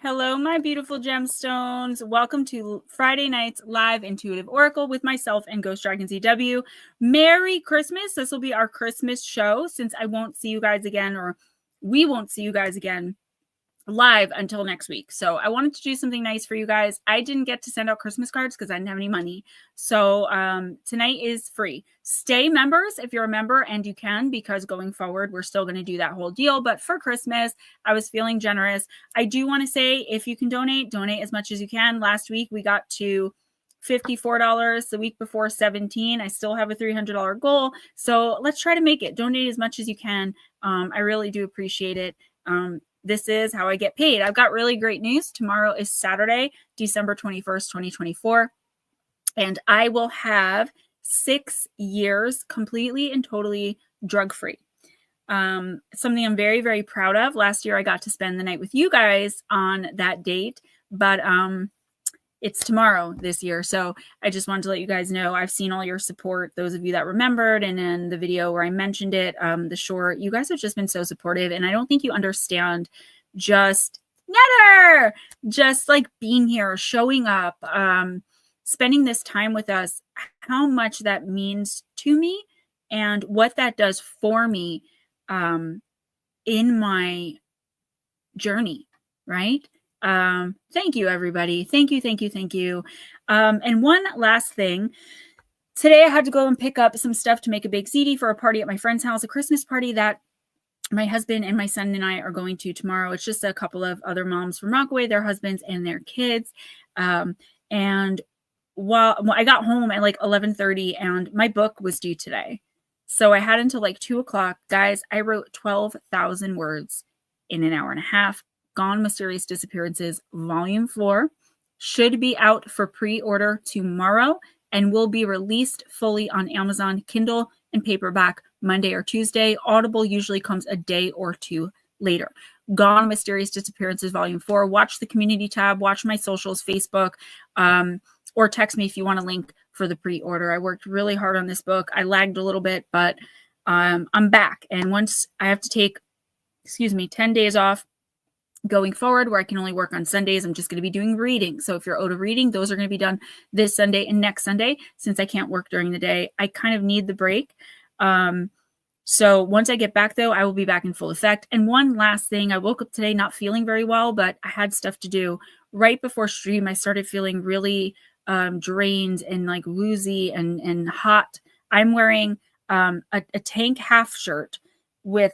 Hello, my beautiful gemstones. Welcome to Friday night's live intuitive oracle with myself and Ghostdragonzw. Merry Christmas. This will be our Christmas show since I won't see you guys again, or we won't see you guys again live until next week. So I wanted to do something nice for you guys. I didn't get to send out Christmas cards because I didn't have any money. So tonight is free. Stay members if you're a member, and you can, because going forward, we're still going to do that whole deal. But for Christmas, I was feeling generous. I do want to say, if you can donate as much as you can. Last week, we got to $54. The week before, $17. I still have a $300 goal. So let's try to make it. Donate as much as you can. I really do appreciate it. This is how I get paid. I've got really great news. Tomorrow is Saturday, December 21st, 2024. And I will have 6 years completely and totally drug-free. Something I'm very, very proud of. Last year, I got to spend the night with you guys on that date, but it's tomorrow this year. So I just wanted to let you guys know I've seen all your support, those of you that remembered, and in the video where I mentioned it, the short, you guys have just been so supportive. And I don't think you understand just like being here, showing up, spending this time with us, how much that means to me and what that does for me in my journey, right? Thank you, everybody. Thank you. And one last thing. Today I had to go and pick up some stuff to make a big ziti for a party at my friend's house, a Christmas party that my husband and my son and I are going to tomorrow. It's just a couple of other moms from Rockaway, their husbands and their kids. And while I got home at like 11:30 and my book was due today. So I had until like 2:00. Guys, I wrote 12,000 words in an hour and a half. Gone Mysterious Disappearances, Volume 4, should be out for pre-order tomorrow and will be released fully on Amazon, Kindle, and paperback Monday or Tuesday. Audible usually comes a day or two later. Gone Mysterious Disappearances, Volume 4. Watch the community tab, watch my socials, Facebook, or text me if you want a link for the pre-order. I worked really hard on this book. I lagged a little bit, but I'm back. And once I have to take, 10 days off, going forward, where I can only work on Sundays, I'm just going to be doing reading. So if you're owed a reading, those are going to be done this Sunday and next Sunday. Since I can't work during the day, I kind of need the break. So once I get back, though, I will be back in full effect. And one last thing, I woke up today not feeling very well, but I had stuff to do. Right before stream, I started feeling really drained and like woozy and hot. I'm wearing a tank half shirt with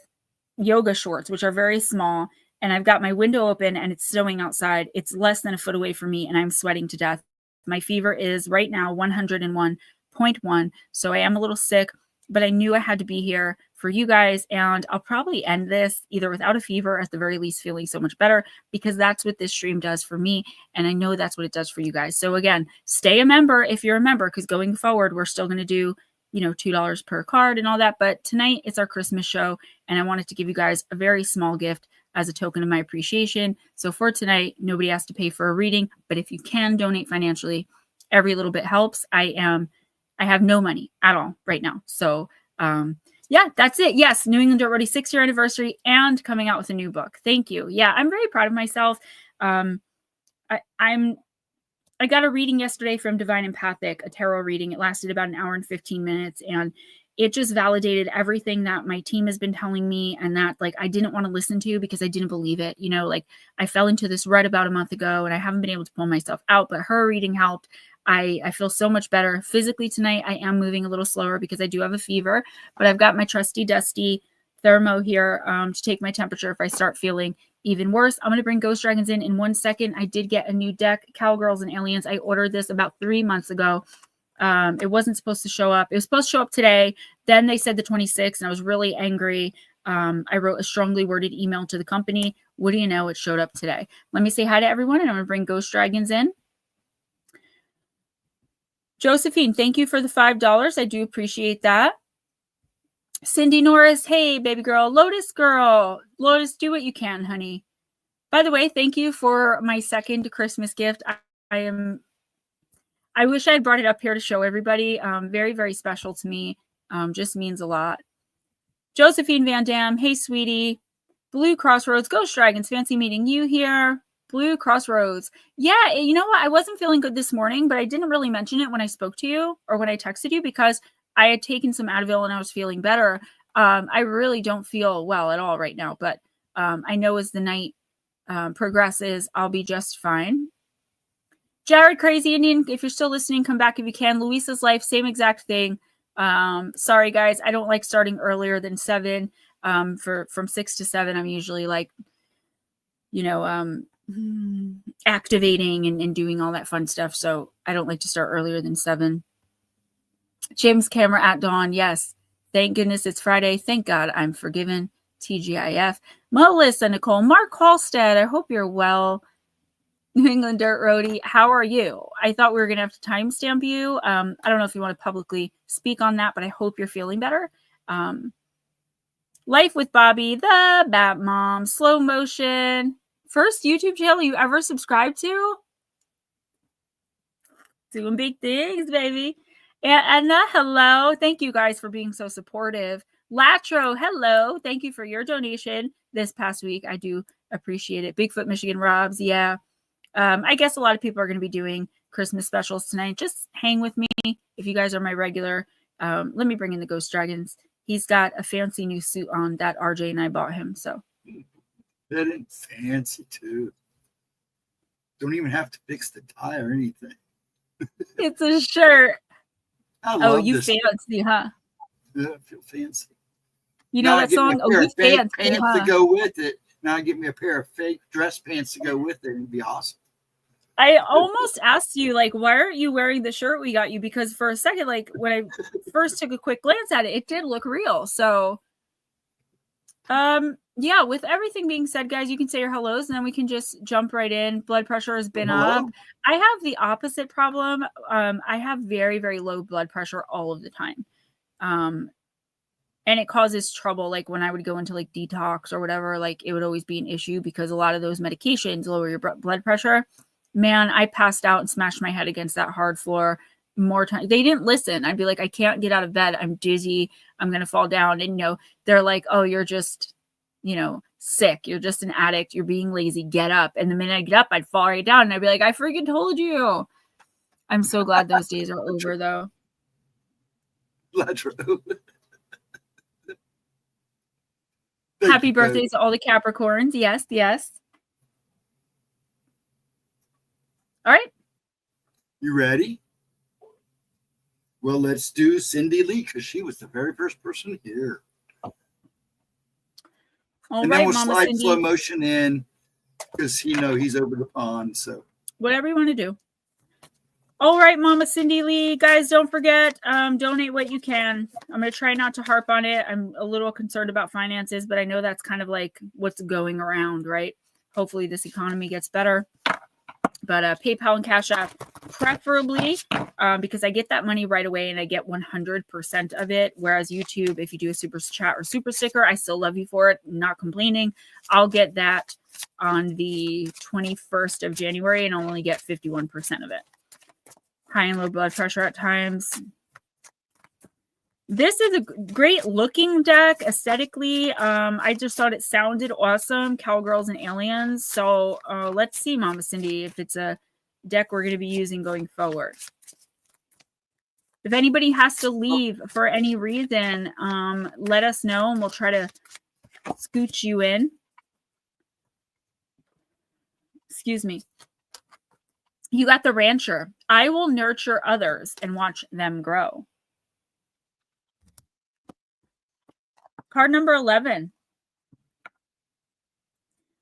yoga shorts, which are very small. And I've got my window open and it's snowing outside. It's less than a foot away from me and I'm sweating to death. My fever is right now 101.1. So I am a little sick, but I knew I had to be here for you guys. And I'll probably end this either without a fever, at the very least feeling so much better, because that's what this stream does for me. And I know that's what it does for you guys. So again, stay a member if you're a member, because going forward, we're still going to do, $2 per card and all that. But tonight it's our Christmas show. And I wanted to give you guys a very small gift as a token of my appreciation. So for tonight, nobody has to pay for a reading, but if you can donate financially, every little bit helps. I have no money at all right now. So yeah, that's it. Yes, New England Dirt Roadie 6-year anniversary and coming out with a new book. Thank you. Yeah, I'm very proud of myself. I got a reading yesterday from Divine Empathic, a tarot reading. It lasted about an hour and 15 minutes, and it just validated everything that my team has been telling me and that like I didn't want to listen to because I didn't believe it. Like I fell into this rut about a month ago and I haven't been able to pull myself out, but her reading helped. I feel so much better physically tonight. I am moving a little slower because I do have a fever, but I've got my trusty dusty thermo here to take my temperature if I start feeling even worse. I'm going to bring Ghost Dragons in 1 second. I did get a new deck, Cowgirls and Aliens. I ordered this about 3 months ago. It wasn't supposed to show up. It was supposed to show up today. Then they said the 26th, and I was really angry. I wrote a strongly worded email to the company. What do you know? It showed up today. Let me say hi to everyone, and I'm going to bring Ghost Dragons in. Josephine, thank you for the $5. I do appreciate that. Cindy Norris, hey, baby girl. Lotus girl. Lotus, do what you can, honey. By the way, thank you for my second Christmas gift. I wish I had brought it up here to show everybody. Very, very special to me. Just means a lot. Josephine Van Dam, hey, sweetie. Blue Crossroads, Ghost Dragons, fancy meeting you here. Blue Crossroads. Yeah, you know what? I wasn't feeling good this morning, but I didn't really mention it when I spoke to you or when I texted you because I had taken some Advil and I was feeling better. I really don't feel well at all right now, but I know as the night progresses, I'll be just fine. Jared Crazy Indian, if you're still listening, come back if you can. Luisa's Life, same exact thing. Sorry, guys. I don't like starting earlier than 7. From 6 to 7, I'm usually like, activating and doing all that fun stuff. So I don't like to start earlier than 7. Jim's camera at dawn. Yes. Thank goodness it's Friday. Thank God I'm forgiven. TGIF. Melissa Nicole. Mark Halstead. I hope you're well. New England Dirt Roadie. How are you? I thought we were going to have to timestamp you. I don't know if you want to publicly speak on that, but I hope you're feeling better. Life with Bobby, the Bat Mom, Slow Motion. First YouTube channel you ever subscribed to? Doing big things, baby. Anna, hello. Thank you guys for being so supportive. Latro, hello. Thank you for your donation this past week. I do appreciate it. Bigfoot Michigan Robs, yeah. I guess a lot of people are going to be doing Christmas specials tonight. Just hang with me if you guys are my regular. Let me bring in the Ghost Dragons. He's got a fancy new suit on that RJ and I bought him. So that ain't fancy too. Don't even have to fix the tie or anything. It's a shirt. Oh, you fancy, huh? Yeah, I feel fancy. You know that song? Oh, you fancy, pants huh? to go with it. Now I get me a pair of fake dress pants to go with it. It'd be awesome. I almost asked you, like, why aren't you wearing the shirt we got you? Because for a second, like, when I first took a quick glance at it, it did look real. So, yeah, with everything being said, guys, you can say your hellos and then we can just jump right in. Blood pressure has been up. I have the opposite problem. I have very, very low blood pressure all of the time. And it causes trouble. Like when I would go into like detox or whatever, like it would always be an issue because a lot of those medications lower your blood pressure. Man, I passed out and smashed my head against that hard floor more times. They didn't listen. I'd be like, I can't get out of bed. I'm dizzy. I'm going to fall down. And, they're like, oh, you're just, sick. You're just an addict. You're being lazy. Get up. And the minute I get up, I'd fall right down. And I'd be like, I freaking told you. I'm so glad those days are over, though. Happy birthdays to all the Capricorns. Yes, yes. All right. You ready? Well, let's do Cindy Lee because she was the very first person here. Then we'll slide Cindy. Slow motion in because he's over the pond. So whatever you want to do. All right, Mama Cindy Lee. Guys, don't forget, donate what you can. I'm going to try not to harp on it. I'm a little concerned about finances, but I know that's kind of like what's going around, right? Hopefully this economy gets better. But PayPal and Cash App, preferably, because I get that money right away and I get 100% of it. Whereas YouTube, if you do a super chat or super sticker, I still love you for it. Not complaining. I'll get that on the 21st of January and I'll only get 51% of it. High and low blood pressure at times. This is a great looking deck aesthetically. I just thought it sounded awesome. Cowgirls and Aliens. So let's see, Mama Cindy, if it's a deck we're going to be using going forward. If anybody has to leave for any reason, let us know and we'll try to scooch you in. Excuse me. You got the Rancher. I will nurture others and watch them grow. Card number 11.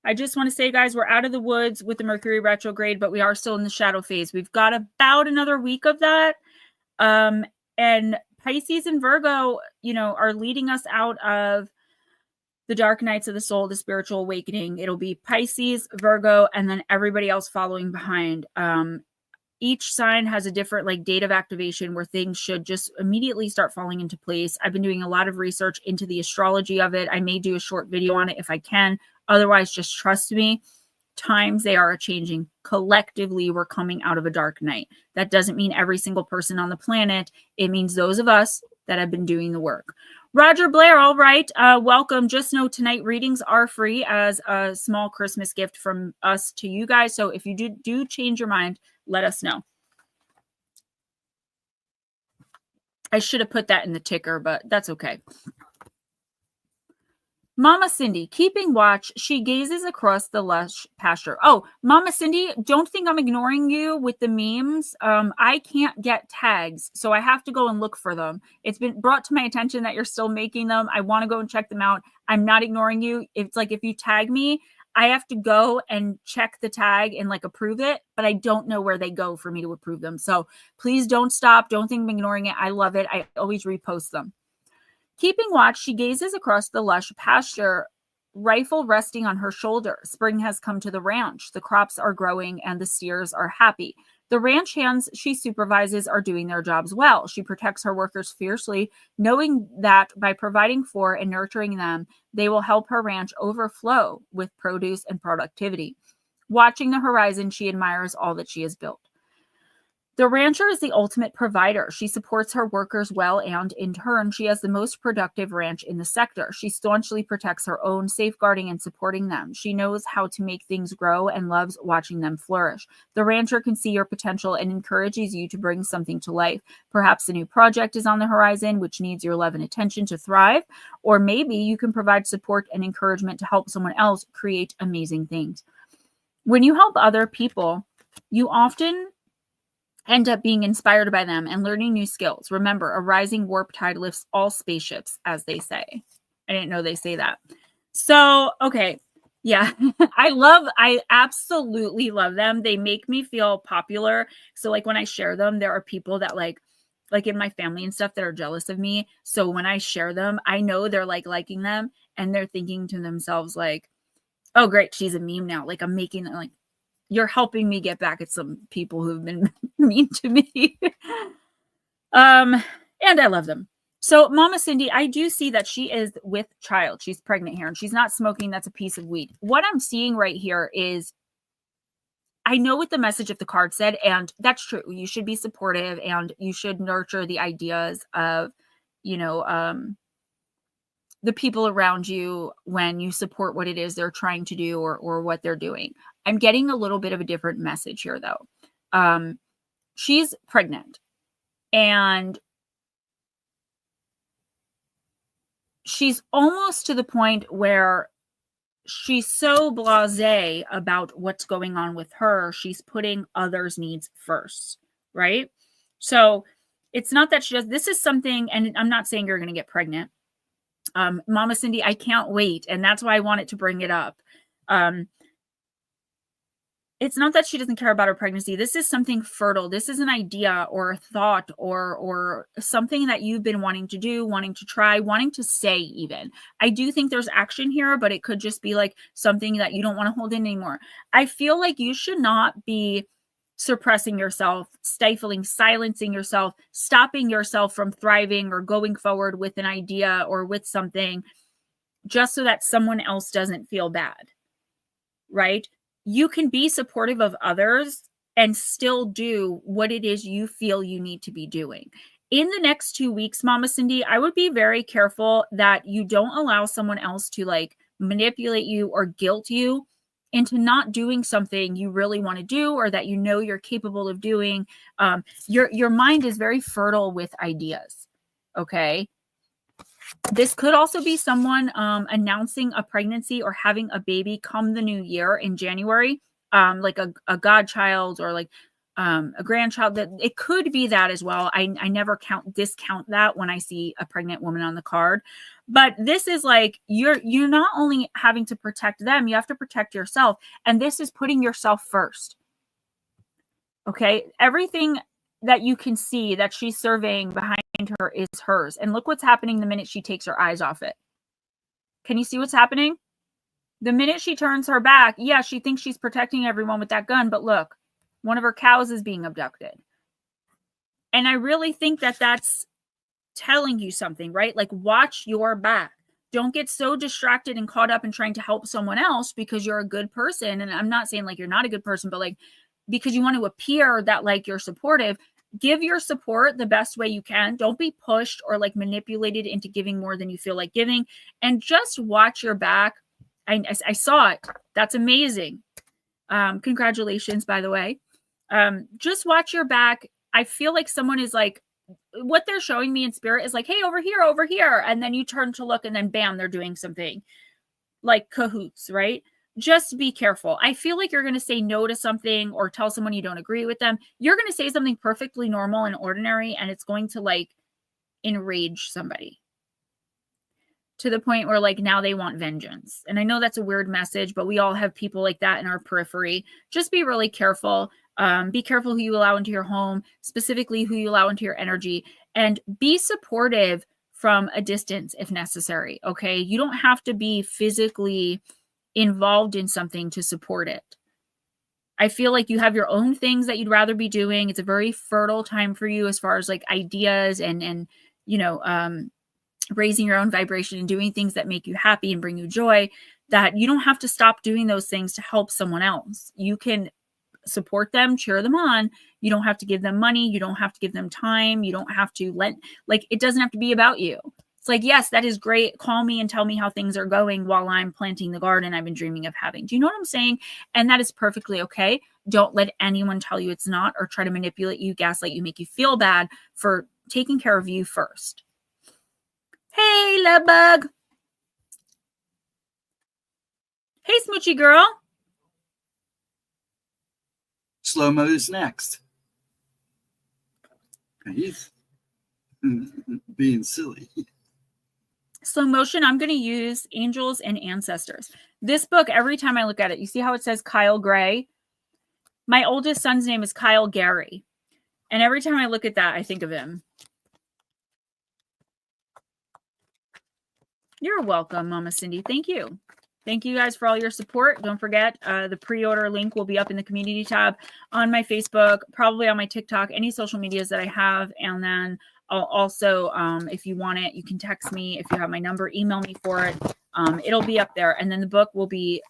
I just want to say, guys, we're out of the woods with the Mercury retrograde, but we are still in the shadow phase. We've got about another week of that. And Pisces and Virgo, are leading us out of the dark nights of the soul, the spiritual awakening. It'll be Pisces, Virgo, and then everybody else following behind. Each sign has a different date of activation where things should just immediately start falling into place. I've been doing a lot of research into the astrology of it. I may do a short video on it if I can. Otherwise, just trust me. Times they are changing. Collectively, we're coming out of a dark night. That doesn't mean every single person on the planet. It means those of us that have been doing the work. Roger Blair, all right. Welcome. Just know tonight readings are free as a small Christmas gift from us to you guys. So if you do change your mind, let us know. I should have put that in the ticker, but that's okay. Mama Cindy, keeping watch, she gazes across the lush pasture. Oh, Mama Cindy, don't think I'm ignoring you with the memes. I can't get tags, so I have to go and look for them. It's been brought to my attention that you're still making them. I want to go and check them out. I'm not ignoring you. It's like if you tag me, I have to go and check the tag and like approve it, but I don't know where they go for me to approve them. So please don't stop. Don't think I'm ignoring it. I love it. I always repost them. Keeping watch, she gazes across the lush pasture, rifle resting on her shoulder. Spring has come to the ranch. The crops are growing and the steers are happy. The ranch hands she supervises are doing their jobs well. She protects her workers fiercely, knowing that by providing for and nurturing them, they will help her ranch overflow with produce and productivity. Watching the horizon, she admires all that she has built. The rancher is the ultimate provider. She supports her workers well, and in turn, she has the most productive ranch in the sector. She staunchly protects her own, safeguarding and supporting them. She knows how to make things grow and loves watching them flourish. The rancher can see your potential and encourages you to bring something to life. Perhaps a new project is on the horizon, which needs your love and attention to thrive, or maybe you can provide support and encouragement to help someone else create amazing things. When you help other people, you often end up being inspired by them and learning new skills. Remember, a rising warp tide lifts all spaceships, as they say. I didn't know they say that. So, okay. Yeah, I absolutely love them. They make me feel popular. So like when I share them, there are people that like in my family and stuff that are jealous of me. So when I share them, I know they're like liking them and they're thinking to themselves like, oh, great, she's a meme now. Like I'm making like, you're helping me get back at some people who've been mean to me. And I love them. So Mama Cindy, I do see that she is with child. She's pregnant here and she's not smoking. That's a piece of weed. What I'm seeing right here is, I know what the message of the card said, and that's true. You should be supportive and you should nurture the ideas of, the people around you when you support what it is they're trying to do or what they're doing. I'm getting a little bit of a different message here, though. She's pregnant and she's almost to the point where she's so blasé about what's going on with her. She's putting others' needs first, right? So it's not that she does. This is something, and I'm not saying you're going to get pregnant. Mama Cindy, I can't wait. And that's why I wanted to bring it up. It's not that she doesn't care about her pregnancy. This is something fertile. This is an idea or a thought or something that you've been wanting to do, wanting to try, wanting to say even. I do think there's action here, but it could just be like something that you don't want to hold in anymore. I feel like you should not be suppressing yourself, stifling, silencing yourself, stopping yourself from thriving or going forward with an idea or with something just so that someone else doesn't feel bad, right? You can be supportive of others and still do what it is you feel you need to be doing. In the next 2 weeks, Mama Cindy, I would be very careful that you don't allow someone else to like manipulate you or guilt you into not doing something you really want to do or that you know you're capable of doing. Your mind is very fertile with ideas, okay? This could also be someone announcing a pregnancy or having a baby come the new year in January, like a godchild or like a grandchild. That it could be that as well. I never discount that when I see a pregnant woman on the card. But this is like you're not only having to protect them, you have to protect yourself. And this is putting yourself first. Okay, everything that you can see that she's surveying behind her is hers. And look what's happening the minute she takes her eyes off it. Can you see what's happening? The minute she turns her back, yeah, she thinks she's protecting everyone with that gun, but look, one of her cows is being abducted. And I really think that that's telling you something, right? Like, watch your back. Don't get so distracted and caught up in trying to help someone else because you're a good person. And I'm not saying like you're not a good person, but like because you want to appear that like you're supportive, give your support the best way you can. Don't be pushed or like manipulated into giving more than you feel like giving, and just watch your back. I saw it. That's amazing. Congratulations, by the way. Just watch your back. I feel like someone is like, what they're showing me in spirit is like, hey, over here, over here. And then you turn to look and then bam, they're doing something like cahoots, right? Just be careful. I feel like you're going to say no to something or tell someone you don't agree with them. You're going to say something perfectly normal and ordinary, and it's going to like enrage somebody to the point where like now they want vengeance. And I know that's a weird message, but we all have people like that in our periphery. Just be really careful. Be careful who you allow into your home, specifically who you allow into your energy, and be supportive from a distance if necessary. Okay. You don't have to be physically involved in something to support it. I feel like you have your own things that you'd rather be doing. It's a very fertile time for you as far as like ideas and you know, raising your own vibration and doing things that make you happy and bring you joy, that you don't have to stop doing those things to help someone else. You can support them, cheer them on. You don't have to give them money. You don't have to give them time. You don't have to it doesn't have to be about you. It's like, yes, that is great. Call me and tell me how things are going while I'm planting the garden I've been dreaming of having. Do you know what I'm saying? And that is perfectly okay. Don't let anyone tell you it's not, or try to manipulate you, gaslight you, make you feel bad for taking care of you first. Hey, love bug. Hey, smoochy girl. Slow-mo is next. He's being silly. Slow motion, I'm going to use Angels and Ancestors. This book, every time I look at it, you see how it says Kyle Gray? My oldest son's name is Kyle Gary. And every time I look at that, I think of him. You're welcome, Mama Cindy. Thank you. Thank you guys for all your support. Don't forget, the pre-order link will be up in the community tab on my Facebook, probably on my TikTok, any social medias that I have. And then I'll also, if you want it, you can text me. If you have my number, email me for it. It'll be up there. And then the book will be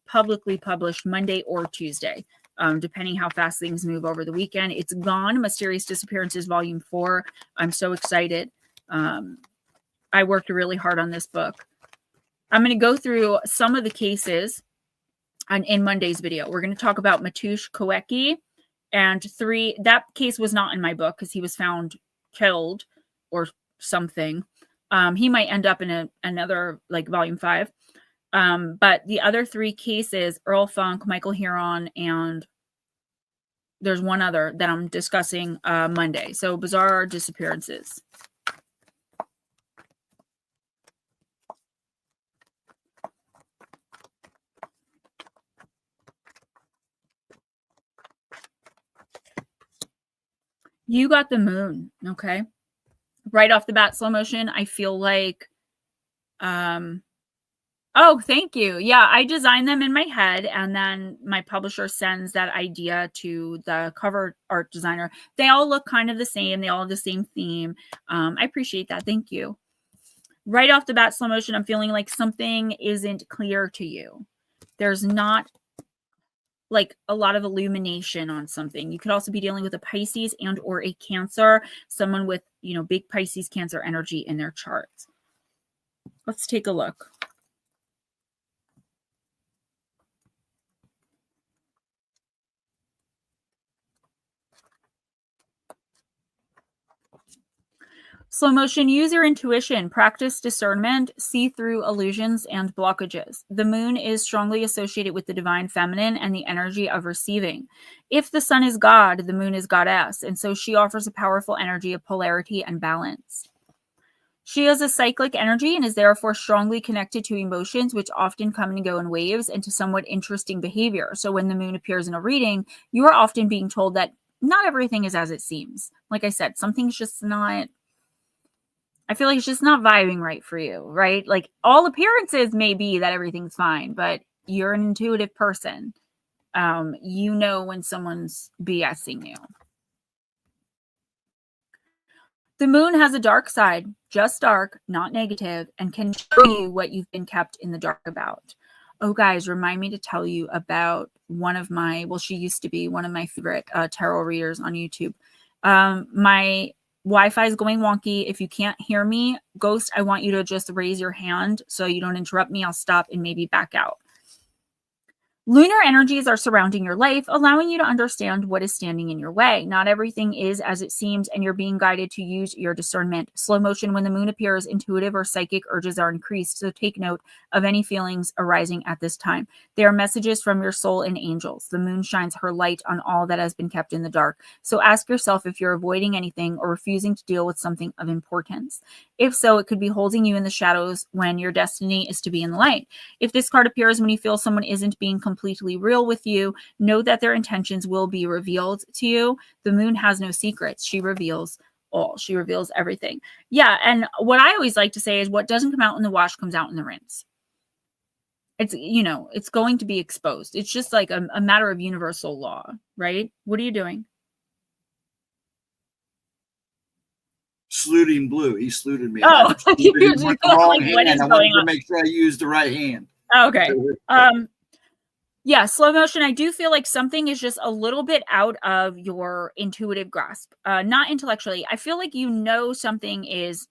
publicly published Monday or Tuesday, depending how fast things move over the weekend. It's gone. Mysterious Disappearances Volume 4. I'm so excited. I worked really hard on this book. I'm going to go through some of the cases in Monday's video. We're going to talk about Matush Kowecki and 3. That case was not in my book because he was found killed or something. He might end up in another like volume 5. But the other 3 cases, Earl Funk, Michael Huron, and there's one other that I'm discussing Monday. So bizarre disappearances. You got the moon, okay? Right off the bat, slow motion, I feel like, oh, thank you. Yeah, I designed them in my head, and then my publisher sends that idea to the cover art designer. They all look kind of the same. They all have the same theme. I appreciate that. Thank you. Right off the bat, slow motion, I'm feeling like something isn't clear to you. There's not like a lot of illumination on something. You could also be dealing with a Pisces and or a Cancer, someone with, you know, big Pisces Cancer energy in their charts. Let's take a look. Slow motion, use your intuition, practice discernment, see through illusions and blockages. The moon is strongly associated with the divine feminine and the energy of receiving. If the sun is God, the moon is goddess, and so she offers a powerful energy of polarity and balance. She has a cyclic energy and is therefore strongly connected to emotions, which often come and go in waves, and to somewhat interesting behavior. So when the moon appears in a reading, you are often being told that not everything is as it seems. Like I said, something's just not, I feel like it's just not vibing right for you, right? Like all appearances may be that everything's fine, but you're an intuitive person. You know when someone's BSing you. The moon has a dark side, just dark, not negative, and can show you what you've been kept in the dark about. Oh, guys, remind me to tell you about one of my, well, she used to be one of my favorite tarot readers on YouTube. My Wi-Fi is going wonky. If you can't hear me, Ghost, I want you to just raise your hand so you don't interrupt me. I'll stop and maybe back out. Lunar energies are surrounding your life, allowing you to understand what is standing in your way. Not everything is as it seems, and you're being guided to use your discernment. Slow motion, when the moon appears, intuitive or psychic urges are increased, so take note of any feelings arising at this time. They are messages from your soul and angels. The moon shines her light on all that has been kept in the dark. So ask yourself if you're avoiding anything or refusing to deal with something of importance. If so, it could be holding you in the shadows when your destiny is to be in the light. If this card appears when you feel someone isn't being completely real with you, know that their intentions will be revealed to you. The moon has no secrets. She reveals all. She reveals everything. Yeah, and what I always like to say is what doesn't come out in the wash comes out in the rinse. It's, you know, it's going to be exposed. It's just like a matter of universal law, right? What are you doing? Saluting Blue. He saluted me. Oh, You're just like, wrong what hand. is I going wanted to on? make sure I used the right hand. Okay. Yeah, slow motion. I do feel like something is just a little bit out of your intuitive grasp, not intellectually. I feel like you know something is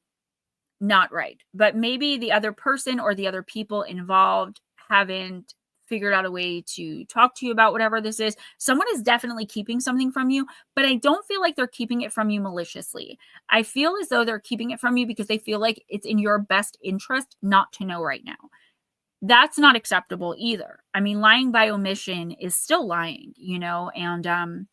not right, but maybe the other person or the other people involved haven't figured out a way to talk to you about whatever this is. Someone is definitely keeping something from you, but I don't feel like they're keeping it from you maliciously. I feel as though they're keeping it from you because they feel like it's in your best interest not to know right now. That's not acceptable either. I mean, lying by omission is still lying, you know, and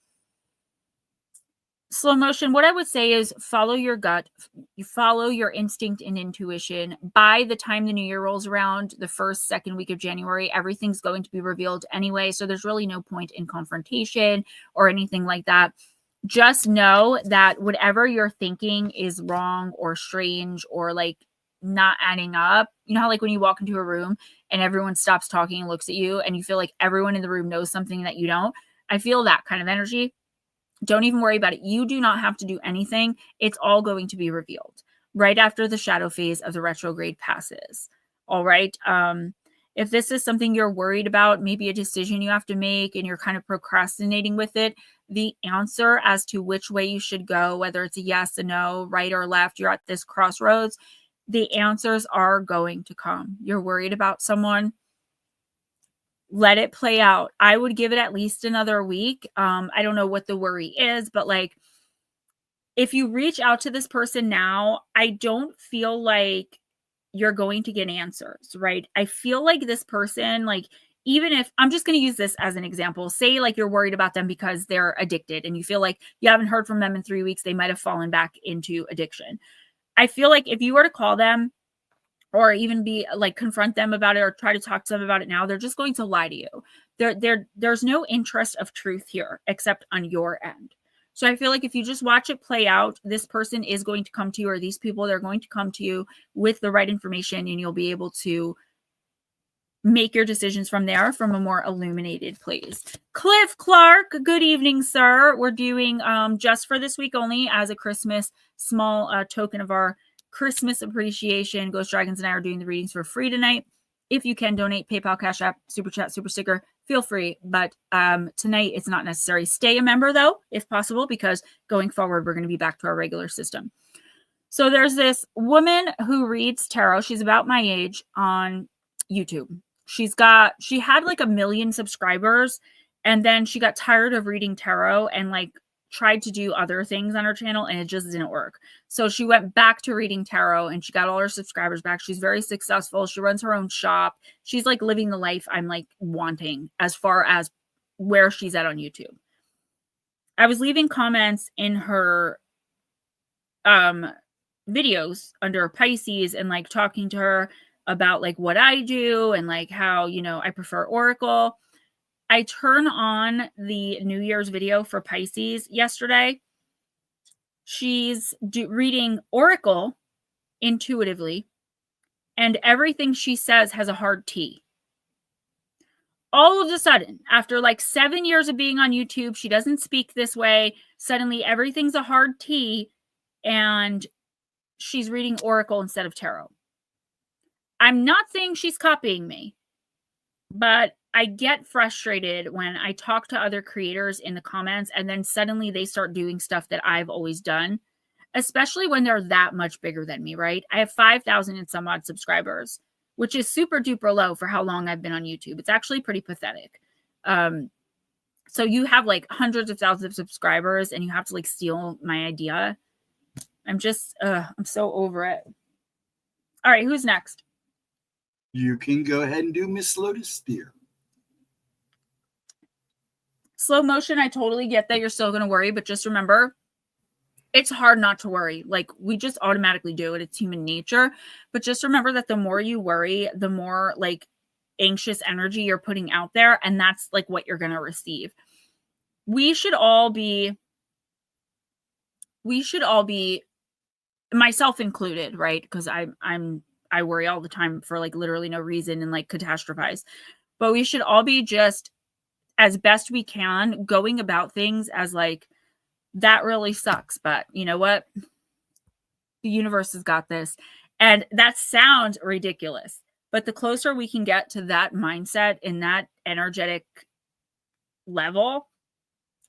slow motion, what I would say is follow your gut, you follow your instinct and intuition. By the time the new year rolls around, the first, second week of January, everything's going to be revealed anyway. So there's really no point in confrontation or anything like that. Just know that whatever you're thinking is wrong or strange or like not adding up. You know how like when you walk into a room and everyone stops talking and looks at you and you feel like everyone in the room knows something that you don't? I feel that kind of energy. Don't even worry about it. You do not have to do anything. It's all going to be revealed right after the shadow phase of the retrograde passes. All right. If this is something you're worried about, maybe a decision you have to make and you're kind of procrastinating with it, the answer as to which way you should go, whether it's a yes, a no, right or left, you're at this crossroads, the answers are going to come. You're worried about someone, let it play out. I would give it at least another week. I don't know what the worry is, but like if you reach out to this person now, I don't feel like you're going to get answers, right? I feel like this person, like, even if I'm just going to use this as an example, say like you're worried about them because they're addicted and you feel like you haven't heard from them in 3 weeks, they might have fallen back into addiction. I feel like if you were to call them or even be like confront them about it or try to talk to them about it now, they're just going to lie to you. There's no interest of truth here except on your end. So I feel like if you just watch it play out, this person is going to come to you, or these people, they're going to come to you with the right information, and you'll be able to make your decisions from there from a more illuminated place. Cliff Clark, good evening, sir. We're doing just for this week only as a Christmas small token of our Christmas appreciation. Ghost Dragons and I are doing the readings for free tonight. If you can donate, PayPal, Cash App, Super Chat, Super Sticker, feel free. But tonight it's not necessary. Stay a member though, if possible, because going forward, we're going to be back to our regular system. So there's this woman who reads tarot. She's about my age on YouTube. She had like 1 million subscribers, and then she got tired of reading tarot and like tried to do other things on her channel, and it just didn't work. So she went back to reading tarot and she got all her subscribers back. She's very successful. She runs her own shop. She's like living the life I'm like wanting as far as where she's at on YouTube. I was leaving comments in her videos under Pisces and like talking to her about like what I do and like how, you know, I prefer Oracle. I turn on the New Year's video for Pisces yesterday. She's reading Oracle intuitively, and everything she says has a hard T. All of a sudden, after like 7 years of being on YouTube, she doesn't speak this way. Suddenly everything's a hard T, and she's reading Oracle instead of tarot. I'm not saying she's copying me, but I get frustrated when I talk to other creators in the comments and then suddenly they start doing stuff that I've always done, especially when they're that much bigger than me, right? I have 5,000 and some odd subscribers, which is super duper low for how long I've been on YouTube. It's actually pretty pathetic. So you have like hundreds of thousands of subscribers and you have to like steal my idea. I'm so over it. All right, who's next? You can go ahead and do Miss Lotus Spear. Slow motion, I totally get that you're still going to worry, but just remember, it's hard not to worry. Like, we just automatically do it. It's human nature. But just remember that the more you worry, the more like anxious energy you're putting out there. And that's like what you're going to receive. We should all be, myself included, right? Because I worry all the time for like literally no reason and like catastrophize. But we should all be just, as best we can, going about things as like, that really sucks, but you know what? The universe has got this. And that sounds ridiculous, but the closer we can get to that mindset and that energetic level,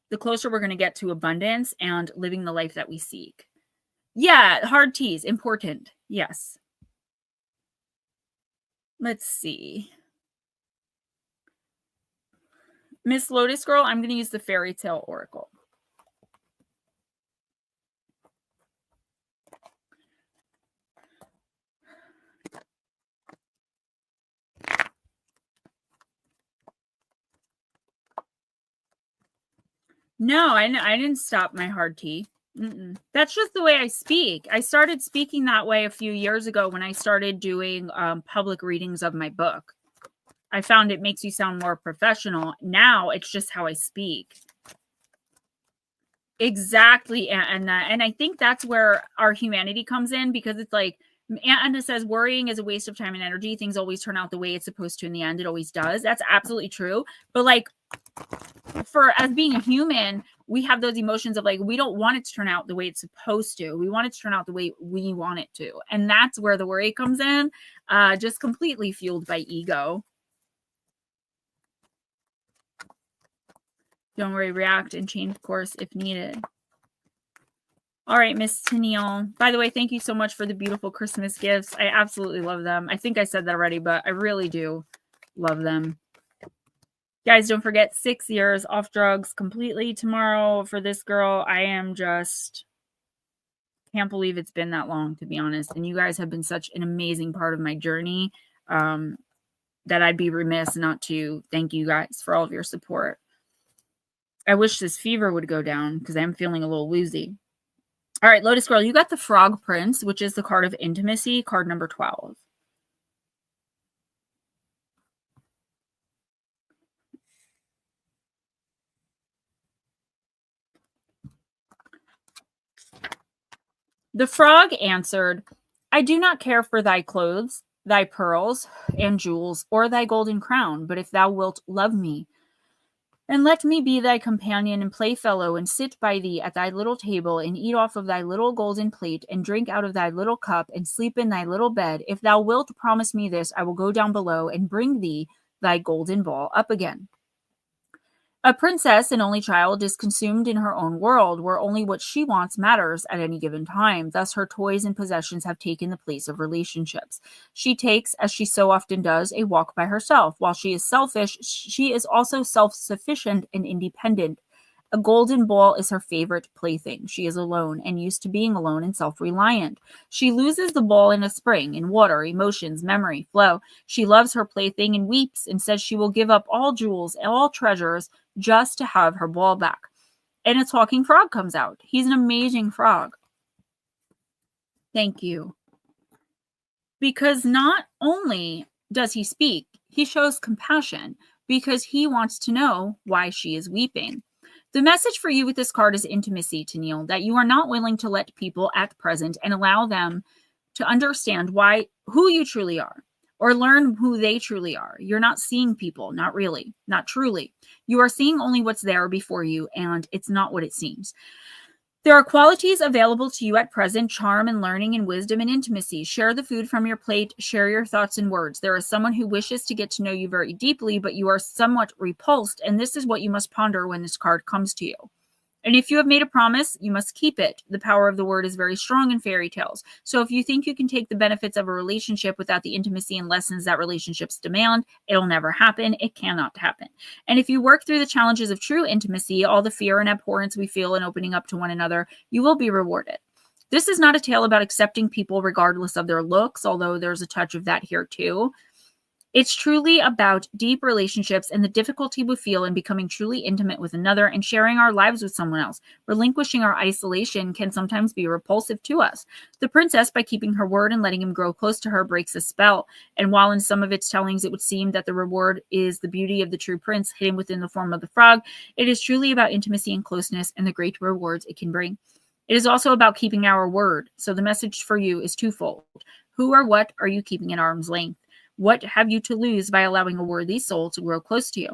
the closer we're going to get to abundance and living the life that we seek. Yeah, hard T's, important. Yes. Let's see. Miss Lotus Girl, I'm going to use the Fairy Tale Oracle. No, I didn't stop my hard T. That's just the way I speak. I started speaking that way a few years ago when I started doing public readings of my book. I found it makes you sound more professional. Now it's just how I speak. Exactly. And I think that's where our humanity comes in, because it's like, Anna says, worrying is a waste of time and energy. Things always turn out the way it's supposed to in the end. It always does. That's absolutely true. But like, as being a human, we have those emotions of like, we don't want it to turn out the way it's supposed to. We want it to turn out the way we want it to. And that's where the worry comes in, just completely fueled by ego. Don't worry, react and change course if needed. All right, Miss Tennille. By the way, thank you so much for the beautiful Christmas gifts. I absolutely love them. I think I said that already, but I really do love them. Guys, don't forget 6 years off drugs completely tomorrow for this girl. I am just can't believe it's been that long, to be honest. And you guys have been such an amazing part of my journey that I'd be remiss not to thank you guys for all of your support. I wish this fever would go down because I'm feeling a little woozy. All right, Lotus Girl, you got the Frog Prince, which is the card of intimacy, card number 12. The frog answered, I do not care for thy clothes, thy pearls and jewels, or thy golden crown, but if thou wilt love me, and let me be thy companion and playfellow, and sit by thee at thy little table, and eat off of thy little golden plate, and drink out of thy little cup, and sleep in thy little bed, if thou wilt promise me this, I will go down below and bring thee thy golden ball up again. A princess, an only child, is consumed in her own world, where only what she wants matters at any given time. Thus, her toys and possessions have taken the place of relationships. She takes, as she so often does, a walk by herself. While she is selfish, she is also self-sufficient and independent. A golden ball is her favorite plaything. She is alone and used to being alone and self-reliant. She loses the ball in a spring, in water, emotions, memory, flow. She loves her plaything and weeps and says she will give up all jewels, all treasures, just to have her ball back. And a talking frog comes out. He's an amazing frog. Thank you. Because not only does he speak, he shows compassion because he wants to know why she is weeping. The message for you with this card is intimacy, Tennille, that you are not willing to let people at present and allow them to understand who you truly are, or learn who they truly are. You're not seeing people, not really, not truly. You are seeing only what's there before you, and it's not what it seems. There are qualities available to you at present: charm and learning and wisdom and intimacy. Share the food from your plate. Share your thoughts and words. There is someone who wishes to get to know you very deeply, but you are somewhat repulsed, and this is what you must ponder when this card comes to you. And if you have made a promise, you must keep it. The power of the word is very strong in fairy tales. So if you think you can take the benefits of a relationship without the intimacy and lessons that relationships demand, it'll never happen. It cannot happen. And if you work through the challenges of true intimacy, all the fear and abhorrence we feel in opening up to one another, you will be rewarded. This is not a tale about accepting people regardless of their looks, although there's a touch of that here too. It's truly about deep relationships and the difficulty we feel in becoming truly intimate with another and sharing our lives with someone else. Relinquishing our isolation can sometimes be repulsive to us. The princess, by keeping her word and letting him grow close to her, breaks a spell. And while in some of its tellings it would seem that the reward is the beauty of the true prince hidden within the form of the frog, it is truly about intimacy and closeness and the great rewards it can bring. It is also about keeping our word. So the message for you is twofold. Who or what are you keeping at arm's length? What have you to lose by allowing a worthy soul to grow close to you?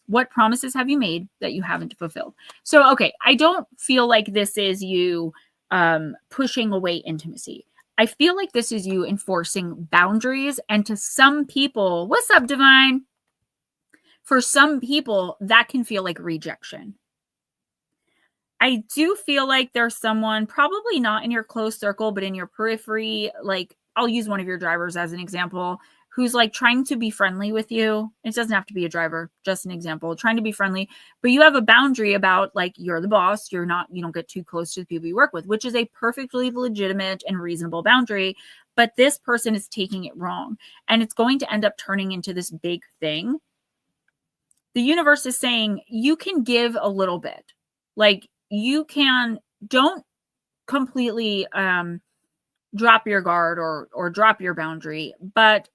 What promises have you made that you haven't fulfilled? So, okay, I don't feel like this is you pushing away intimacy. I feel like this is you enforcing boundaries. And to some people, what's up, Divine? For some people, that can feel like rejection. I do feel like there's someone, probably not in your close circle, but in your periphery. Like, I'll use one of your drivers as an example, who's like trying to be friendly with you. It doesn't have to be a driver, just an example, trying to be friendly, but you have a boundary about like, you're the boss. You don't get too close to the people you work with, which is a perfectly legitimate and reasonable boundary. But this person is taking it wrong, and it's going to end up turning into this big thing. The universe is saying you can give a little bit. Like, don't completely drop your guard or drop your boundary, but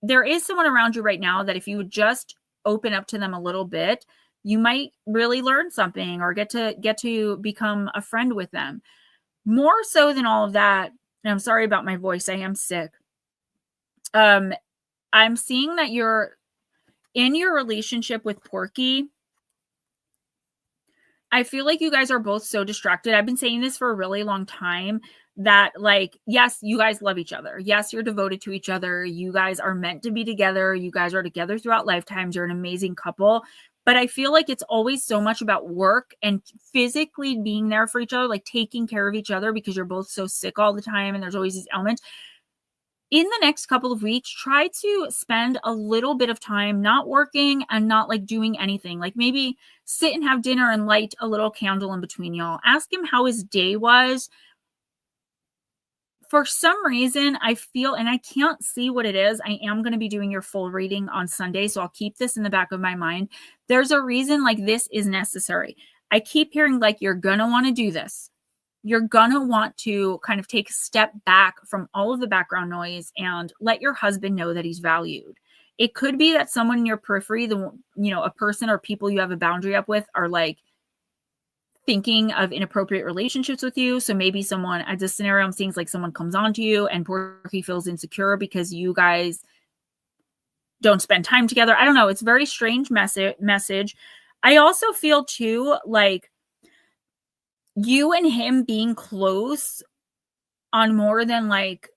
there is someone around you right now that if you would just open up to them a little bit, you might really learn something or get to become a friend with them. More so than all of that, and I'm sorry about my voice, I am sick. I'm seeing that you're in your relationship with Porky. I feel like you guys are both so distracted. I've been saying this for a really long time, that like, yes, you guys love each other. Yes, you're devoted to each other. You guys are meant to be together. You guys are together throughout lifetimes. You're an amazing couple. But I feel like it's always so much about work and physically being there for each other, like taking care of each other, because you're both so sick all the time and there's always these elements. In the next couple of weeks, try to spend a little bit of time not working and not like doing anything. Like maybe sit and have dinner and light a little candle in between y'all. Ask him how his day was. For some reason, I feel, and I can't see what it is, I am going to be doing your full reading on Sunday, so I'll keep this in the back of my mind. There's a reason like this is necessary. I keep hearing like you're going to want to do this. You're going to want to kind of take a step back from all of the background noise and let your husband know that he's valued. It could be that someone in your periphery, a person or people you have a boundary up with, are like thinking of inappropriate relationships with you. So maybe someone, as a scenario I'm seeing, is like someone comes on to you and Porky feels insecure because you guys don't spend time together. I don't know. It's a very strange message. I also feel too like you and him being close on more than like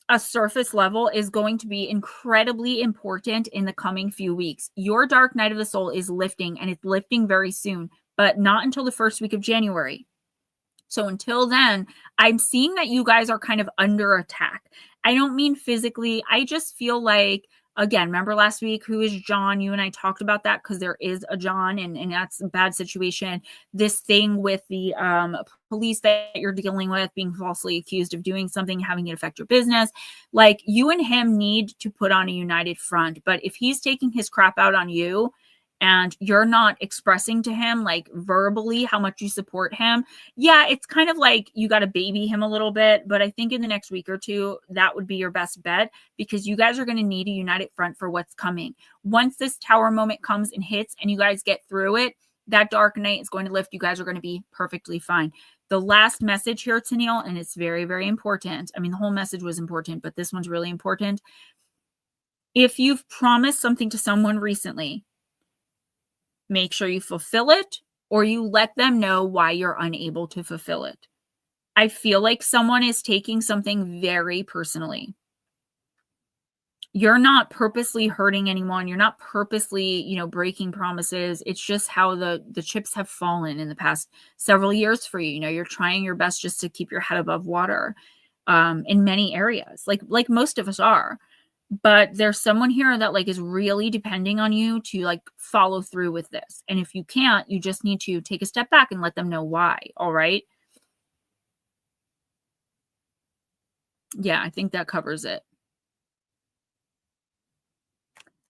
a surface level is going to be incredibly important in the coming few weeks. Your dark night of the soul is lifting, and it's lifting very soon, but not until the first week of January. So until then, I'm seeing that you guys are kind of under attack. I don't mean physically. I just feel like, again, remember last week, who is John? You and I talked about that because there is a John, and that's a bad situation. This thing with the police that you're dealing with, being falsely accused of doing something, having it affect your business. Like, you and him need to put on a united front. But if he's taking his crap out on you, and you're not expressing to him like verbally how much you support him, yeah, it's kind of like you got to baby him a little bit. But I think in the next week or two, that would be your best bet, because you guys are going to need a united front for what's coming. Once this tower moment comes and hits and you guys get through it, that dark night is going to lift. You guys are going to be perfectly fine. The last message here, Tennille, and it's very, very important. I mean, the whole message was important, but this one's really important. If you've promised something to someone recently, make sure you fulfill it. or you let them know why you're unable to fulfill it. I feel like someone is taking something very personally. You're not purposely hurting anyone. You're not purposely, breaking promises. It's just how the chips have fallen in the past several years for you. You're trying your best just to keep your head above water in many areas, like most of us are. But there's someone here that is really depending on you to follow through with this. And if you can't, you just need to take a step back and let them know why. All right. Yeah, I think that covers it.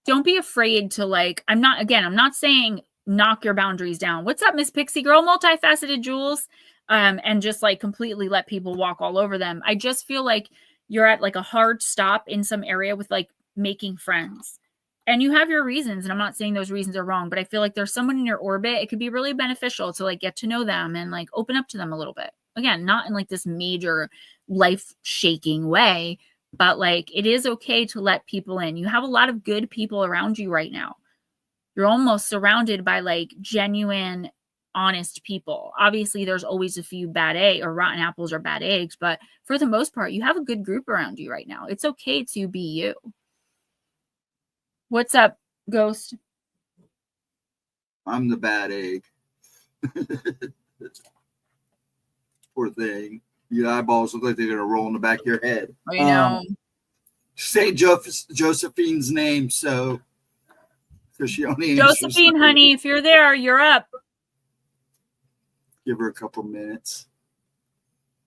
Don't be afraid to I'm not saying knock your boundaries down. What's up, Miss Pixie Girl? Multifaceted Jules. And just completely let people walk all over them. I just feel like you're at a hard stop in some area with making friends. And you have your reasons. And I'm not saying those reasons are wrong, but I feel like there's someone in your orbit. It could be really beneficial to get to know them and open up to them a little bit. Again, not in this major life shaking way, but it is okay to let people in. You have a lot of good people around you right now. You're almost surrounded by genuine, honest people. Obviously, there's always a few bad eggs or rotten apples or bad eggs, but for the most part, you have a good group around you right now. It's okay to be you. What's up, Ghost? I'm the bad egg. Poor thing. Your eyeballs look like they're going to roll in the back of your head. I know. Say Josephine's name, so because she only Josephine, honey, if you're there, you're up. Give her a couple minutes,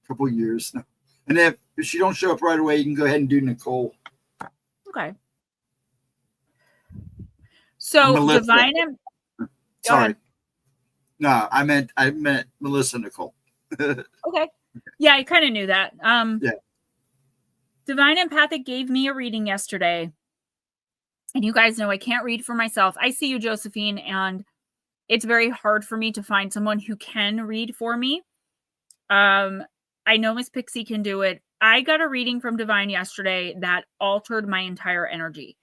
couple years. And if she don't show up right away, you can go ahead and do Nicole. Okay. So Divine and sorry. No, I meant Melissa Nicole. Okay. Yeah, I kind of knew that. Yeah. Divine Empathic gave me a reading yesterday. And you guys know I can't read for myself. I see you, Josephine, and it's very hard for me to find someone who can read for me. I know Miss Pixie can do it. I got a reading from Divine yesterday that altered my entire energy.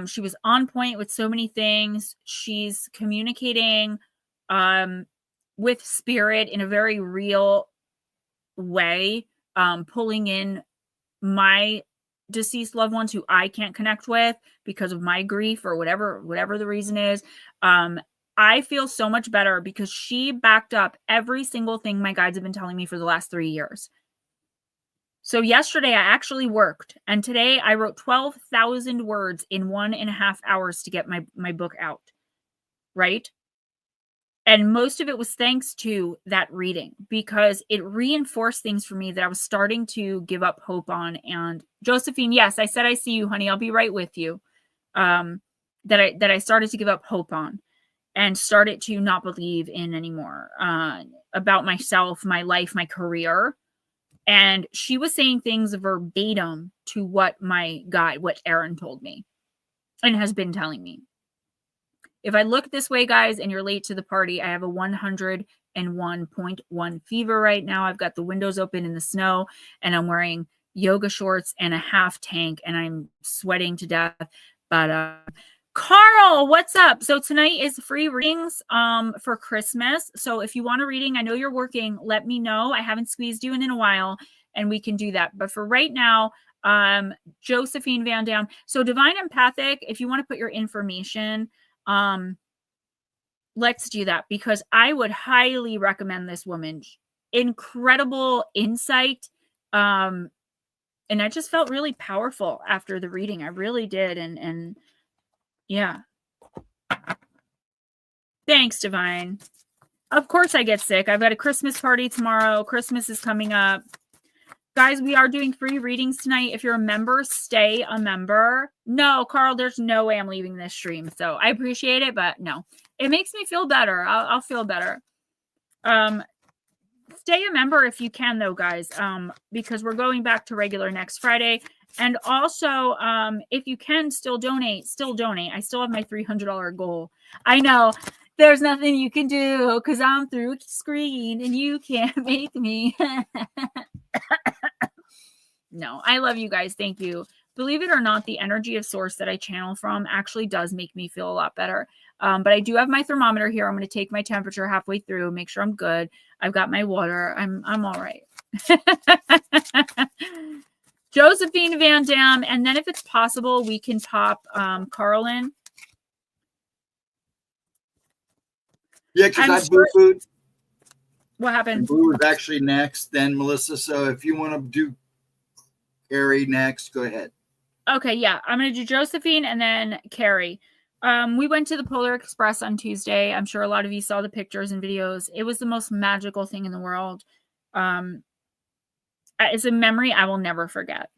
She was on point with so many things. She's communicating with spirit in a very real way, pulling in my deceased loved ones who I can't connect with because of my grief or whatever the reason is. I feel so much better because she backed up every single thing my guides have been telling me for the last 3 years. So yesterday I actually worked, and today I wrote 12,000 words in 1.5 hours to get my book out, right? And most of it was thanks to that reading because it reinforced things for me that I was starting to give up hope on. And Josephine, yes, I said I see you, honey. I'll be right with you. That I started to give up hope on and started to not believe in anymore about myself, my life, my career. And she was saying things verbatim to what what Aaron told me and has been telling me. If I look this way, guys, and you're late to the party, I have a 101.1 fever right now. I've got the windows open in the snow, and I'm wearing yoga shorts and a half tank, and I'm sweating to death. But Carl, what's up? So tonight is free readings for Christmas. So if you want a reading, I know you're working, let me know. I haven't squeezed you in a while, and we can do that. But for right now, Josephine Van Dam. So Divine Empathic, if you want to put your information, let's do that because I would highly recommend this woman. Incredible insight. And I just felt really powerful after the reading. I really did. And yeah. Thanks, Divine. Of course I get sick. I've got a Christmas party tomorrow. Christmas is coming up. Guys, we are doing free readings tonight. If you're a member, stay a member. No, Carl, there's no way I'm leaving this stream. So I appreciate it, but no. It makes me feel better. I'll feel better. Stay a member if you can, though, guys, because we're going back to regular next Friday. And also, if you can still donate. I still have my $300 goal. I know. There's nothing you can do because I'm through the screen and you can't make me. No, I love you guys. Thank you. believe it or not, the energy of source that I channel from actually does make me feel a lot better. But I do have my thermometer here. I'm going to take my temperature halfway through, make sure I'm good. I've got my water. I'm all right. Josephine Van Dam. And then if it's possible, we can pop Carl in. Yeah, because I boo-booed. What happened? Boo was actually next, then Melissa. So if you want to do Carrie next, go ahead. Okay, yeah. I'm going to do Josephine and then Carrie. We went to the Polar Express on Tuesday. I'm sure a lot of you saw the pictures and videos. It was the most magical thing in the world. It's a memory I will never forget.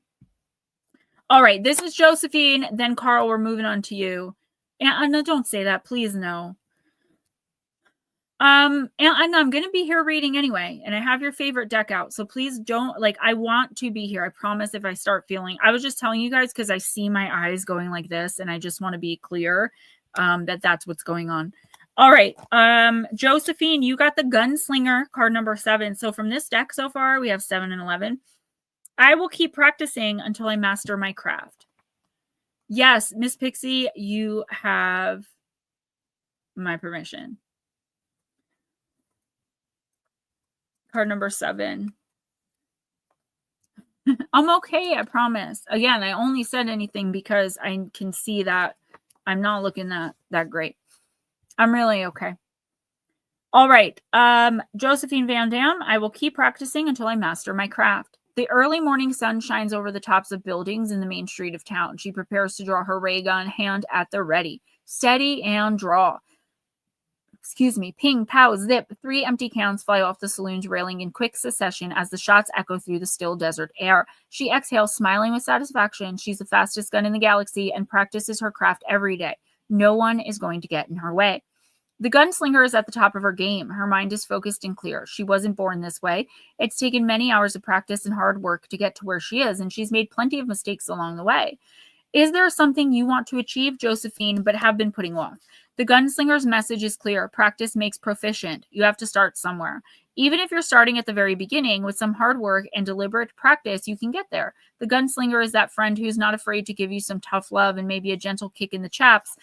All right, this is Josephine. Then Carl, we're moving on to you. And no, don't say that, please. No. And I'm going to be here reading anyway, and I have your favorite deck out. So please don't, like, I want to be here. I promise if I start feeling, I was just telling you guys because I see my eyes going like this, and I just want to be clear that that's what's going on. All right. Josephine, you got the Gunslinger card number 7. So from this deck so far, we have 7 and 11. I will keep practicing until I master my craft. Yes, Miss Pixie, you have my permission. Card number 7. I'm okay, I promise. Again, I only said anything because I can see that I'm not looking that great. I'm really okay. All right. Josephine Van Dam, I will keep practicing until I master my craft. The early morning sun shines over the tops of buildings in the main street of town. She prepares to draw her ray gun, hand at the ready. Steady and draw. Excuse me, ping, pow, zip. 3 empty cans fly off the saloon's railing in quick succession as the shots echo through the still desert air. She exhales, smiling with satisfaction. She's the fastest gun in the galaxy and practices her craft every day. No one is going to get in her way. The gunslinger is at the top of her game. Her mind is focused and clear. She wasn't born this way. It's taken many hours of practice and hard work to get to where she is, and she's made plenty of mistakes along the way. Is there something you want to achieve, Josephine, but have been putting off? The gunslinger's message is clear. Practice makes proficient. You have to start somewhere. Even if you're starting at the very beginning, with some hard work and deliberate practice, you can get there. The gunslinger is that friend who's not afraid to give you some tough love and maybe a gentle kick in the chaps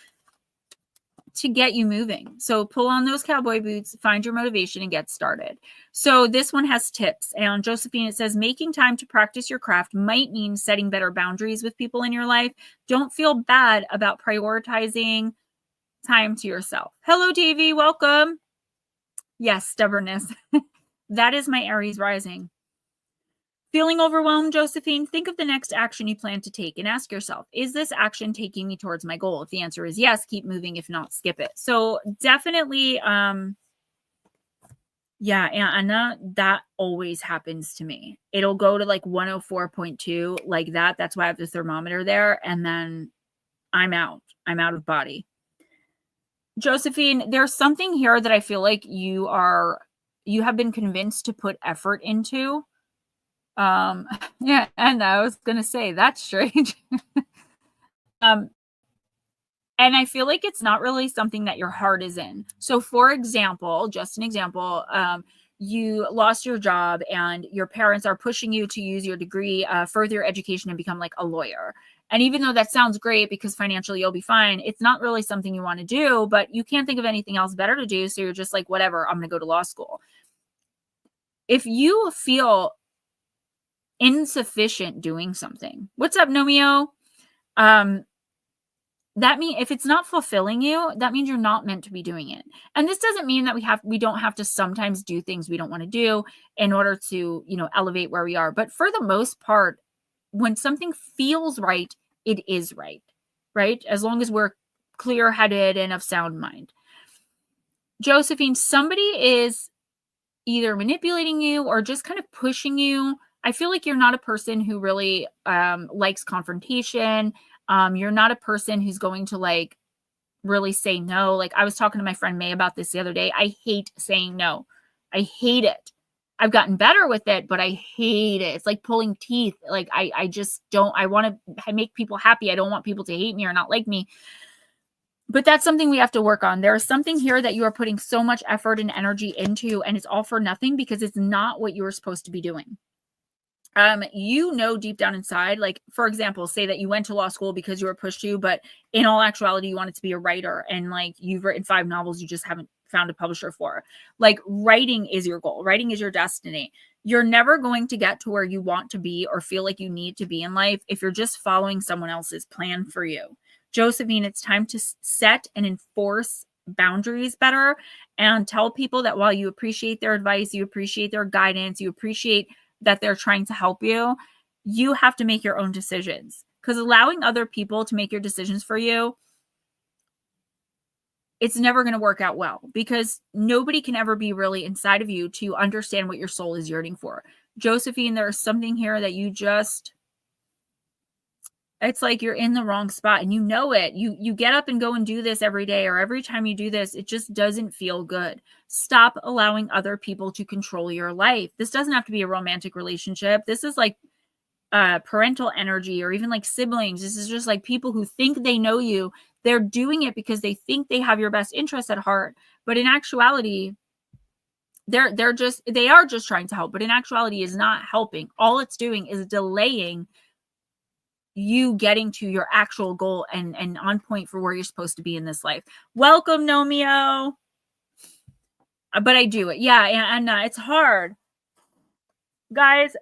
to get you moving. So pull on those cowboy boots, find your motivation, and get started. So this one has tips. And Josephine, it says, making time to practice your craft might mean setting better boundaries with people in your life. Don't feel bad about prioritizing time to yourself. Hello, Davy. Welcome. Yes, stubbornness. That is my Aries rising. Feeling overwhelmed, Josephine? Think of the next action you plan to take and ask yourself, is this action taking me towards my goal? If the answer is yes, keep moving. If not, skip it. So definitely, yeah, Anna, that always happens to me. It'll go to like 104.2 like that. That's why I have the thermometer there. And then I'm out. I'm out of body. Josephine, there's something here that I feel like you have been convinced to put effort into. Yeah, and I was gonna say that's strange. And I feel like it's not really something that your heart is in. So for example, just an example, you lost your job and your parents are pushing you to use your degree, further your education and become like a lawyer. And even though that sounds great because financially you'll be fine, it's not really something you want to do, but you can't think of anything else better to do. So you're just like, whatever, I'm going to go to law school. If you feel insufficient doing something, what's up, Nomio? That means if it's not fulfilling you, that means you're not meant to be doing it. And this doesn't mean that we don't have to sometimes do things we don't want to do in order to, elevate where we are. But for the most part, when something feels right, it is right? As long as we're clear-headed and of sound mind. Josephine, somebody is either manipulating you or just kind of pushing you. I feel like you're not a person who really likes confrontation. You're not a person who's going to like really say no. Like I was talking to my friend May about this the other day. I hate saying no. I hate it. I've gotten better with it, but I hate it. It's like pulling teeth. Like I just don't, I want to make people happy. I don't want people to hate me or not like me. But that's something we have to work on. There is something here that you are putting so much effort and energy into, and it's all for nothing because it's not what you were supposed to be doing. you know, deep down inside, like, for example, say that you went to law school because you were pushed to, but in all actuality, you wanted to be a writer, and like you've written 5 novels, you just haven't found a publisher for. Like, writing is your goal. Writing is your destiny. You're never going to get to where you want to be or feel like you need to be in life if you're just following someone else's plan for you. Josephine, it's time to set and enforce boundaries better and tell people that while you appreciate their advice, you appreciate their guidance, you appreciate that they're trying to help you, you have to make your own decisions. Because allowing other people to make your decisions for you, it's never going to work out well, because nobody can ever be really inside of you to understand what your soul is yearning for. Josephine, there's something here that you just, it's like you're in the wrong spot and you know it. You get up and go and do this every day, or every time you do this, it just doesn't feel good. Stop allowing other people to control your life. This doesn't have to be a romantic relationship. This is like parental energy, or even like siblings. This is just like people who think they know you. They're doing it because they think they have your best interest at heart, but in actuality, they are just trying to help, but in actuality is not helping. All it's doing is delaying you getting to your actual goal and on point for where you're supposed to be in this life. Welcome, Nomeo. But I do it. Yeah, and it's hard. Guys,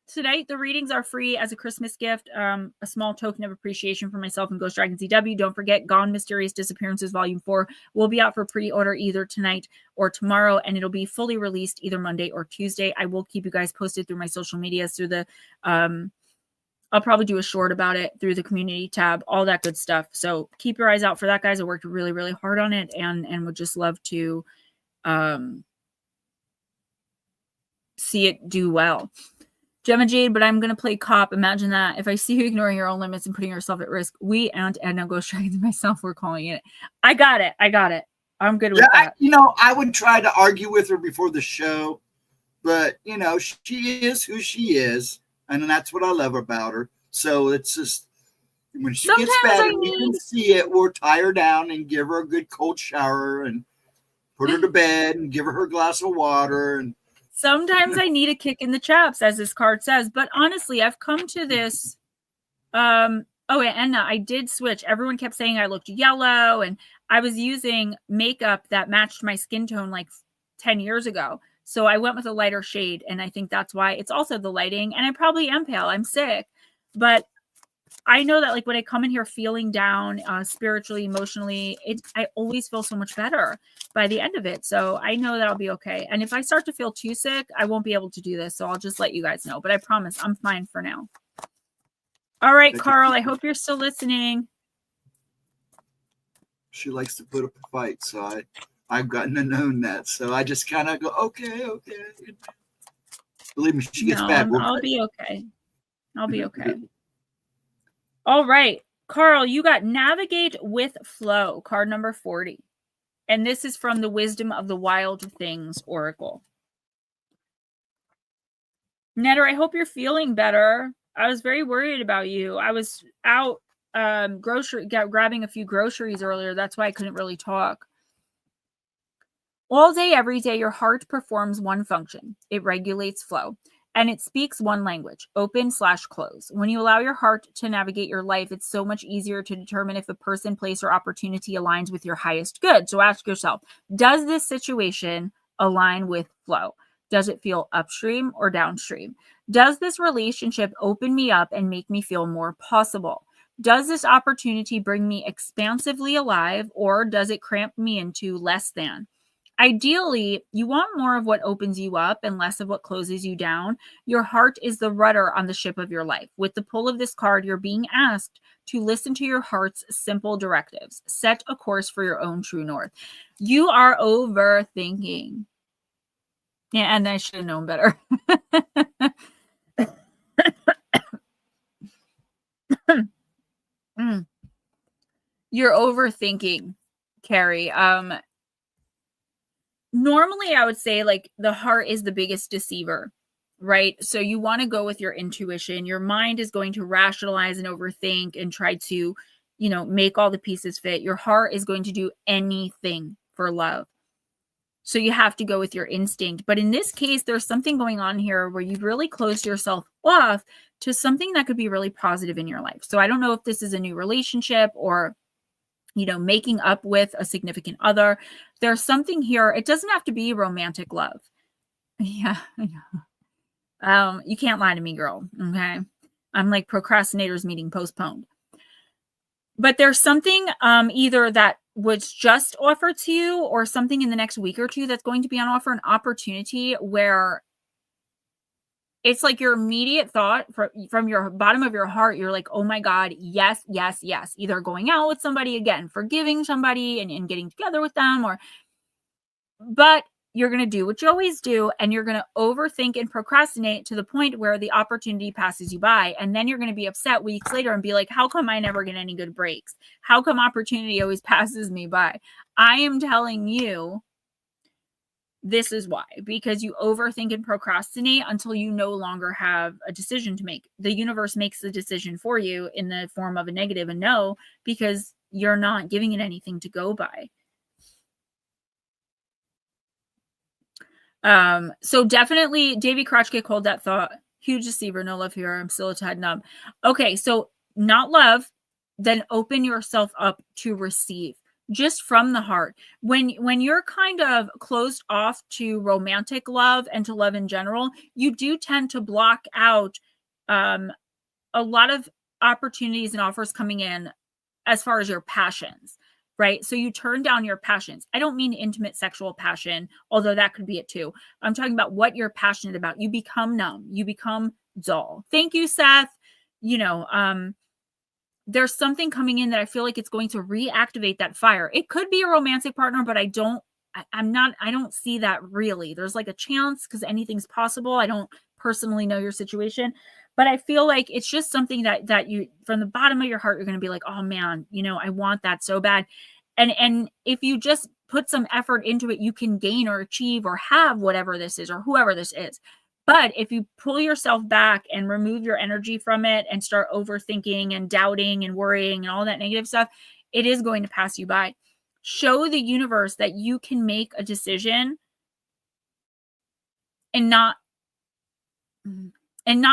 tonight the readings are free as a Christmas gift, a small token of appreciation for myself and Ghostdragonzw. Don't forget, Gone Mysterious Disappearances Volume 4 will be out for pre-order either tonight or tomorrow, and it'll be fully released either Monday or Tuesday. I will keep you guys posted through my social medias, through the I'll probably do a short about it through the community tab, all that good stuff. So keep your eyes out for that, guys. I worked really, really hard on it, and would just love to see it do well. Gemma Jade, but I'm going to play cop. Imagine that. If I see you ignoring your own limits and putting yourself at risk, we and Edna Ghost Dragons myself, we're calling it. I got it. I'm good with that. I would try to argue with her before the show, but she is who she is, and that's what I love about her. So it's just, when she gets better, you can see it. We'll tie her down and give her a good cold shower and put her to bed and give her glass of water. And sometimes I need a kick in the chaps, as this card says. But honestly, I've come to this. Oh, and I did switch. Everyone kept saying I looked yellow, and I was using makeup that matched my skin tone like 10 years ago. So I went with a lighter shade, and I think that's why. It's also the lighting, and I probably am pale. I'm sick. But I know that, like, when I come in here feeling down spiritually, emotionally, I always feel so much better by the end of it. So I know that I'll be okay. And if I start to feel too sick, I won't be able to do this. So I'll just let you guys know. But I promise I'm fine for now. All right, Carl, I hope you're still listening. She likes to put up a fight, so I've gotten to know that. So I just kind of go, okay. Believe me, she gets bad. I'll be okay. I'll be okay. All right, Carl, you got Navigate with Flow, card number 40. And this is from the Wisdom of the Wild Things Oracle. Netter, I hope you're feeling better. I was very worried about you. I was out grabbing a few groceries earlier. That's why I couldn't really talk. All day, every day, your heart performs one function. It regulates flow. And it speaks one language, open/close. When you allow your heart to navigate your life, it's so much easier to determine if a person, place, or opportunity aligns with your highest good. So ask yourself, does this situation align with flow? Does it feel upstream or downstream? Does this relationship open me up and make me feel more possible? Does this opportunity bring me expansively alive, or does it cramp me into less than? Ideally, you want more of what opens you up and less of what closes you down. Your heart is the rudder on the ship of your life. With the pull of this card, you're being asked to listen to your heart's simple directives. Set a course for your own true north. You are overthinking. Yeah, and I should have known better. You're overthinking, Carrie. Normally, I would say, like, the heart is the biggest deceiver, right? So you want to go with your intuition. Your mind is going to rationalize and overthink and try to, make all the pieces fit. Your heart is going to do anything for love. So you have to go with your instinct. But in this case, there's something going on here where you've really closed yourself off to something that could be really positive in your life. So I don't know if this is a new relationship or, you know, making up with a significant other. There's something here. It doesn't have to be romantic love. Yeah, I know. You can't lie to me, girl. Okay. I'm like procrastinators meeting postponed. But there's something either that was just offered to you or something in the next week or two that's going to be on offer, an opportunity where it's like your immediate thought from your bottom of your heart. You're like, oh my God, yes, yes, yes. Either going out with somebody again, forgiving somebody and getting together with them, but you're going to do what you always do, and you're going to overthink and procrastinate to the point where the opportunity passes you by. And then you're going to be upset weeks later and be like, how come I never get any good breaks? How come opportunity always passes me by? I am telling you, this is why, because you overthink and procrastinate until you no longer have a decision to make. The universe makes the decision for you in the form of a negative, a no, because you're not giving it anything to go by. So definitely Davy Crotchkick, hold that thought. Huge deceiver, no love here. I'm still a tad numb. Okay, so not love, then open yourself up to receive just from the heart. When you're kind of closed off to romantic love and to love in general, you do tend to block out a lot of opportunities and offers coming in as far as your passions. Right? So you turn down your passions. I don't mean intimate sexual passion, although that could be it too. I'm talking about what you're passionate about. You become numb. You become dull. Thank you, Seth. You know, there's something coming in that I feel like it's going to reactivate that fire. It could be a romantic partner, but I don't see that really. There's like a chance because anything's possible. I don't personally know your situation, but I feel like it's just something that you, from the bottom of your heart, you're going to be like, oh man, you know, I want that so bad. And if you just put some effort into it, you can gain or achieve or have whatever this is or whoever this is. But if you pull yourself back and remove your energy from it and start overthinking and doubting and worrying and all that negative stuff, it is going to pass you by. Show the universe that you can make a decision and not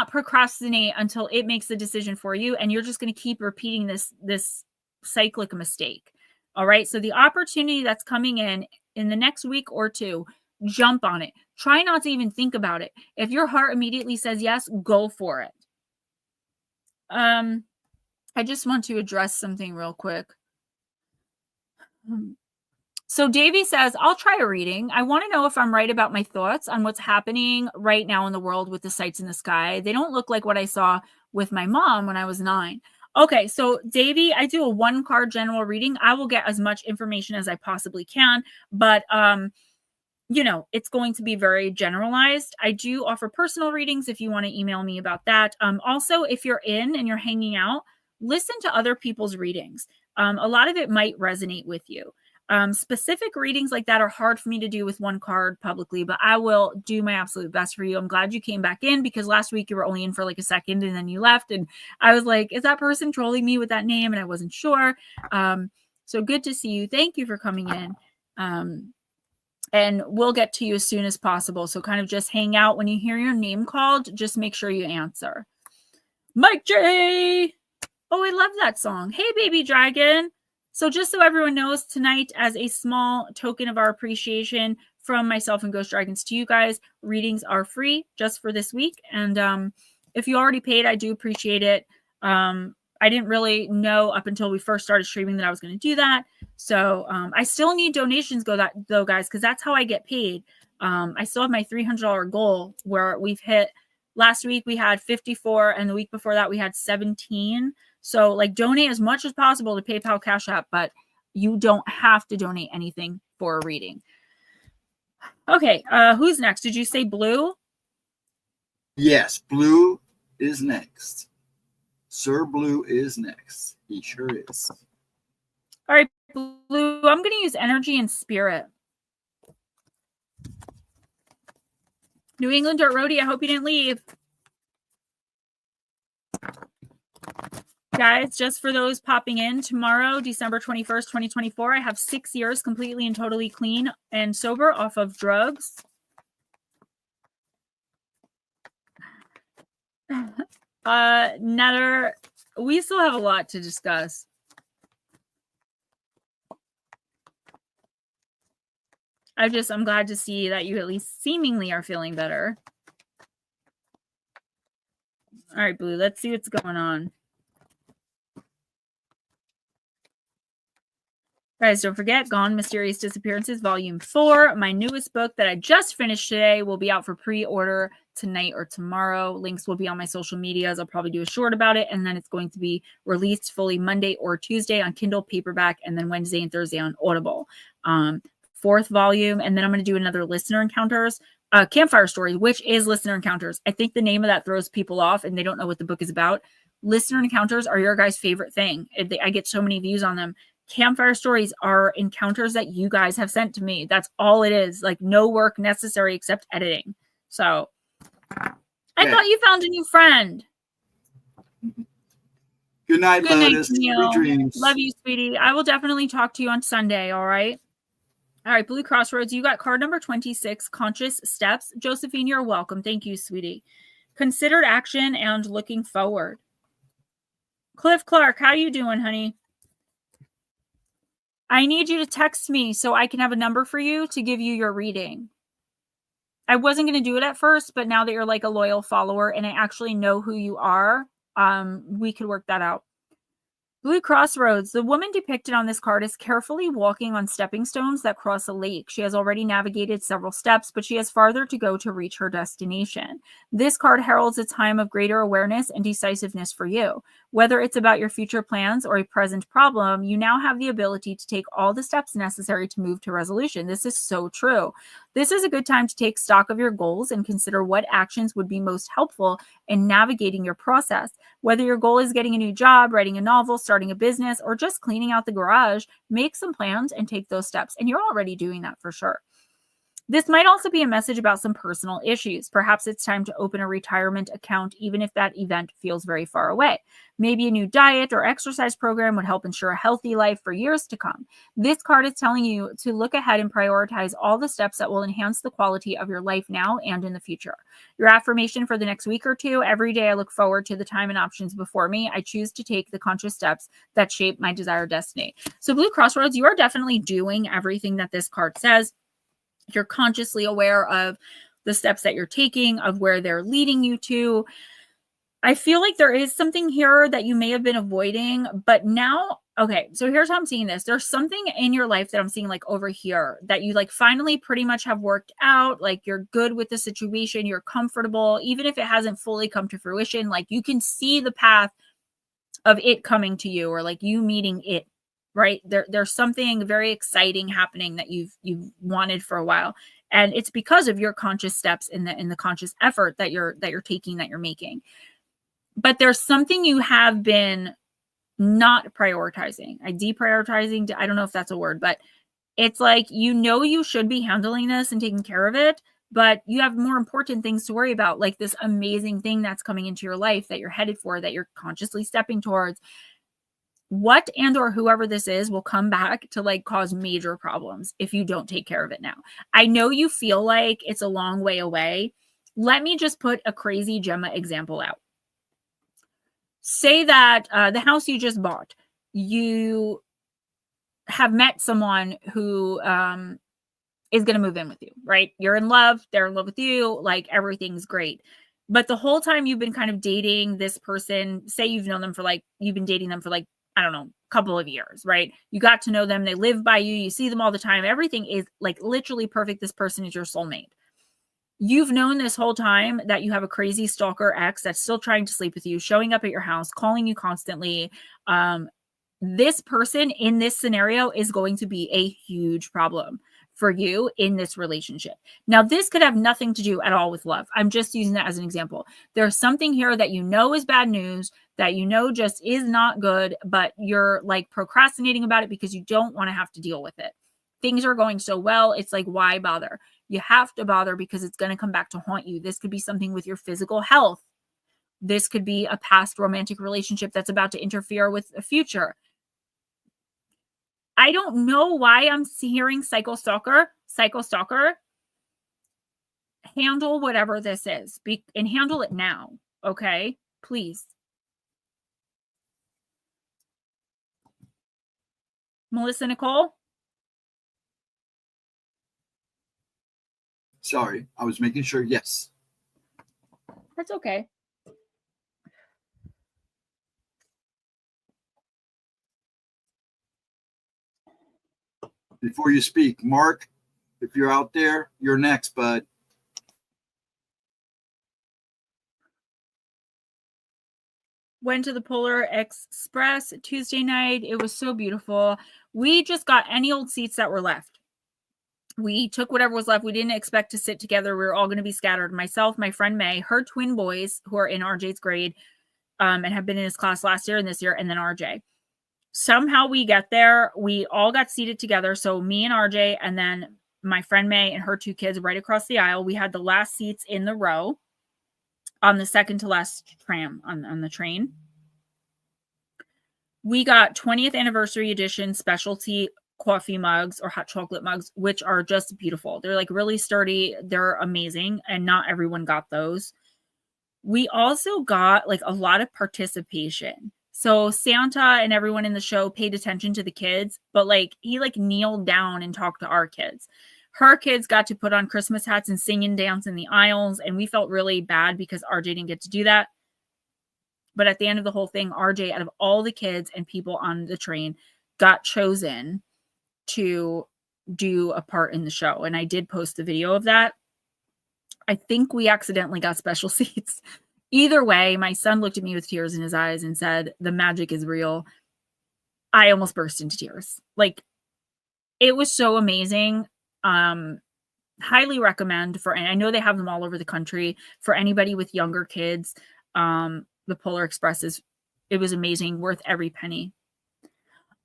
procrastinate until it makes the decision for you. And you're just going to keep repeating this cyclic mistake. All right. So the opportunity that's coming in the next week or two, jump on it. Try not to even think about it. If your heart immediately says yes, go for it. I just want to address something real quick. So Davy says, I'll try a reading. I want to know if I'm right about my thoughts on what's happening right now in the world with the sights in the sky. They don't look like what I saw with my mom when I was 9. Okay, so Davy, I do a 1-card general reading. I will get as much information as I possibly can, but you know, it's going to be very generalized. I do offer personal readings if you want to email me about that. Also, if you're in and you're hanging out, listen to other people's readings. A lot of it might resonate with you. Specific readings like that are hard for me to do with 1 card publicly, but I will do my absolute best for you. I'm glad you came back in because last week you were only in for like a second and then you left. And I was like, is that person trolling me with that name? And I wasn't sure. So good to see you. Thank you for coming in. And we'll get to you as soon as possible. So kind of just hang out. When you hear your name called, just make sure you answer. Mike J. Oh, I love that song. Hey, baby dragon. So just so everyone knows, tonight, as a small token of our appreciation from myself and Ghost Dragons to you guys, readings are free just for this week. And if you already paid, I do appreciate it. I didn't really know up until we first started streaming that I was going to do that. So I still need donations though, guys, because that's how I get paid. I still have my $300 goal where we've hit. Last week we had 54, and the week before that we had 17. So like donate as much as possible to PayPal, Cash App, but you don't have to donate anything for a reading. Okay, who's next? Did you say Blue? Yes, Blue is next. Sir Blue is next. He sure is. All right, Blue, I'm going to use energy and spirit. New England Dirt Roadie, I hope you didn't leave. Guys, just for those popping in, tomorrow, December 21st, 2024, I have 6 years completely and totally clean and sober off of drugs. Nether, we still have a lot to discuss. I'm glad to see that you at least seemingly are feeling better. All right, Blue, let's see what's going on. Guys, don't forget, Gone Mysterious Disappearances, Volume 4. My newest book that I just finished today will be out for pre-order tonight or tomorrow. Links will be on my social medias. I'll probably do a short about it, and then it's going to be released fully Monday or Tuesday on Kindle paperback, and then Wednesday and Thursday on Audible. 4th volume, and then I'm going to do another Listener Encounters, Campfire Story, which is Listener Encounters. I think the name of that throws people off, and they don't know what the book is about. Listener Encounters are your guys' favorite thing. I get so many views on them. Campfire Stories are encounters that you guys have sent to me. That's all it is. Like, no work necessary except editing. So I thought you found a new friend. Good night, Lotus. Neil. Sweet dreams. Love you, sweetie. I will definitely talk to you on Sunday. All right. All right, Blue Crossroads, you got card number 26, Conscious Steps. Josephine, you're welcome. Thank you, sweetie. Considered action and looking forward. Cliff Clark, how you doing, honey? I need you to text me so I can have a number for you to give you your reading. I wasn't going to do it at first, but now that you're like a loyal follower and I actually know who you are, we could work that out. Blue Crossroads. The woman depicted on this card is carefully walking on stepping stones that cross a lake. She has already navigated several steps, but she has farther to go to reach her destination. This card heralds a time of greater awareness and decisiveness for you. Whether it's about your future plans or a present problem, you now have the ability to take all the steps necessary to move to resolution. This is so true. This is a good time to take stock of your goals and consider what actions would be most helpful in navigating your process. Whether your goal is getting a new job, writing a novel, starting a business, or just cleaning out the garage, make some plans and take those steps. And you're already doing that for sure. This might also be a message about some personal issues. Perhaps it's time to open a retirement account, even if that event feels very far away. Maybe a new diet or exercise program would help ensure a healthy life for years to come. This card is telling you to look ahead and prioritize all the steps that will enhance the quality of your life now and in the future. Your affirmation for the next week or two: every day I look forward to the time and options before me. I choose to take the conscious steps that shape my desired destiny. So Blue Crossroads, you are definitely doing everything that this card says. You're consciously aware of the steps that you're taking, of where they're leading you to. I feel like there is something here that you may have been avoiding, but now, okay, so here's how I'm seeing this. There's something in your life that I'm seeing like over here that you like finally pretty much have worked out. Like you're good with the situation. You're comfortable, even if it hasn't fully come to fruition. Like you can see the path of it coming to you, or like you meeting it. Right? There's something very exciting happening that you've wanted for a while. And it's because of your conscious steps in the conscious effort that you're taking, that you're making. But there's something you have been not prioritizing. Deprioritizing, I don't know if that's a word, but it's like, you should be handling this and taking care of it, but you have more important things to worry about, like this amazing thing that's coming into your life that you're headed for, that you're consciously stepping towards. What and or whoever this is will come back to like cause major problems if you don't take care of it now. I know you feel like it's a long way away. Let me just put a crazy Gemma example out. Say that the house you just bought, you have met someone who is going to move in with you, right? You're in love. They're in love with you. Like everything's great. But the whole time you've been kind of dating this person, say you've been dating them for like, I don't know, a couple of years, right? You got to know them. They live by you. You see them all the time. Everything is like literally perfect. This person is your soulmate. You've known this whole time that you have a crazy stalker ex that's still trying to sleep with you, showing up at your house, calling you constantly. This person in this scenario is going to be a huge problem for you in this relationship. Now, this could have nothing to do at all with love. I'm just using that as an example. There's something here that you know is bad news, that you know just is not good, but you're like procrastinating about it because you don't want to have to deal with it. Things are going so well. It's like, why bother? You have to bother because it's going to come back to haunt you. This could be something with your physical health. This could be a past romantic relationship that's about to interfere with a future. I don't know why I'm hearing psycho stalker. Handle whatever this is and handle it now. Okay, please. Melissa Nicole? Sorry, I was making sure. Yes. That's okay. Before you speak, Mark, if you're out there, you're next, bud. Went to the Polar Express Tuesday night. It was so beautiful. We just got any old seats that were left. We took whatever was left. We didn't expect to sit together. We were all going to be scattered. Myself, my friend May, her twin boys who are in RJ's grade and have been in his class last year and this year, and then RJ. Somehow we get there. We all got seated together. So me and RJ and then my friend May and her two kids right across the aisle. We had the last seats in the row on the second to last tram on the train. We got 20th anniversary edition specialty coffee mugs or hot chocolate mugs, which are just beautiful. They're like really sturdy. They're amazing. And not everyone got those. We also got like a lot of participation. So Santa and everyone in the show paid attention to the kids, but like he like kneeled down and talked to our kids. Her kids got to put on Christmas hats and sing and dance in the aisles. And we felt really bad because RJ didn't get to do that. But at the end of the whole thing, RJ, out of all the kids and people on the train, got chosen to do a part in the show. And I did post the video of that. I think we accidentally got special seats. Either way, my son looked at me with tears in his eyes and said, the magic is real. I almost burst into tears. Like, it was so amazing. Highly recommend and I know they have them all over the country for anybody with younger kids. The Polar Express it was amazing, worth every penny.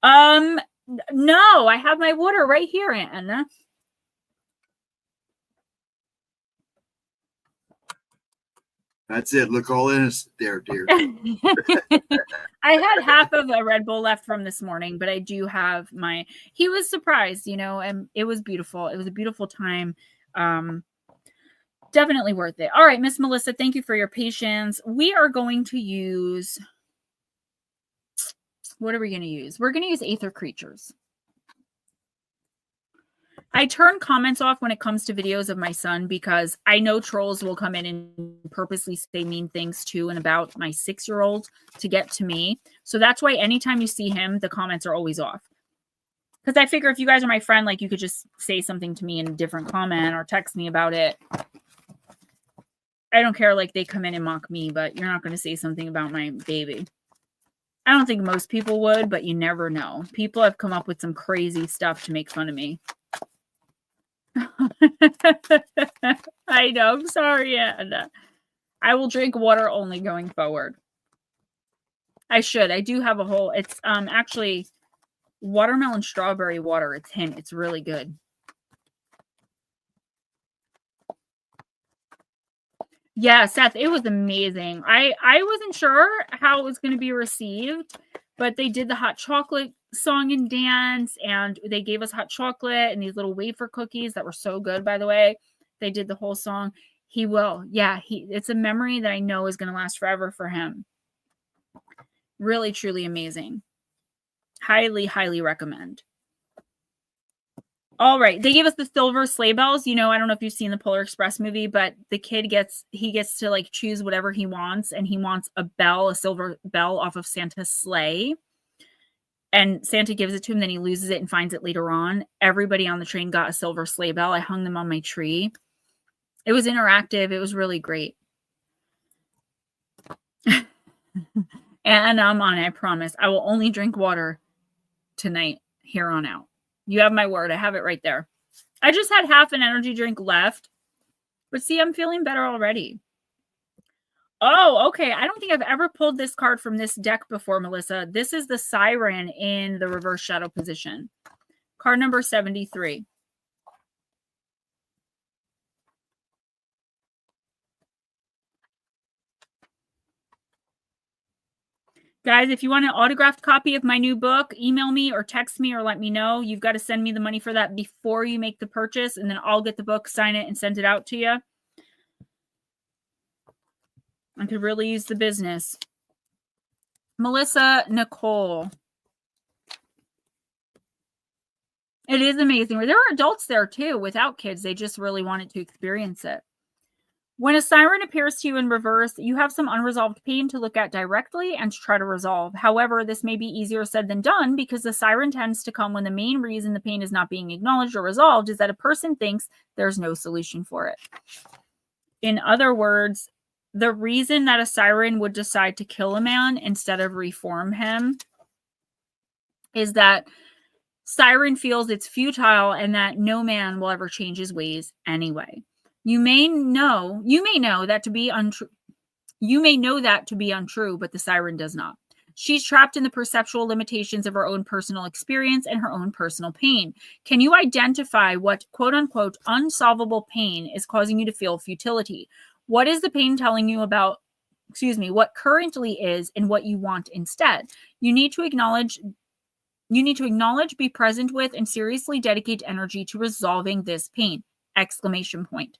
No, I have my water right here, Anna. That's it. Look all innocent there, dear. I had half of a Red Bull left from this morning, but I do have he was surprised, and it was beautiful. It was a beautiful time. Definitely worth it. All right, Miss Melissa, thank you for your patience. We are going to use, what are we going to use? We're going to use Aether Creatures. I turn comments off when it comes to videos of my son because I know trolls will come in and purposely say mean things to and about my 6-year-old to get to me. So that's why anytime you see him, the comments are always off. Because I figure if you guys are my friend, like you could just say something to me in a different comment or text me about it. I don't care, like they come in and mock me, but you're not going to say something about my baby. I don't think most people would, but you never know. People have come up with some crazy stuff to make fun of me. I know. I'm sorry, Anna. I will drink water only going forward. I should. I do have a whole. It's actually watermelon strawberry water. It's hint. It's really good. Yeah, Seth, it was amazing. I wasn't sure how it was going to be received, but they did the hot chocolate song and dance, and they gave us hot chocolate and these little wafer cookies that were so good, by the way. They did the whole song. He will. Yeah, it's a memory that I know is going to last forever for him. Really, truly amazing. Highly, highly recommend. All right. They gave us the silver sleigh bells. I don't know if you've seen the Polar Express movie, but the kid gets to like choose whatever he wants. And he wants a silver bell off of Santa's sleigh. And Santa gives it to him. Then he loses it and finds it later on. Everybody on the train got a silver sleigh bell. I hung them on my tree. It was interactive. It was really great. And I'm on it. I promise. I will only drink water tonight here on out. You have my word. I have it right there. I just had half an energy drink left. But see, I'm feeling better already. Oh, okay. I don't think I've ever pulled this card from this deck before, Melissa. This is the Siren in the reverse shadow position. Card number 73. Guys, if you want an autographed copy of my new book, email me or text me or let me know. You've got to send me the money for that before you make the purchase, and then I'll get the book, sign it, and send it out to you. I could really use the business. Melissa Nicole. It is amazing. There are adults there too without kids. They just really wanted to experience it. When a siren appears to you in reverse, you have some unresolved pain to look at directly and to try to resolve. However, this may be easier said than done because the siren tends to come when the main reason the pain is not being acknowledged or resolved is that a person thinks there's no solution for it. In other words, the reason that a siren would decide to kill a man instead of reform him is that siren feels it's futile and that no man will ever change his ways anyway. You may know that to be untrue. You may know that to be untrue, but the siren does not. She's trapped in the perceptual limitations of her own personal experience and her own personal pain. Can you identify what quote unquote unsolvable pain is causing you to feel futility? What is the pain telling you about, what currently is and what you want instead? You need to acknowledge, be present with, and seriously dedicate energy to resolving this pain! Exclamation point.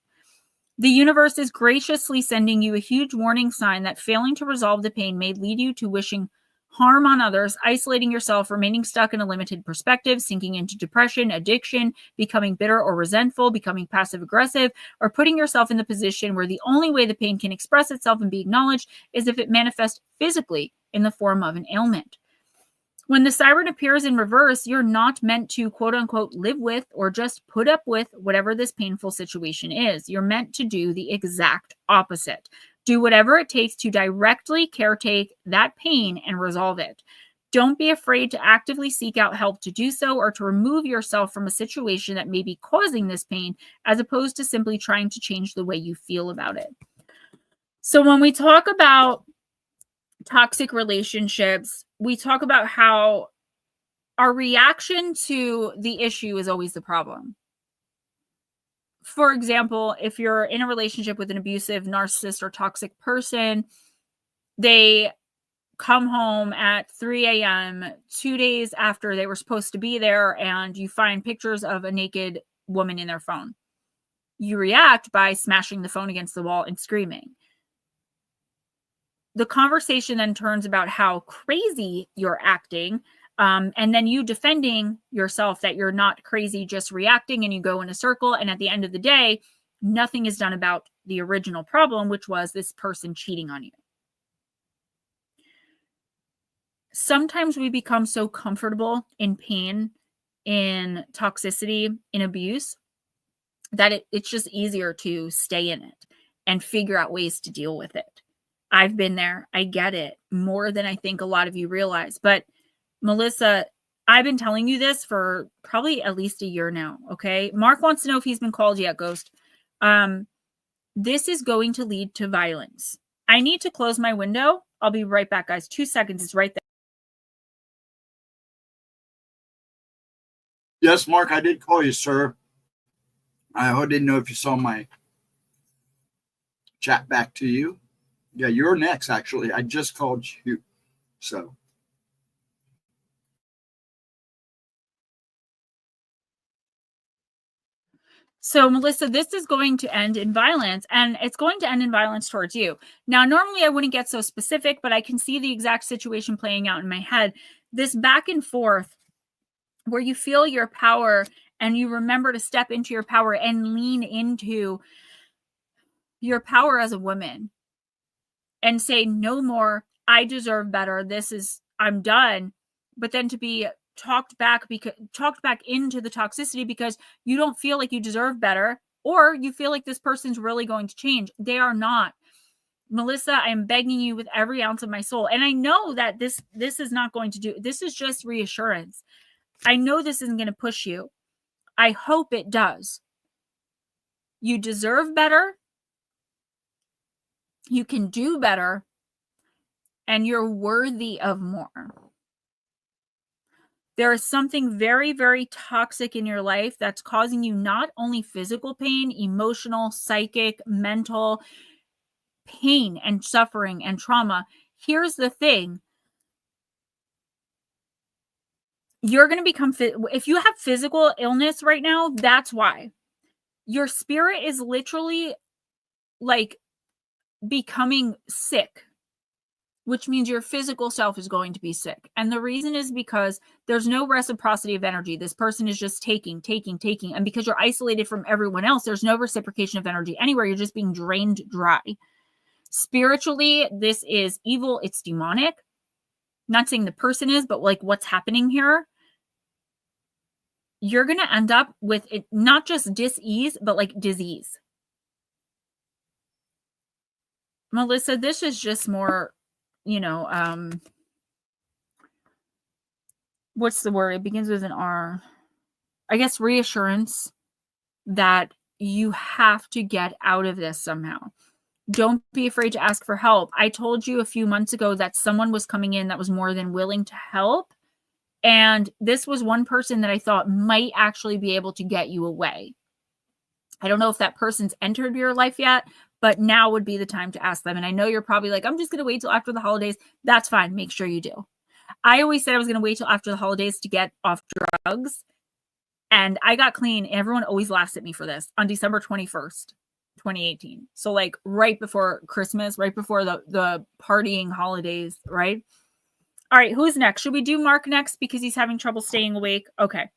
The universe is graciously sending you a huge warning sign that failing to resolve the pain may lead you to wishing harm on others, isolating yourself, remaining stuck in a limited perspective, sinking into depression, addiction, becoming bitter or resentful, becoming passive-aggressive, or putting yourself in the position where the only way the pain can express itself and be acknowledged is if it manifests physically in the form of an ailment. When the siren appears in reverse, you're not meant to, quote unquote, live with or just put up with whatever this painful situation is. You're meant to do the exact opposite. Do whatever it takes to directly caretake that pain and resolve it. Don't be afraid to actively seek out help to do so or to remove yourself from a situation that may be causing this pain, as opposed to simply trying to change the way you feel about it. So when we talk about toxic relationships, we talk about how our reaction to the issue is always the problem. For example, if you're in a relationship with an abusive, narcissist, or toxic person, they come home at 3 a.m. 2 days after they were supposed to be there, and you find pictures of a naked woman in their phone. You react by smashing the phone against the wall and screaming. The conversation then turns about how crazy you're acting, and then you defending yourself that you're not crazy, just reacting, and you go in a circle. And at the end of the day, nothing is done about the original problem, which was this person cheating on you. Sometimes we become so comfortable in pain, in toxicity, in abuse, that it's just easier to stay in it and figure out ways to deal with it. I've been there. I get it more than I think a lot of you realize. But Melissa, I've been telling you this for probably at least a year now. Okay. Mark wants to know if he's been called yet, Ghost. This is going to lead to violence. I need to close my window. I'll be right back, guys. 2 seconds. It's right there. Yes, Mark, I did call you, sir. I didn't know if you saw my chat back to you. Yeah, you're next, actually. I just called you. So. So, Melissa, this is going to end in violence, and it's going to end in violence towards you. Now, normally I wouldn't get so specific, but I can see the exact situation playing out in my head. This back and forth where you feel your power and you remember to step into your power and lean into your power as a woman and say, no more, I deserve better. I'm done. But then to be talked back into the toxicity because you don't feel like you deserve better, or you feel like this person's really going to change. They are not. Melissa, I am begging you with every ounce of my soul. And I know that this is not going to do, this is just reassurance. I know this isn't going to push you. I hope it does. You deserve better. You can do better. And you're worthy of more. There is something very, very toxic in your life that's causing you not only physical pain, emotional, psychic, mental pain and suffering and trauma. Here's the thing. you're going to become, if you have physical illness right now, that's why. Your spirit is literally like becoming sick, which means your physical self is going to be sick. And the reason is because there's no reciprocity of energy. This person is just taking. And because you're isolated from everyone else, there's no reciprocation of energy anywhere. You're just being drained dry. Spiritually, this is evil. It's demonic. Not saying the person is, but like what's happening here. You're going to end up with it, not just dis-ease, but like disease. Melissa, this is just more, what's the word? It begins with an R. I guess reassurance that you have to get out of this somehow. Don't be afraid to ask for help. I told you a few months ago that someone was coming in that was more than willing to help. And this was one person that I thought might actually be able to get you away. I don't know if that person's entered your life yet, but now would be the time to ask them. And I know you're probably like, I'm just going to wait till after the holidays. That's fine. Make sure you do. I always said I was going to wait till after the holidays to get off drugs. And I got clean. Everyone always laughs at me for this on December 21st, 2018. So like right before Christmas, right before the partying holidays, right? All right, who's next? Should we do Mark next because he's having trouble staying awake? Okay.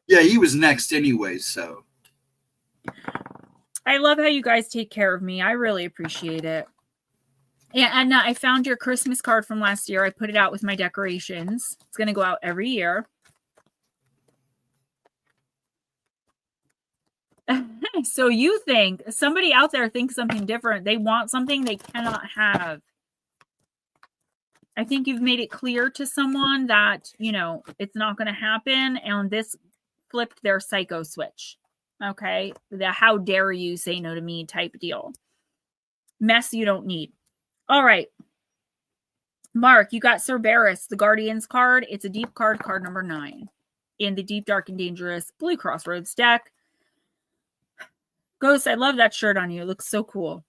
Yeah, he was next anyway, so. I love how you guys take care of me. I really appreciate it. Yeah, and I found your Christmas card from last year. I put it out with my decorations. It's going to go out every year. So you think somebody out there thinks something different. They want something they cannot have. I think you've made it clear to someone that, it's not going to happen. And this flipped their psycho switch. Okay. The how dare you say no to me type deal. Mess you don't need. All right. Mark, you got Cerberus, the Guardians card. It's a deep card number 9 in the Deep, Dark, and Dangerous Blue Crossroads deck. Ghost, I love that shirt on you. It looks so cool.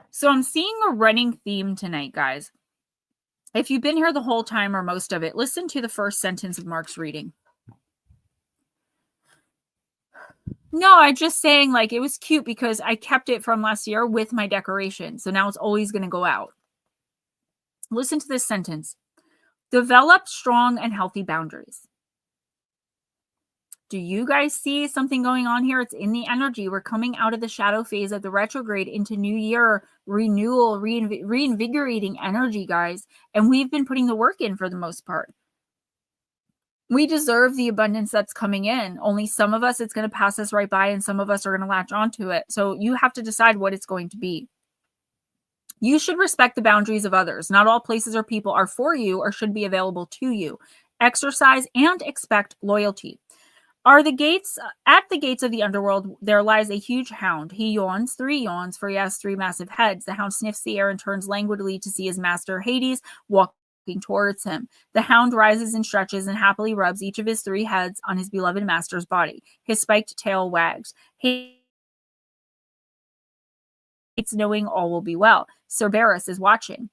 So I'm seeing a running theme tonight, guys. If you've been here the whole time or most of it, listen to the first sentence of Mark's reading. No, I'm just saying like it was cute because I kept it from last year with my decoration. So now it's always going to go out. Listen to this sentence. Develop strong and healthy boundaries. Do you guys see something going on here? It's in the energy. We're coming out of the shadow phase of the retrograde into new year, renewal, reinvigorating energy, guys. And we've been putting the work in for the most part. We deserve the abundance that's coming in. Only some of us, it's going to pass us right by, and some of us are going to latch onto it. So you have to decide what it's going to be. You should respect the boundaries of others. Not all places or people are for you or should be available to you. Exercise and expect loyalty. At the gates of the underworld, there lies a huge hound. He yawns 3 yawns, for he has 3 massive heads. The hound sniffs the air and turns languidly to see his master Hades walking towards him. The hound rises and stretches and happily rubs each of his 3 heads on his beloved master's body. His spiked tail wags. It's knowing all will be well. Cerberus is watching.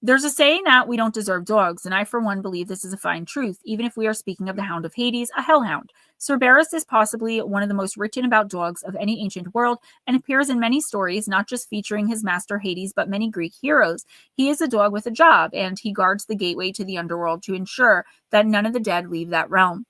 There's a saying that we don't deserve dogs, and I, for one, believe this is a fine truth, even if we are speaking of the Hound of Hades, a hellhound. Cerberus is possibly one of the most written about dogs of any ancient world, and appears in many stories, not just featuring his master Hades, but many Greek heroes. He is a dog with a job, and he guards the gateway to the underworld to ensure that none of the dead leave that realm.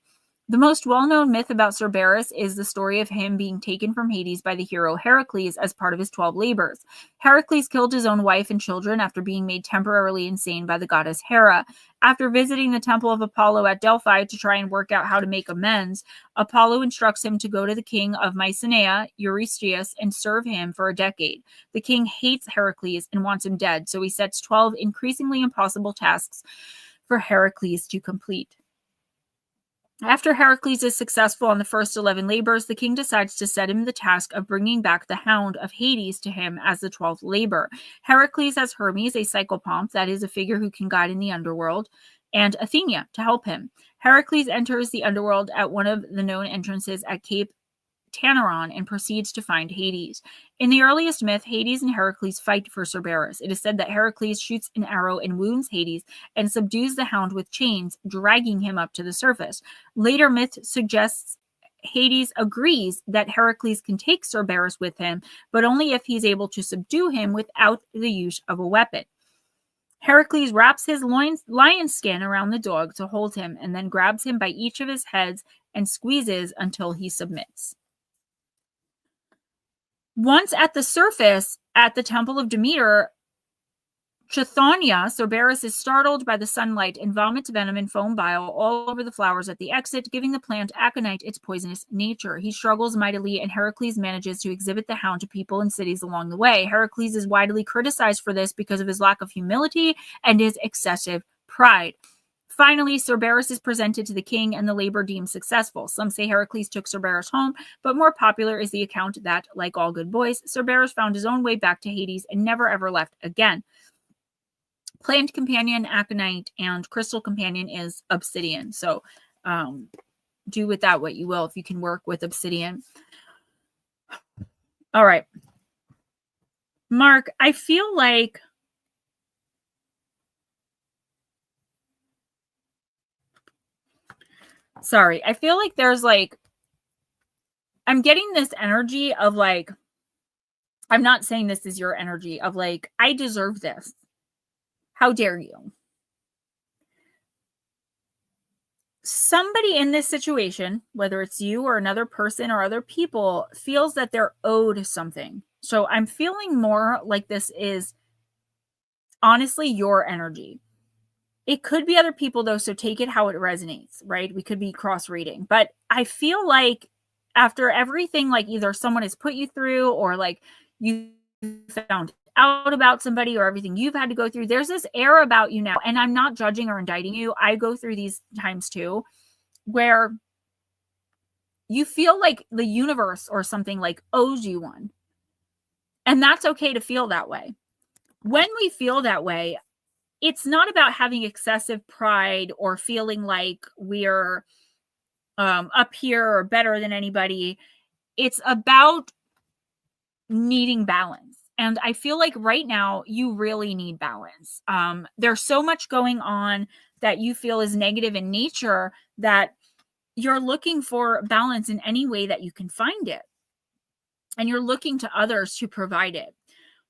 The most well-known myth about Cerberus is the story of him being taken from Hades by the hero Heracles as part of his 12 labors. Heracles killed his own wife and children after being made temporarily insane by the goddess Hera. After visiting the temple of Apollo at Delphi to try and work out how to make amends, Apollo instructs him to go to the king of Mycenae, Eurystheus, and serve him for a decade. The king hates Heracles and wants him dead, so he sets 12 increasingly impossible tasks for Heracles to complete. After Heracles is successful on the first 11 labors, the king decides to set him the task of bringing back the Hound of Hades to him as the 12th labor. Heracles has Hermes, a psychopomp, that is a figure who can guide in the underworld, and Athena to help him. Heracles enters the underworld at one of the known entrances at Cape Tanneron and proceeds to find Hades. In the earliest myth, Hades and Heracles fight for Cerberus. It is said that Heracles shoots an arrow and wounds Hades and subdues the hound with chains, dragging him up to the surface. Later myth suggests Hades agrees that Heracles can take Cerberus with him, but only if he's able to subdue him without the use of a weapon. Heracles wraps his lion skin around the dog to hold him and then grabs him by each of his heads and squeezes until he submits. Once at the surface, at the Temple of Demeter, Chthoniya, Cerberus is startled by the sunlight and vomits venom and foam bile all over the flowers at the exit, giving the plant aconite its poisonous nature. He struggles mightily, and Heracles manages to exhibit the hound to people and cities along the way. Heracles is widely criticized for this because of his lack of humility and his excessive pride. Finally, Cerberus is presented to the king and the labor deemed successful. Some say Heracles took Cerberus home, but more popular is the account that, like all good boys, Cerberus found his own way back to Hades and never ever left again. Plant companion, aconite, and crystal companion is obsidian. So do with that what you will if you can work with obsidian. All right. Mark, I feel like there's like, I'm getting this energy of like, I'm not saying this is your energy of like, I deserve this. How dare you? Somebody in this situation, whether it's you or another person or other people, feels that they're owed something. So I'm feeling more like this is honestly your energy. It could be other people though, so take it how it resonates, right? We could be cross-reading. But I feel like after everything, like either someone has put you through or like you found out about somebody or everything you've had to go through, there's this air about you now. And I'm not judging or indicting you. I go through these times too, where you feel like the universe or something like owes you one. And that's okay to feel that way. When we feel that way, it's not about having excessive pride or feeling like we're up here or better than anybody. It's about needing balance. And I feel like right now you really need balance. There's so much going on that you feel is negative in nature that you're looking for balance in any way that you can find it. And you're looking to others to provide it.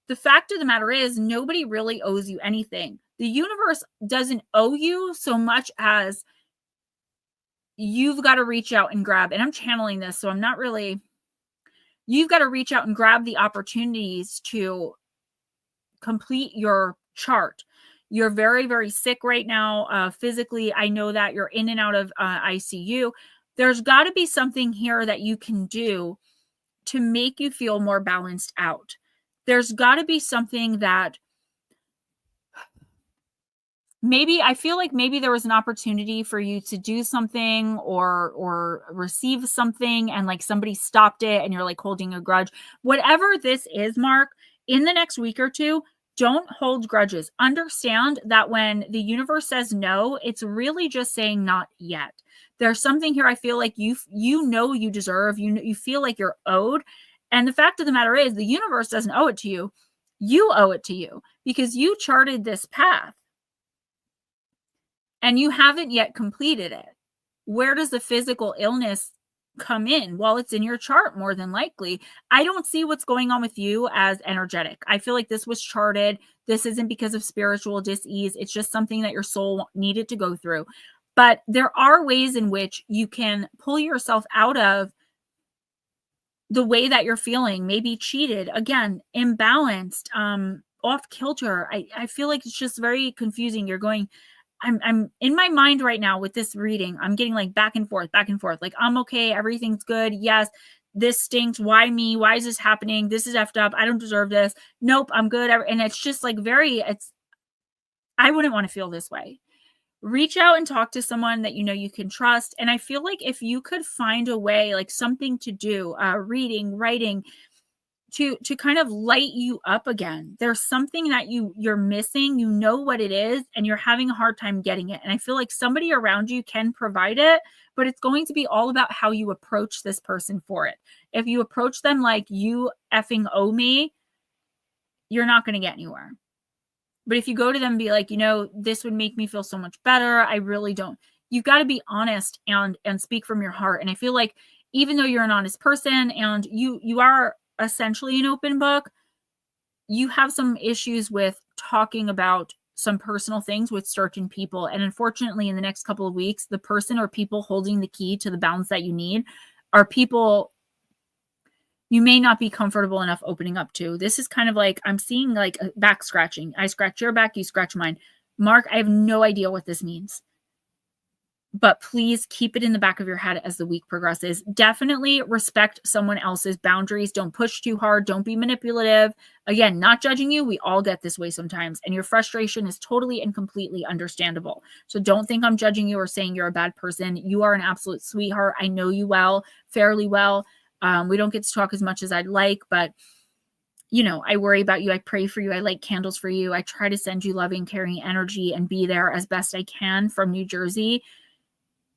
The fact of the matter is, nobody really owes you anything. The universe doesn't owe you so much as you've got to reach out and grab. And I'm channeling this, so I'm not really. You've got to reach out and grab the opportunities to complete your chart. You're very, very sick right now. Physically, I know that you're in and out of ICU. There's got to be something here that you can do to make you feel more balanced out. There's got to be something that maybe I feel like maybe there was an opportunity for you to do something or receive something and like somebody stopped it and you're like holding a grudge. Whatever this is, Mark, in the next week or two, don't hold grudges. Understand that when the universe says no, it's really just saying not yet. There's something here I feel like you know you deserve, you feel like you're owed. And the fact of the matter is the universe doesn't owe it to you. You owe it to you because you charted this path and you haven't yet completed it. Where does the physical illness come in? Well, it's in your chart more than likely. I don't see what's going on with you as energetic. I feel like this was charted. This isn't because of spiritual dis-ease. It's just something that your soul needed to go through. But there are ways in which you can pull yourself out of the way that you're feeling, maybe cheated, again, imbalanced, off kilter. I feel like it's just very confusing. You're going, I'm in my mind right now with this reading. I'm getting like back and forth. Like, I'm okay. Everything's good. Yes. This stinks. Why me? Why is this happening? This is effed up. I don't deserve this. Nope. I'm good. And it's just like I wouldn't want to feel this way. Reach out and talk to someone that you know you can trust. And I feel like if you could find a way, like something to do, reading, writing, to kind of light you up again. There's something that you're missing, you know what it is, and you're having a hard time getting it. And I feel like somebody around you can provide it, but it's going to be all about how you approach this person for it. If you approach them like, you effing owe me, you're not going to get anywhere. But if you go to them and be like, this would make me feel so much better, I really don't. You've got to be honest and speak from your heart. And I feel like even though you're an honest person and you are essentially an open book, you have some issues with talking about some personal things with certain people. And unfortunately, in the next couple of weeks, the person or people holding the key to the balance that you need are people you may not be comfortable enough opening up to. This is kind of like, I'm seeing like back scratching. I scratch your back, you scratch mine. Mark, I have no idea what this means. But please keep it in the back of your head as the week progresses. Definitely respect someone else's boundaries. Don't push too hard. Don't be manipulative. Again, not judging you. We all get this way sometimes. And your frustration is totally and completely understandable. So don't think I'm judging you or saying you're a bad person. You are an absolute sweetheart. I know you well, fairly well. We don't get to talk as much as I'd like, but I worry about you. I pray for you. I light candles for you. I try to send you loving, caring energy and be there as best I can from New Jersey.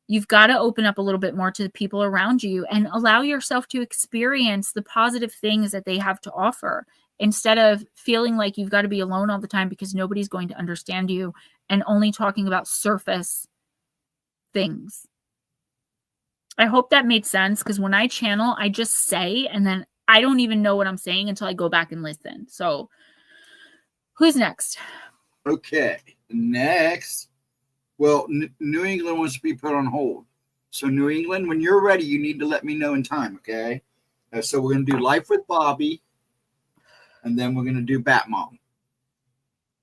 You've got to open up a little bit more to the people around you and allow yourself to experience the positive things that they have to offer instead of feeling like you've got to be alone all the time because nobody's going to understand you and only talking about surface things. I hope that made sense, because when I channel, I just say, and then I don't even know what I'm saying until I go back and listen. So who's next? Okay, next. Well, New England wants to be put on hold. So New England, when you're ready, you need to let me know in time, okay? So we're going to do Life with Bobby, and then we're going to do Bat Mom.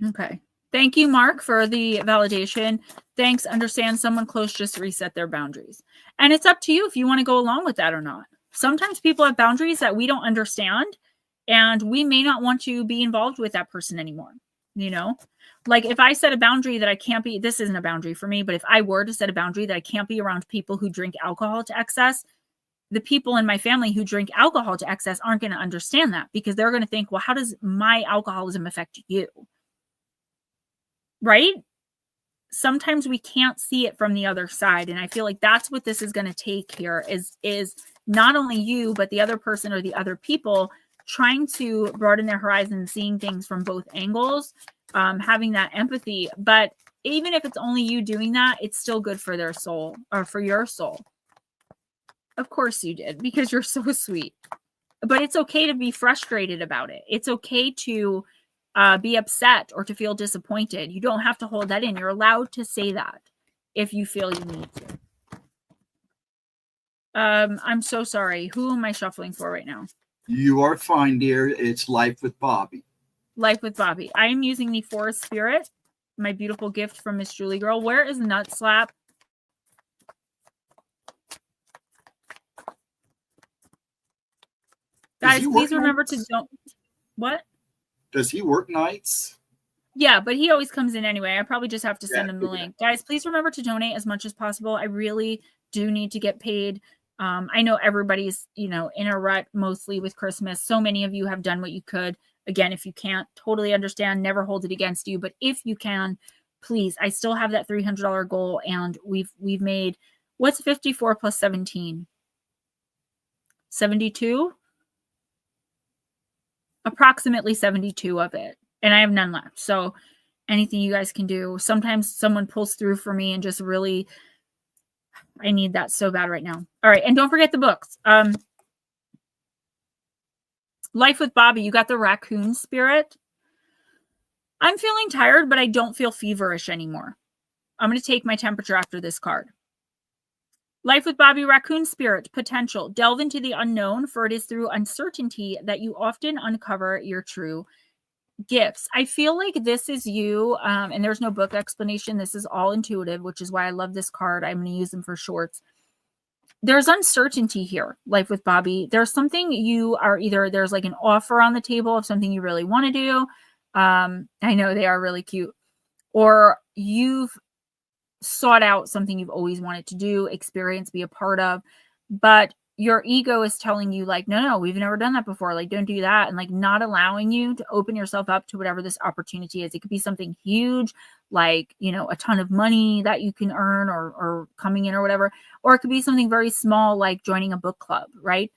Okay. Thank you, Mark, for the validation. Thanks. Understand someone close just reset their boundaries. And it's up to you if you want to go along with that or not. Sometimes people have boundaries that we don't understand, and we may not want to be involved with that person anymore. Like if I set a boundary that I can't be, this isn't a boundary for me, but if I were to set a boundary that I can't be around people who drink alcohol to excess, the people in my family who drink alcohol to excess aren't going to understand that, because they're going to think, well, how does my alcoholism affect you? Right? Sometimes we can't see it from the other side. And I feel like that's what this is going to take here is not only you, but the other person or the other people trying to broaden their horizon, seeing things from both angles, having that empathy. But even if it's only you doing that, it's still good for their soul or for your soul. Of course you did, because you're so sweet. But it's okay to be frustrated about it. It's okay to be upset or to feel disappointed. You don't have to hold that in. You're allowed to say that if you feel you need to. I'm so sorry. Who am I shuffling for right now? You are fine, dear. It's Life with Bobby. Life with Bobby. I am using the Forest Spirit, my beautiful gift from Miss Julie Girl. Where is Nut Slap? Guys, please remember to don't. What? Does he work nights? Yeah, but he always comes in anyway. I probably just have to send him the link. Guys, please remember to donate as much as possible. I really do need to get paid. I know everybody's, in a rut mostly with Christmas. So many of you have done what you could. Again, if you can't, totally understand. Never hold it against you. But if you can, please. I still have that $300 goal, and we've made, what's 54 plus 17? 72? Approximately 72 of it. And I have none left. So anything you guys can do. Sometimes someone pulls through for me and just really, I need that so bad right now. All right. And don't forget the books. Life with Bobby, you got the Raccoon Spirit. I'm feeling tired, but I don't feel feverish anymore. I'm going to take my temperature after this card. Life with Bobby, Raccoon Spirit, potential. Delve into the unknown, for it is through uncertainty that you often uncover your true gifts. I feel like this is you, and there's no book explanation. This is all intuitive, which is why I love this card. I'm going to use them for shorts. There's uncertainty here, Life with Bobby. There's something you are either, there's like an offer on the table of something you really want to do. I know they are really cute. Or you've sought out something you've always wanted to do, experience, be a part of, but your ego is telling you like, no, we've never done that before. Like, don't do that. And like not allowing you to open yourself up to whatever this opportunity is. It could be something huge, like, you know, a ton of money that you can earn or coming in or whatever. Or it could be something very small, like joining a book club, right?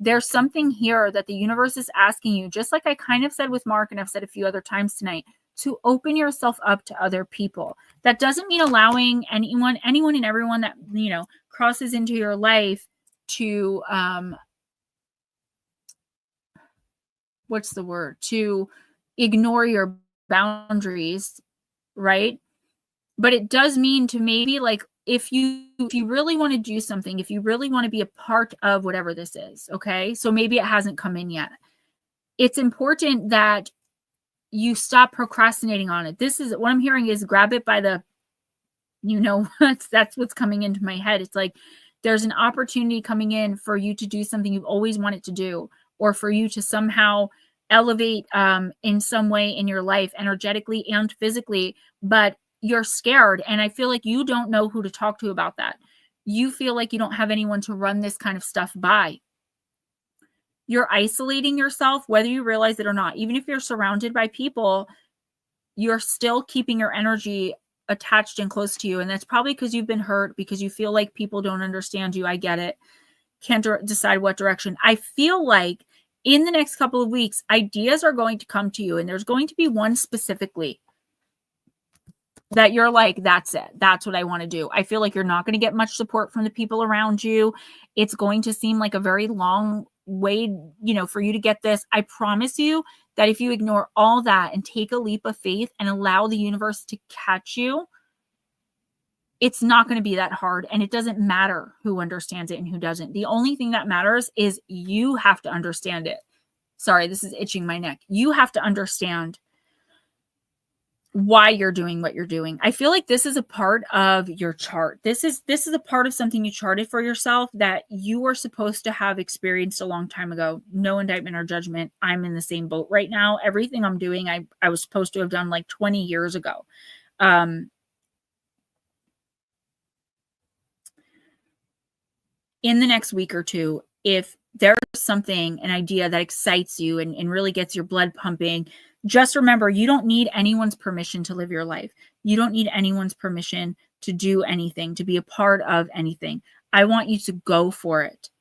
There's something here that the universe is asking you, just like I kind of said with Mark, and I've said a few other times tonight, to open yourself up to other people. That doesn't mean allowing anyone and everyone that, you know, crosses into your life to to ignore your boundaries, right? But it does mean to maybe like if you really want to do something, if you really want to be a part of whatever this is, okay? So maybe it hasn't come in yet. It's important that you stop procrastinating on it. This is what I'm hearing is grab it by the, you know, that's what's coming into my head. It's like there's an opportunity coming in for you to do something you've always wanted to do, or for you to somehow elevate in some way in your life, energetically and physically, but you're scared. And I feel like you don't know who to talk to about that. You feel like you don't have anyone to run this kind of stuff by. You're isolating yourself, whether you realize it or not. Even if you're surrounded by people, you're still keeping your energy attached and close to you. And that's probably because you've been hurt, because you feel like people don't understand you. I get it. Can't decide what direction. I feel like in the next couple of weeks, ideas are going to come to you. And there's going to be one specifically that you're like, that's it. That's what I want to do. I feel like you're not going to get much support from the people around you. It's going to seem like a very long way, you know, for you to get this. I promise you that if you ignore all that and take a leap of faith and allow the universe to catch you, it's not going to be that hard. And it doesn't matter who understands it and who doesn't. The only thing that matters is you have to understand it. Sorry, this is itching my neck. You have to understand why you're doing what you're doing. I feel like this is a part of your chart. This is a part of something you charted for yourself that you were supposed to have experienced a long time ago. No indictment or judgment. I'm in the same boat right now. Everything I'm doing, I was supposed to have done like 20 years ago. In the next week or two, if there's something, an idea that excites you and really gets your blood pumping, just remember, you don't need anyone's permission to live your life. You don't need anyone's permission to do anything, to be a part of anything. I want you to go for it.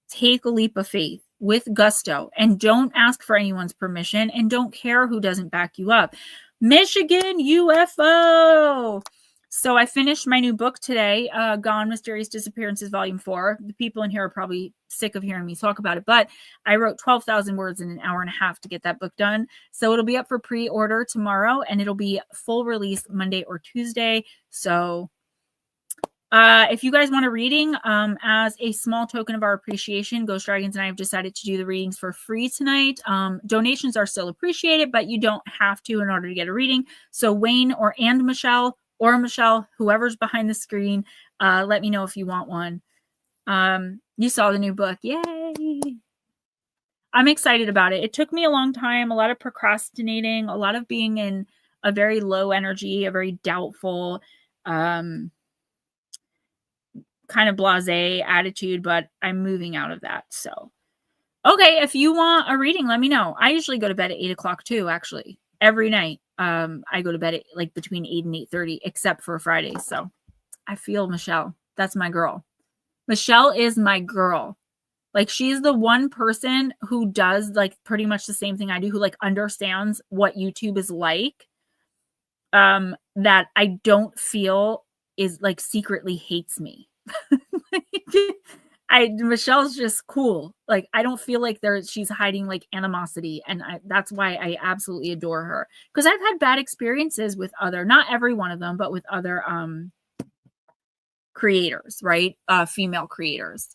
Take a leap of faith with gusto, and don't ask for anyone's permission, and don't care who doesn't back you up. Michigan UFO. So I finished my new book today, Gone Mysterious Disappearances, Volume 4. The people in here are probably sick of hearing me talk about it, but I wrote 12,000 words in an hour and a half to get that book done. So it'll be up for pre-order tomorrow, and it'll be full release Monday or Tuesday. So if you guys want a reading, as a small token of our appreciation, Ghost Dragons and I have decided to do the readings for free tonight. Donations are still appreciated, but you don't have to in order to get a reading. So Wayne and Michelle, whoever's behind the screen, let me know if you want one. You saw the new book. Yay! I'm excited about it. It took me a long time, a lot of procrastinating, a lot of being in a very low energy, a very doubtful, kind of blasé attitude, but I'm moving out of that. So, okay, if you want a reading, let me know. I usually go to bed at 8 o'clock too, actually, every night. I go to bed at like between 8 and 8:30, except for Fridays. So I feel Michelle. That's my girl. Michelle is my girl. Like, she's the one person who does like pretty much the same thing I do, who like understands what YouTube is like, that I don't feel is like secretly hates me. Michelle's just cool. Like, I don't feel like she's hiding like animosity, and that's why I absolutely adore her, because I've had bad experiences with not every one of them, but with other creators, right? Female creators.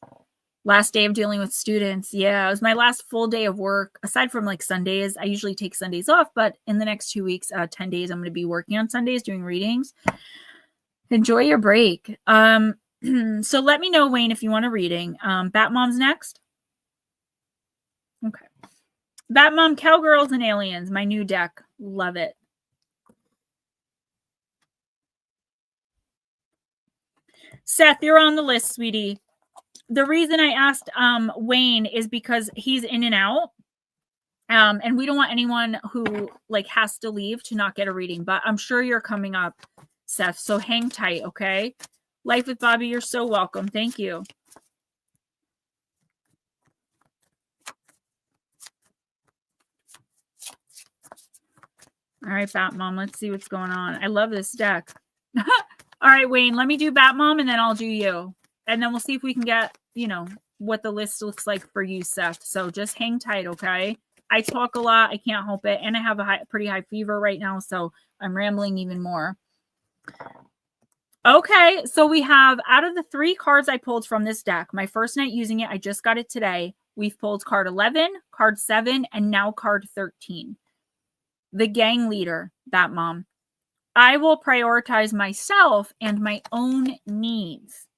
Last day of dealing with students. Yeah, it was my last full day of work, aside from like Sundays. I usually take Sundays off, but in the next 2 weeks, 10 days, I'm going to be working on Sundays doing readings. Enjoy your break. So let me know, Wayne, if you want a reading. Batmom's next. Okay. Batmom, Cowgirls and Aliens, my new deck. Love it. Seth, you're on the list, sweetie. the reason I asked Wayne is because he's in and out. And we don't want anyone who like has to leave to not get a reading, but I'm sure you're coming up, Seth. So hang tight, okay? Life with Bobby, you're so welcome. Thank you. All right, Bat Mom, let's see what's going on. I love this deck. All right, Wayne, let me do Bat Mom and then I'll do you. And then we'll see if we can get, you know, what the list looks like for you, Seth. So just hang tight, okay? I talk a lot. I can't help it. And I have a pretty high fever right now, so I'm rambling even more. Okay, so we have, out of the 3 cards I pulled from this deck, my first night using it, I just got it today. We've pulled card 11, card 7, and now card 13. The gang leader, Bat Mom. I will prioritize myself and my own needs.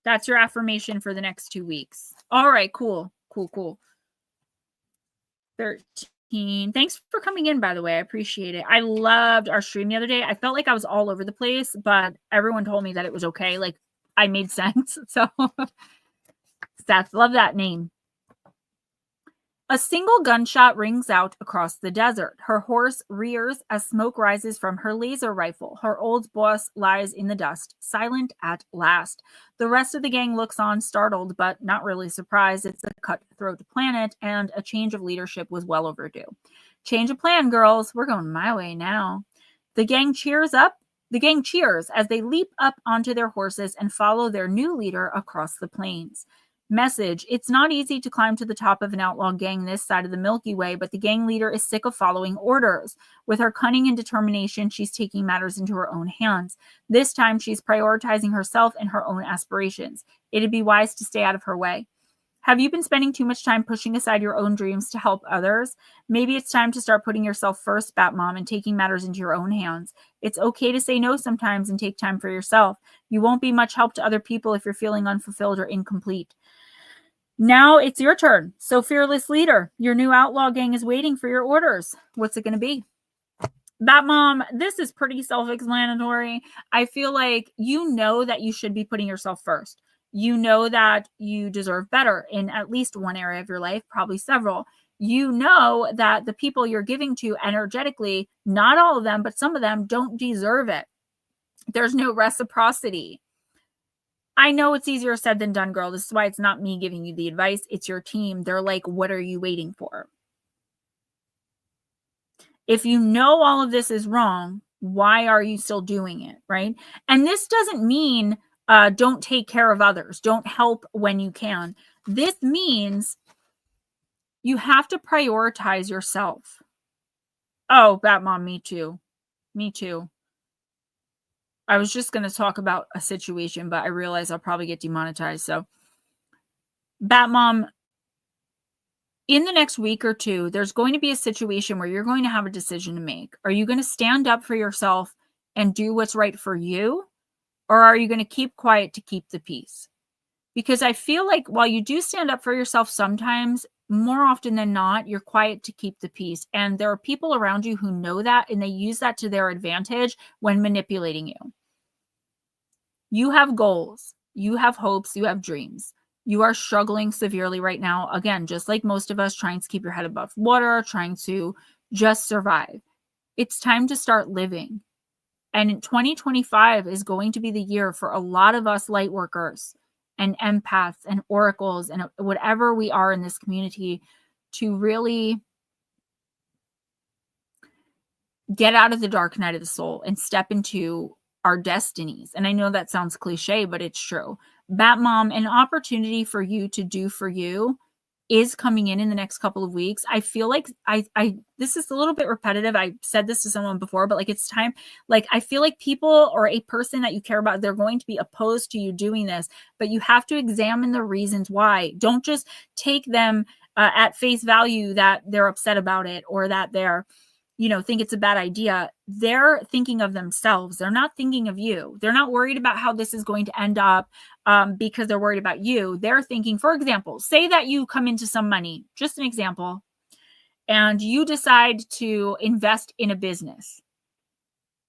That's your affirmation for the next 2 weeks. All right, cool. 13. Thanks for coming in, by the way. I appreciate it. I loved our stream the other day. I felt like I was all over the place, but everyone told me that it was okay. Like, I made sense. So, Seth, love that name. A single gunshot rings out across the desert. Her horse rears as smoke rises from her laser rifle. Her old boss lies in the dust, silent at last. The rest of the gang looks on, startled, but not really surprised. It's a cutthroat planet, and a change of leadership was well overdue. Change of plan, girls. We're going my way now. The gang cheers as they leap up onto their horses and follow their new leader across the plains. Message: it's not easy to climb to the top of an outlaw gang this side of the Milky Way, but the gang leader is sick of following orders. With her cunning and determination, she's taking matters into her own hands. This time, she's prioritizing herself and her own aspirations. It'd be wise to stay out of her way. Have you been spending too much time pushing aside your own dreams to help others? Maybe it's time to start putting yourself first, Bat Mom, and taking matters into your own hands. It's okay to say no sometimes and take time for yourself. You won't be much help to other people if you're feeling unfulfilled or incomplete. Now it's your turn. So, fearless leader, your new outlaw gang is waiting for your orders. What's it going to be? Bat Mom, this is pretty self-explanatory. I feel like you know that you should be putting yourself first. You know that you deserve better in at least one area of your life, probably several. You know that the people you're giving to energetically, not all of them, but some of them don't deserve it. There's no reciprocity. I know it's easier said than done, girl. This is why it's not me giving you the advice. It's your team. They're like, what are you waiting for? If you know all of this is wrong, why are you still doing it, right? And this doesn't mean don't take care of others. Don't help when you can. This means you have to prioritize yourself. Oh, Bat Mom, me too. Me too. I was just going to talk about a situation, but I realize I'll probably get demonetized. So, Bat Mom, in the next week or two, there's going to be a situation where you're going to have a decision to make. Are you going to stand up for yourself and do what's right for you? Or are you going to keep quiet to keep the peace? Because I feel like while you do stand up for yourself sometimes, more often than not, you're quiet to keep the peace. And there are people around you who know that, and they use that to their advantage when manipulating you. You have goals, you have hopes, you have dreams. You are struggling severely right now. Again, just like most of us, trying to keep your head above water, trying to just survive. It's time to start living. And 2025 is going to be the year for a lot of us light workers and empaths and oracles and whatever we are in this community to really get out of the dark night of the soul and step into our destinies. And I know that sounds cliche, but it's true. Bat Mom, an opportunity for you to do for you is coming in the next couple of weeks. I feel like this is a little bit repetitive. I said this to someone before, but like it's time. Like I feel like people or a person that you care about, they're going to be opposed to you doing this, but you have to examine the reasons why. Don't just take them at face value that they're upset about it or that they're, think it's a bad idea. They're thinking of themselves. They're not thinking of you. They're not worried about how this is going to end up because they're worried about you. They're thinking, for example, say that you come into some money, just an example, and you decide to invest in a business.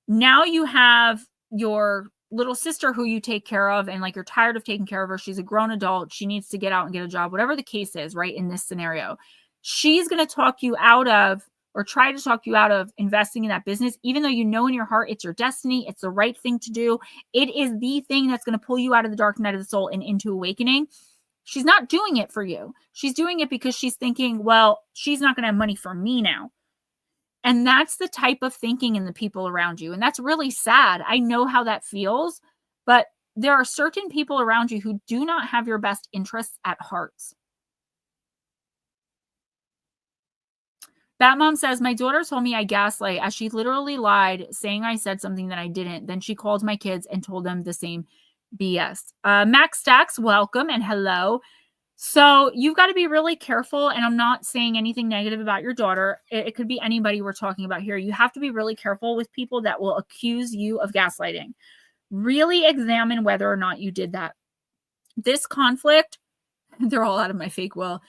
Now you have your little sister who you take care of and like you're tired of taking care of her. She's a grown adult. She needs to get out and get a job, whatever the case is, right? In this scenario, she's going to talk you out of or try to talk you out of investing in that business, even though you know in your heart it's your destiny, it's the right thing to do. It is the thing that's going to pull you out of the dark night of the soul and into awakening. She's not doing it for you. She's doing it because she's thinking, well, she's not going to have money for me now. And that's the type of thinking in the people around you. And that's really sad. I know how that feels, but there are certain people around you who do not have your best interests at heart. Batmom says, my daughter told me I gaslight as she literally lied, saying I said something that I didn't. Then she called my kids and told them the same BS. Max Stacks, welcome and hello. So you've got to be really careful. And I'm not saying anything negative about your daughter. It could be anybody we're talking about here. You have to be really careful with people that will accuse you of gaslighting. Really examine whether or not you did that. This conflict, they're all out of my fake will.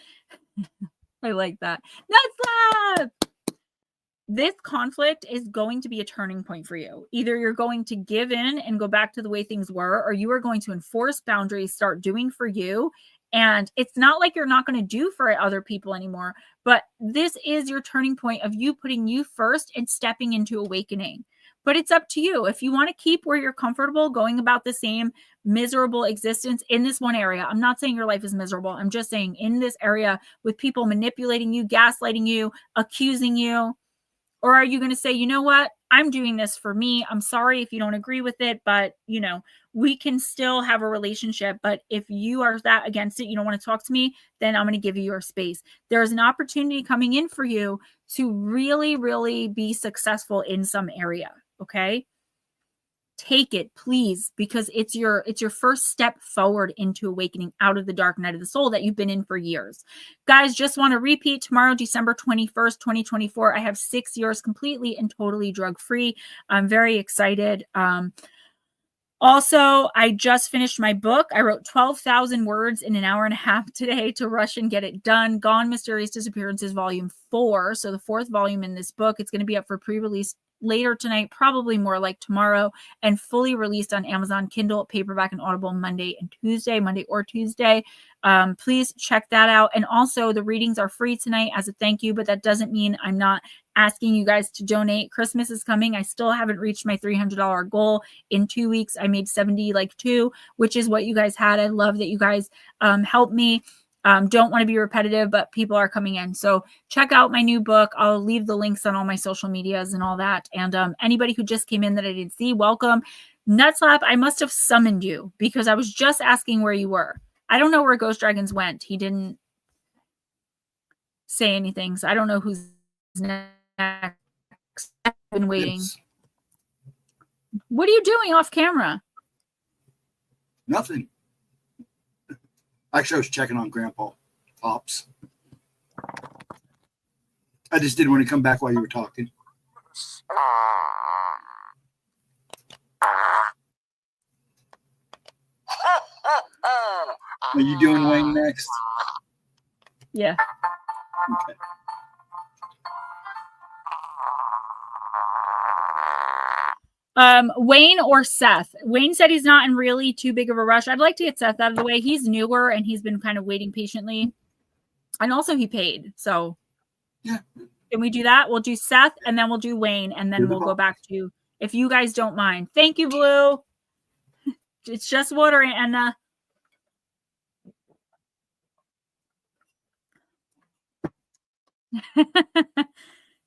I like that. That's this conflict is going to be a turning point for you. Either you're going to give in and go back to the way things were, or you are going to enforce boundaries, start doing for you. And it's not like you're not going to do for other people anymore, but this is your turning point of you putting you first and stepping into awakening. But it's up to you. If you want to keep where you're comfortable, going about the same miserable existence in this one area. I'm not saying your life is miserable. I'm just saying in this area with people manipulating you, gaslighting you, accusing you. Or are you going to say, you know what? I'm doing this for me. I'm sorry if you don't agree with it, but you know, we can still have a relationship. But if you are that against it, you don't want to talk to me, then I'm going to give you your space. There's an opportunity coming in for you to really, really be successful in some area. Okay. Take it, please, because it's your first step forward into awakening out of the dark night of the soul that you've been in for years. Guys, just want to repeat tomorrow, December 21st, 2024. I have 6 years completely and totally drug-free. I'm very excited. Also, I just finished my book. I wrote 12,000 words in an hour and a half today to rush and get it done. Gone Mysterious Disappearances, Volume 4. So the 4th volume in this book. It's going to be up for pre-release later tonight, probably more like tomorrow, and fully released on Amazon Kindle, paperback, and Audible Monday or Tuesday. Please check that out. And also the readings are free tonight as a thank you, but that doesn't mean I'm not asking you guys to donate. Christmas is coming. I still haven't reached my $300 goal. In 2 weeks, I made 72, which is what you guys had. I love that you guys helped me. Don't want to be repetitive, but people are coming in. So check out my new book. I'll leave the links on all my social medias and all that. And anybody who just came in that I didn't see, welcome. Nutslap, I must have summoned you because I was just asking where you were. I don't know where Ghost Dragons went. He didn't say anything. So I don't know who's next. I've been waiting. Yes. What are you doing off camera? Nothing. Actually, I was checking on Grandpa Pops. I just didn't want to come back while you were talking. Are you doing Wayne next? Yeah. Okay. Wayne or Seth? Wayne said he's not in really too big of a rush. I'd like to get Seth out of the way. He's newer and he's been kind of waiting patiently. And also he paid. So yeah. Can we do that? We'll do Seth and then we'll do Wayne and then we'll go back to, if you guys don't mind. Thank you, Blue. It's just water, Anna.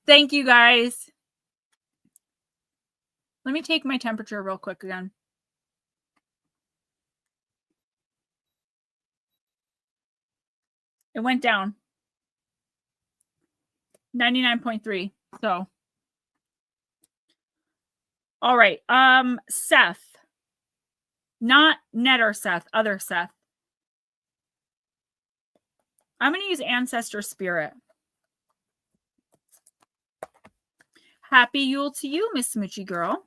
Thank you, guys. Let me take my temperature real quick again. It went down. 99.3. So. All right. Seth. Not Netter Seth, other Seth. I'm going to use Ancestor Spirit. Happy Yule to you, Miss Smoochie Girl.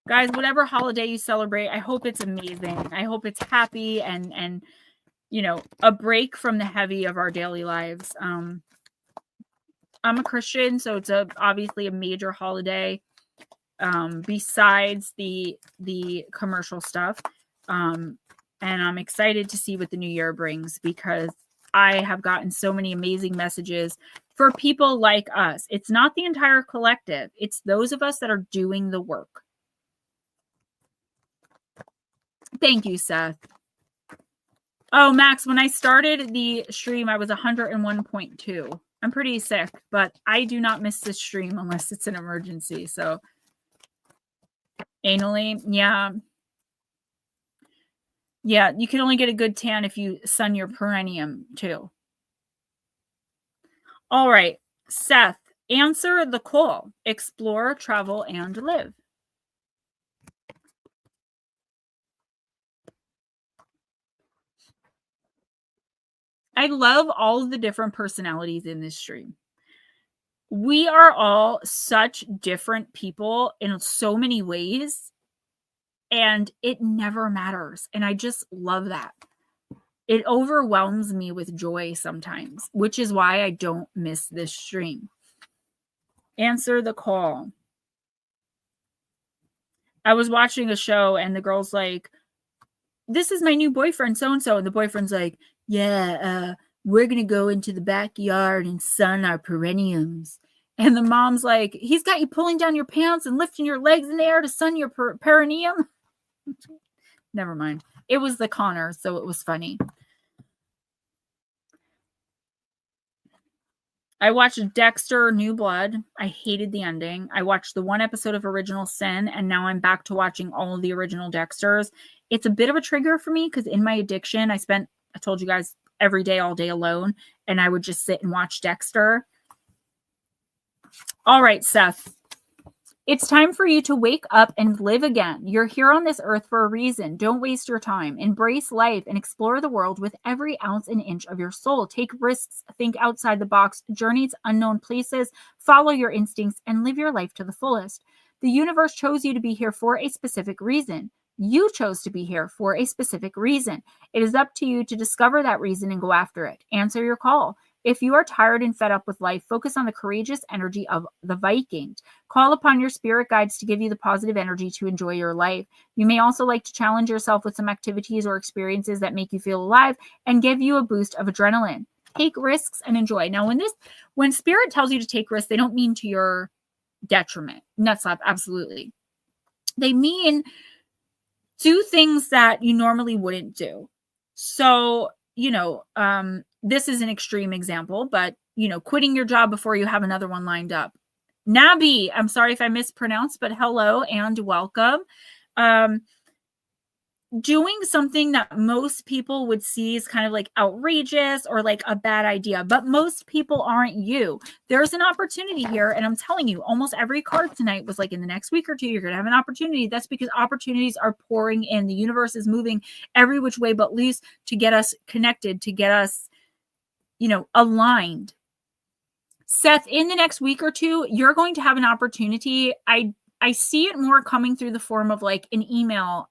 Guys, whatever holiday you celebrate, I hope it's amazing. I hope it's happy and you know, a break from the heavy of our daily lives. I'm a Christian, so it's obviously a major holiday besides the commercial stuff. And I'm excited to see what the new year brings, because I have gotten so many amazing messages for people like us. It's not the entire collective. It's those of us that are doing the work. Thank you, Seth. Oh, Max, when I started the stream, I was 101.2. I'm pretty sick, but I do not miss this stream unless it's an emergency. So anally, yeah. Yeah, you can only get a good tan if you sun your perineum too. All right, Seth, answer the call. Explore, travel, and live. I love all of the different personalities in this stream. We are all such different people in so many ways, and it never matters. And I just love that. It overwhelms me with joy sometimes, which is why I don't miss this stream. Answer the call. I was watching a show and the girl's like, this is my new boyfriend, so-and-so. And the boyfriend's like, yeah, we're going to go into the backyard and sun our perineums. And the mom's like, he's got you pulling down your pants and lifting your legs in the air to sun your perineum. Never mind. It was the Connor, so it was funny. I watched Dexter New Blood. I hated the ending. I watched the one episode of Original Sin, and now I'm back to watching all of the original Dexters. It's a bit of a trigger for me because in my addiction, I told you guys, every day, all day alone, and I would just sit and watch Dexter. All right, Seth. It's time for you to wake up and live again. You're here on this earth for a reason. Don't waste your time. Embrace life and explore the world with every ounce and inch of your soul. Take risks, think outside the box, journey to unknown places, follow your instincts, and live your life to the fullest. The universe chose you to be here for a specific reason. You chose to be here for a specific reason. It is up to you to discover that reason and go after it. Answer your call. If you are tired and fed up with life, focus on the courageous energy of the Vikings. Call upon your spirit guides to give you the positive energy to enjoy your life. You may also like to challenge yourself with some activities or experiences that make you feel alive and give you a boost of adrenaline. Take risks and enjoy. Now, when spirit tells you to take risks, they don't mean to your detriment. Nutslap, absolutely. They mean do things that you normally wouldn't do. So, this is an extreme example, but, quitting your job before you have another one lined up. Nabi, I'm sorry if I mispronounced, but hello and welcome. Doing something that most people would see as kind of like outrageous or like a bad idea, but most people aren't you. There's an opportunity here, and I'm telling you, almost every card tonight was like in the next week or two, you're going to have an opportunity. That's because opportunities are pouring in. The universe is moving every which way but loose to get us connected, to get us aligned. Seth, in the next week or two, you're going to have an opportunity. I see it more coming through the form of like an email,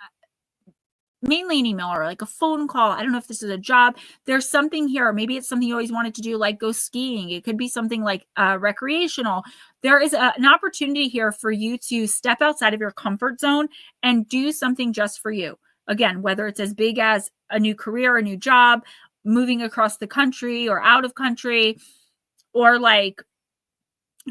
mainly an email or like a phone call. I don't know if this is a job. There's something here. Maybe it's something you always wanted to do, like go skiing. It could be something like recreational. There is an opportunity here for you to step outside of your comfort zone and do something just for you. Again, whether it's as big as a new career, a new job, moving across the country or out of country, or like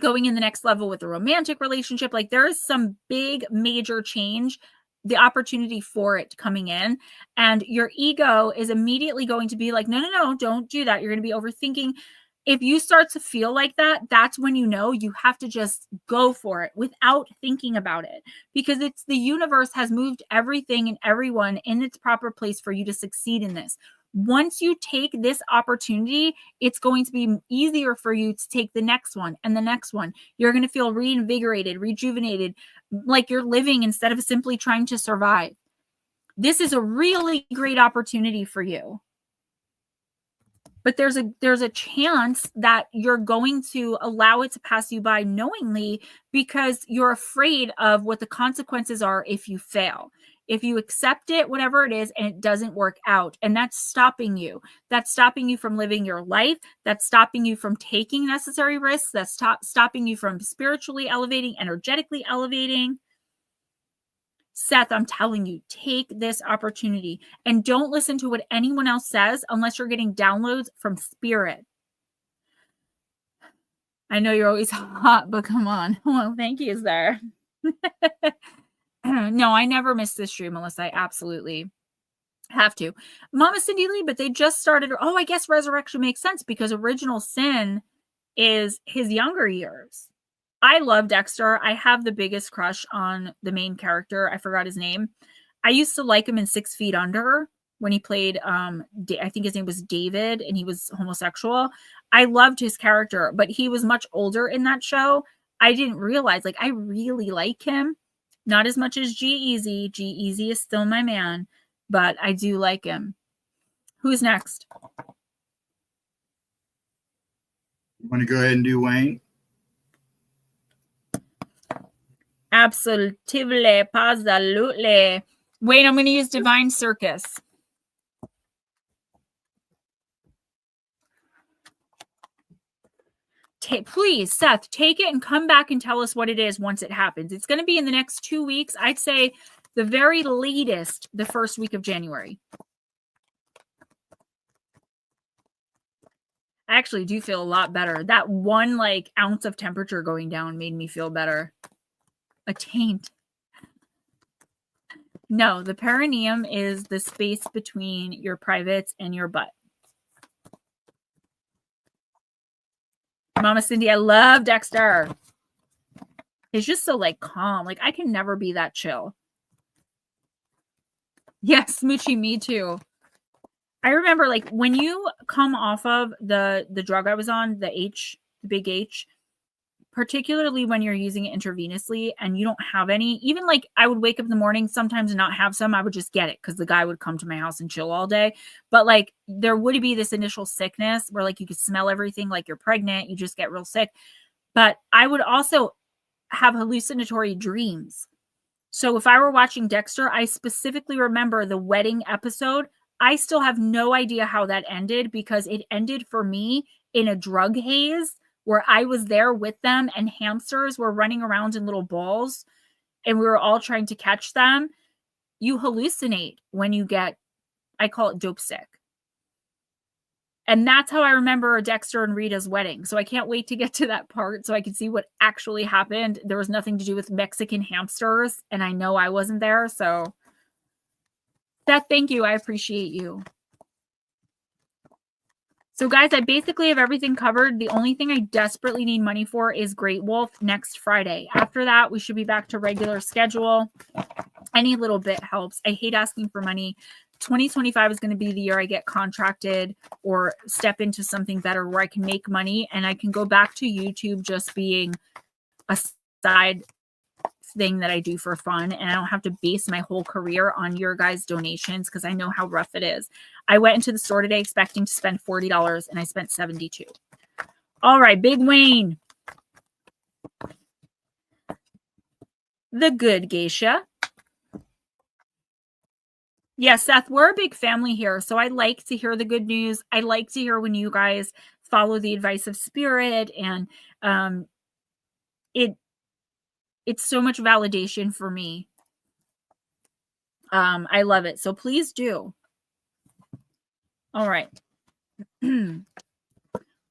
going in the next level with a romantic relationship. Like there is some big major change, the opportunity for it coming in, and your ego is immediately going to be like, no, don't do that. You're going to be overthinking. If you start to feel like that, that's when you have to just go for it without thinking about it, because it's the universe has moved everything and everyone in its proper place for you to succeed in this. Once you take this opportunity, it's going to be easier for you to take the next one and the next one. You're going to feel reinvigorated, rejuvenated, like you're living instead of simply trying to survive. This is a really great opportunity for you. But there's a chance that you're going to allow it to pass you by knowingly because you're afraid of what the consequences are if you fail. If you accept it, whatever it is, and it doesn't work out, and that's stopping you. That's stopping you from living your life. That's stopping you from taking necessary risks. That's stopping you from spiritually elevating, energetically elevating. Seth, I'm telling you, take this opportunity and don't listen to what anyone else says unless you're getting downloads from spirit. I know you're always hot, but come on. Well, thank you, there. No, I never miss this stream unless I absolutely have to. Mama Cindy Lee, but they just started. Oh, I guess resurrection makes sense because original sin is his younger years. I love Dexter. I have the biggest crush on the main character. I forgot his name. I used to like him in 6 Feet Under when he played, I think his name was David, and he was homosexual. I loved his character, but he was much older in that show. I didn't realize, like, I really like him. Not as much as G-Eazy. G-Eazy is still my man, but I do like him. Who's next? You want to go ahead and do Wayne? Absolutely, absolutely. Wait, I'm going to use Divine Circus. Please, Seth, take it and come back and tell us what it is once it happens. It's going to be in the next 2 weeks. I'd say the very latest, the first week of January. I actually do feel a lot better. That 1 ounce of temperature going down made me feel better. A taint. No, the perineum is the space between your privates and your butt. Mama Cindy, I love Dexter. He's just so calm. I can never be that chill. Yes, Smoochie, me too. I remember when you come off of the drug I was on, the big H, particularly when you're using it intravenously and you don't have any, even I would wake up in the morning sometimes and not have some, I would just get it because the guy would come to my house and chill all day. But there would be this initial sickness where you could smell everything, you're pregnant, you just get real sick. But I would also have hallucinatory dreams. So if I were watching Dexter, I specifically remember the wedding episode. I still have no idea how that ended because it ended for me in a drug haze where I was there with them and hamsters were running around in little balls and we were all trying to catch them. You hallucinate when you get, I call it dope sick. And that's how I remember Dexter and Rita's wedding. So I can't wait to get to that part so I can see what actually happened. There was nothing to do with Mexican hamsters and I know I wasn't there. So Seth, thank you. I appreciate you. So guys, I basically have everything covered. The only thing I desperately need money for is Great Wolf next Friday. After that, we should be back to regular schedule. Any little bit helps. I hate asking for money. 2025 is going to be the year I get contracted or step into something better where I can make money and I can go back to YouTube just being a side thing that I do for fun. And I don't have to base my whole career on your guys' donations because I know how rough it is. I went into the store today expecting to spend $40 and I spent $72. All right, Big Wayne. The good geisha. Yeah, Seth, we're a big family here. So I like to hear the good news. I like to hear when you guys follow the advice of spirit and it's so much validation for me. I love it. So please do. All right.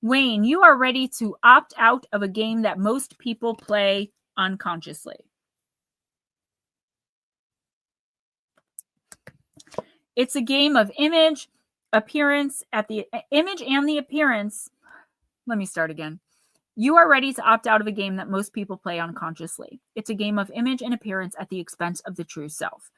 Wayne, you are ready to opt out of a game that most people play unconsciously. It's a game of image, appearance at the image and the appearance. Let me start again. You are ready to opt out of a game that most people play unconsciously. It's a game of image and appearance at the expense of the true self.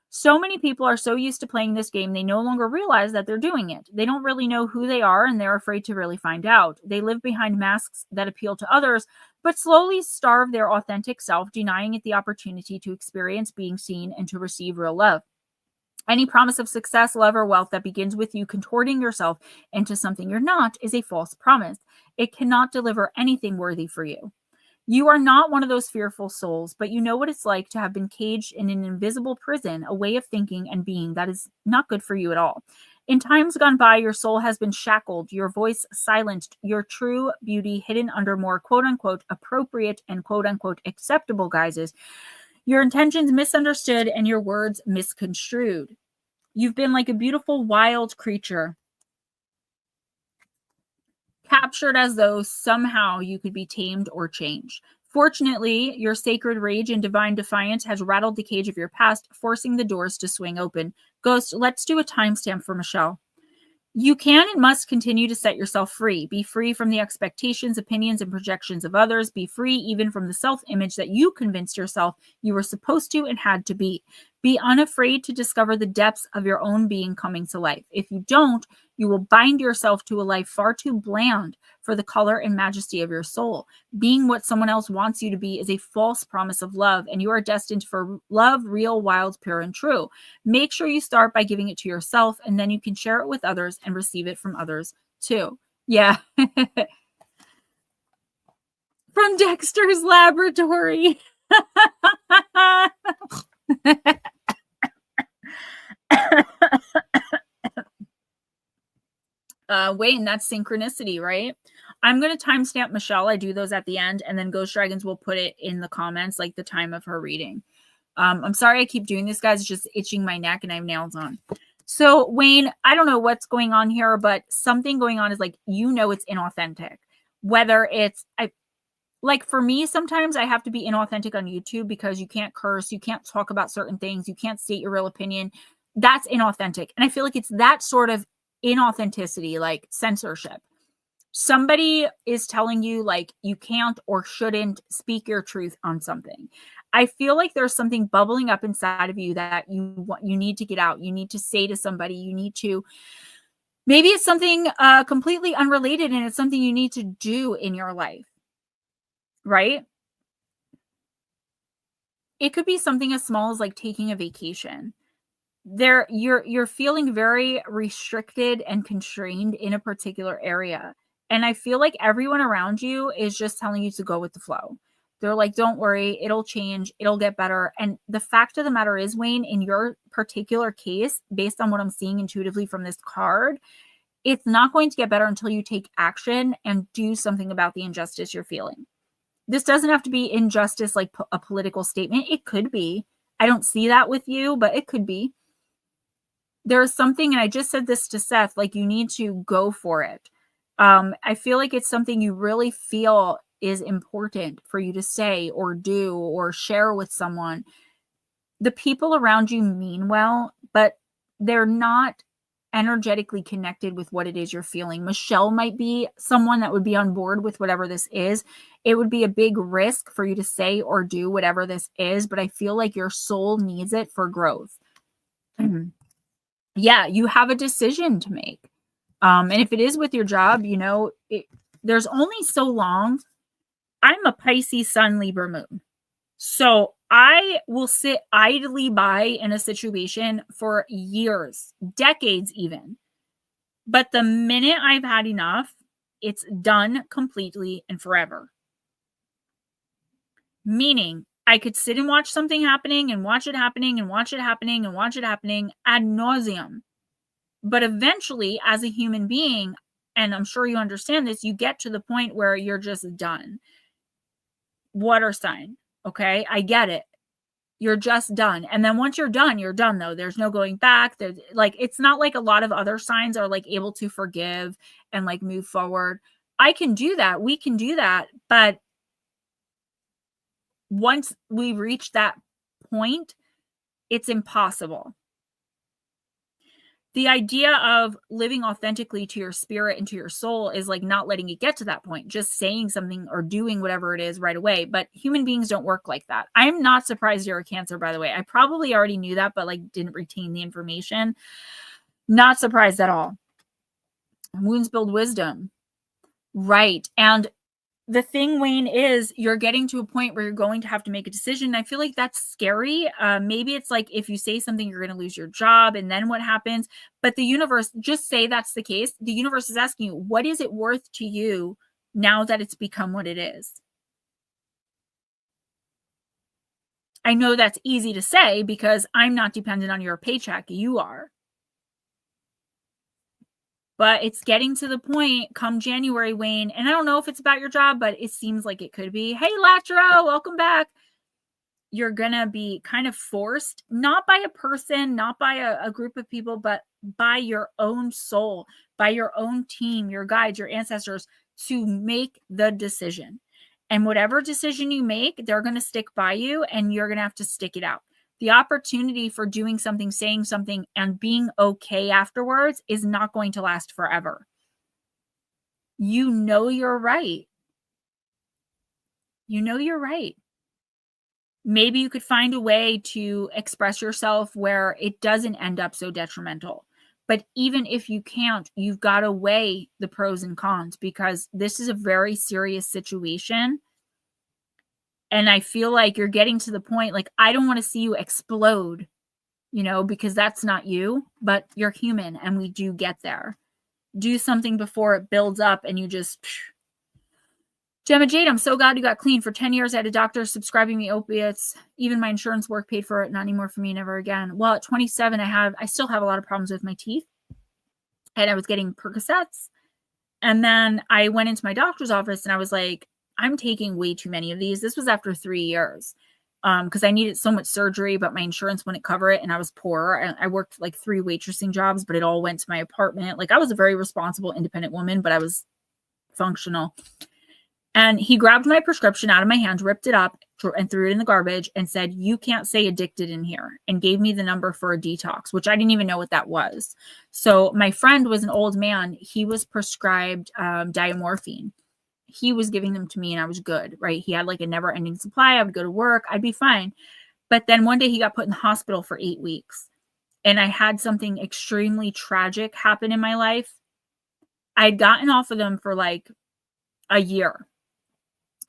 So many people are so used to playing this game, they no longer realize that they're doing it. They don't really know who they are, and they're afraid to really find out. They live behind masks that appeal to others, but slowly starve their authentic self, denying it the opportunity to experience being seen and to receive real love. Any promise of success, love, or wealth that begins with you contorting yourself into something you're not is a false promise. It cannot deliver anything worthy for you. You are not one of those fearful souls, but you know what it's like to have been caged in an invisible prison, a way of thinking and being that is not good for you at all. In times gone by, your soul has been shackled, your voice silenced, your true beauty hidden under more quote-unquote appropriate and quote-unquote acceptable guises, your intentions misunderstood and your words misconstrued. You've been like a beautiful wild creature, captured as though somehow you could be tamed or changed. Fortunately, your sacred rage and divine defiance has rattled the cage of your past, forcing the doors to swing open. Ghost, let's do a timestamp for Michelle. You can and must continue to set yourself free. Be free from the expectations, opinions, and projections of others. Be free even from the self-image that you convinced yourself you were supposed to and had to be. Be unafraid to discover the depths of your own being coming to life. If you don't, you will bind yourself to a life far too bland for the color and majesty of your soul. Being what someone else wants you to be is a false promise of love, and you are destined for love, real, wild, pure, and true. Make sure you start by giving it to yourself, and then you can share it with others and receive it from others too. Yeah. From Dexter's Laboratory. Wayne, that's synchronicity, right? I'm going to timestamp Michelle. I do those at the end, and then Ghost Dragons will put it in the comments, like the time of her reading. I'm sorry I keep doing this, guys. It's just itching my neck, and I have nails on. So, Wayne, I don't know what's going on here, but something going on is like, it's inauthentic. Whether it's, like for me, sometimes I have to be inauthentic on YouTube because you can't curse, you can't talk about certain things, you can't state your real opinion. That's inauthentic. And I feel like it's that sort of inauthenticity, like censorship. Somebody is telling you like you can't or shouldn't speak your truth on something. I feel like there's something bubbling up inside of you that you need to get out. You need to say to somebody, you need to, maybe it's something completely unrelated and it's something you need to do in your life, right? It could be something as small as like taking a vacation. You're feeling very restricted and constrained in a particular area. And I feel like everyone around you is just telling you to go with the flow. They're like, don't worry, it'll change, it'll get better. And the fact of the matter is, Wayne, in your particular case, based on what I'm seeing intuitively from this card, it's not going to get better until you take action and do something about the injustice you're feeling. This doesn't have to be injustice like a political statement. It could be. I don't see that with you, but it could be. There's something, and I just said this to Seth, like you need to go for it. I feel like it's something you really feel is important for you to say or do or share with someone. The people around you mean well, but they're not energetically connected with what it is you're feeling. Michelle might be someone that would be on board with whatever this is. It would be a big risk for you to say or do whatever this is, but I feel like your soul needs it for growth. Yeah, you have a decision to make. And if it is with your job, there's only so long. I'm a Pisces Sun Libra Moon. So I will sit idly by in a situation for years, decades even. But the minute I've had enough, it's done completely and forever. Meaning, I could sit and watch something happening and watch it happening and watch it happening and watch it happening ad nauseum. But eventually, as a human being, and I'm sure you understand this, you get to the point where you're just done. Water sign. Okay, I get it. You're just done. And then once you're done though. There's no going back. There's like, it's not like a lot of other signs are like able to forgive and like move forward. I can do that. We can do that. But once we reach that point, it's impossible. The idea of living authentically to your spirit and to your soul is like not letting it get to that point, just saying something or doing whatever it is right away. But human beings don't work like that. I'm not surprised you're a Cancer, by the way. I probably already knew that, but like didn't retain the information. Not surprised at all. Wounds build wisdom. Right. And the thing, Wayne, is you're getting to a point where you're going to have to make a decision. I feel like that's scary. Maybe it's like if you say something, you're going to lose your job, and then what happens? But the universe, just say that's the case. The universe is asking you, what is it worth to you now that it's become what it is? I know that's easy to say because I'm not dependent on your paycheck. You are. But it's getting to the point come January, Wayne, and I don't know if it's about your job, but it seems like it could be. Hey, Latro, welcome back. You're going to be kind of forced, not by a person, not by a group of people, but by your own soul, by your own team, your guides, your ancestors, to make the decision. And whatever decision you make, they're going to stick by you, and you're going to have to stick it out. The opportunity for doing something, saying something, and being okay afterwards is not going to last forever. You know you're right. You know you're right. Maybe you could find a way to express yourself where it doesn't end up so detrimental. But even if you can't, you've got to weigh the pros and cons, because this is a very serious situation. And I feel like you're getting to the point, like, I don't want to see you explode, because that's not you, but you're human and we do get there. Do something before it builds up and you just... Gemma Jade, I'm so glad you got clean. For 10 years, I had a doctor subscribing me opiates. Even my insurance work paid for it. Not anymore for me, never again. Well, at 27, I still have a lot of problems with my teeth. And I was getting Percocets. And then I went into my doctor's office and I was like, I'm taking way too many of these. This was after 3 years because I needed so much surgery, but my insurance wouldn't cover it. And I was poor. I worked like 3 waitressing jobs, but it all went to my apartment. Like, I was a very responsible, independent woman, but I was functional. And he grabbed my prescription out of my hand, ripped it up, and threw it in the garbage and said, you can't say addicted in here, and gave me the number for a detox, which I didn't even know what that was. So my friend was an old man. He was prescribed diamorphine. He was giving them to me and I was good, right? He had like a never ending supply. I would go to work. I'd be fine. But then one day he got put in the hospital for 8 weeks. And I had something extremely tragic happen in my life. I'd gotten off of them for like a year.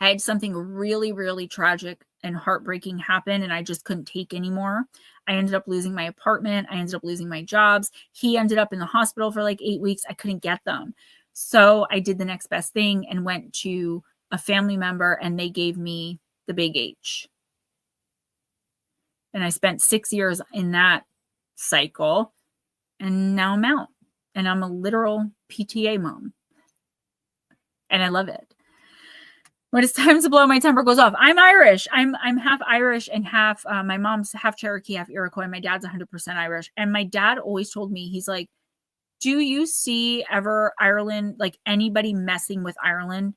I had something really, really tragic and heartbreaking happen, and I just couldn't take anymore. I ended up losing my apartment. I ended up losing my jobs. He ended up in the hospital for like 8 weeks. I couldn't get them. So I did the next best thing and went to a family member, and they gave me the big H. And I spent 6 years in that cycle, and now I'm out. And I'm a literal PTA mom. And I love it. When it's time to blow, my temper goes off. I'm Irish. I'm half Irish and half, my mom's half Cherokee, half Iroquois. My dad's 100% Irish. And my dad always told me, he's like, do you see ever Ireland, like anybody messing with Ireland?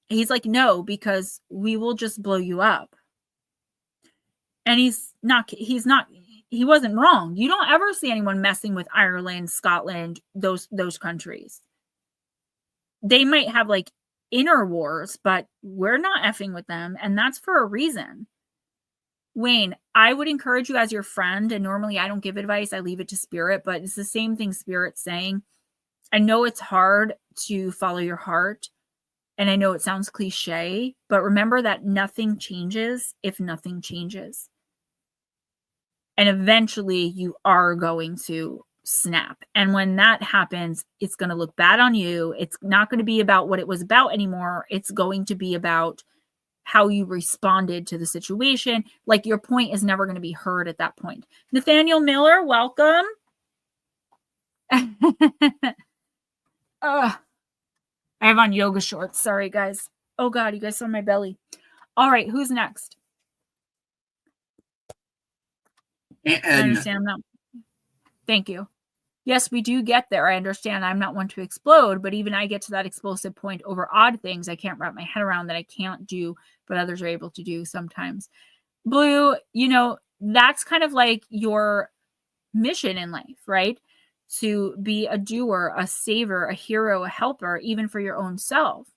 He's like, no, because we will just blow you up. And he wasn't wrong. You don't ever see anyone messing with Ireland, Scotland, those countries. They might have like inner wars, but we're not effing with them. And that's for a reason. Wayne, I would encourage you as your friend, and normally I don't give advice, I leave it to spirit, but it's the same thing spirit's saying. I know it's hard to follow your heart, and I know it sounds cliche, but remember that nothing changes if nothing changes. And eventually you are going to snap. And when that happens, it's going to look bad on you. It's not going to be about what it was about anymore. It's going to be about how you responded to the situation. Like, your point is never going to be heard at that point. Nathaniel Miller, welcome. I have on yoga shorts. Sorry, guys. Oh, God, you guys saw my belly. All right, who's next? I understand that. Thank you. Yes, we do get there. I understand. I'm not one to explode, but even I get to that explosive point over odd things I can't wrap my head around, that I can't do, but others are able to do sometimes. Blue, that's kind of like your mission in life, right? To be a doer, a saver, a hero, a helper, even for your own self.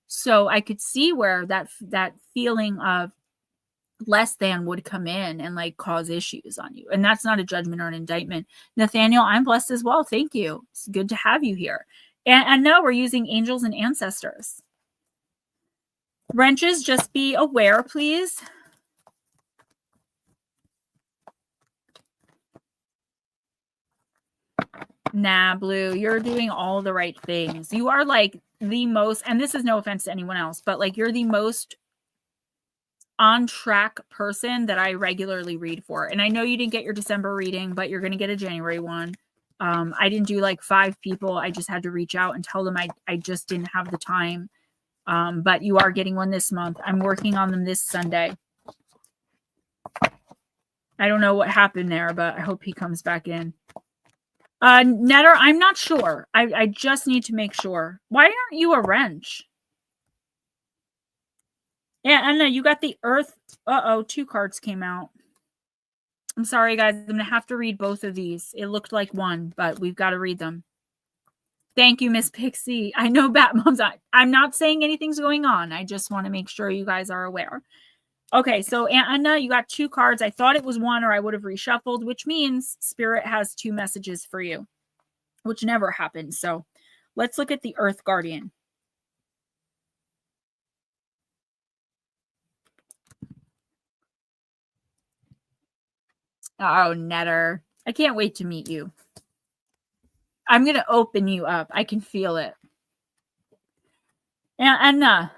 So I could see where that feeling of less than would come in and like cause issues on you. And that's not a judgment or an indictment. Nathaniel, I'm blessed as well. Thank you. It's good to have you here. And no, we're using angels and ancestors. Wrenches, just be aware, please. Nah, Blue, you're doing all the right things. You are like the most, and this is no offense to anyone else, but like you're the most on track person that I regularly read for. And I know you didn't get your December reading, but you're going to get a January one. I didn't do like 5 people. I just had to reach out and tell them I just didn't have the time. But you are getting one this month. I'm working on them this Sunday. I don't know what happened there, but I hope he comes back in. Netter, I'm not sure. I just need to make sure. Why aren't you a wrench? Yeah, Anna, you got the earth. Uh-oh, 2 cards came out. I'm sorry, guys. I'm going to have to read both of these. It looked like one, but we've got to read them. Thank you, Miss Pixie. I know Batmom's not. I'm not saying anything's going on. I just want to make sure you guys are aware. Okay, so Anna, you got 2 cards. I thought it was one or I would have reshuffled, which means Spirit has 2 messages for you, which never happens. So let's look at the Earth Guardian. Oh, Netter. I can't wait to meet you. I'm going to open you up. I can feel it. And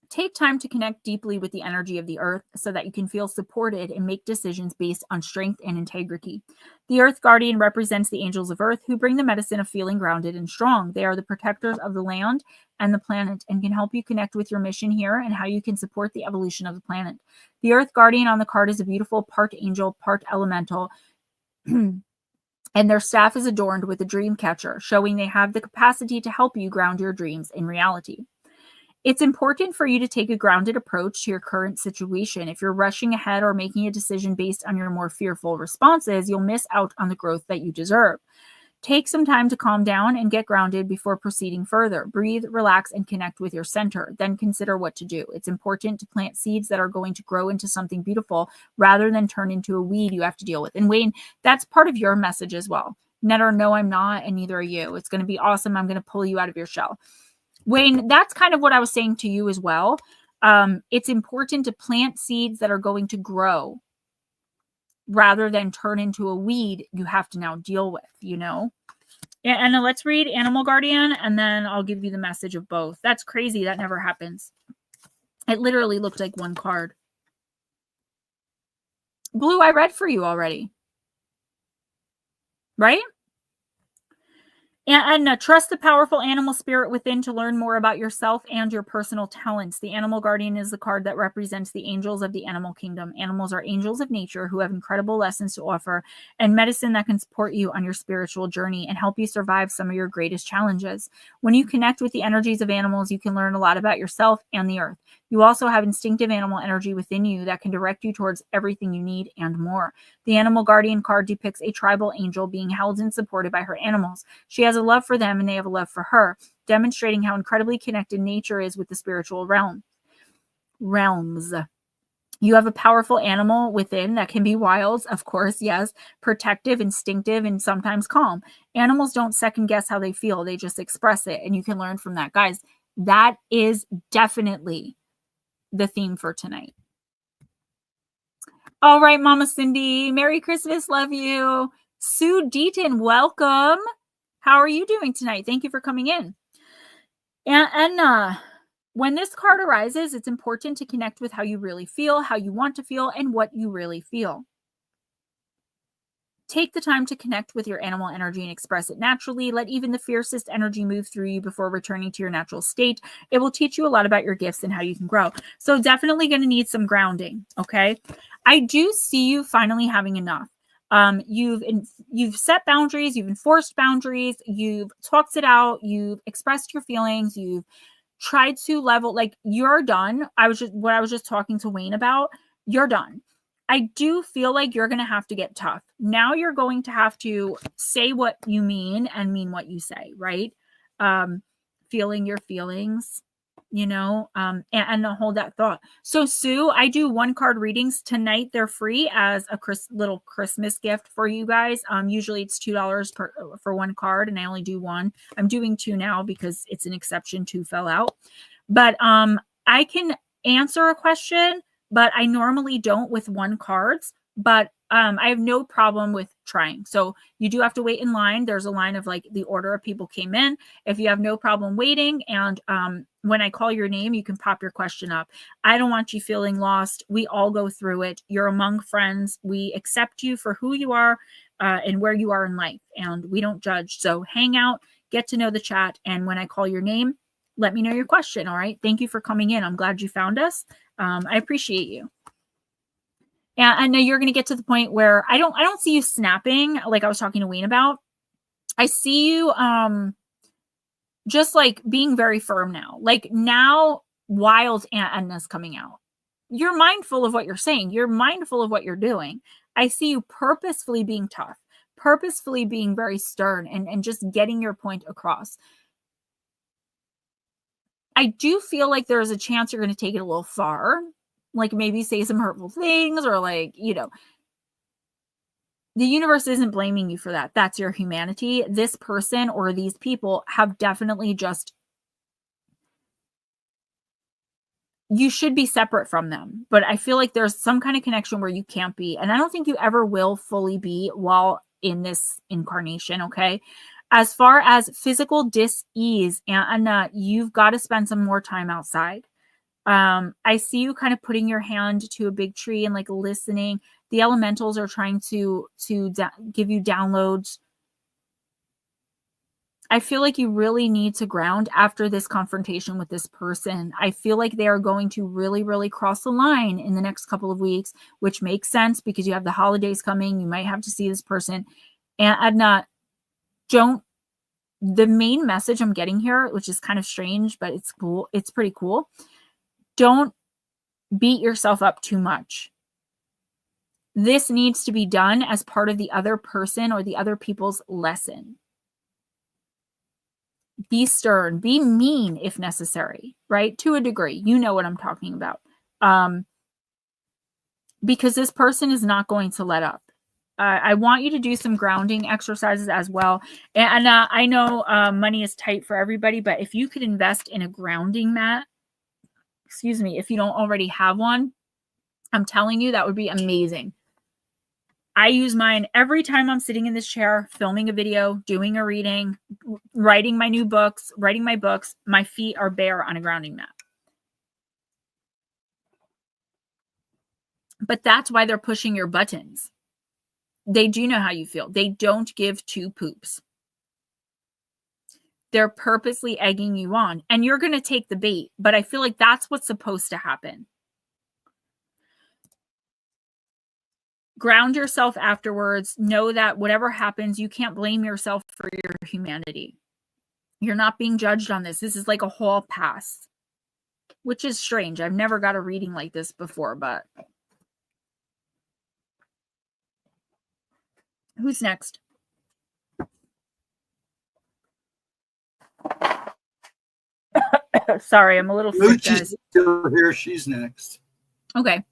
take time to connect deeply with the energy of the earth so that you can feel supported and make decisions based on strength and integrity. The Earth Guardian represents the angels of Earth who bring the medicine of feeling grounded and strong. They are the protectors of the land and the planet and can help you connect with your mission here and how you can support the evolution of the planet. The Earth Guardian on the card is a beautiful part angel, part elemental, and their staff is adorned with a dream catcher, showing they have the capacity to help you ground your dreams in reality. It's important for you to take a grounded approach to your current situation. If you're rushing ahead or making a decision based on your more fearful responses, you'll miss out on the growth that you deserve. Take some time to calm down and get grounded before proceeding further. Breathe, relax, and connect with your center. Then consider what to do. It's important to plant seeds that are going to grow into something beautiful rather than turn into a weed you have to deal with. And Wayne, that's part of your message as well. Netter, no, I'm not, and neither are you. It's going to be awesome. I'm going to pull you out of your shell. Wayne, that's kind of what I was saying to you as well. It's important to plant seeds that are going to grow rather than turn into a weed you have to now deal with, you know? And let's read Animal Guardian, and then I'll give you the message of both. That's crazy. That never happens. It literally looked like one card. Blue, I read for you already. Right? And trust the powerful animal spirit within to learn more about yourself and your personal talents. The Animal Guardian is the card that represents the angels of the animal kingdom. Animals are angels of nature who have incredible lessons to offer and medicine that can support you on your spiritual journey and help you survive some of your greatest challenges. When you connect with the energies of animals, you can learn a lot about yourself and the earth. You also have instinctive animal energy within you that can direct you towards everything you need and more. The Animal Guardian card depicts a tribal angel being held and supported by her animals. She has a love for them and they have a love for her, demonstrating how incredibly connected nature is with the spiritual realms. You have a powerful animal within that can be wild, of course, yes, protective, instinctive, and sometimes calm. Animals don't second guess how they feel. They just express it, and you can learn from that. Guys, that is definitely the theme for tonight. All right, Mama Cindy. Merry Christmas. Love you. Sue Deaton, welcome. How are you doing tonight? Thank you for coming in. And when this card arises, it's important to connect with how you really feel, how you want to feel, and what you really feel. Take the time to connect with your animal energy and express it naturally. Let even the fiercest energy move through you before returning to your natural state. It will teach you a lot about your gifts and how you can grow. So definitely going to need some grounding, okay? I do see you finally having enough. You've set boundaries, you've enforced boundaries, you've talked it out, you've expressed your feelings, you've tried to level, like you're done. I was just talking to Wayne about, you're done. I do feel like you're going to have to get tough. Now you're going to have to say what you mean and mean what you say, right? Feeling your feelings. and hold that thought. So Sue, I do 1-card readings tonight. They're free as a little Christmas gift for you guys. Usually it's $2 for 1 card, and I only do 1. I'm doing 2 now because it's an exception. 2 fell out. But I can answer a question, but I normally don't with 1 cards. But I have no problem with trying. So you do have to wait in line. There's a line of like the order of people came in. If you have no problem waiting, and when I call your name, you can pop your question up. I don't want you feeling lost. We all go through it. You're among friends. We accept you for who you are and where you are in life, and we don't judge. So hang out, get to know the chat, and when I call your name, let me know your question. All right. Thank you for coming in. I'm glad you found us. I appreciate you. And I know you're going to get to the point where I don't see you snapping like I was talking to Wayne about. I see you just like being very firm now. Like now, wild Edna's coming out. You're mindful of what you're saying. You're mindful of what you're doing. I see you purposefully being tough, purposefully being very stern, and just getting your point across. I do feel like there's a chance you're going to take it a little far. Like maybe say some hurtful things, or like, the universe isn't blaming you for that. That's your humanity. This person or these people have definitely you should be separate from them. But I feel like there's some kind of connection where you can't be. And I don't think you ever will fully be while in this incarnation. Okay. As far as physical dis-ease, and you've got to spend some more time outside. I see you kind of putting your hand to a big tree and like listening. The elementals are trying to give you downloads. I feel like you really need to ground after this confrontation with this person. I feel like they are going to really, really cross the line in the next couple of weeks, which makes sense because you have the holidays coming. You might have to see this person. And the main message I'm getting here, which is kind of strange, but it's cool. It's pretty cool. Don't beat yourself up too much. This needs to be done as part of the other person or the other people's lesson. Be stern, be mean if necessary, right? To a degree, you know what I'm talking about. Because this person is not going to let up. I want you to do some grounding exercises as well. And I know money is tight for everybody, but if you could invest in a grounding mat, if you don't already have one, I'm telling you, that would be amazing. I use mine every time I'm sitting in this chair, filming a video, doing a reading, writing my books. My feet are bare on a grounding mat. But that's why they're pushing your buttons. They do know how you feel. They don't give 2 poops. They're purposely egging you on, and you're going to take the bait. But I feel like that's what's supposed to happen. Ground yourself afterwards. Know that whatever happens, you can't blame yourself for your humanity. You're not being judged on this. This is like a hall pass, which is strange. I've never got a reading like this before, but who's next? Sorry, I'm a little sick, guys. Still here. She's next. Okay.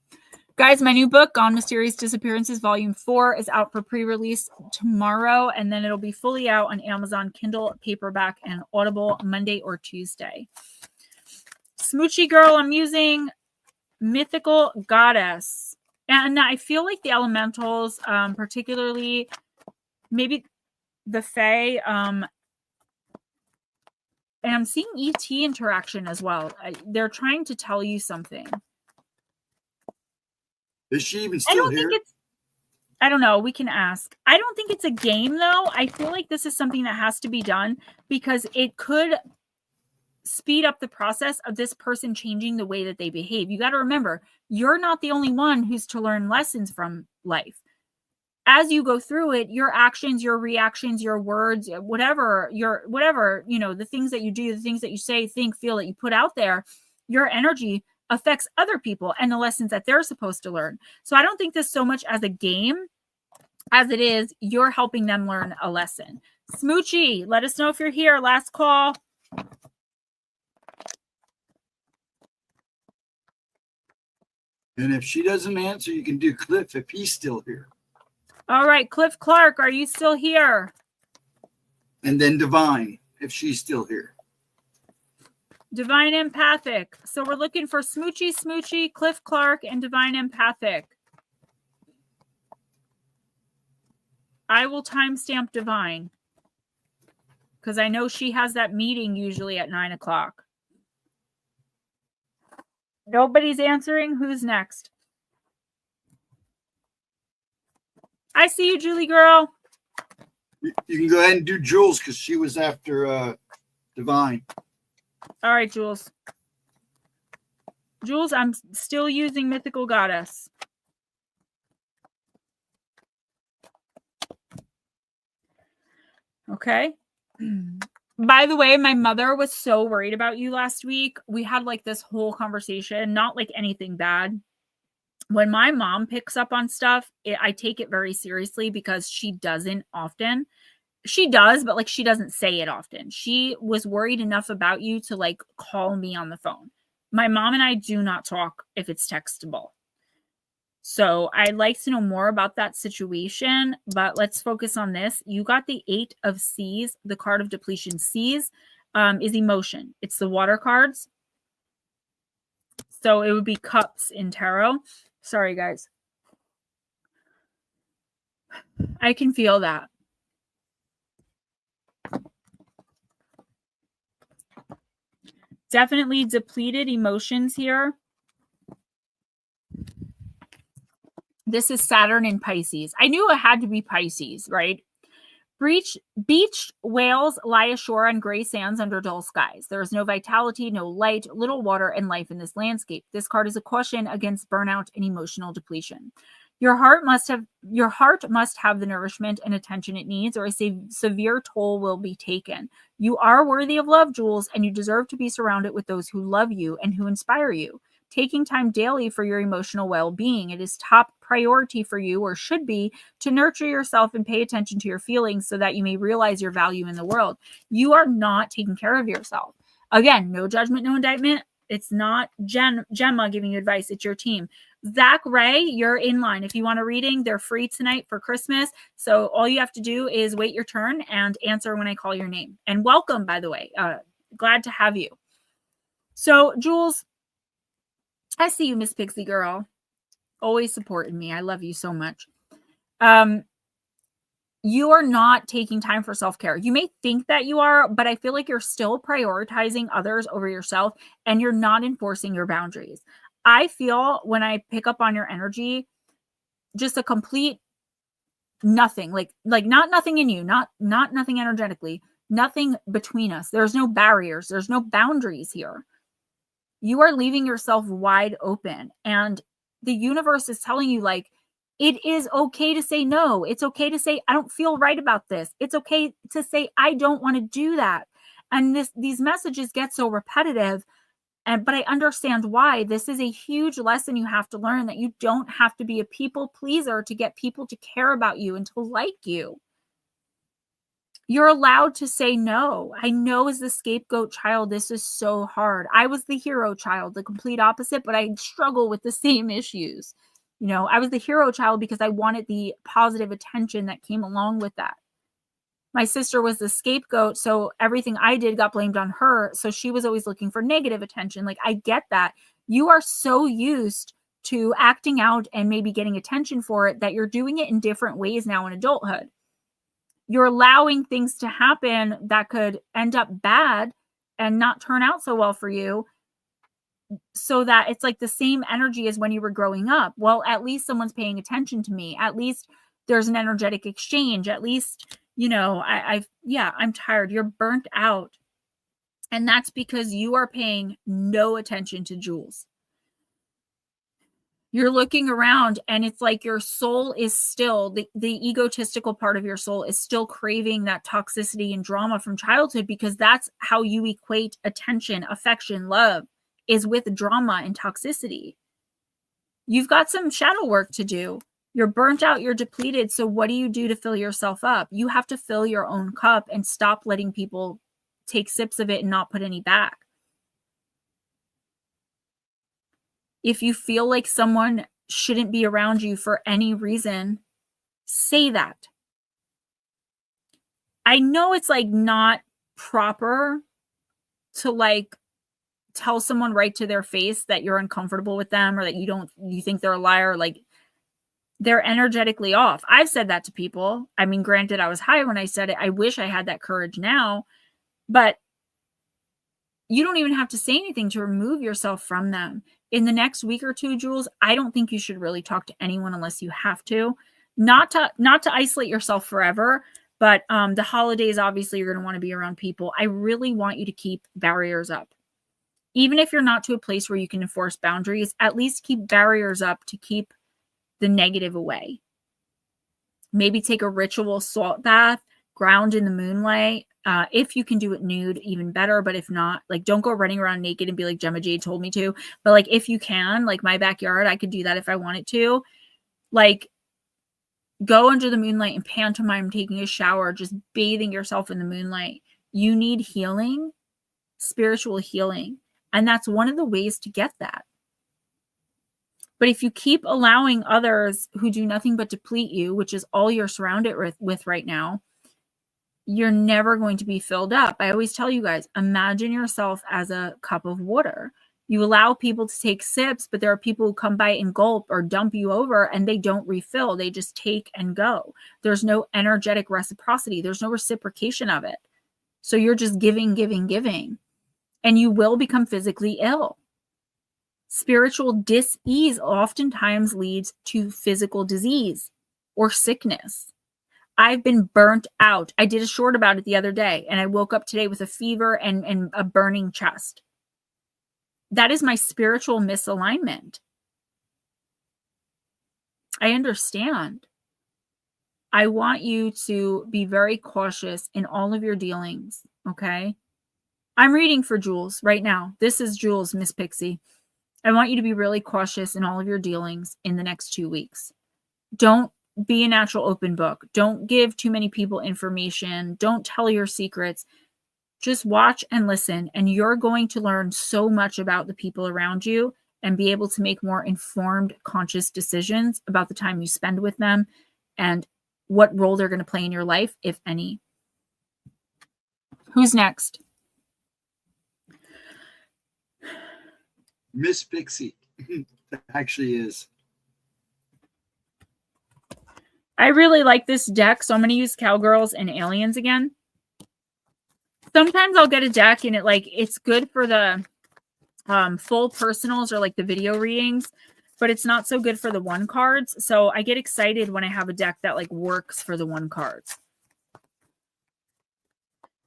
Guys, my new book, Gone Mysterious Disappearances, Volume 4, is out for pre-release tomorrow, and then it'll be fully out on Amazon, Kindle, paperback, and Audible Monday or Tuesday. Smoochy Girl, I'm using Mythical Goddess. And I feel like the elementals, particularly maybe the Fae, and I'm seeing ET interaction as well. They're trying to tell you something. Is she even still here? I don't know. We can ask. I don't think it's a game, though. I feel like this is something that has to be done because it could speed up the process of this person changing the way that they behave. You got to remember, you're not the only one who's to learn lessons from life. As you go through it, your actions, your reactions, your words, whatever, the things that you do, the things that you say, think, feel, that you put out there, your energy affects other people and the lessons that they're supposed to learn. So I don't think this so much as a game as it is you're helping them learn a lesson. Smoochy, let us know if you're here. Last call. And if she doesn't answer, you can do Cliff if he's still here. All right, Cliff Clark, are you still here? And then Divine, if she's still here. Divine Empathic. So we're looking for Smoochy Smoochy, Cliff Clark, and Divine Empathic. I will timestamp Divine because I know she has that meeting usually at 9 o'clock. Nobody's answering. Who's next? I see you, Julie girl. You can go ahead and do Jules because she was after Divine. All right, Jules. Jules, I'm still using Mythical Goddess. Okay. By the way, my mother was so worried about you last week. We had like this whole conversation, not like anything bad. When my mom picks up on stuff, I take it very seriously because she doesn't often. She does, but like she doesn't say it often. She was worried enough about you to like call me on the phone. My mom and I do not talk if it's textable. So I'd like to know more about that situation, but let's focus on this. You got the 8 of Seas. The card of depletion. Seas is emotion. It's the water cards. So it would be cups in tarot. Sorry, guys. I can feel that. Definitely depleted emotions here. This is Saturn in Pisces. I knew it had to be Pisces, right? Beached whales lie ashore on gray sands under dull skies. There is no vitality, no light, little water, and life in this landscape. This card is a caution against burnout and emotional depletion. Your heart must have the nourishment and attention it needs, or a severe toll will be taken. You are worthy of love, Jules, and you deserve to be surrounded with those who love you and who inspire you. Taking time daily for your emotional well-being. It is top priority for you, or should be, to nurture yourself and pay attention to your feelings so that you may realize your value in the world. You are not taking care of yourself. Again, no judgment, no indictment. It's not Gemma giving you advice. It's your team. Zach Ray, you're in line. If you want a reading, they're free tonight for Christmas. So all you have to do is wait your turn and answer when I call your name. And welcome, by the way. Glad to have you. So, Jules, I see you, Miss Pixie Girl. Always supporting me. I love you so much. You are not taking time for self-care. You may think that you are, but I feel like you're still prioritizing others over yourself, and you're not enforcing your boundaries. I feel when I pick up on your energy, just a complete nothing, like not nothing in you, not nothing energetically, nothing between us. There's no barriers. There's no boundaries here. You are leaving yourself wide open, and the universe is telling you, like, it is okay to say no. It's okay to say, I don't feel right about this. It's okay to say, I don't want to do that. And these messages get so repetitive, but I understand why. This is a huge lesson you have to learn, that you don't have to be a people pleaser to get people to care about you and to like you. You're allowed to say no. I know, as the scapegoat child, this is so hard. I was the hero child, the complete opposite, but I struggle with the same issues. You know, I was the hero child because I wanted the positive attention that came along with that. My sister was the scapegoat, so everything I did got blamed on her. So she was always looking for negative attention. Like, I get that. You are so used to acting out and maybe getting attention for it that you're doing it in different ways now in adulthood. You're allowing things to happen that could end up bad and not turn out so well for you, so that it's like the same energy as when you were growing up. Well, at least someone's paying attention to me. At least there's an energetic exchange. At least, you know, I'm tired. You're burnt out. And that's because you are paying no attention to Jules. You're looking around, and it's like your soul is still, the egotistical part of your soul is still craving that toxicity and drama from childhood, because that's how you equate attention, affection, love, is with drama and toxicity. You've got some shadow work to do. You're burnt out, you're depleted. So what do you do to fill yourself up? You have to fill your own cup and stop letting people take sips of it and not put any back. If you feel like someone shouldn't be around you for any reason, say that. I know it's like not proper to like tell someone right to their face that you're uncomfortable with them or that you think they're a liar. Like, they're energetically off. I've said that to people. I mean, granted, I was high when I said it. I wish I had that courage now, but you don't even have to say anything to remove yourself from them. In the next week or two, Jules, I don't think you should really talk to anyone unless you have to. Not to isolate yourself forever, but the holidays, obviously, you're going to want to be around people. I really want you to keep barriers up. Even if you're not to a place where you can enforce boundaries, at least keep barriers up to keep the negative away. Maybe take a ritual salt bath, ground in the moonlight. If you can do it nude, even better. But if not, like, don't go running around naked and be like Gemma Jade told me to. But like, if you can, like my backyard, I could do that if I wanted to. Like, go under the moonlight and pantomime taking a shower, just bathing yourself in the moonlight. You need healing, spiritual healing. And that's one of the ways to get that. But if you keep allowing others who do nothing but deplete you, which is all you're surrounded with right now, you're never going to be filled up. I always tell you guys, imagine yourself as a cup of water. You allow people to take sips, but there are people who come by and gulp or dump you over and they don't refill. They just take and go. There's no energetic reciprocity. There's no reciprocation of it. So you're just giving, giving, giving. And you will become physically ill. Spiritual dis-ease oftentimes leads to physical disease or sickness. I've been burnt out. I did a short about it the other day, and I woke up today with a fever and a burning chest. That is my spiritual misalignment. I understand. I want you to be very cautious in all of your dealings, okay? I'm reading for Jules right now. This is Jules, Miss Pixie. I want you to be really cautious in all of your dealings in the next 2 weeks. Don't be a natural open book. Don't give too many people information. Don't tell your secrets. Just watch and listen, and you're going to learn so much about the people around you and be able to make more informed, conscious decisions about the time you spend with them and what role they're going to play in your life, if any. Who's next? Miss Pixie. That actually is. I really like this deck, so I'm going to use Cowgirls and Aliens again. Sometimes I'll get a deck and it's good for the full personals or like the video readings, but it's not so good for the one cards. So I get excited when I have a deck that like works for the one cards.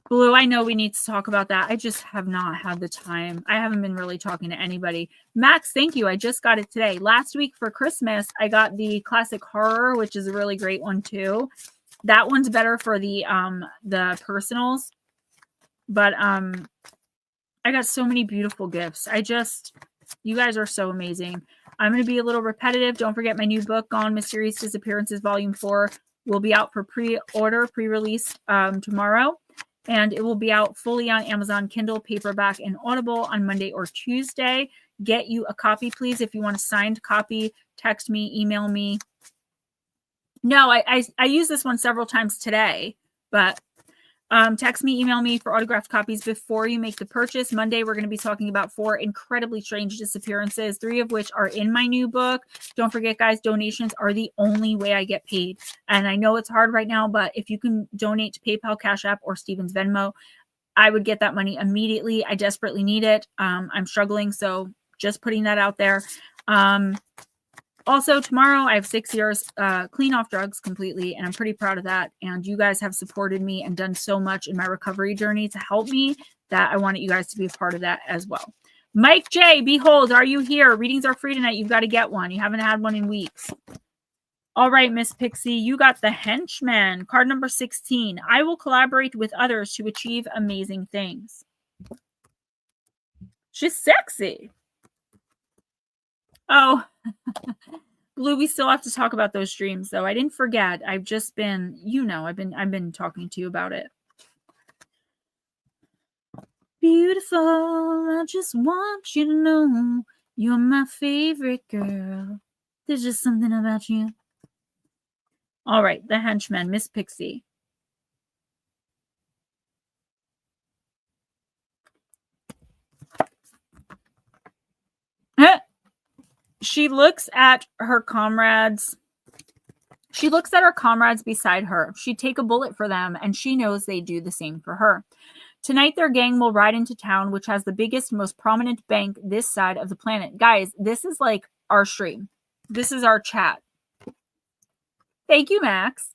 Blue, I know we need to talk about that. I just have not had the time. I haven't been really talking to anybody. Max, thank you. I just got it today. Last week for Christmas, I got the Classic Horror, which is a really great one too. That one's better for the personals. But I got so many beautiful gifts. You guys are so amazing. I'm going to be a little repetitive. Don't forget my new book, Gone Mysterious Disappearances, Volume 4, will be out for pre-release tomorrow. And it will be out fully on Amazon, Kindle, paperback, and Audible on Monday or Tuesday. Get you a copy, please. If you want a signed copy, text me, email me. No, I used this one several times today, but text me, email me for autographed copies before you make the purchase. Monday, we're going to be talking about 4 incredibly strange disappearances, 3 of which are in my new book. Don't forget, guys, donations are the only way I get paid. And I know it's hard right now, but if you can donate to PayPal, Cash App, or Steven's Venmo, I would get that money immediately. I desperately need it. I'm struggling, so just putting that out there. Also, tomorrow I have 6 years clean off drugs completely, and I'm pretty proud of that. And you guys have supported me and done so much in my recovery journey to help me that I wanted you guys to be a part of that as well. Mike J, behold, are you here? Readings are free tonight. You've got to get one. You haven't had one in weeks. All right, Miss Pixie, you got the Henchman. Card number 16. I will collaborate with others to achieve amazing things. She's sexy. Oh, Blue, we still have to talk about those dreams, though. I didn't forget. I've just been, I've been talking to you about it. Beautiful, I just want you to know You're my favorite girl. There's just something about you. All right, the henchman, Miss Pixie. She looks at her comrades. She looks at her comrades beside her. She'd take a bullet for them, and she knows they do the same for her. Tonight, their gang will ride into town, which has the biggest, most prominent bank this side of the planet. Guys, this is like our stream. This is our chat. Thank you, Max.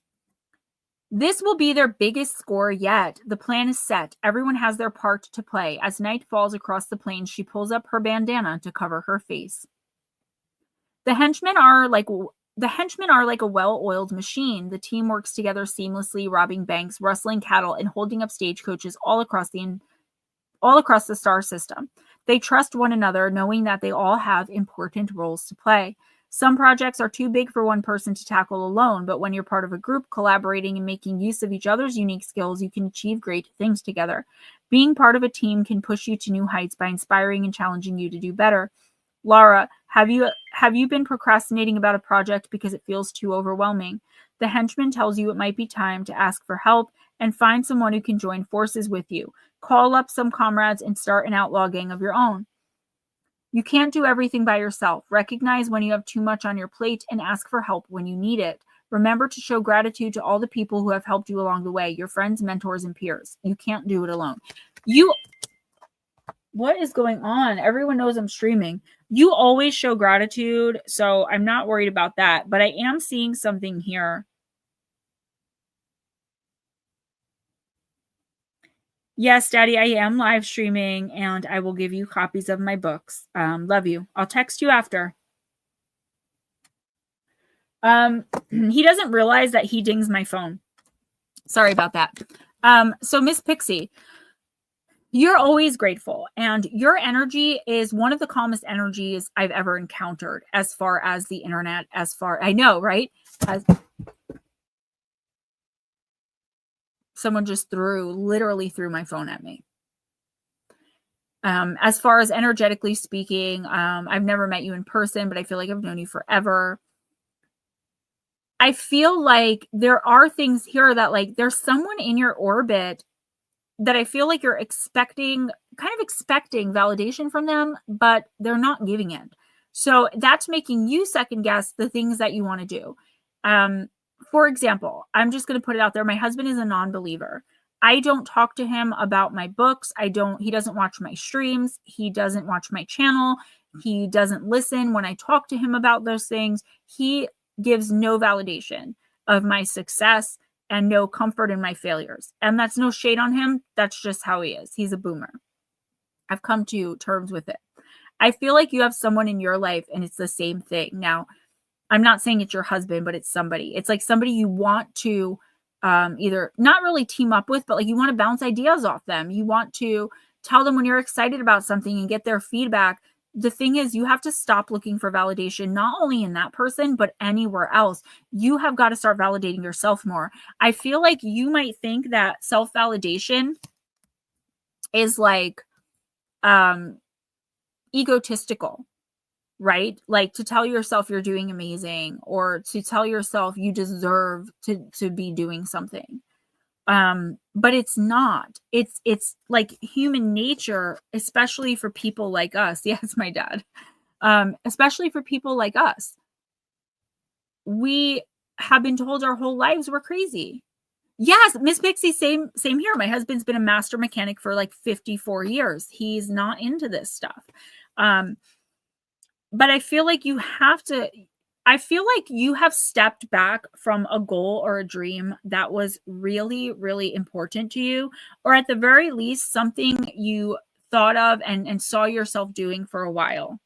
This will be their biggest score yet. The plan is set. Everyone has their part to play. As night falls across the plains, she pulls up her bandana to cover her face. The henchmen are like a well-oiled machine. The team works together seamlessly, robbing banks, rustling cattle, and holding up stagecoaches all across the star system. They trust one another, knowing that they all have important roles to play. Some projects are too big for one person to tackle alone, but when you're part of a group, collaborating and making use of each other's unique skills, you can achieve great things together. Being part of a team can push you to new heights by inspiring and challenging you to do better. Laura, have you been procrastinating about a project because it feels too overwhelming? The henchman tells you it might be time to ask for help and find someone who can join forces with you. Call up some comrades and start an outlaw gang of your own. You can't do everything by yourself. Recognize when you have too much on your plate and ask for help when you need it. Remember to show gratitude to all the people who have helped you along the way, your friends, mentors, and peers. You can't do it alone. What is going on? Everyone knows I'm streaming. You always show gratitude, so I'm not worried about that, but I am seeing something here. Yes, Daddy, I am live streaming, and I will give you copies of my books. Love you. I'll text you after. He doesn't realize that he dings my phone. Sorry about that. So Miss Pixie, you're always grateful, and your energy is one of the calmest energies I've ever encountered as far as the internet, I know, right? Someone just literally threw my phone at me. As far as energetically speaking, I've never met you in person, but I feel like I've known you forever. I feel like there are things here that, like, there's someone in your orbit that I feel like you're expecting validation from them, but they're not giving it. So that's making you second guess the things that you want to do. For example, I'm just going to put it out there. My husband is a non-believer. I don't talk to him about my books. He doesn't watch my streams. He doesn't watch my channel. He doesn't listen when I talk to him about those things. He gives no validation of my success and no comfort in my failures. And that's no shade on him. That's just how he is. He's a boomer. I've come to terms with it. I feel like you have someone in your life and it's the same thing. Now, I'm not saying it's your husband, but it's somebody. It's like somebody you want to either not really team up with, but like you want to bounce ideas off them. You want to tell them when you're excited about something and get their feedback. The thing is, you have to stop looking for validation, not only in that person, but anywhere else. You have got to start validating yourself more. I feel like you might think that self-validation is like egotistical, right? Like to tell yourself you're doing amazing, or to tell yourself you deserve to be doing something. But it's not. It's like human nature, especially for people like us. Yes, my dad. Especially for people like us. We have been told our whole lives we're crazy. Yes, Miss Pixie, same here. My husband's been a master mechanic for like 54 years. He's not into this stuff. But I feel like you have stepped back from a goal or a dream that was really, really important to you, or at the very least, something you thought of and saw yourself doing for a while.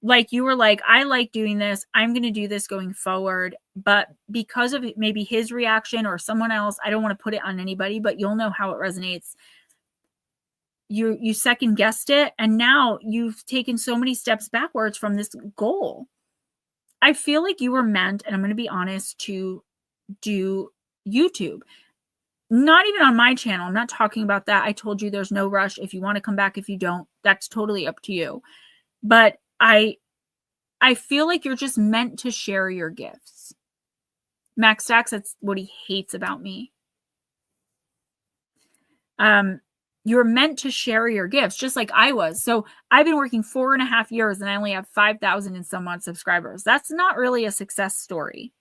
Like you were like, I like doing this. I'm going to do this going forward. But because of maybe his reaction or someone else, I don't want to put it on anybody, but you'll know how it resonates. You second guessed it, and now you've taken so many steps backwards from this goal. I feel like you were meant, and I'm going to be honest, to do YouTube. Not even on my channel. I'm not talking about that. I told you there's no rush. If you want to come back, if you don't, that's totally up to you. But I feel like you're just meant to share your gifts. Max Stacks, that's what he hates about me. You're meant to share your gifts, just like I was. So I've been working 4.5 years and I only have 5,000 and some odd subscribers. That's not really a success story.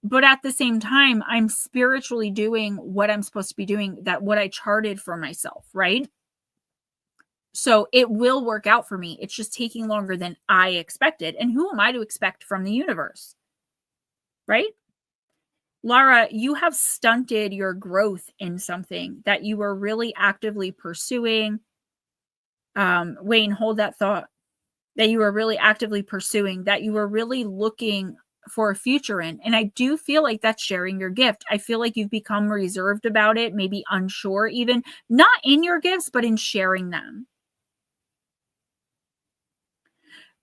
But at the same time, I'm spiritually doing what I'm supposed to be doing, what I charted for myself, right? So it will work out for me. It's just taking longer than I expected. And who am I to expect from the universe? Right? Laura, you have stunted your growth in something that you were really actively pursuing. Wayne, hold that thought. That you were really actively pursuing, that you were really looking for a future in. And I do feel like that's sharing your gift. I feel like you've become reserved about it, maybe unsure even, not in your gifts, but in sharing them.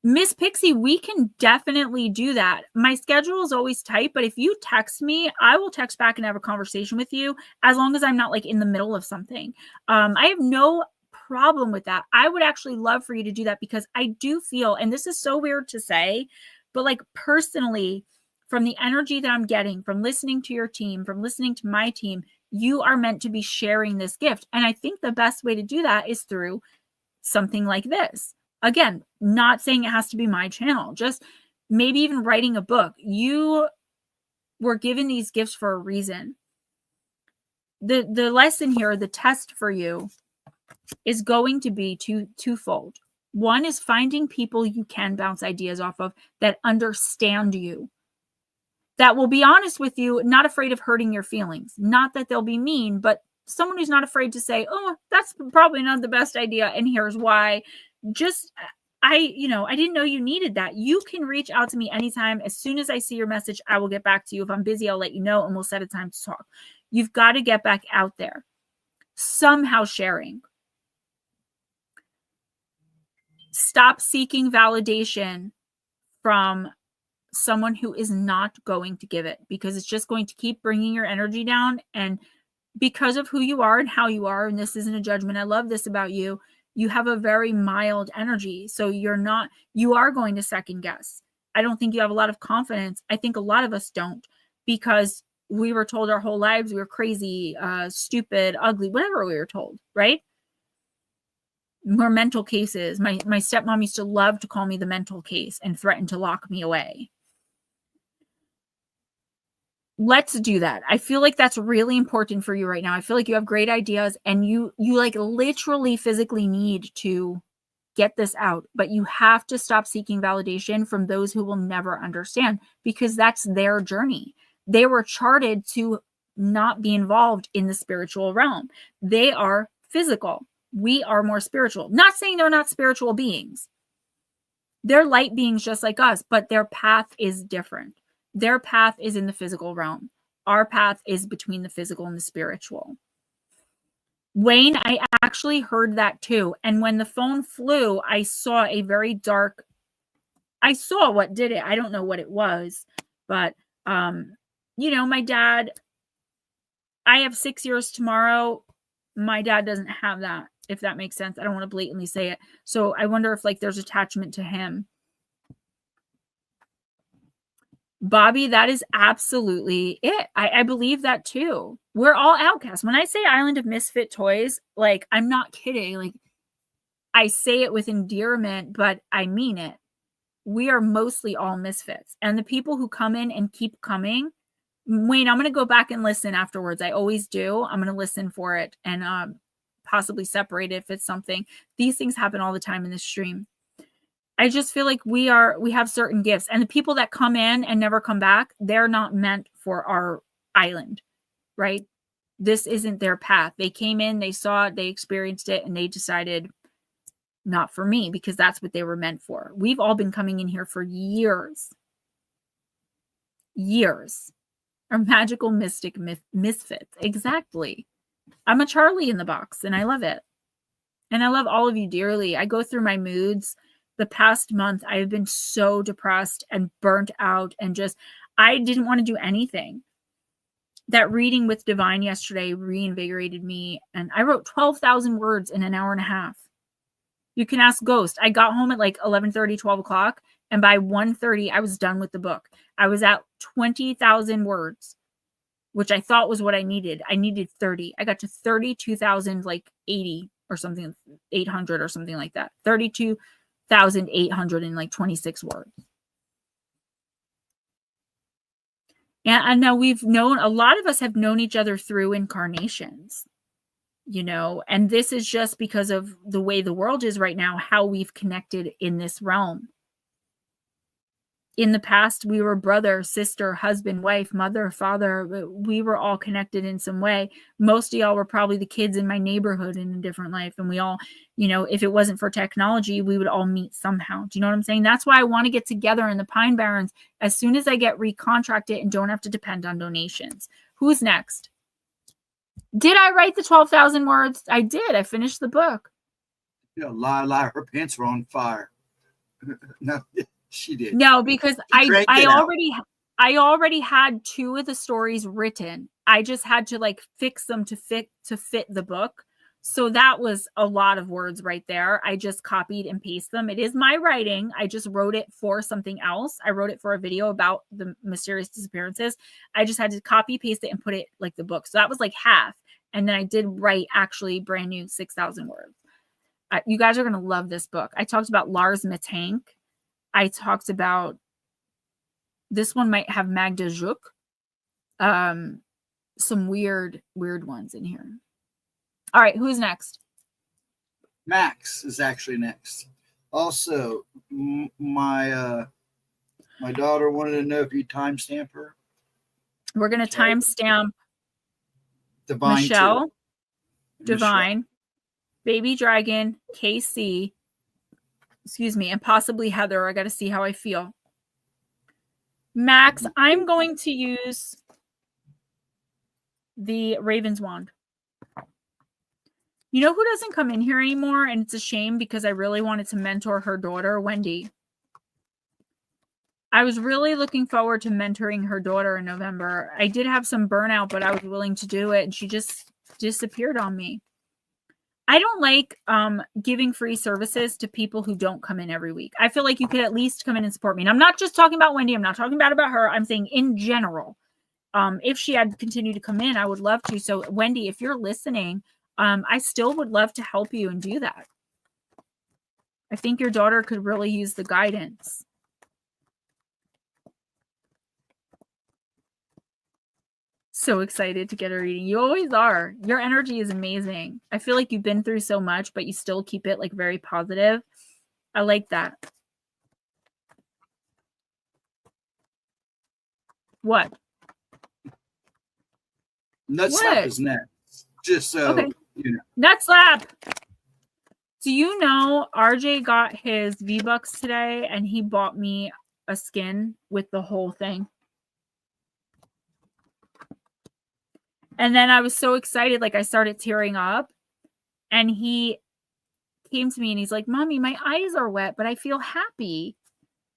Miss Pixie, we can definitely do that. My schedule is always tight, but if you text me, I will text back and have a conversation with you as long as I'm not like in the middle of something. I have no problem with that. I would actually love for you to do that because I do feel, and this is so weird to say, but like personally, from the energy that I'm getting from listening to your team, from listening to my team, you are meant to be sharing this gift. And I think the best way to do that is through something like this. Again, not saying it has to be my channel, just maybe even writing a book. You were given these gifts for a reason. The lesson here, the test for you is going to be twofold. One is finding people you can bounce ideas off of that understand you, that will be honest with you, not afraid of hurting your feelings. Not that they'll be mean, but someone who's not afraid to say, oh, that's probably not the best idea, and here's why. Just, I didn't know you needed that. You can reach out to me anytime. As soon as I see your message, I will get back to you. If I'm busy, I'll let you know and we'll set a time to talk. You've got to get back out there. Somehow sharing. Stop seeking validation from someone who is not going to give it, because it's just going to keep bringing your energy down. And because of who you are and how you are, and this isn't a judgment, I love this about you, you have a very mild energy. So you are going to second guess. I don't think you have a lot of confidence. I think a lot of us don't, because we were told our whole lives we were crazy, stupid, ugly, whatever we were told, right? We're mental cases. My stepmom used to love to call me the mental case and threaten to lock me away. Let's do that. I feel like that's really important for you right now. I feel like you have great ideas and you like literally physically need to get this out, but you have to stop seeking validation from those who will never understand, because that's their journey. They were charted to not be involved in the spiritual realm. They are physical. We are more spiritual. Not saying they're not spiritual beings. They're light beings just like us, but their path is different. Their path is in the physical realm. Our path is between the physical and the spiritual. Wayne, I actually heard that too. And when the phone flew, I saw a very dark, I saw what did it. I don't know what it was, but, my dad, I have 6 years tomorrow. My dad doesn't have that, if that makes sense. I don't want to blatantly say it. So I wonder if there's attachment to him. Bobby, that is absolutely it. I believe that too. We're all outcasts. When I say Island of Misfit Toys, I'm not kidding. I say it with endearment, but I mean it. We are mostly all misfits. And the people who come in and keep coming, Wayne, I'm going to go back and listen afterwards. I always do. I'm going to listen for it and possibly separate it if it's something. These things happen all the time in this stream. I just feel like we have certain gifts, and the people that come in and never come back, they're not meant for our island, right? This isn't their path. They came in, they saw it, they experienced it, and they decided not for me, because that's what they were meant for. We've all been coming in here for years. Years. Our magical mystic misfits. Exactly. I'm a Charlie in the box, and I love it. And I love all of you dearly. I go through my moods. The past month, I have been so depressed and burnt out and I didn't want to do anything. That reading with Divine yesterday reinvigorated me. And I wrote 12,000 words in an hour and a half. You can ask Ghost. I got home at like 11:30, 12 o'clock. And by 1:30, I was done with the book. I was at 20,000 words, which I thought was what I needed. I needed 30. I got to 32,000, like 80 or something, 800 or something like that. 32,826 words. And now a lot of us have known each other through incarnations, and this is just because of the way the world is right now, how we've connected in this realm. In the past, we were brother, sister, husband, wife, mother, father. We were all connected in some way. Most of y'all were probably the kids in my neighborhood in a different life. And we all, if it wasn't for technology, we would all meet somehow. Do you know what I'm saying? That's why I want to get together in the Pine Barrens as soon as I get recontracted and don't have to depend on donations. Who's next? Did I write the 12,000 words? I did. I finished the book. Lie. Her pants were on fire. No. She did. No, because I already had 2 of the stories written. I just had to like fix them to fit the book. So that was a lot of words right there. I just copied and pasted them. It is my writing. I just wrote it for something else. I wrote it for a video about the mysterious disappearances. I just had to copy, paste it, and put it like the book. So that was like half. And then I did write actually brand new 6,000 words. You guys are going to love this book. I talked about Lars Mittank. I talked about, this one might have Magda Zuk. Some weird ones in here. All right, who's next? Max is actually next. Also, my daughter wanted to know if you timestamp her. We're going to timestamp Divine Michelle, Divine, Baby Dragon, KC, and possibly Heather. I got to see how I feel. Max, I'm going to use the Raven's Wand. You know who doesn't come in here anymore? And it's a shame because I really wanted to mentor her daughter, Wendy. I was really looking forward to mentoring her daughter in November. I did have some burnout, but I was willing to do it. And she just disappeared on me. I don't like giving free services to people who don't come in every week. I feel like you could at least come in and support me. And I'm not just talking about Wendy. I'm not talking about her. I'm saying in general. If she had continued to come in, I would love to. So Wendy, if you're listening, I still would love to help you and do that. I think your daughter could really use the guidance. So excited to get her reading. You always are. Your energy is amazing. I feel like you've been through so much, but you still keep it like very positive. I like that. What? Nut slap is next. Just so okay. You know. Nut slap. Do you know RJ got his V-Bucks today and he bought me a skin with the whole thing? And then I was so excited, like I started tearing up. And he came to me and he's like, Mommy, my eyes are wet, but I feel happy.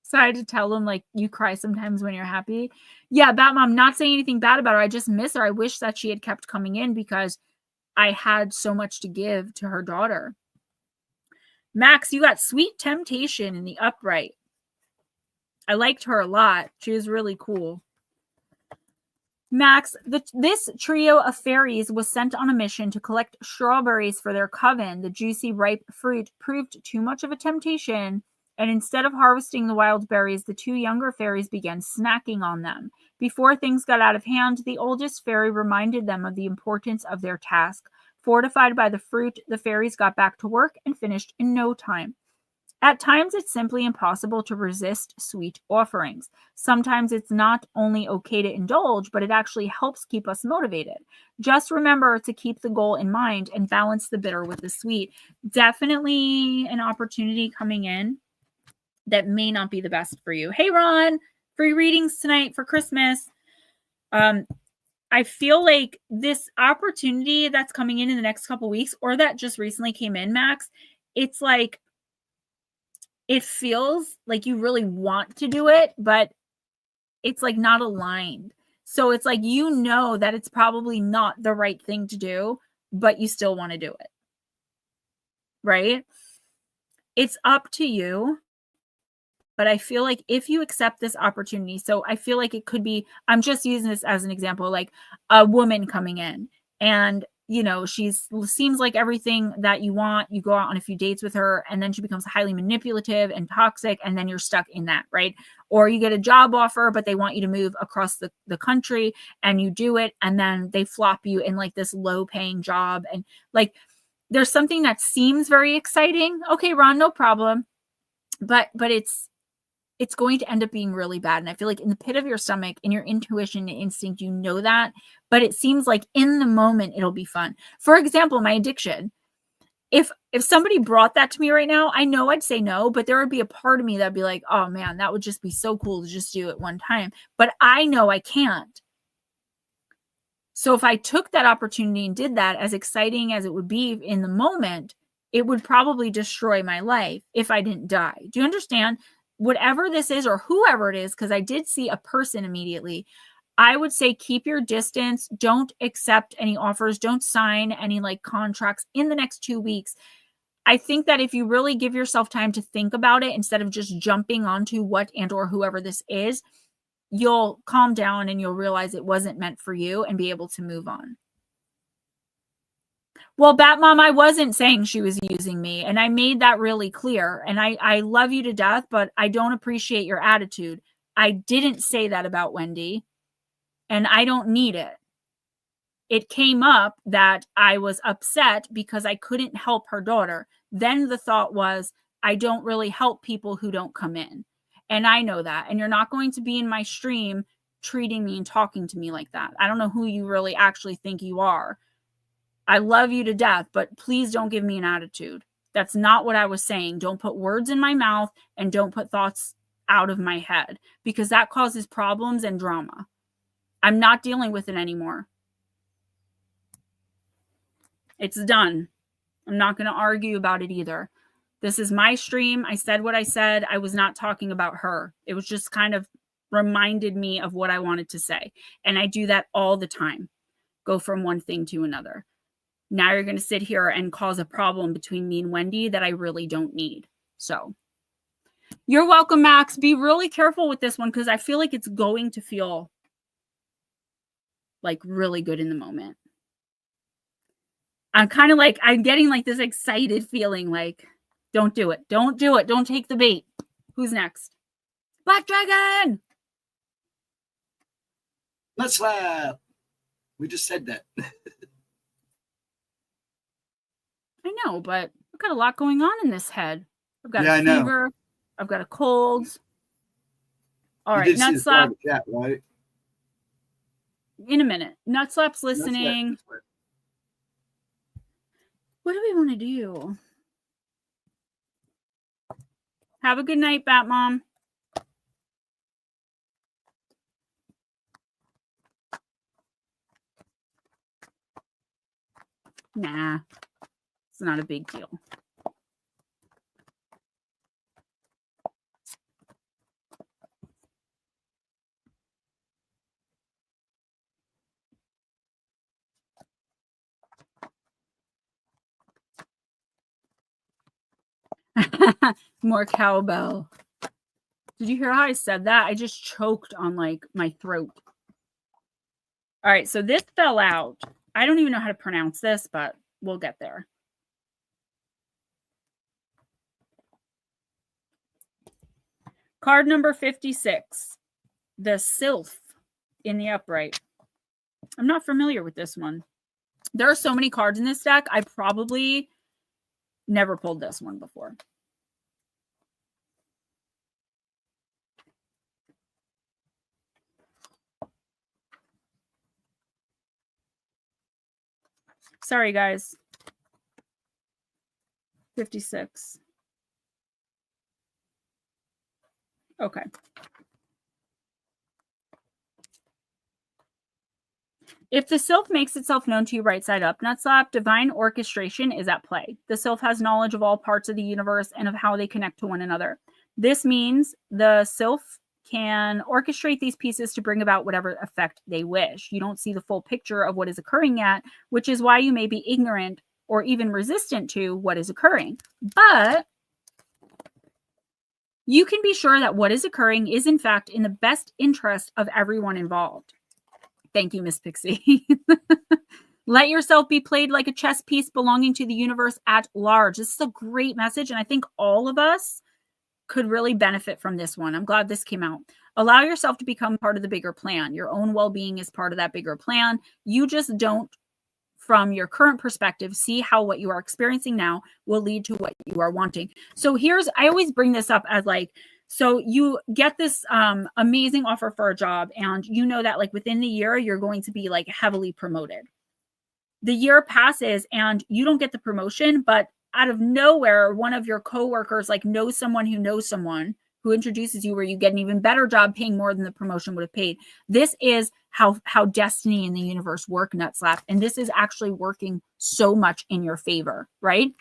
So I had to tell him, like, you cry sometimes when you're happy. Yeah, Batmom, not saying anything bad about her. I just miss her. I wish that she had kept coming in because I had so much to give to her daughter. Max, you got Sweet Temptation in the upright. I liked her a lot. She was really cool. Max, this trio of fairies was sent on a mission to collect strawberries for their coven. The juicy, ripe fruit proved too much of a temptation, and instead of harvesting the wild berries, the 2 younger fairies began snacking on them. Before things got out of hand, the oldest fairy reminded them of the importance of their task. Fortified by the fruit, the fairies got back to work and finished in no time. At times, it's simply impossible to resist sweet offerings. Sometimes it's not only okay to indulge, but it actually helps keep us motivated. Just remember to keep the goal in mind and balance the bitter with the sweet. Definitely an opportunity coming in that may not be the best for you. Hey, Ron, free readings tonight for Christmas. I feel like this opportunity that's coming in the next couple weeks, or that just recently came in, Max, it's like, it feels like you really want to do it, but it's like not aligned. So it's like, you know that it's probably not the right thing to do, but you still want to do it. Right? It's up to you. But I feel like if you accept this opportunity, so I feel like it could be, I'm just using this as an example, like a woman coming in and, you know, seems like everything that you want. You go out on a few dates with her and then she becomes highly manipulative and toxic. And then you're stuck in that, right? Or you get a job offer, but they want you to move across the country and you do it. And then they flop you in like this low paying job. And like, there's something that seems very exciting. Okay, Ron, no problem. But it's going to end up being really bad. And I feel like in the pit of your stomach, in your intuition and instinct, you know that, but it seems like in the moment, it'll be fun. For example, my addiction, if somebody brought that to me right now, I know I'd say no, but there would be a part of me that'd be like, oh man, that would just be so cool to just do it one time. But I know I can't. So if I took that opportunity and did that, as exciting as it would be in the moment, it would probably destroy my life if I didn't die. Do you understand? Whatever this is or whoever it is, because I did see a person immediately, I would say keep your distance. Don't accept any offers. Don't sign any like contracts in the next 2 weeks. I think that if you really give yourself time to think about it instead of just jumping onto what and or whoever this is, you'll calm down and you'll realize it wasn't meant for you and be able to move on. Well, Bat Mom, I wasn't saying she was using me, and I made that really clear. And I love you to death, but I don't appreciate your attitude. I didn't say that about Wendy, and I don't need it. It came up that I was upset because I couldn't help her daughter. Then the thought was, I don't really help people who don't come in. And I know that. And you're not going to be in my stream treating me and talking to me like that. I don't know who you really actually think you are. I love you to death, but please don't give me an attitude. That's not what I was saying. Don't put words in my mouth and don't put thoughts out of my head because that causes problems and drama. I'm not dealing with it anymore. It's done. I'm not going to argue about it either. This is my stream. I said what I said. I was not talking about her. It was just kind of reminded me of what I wanted to say. And I do that all the time. Go from one thing to another. Now you're going to sit here and cause a problem between me and Wendy that I really don't need. So you're welcome, Max. Be really careful with this one because I feel like it's going to feel like really good in the moment. I'm kind of like, I'm getting like this excited feeling like, don't do it. Don't do it. Don't take the bait. Who's next? Black Dragon. Let's laugh. We just said that. I know, but I've got a lot going on in this head. I've got a fever. I've got a cold. All right, Nutslap. Chat, right? In a minute. Nutslap's listening. What do we want to do? Have a good night, Bat Mom. Nah, it's not a big deal. More cowbell. Did you hear how I said that? I just choked on like my throat. All right, so this fell out. I don't even know how to pronounce this, but we'll get there. Card number 56, the sylph in the upright. I'm not familiar with this one. There are so many cards in this deck. I probably never pulled this one before. Sorry, guys. 56. Okay. If the sylph makes itself known to you right side up, Nutslap, divine orchestration is at play. The sylph has knowledge of all parts of the universe and of how they connect to one another. This means the sylph can orchestrate these pieces to bring about whatever effect they wish. You don't see the full picture of what is occurring yet, which is why you may be ignorant or even resistant to what is occurring. But You can be sure that what is occurring is, in fact, in the best interest of everyone involved. Thank you, Miss Pixie. Let yourself be played like a chess piece belonging to the universe at large. This is a great message, and I think all of us could really benefit from this one. I'm glad this came out. Allow yourself to become part of the bigger plan. Your own well-being is part of that bigger plan. You just don't, from your current perspective, see how what you are experiencing now will lead to what you are wanting. So I always bring this up as like, so you get this amazing offer for a job, and you know that like within the year, you're going to be like heavily promoted. The year passes and you don't get the promotion, but out of nowhere, one of your coworkers like knows someone who introduces you where you get an even better job paying more than the promotion would have paid. This is how destiny and the universe work, nutslap. And this is actually working so much in your favor, right?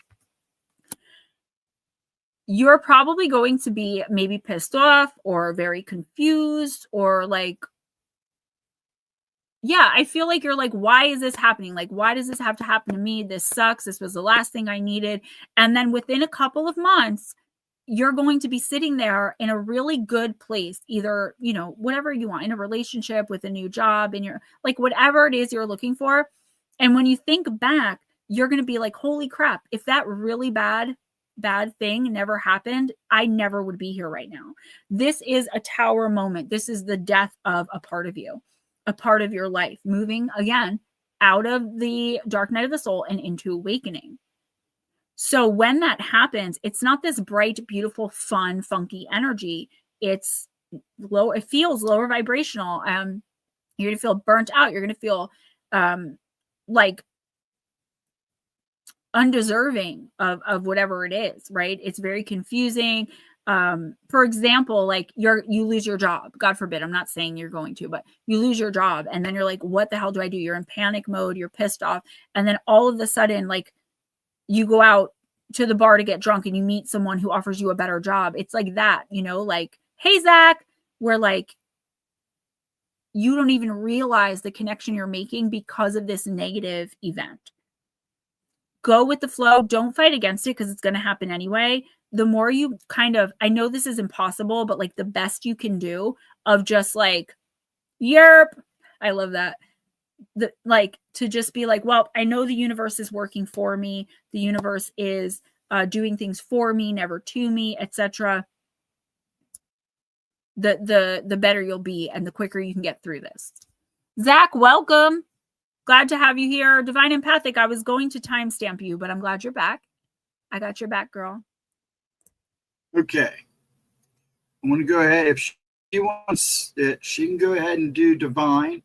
You're probably going to be maybe pissed off or very confused or like, yeah, I feel like you're like, why is this happening? Like, why does this have to happen to me? This sucks. This was the last thing I needed. And then within a couple of months, you're going to be sitting there in a really good place, either, you know, whatever you want, in a relationship, with a new job, in your, like, whatever it is you're looking for. And when you think back, you're going to be like, holy crap, if that really bad thing never happened, I never would be here right now. This is a tower moment. This is the death of a part of you, a part of your life, moving again out of the dark night of the soul and into awakening. So when that happens, it's not this bright, beautiful, fun, funky energy. It's low. It feels lower vibrational. You're going to feel burnt out. You're going to feel like undeserving of whatever it is, right? It's very confusing. For example, like you lose your job. God forbid, I'm not saying you're going to, but you lose your job. And then you're like, what the hell do I do? You're in panic mode. You're pissed off. And then all of a sudden, like, you go out to the bar to get drunk and you meet someone who offers you a better job. It's like that, you know, like, hey, Zach, where like, you don't even realize the connection you're making because of this negative event. Go with the flow. Don't fight against it because it's going to happen anyway. The more you kind of, I know this is impossible, but like the best you can do of just like, yerp, I love that. Like to just be like, well, I know the universe is working for me. The universe is doing things for me, never to me, etc. The better you'll be and the quicker you can get through this. Zach, welcome. Glad to have you here. Divine Empathic, I was going to timestamp you, but I'm glad you're back. I got your back, girl. Okay. I want to go ahead. If she wants it, she can go ahead and do Divine.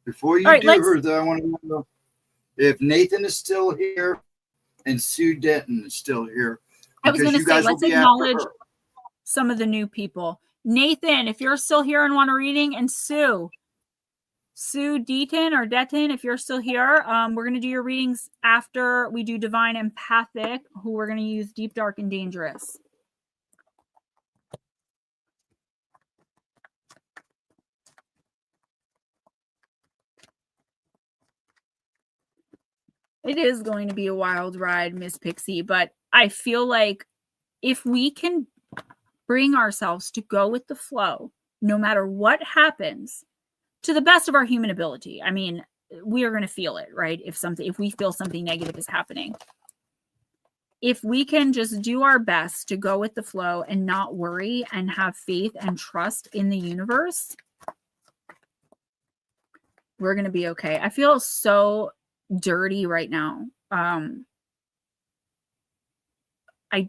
Before you do her, though, I want to know if Nathan is still here and Sue Denton is still here. I was going to say, let's acknowledge some of the new people. Nathan, if you're still here and want a reading, and Sue Deaton or Deton, if you're still here, we're going to do your readings after we do Divine Empathic, who we're going to use Deep, Dark, and Dangerous. It is going to be a wild ride, Miss Pixie, but I feel like if we can bring ourselves to go with the flow, no matter what happens, to the best of our human ability. I mean, we are going to feel it, right? If we feel something negative is happening. If we can just do our best to go with the flow and not worry and have faith and trust in the universe, we're going to be okay. I feel so dirty right now. I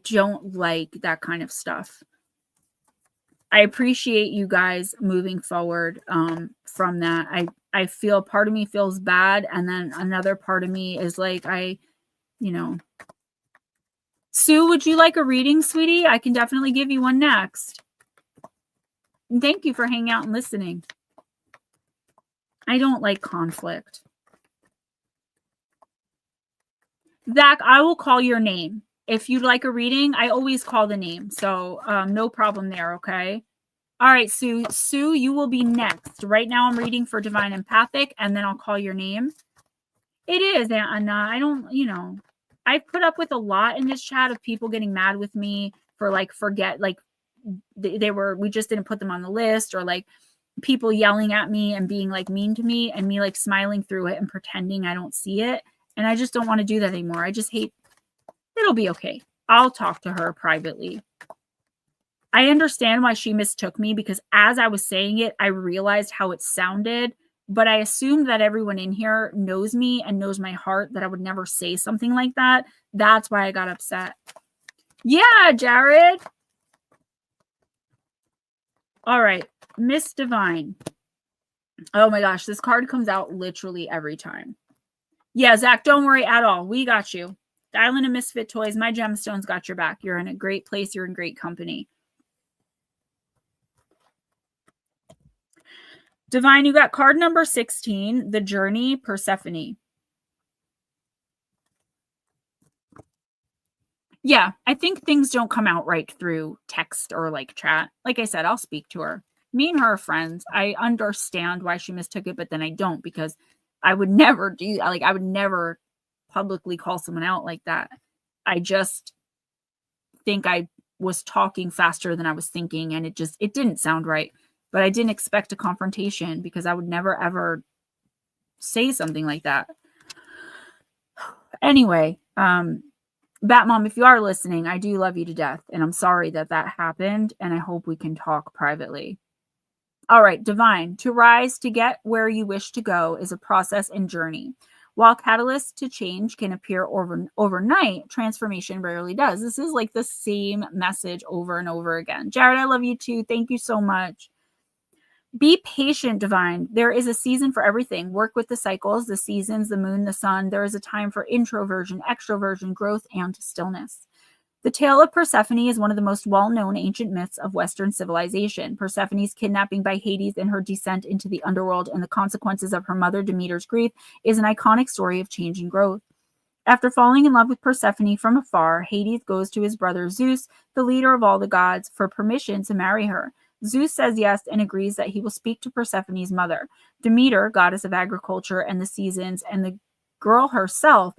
don't like that kind of stuff. I appreciate you guys moving forward from that. I feel part of me feels bad, and then another part of me is like, Sue, would you like a reading, sweetie? I can definitely give you one next. And thank you for hanging out and listening. I don't like conflict. Zach, I will call your name. If you'd like a reading, I always call the name. So no problem there, okay? All right, Sue. Sue, you will be next. Right now I'm reading for Divine Empathic, and then I'll call your name. It is, Anna. I don't, I've put up with a lot in this chat of people getting mad with me for we just didn't put them on the list, or like people yelling at me and being like mean to me and me like smiling through it and pretending I don't see it. And I just don't want to do that anymore. I just hate, it'll be okay. I'll talk to her privately. I understand why she mistook me, because as I was saying it, I realized how it sounded, but I assumed that everyone in here knows me and knows my heart, that I would never say something like that. That's why I got upset. Yeah, Jared. All right, Miss Divine. Oh my gosh, this card comes out literally every time. Yeah, Zach, don't worry at all. We got you. The Island of Misfit Toys, my gemstones got your back. You're in a great place. You're in great company. Divine, you got card number 16, The Journey, Persephone. Yeah, I think things don't come out right through text or like chat. Like I said, I'll speak to her. Me and her are friends. I understand why she mistook it, but then I don't, because I would never do, like, I would never publicly call someone out like that. I just think I was talking faster than I was thinking, and it didn't sound right. But I didn't expect a confrontation, because I would never, ever say something like that. Anyway, Batmom, if you are listening, I do love you to death, and I'm sorry that happened, and I hope we can talk privately. All right, Divine, to rise to get where you wish to go is a process and journey. While catalysts to change can appear overnight, transformation rarely does. This is like the same message over and over again. Jared, I love you too. Thank you so much. Be patient, Divine. There is a season for everything. Work with the cycles, the seasons, the moon, the sun. There is a time for introversion, extroversion, growth, and stillness. The tale of Persephone is one of the most well-known ancient myths of Western civilization. Persephone's kidnapping by Hades and her descent into the underworld and the consequences of her mother Demeter's grief is an iconic story of change and growth. After falling in love with Persephone from afar, Hades goes to his brother Zeus, the leader of all the gods, for permission to marry her. Zeus says yes and agrees that he will speak to Persephone's mother. Demeter, goddess of agriculture and the seasons, and the girl herself.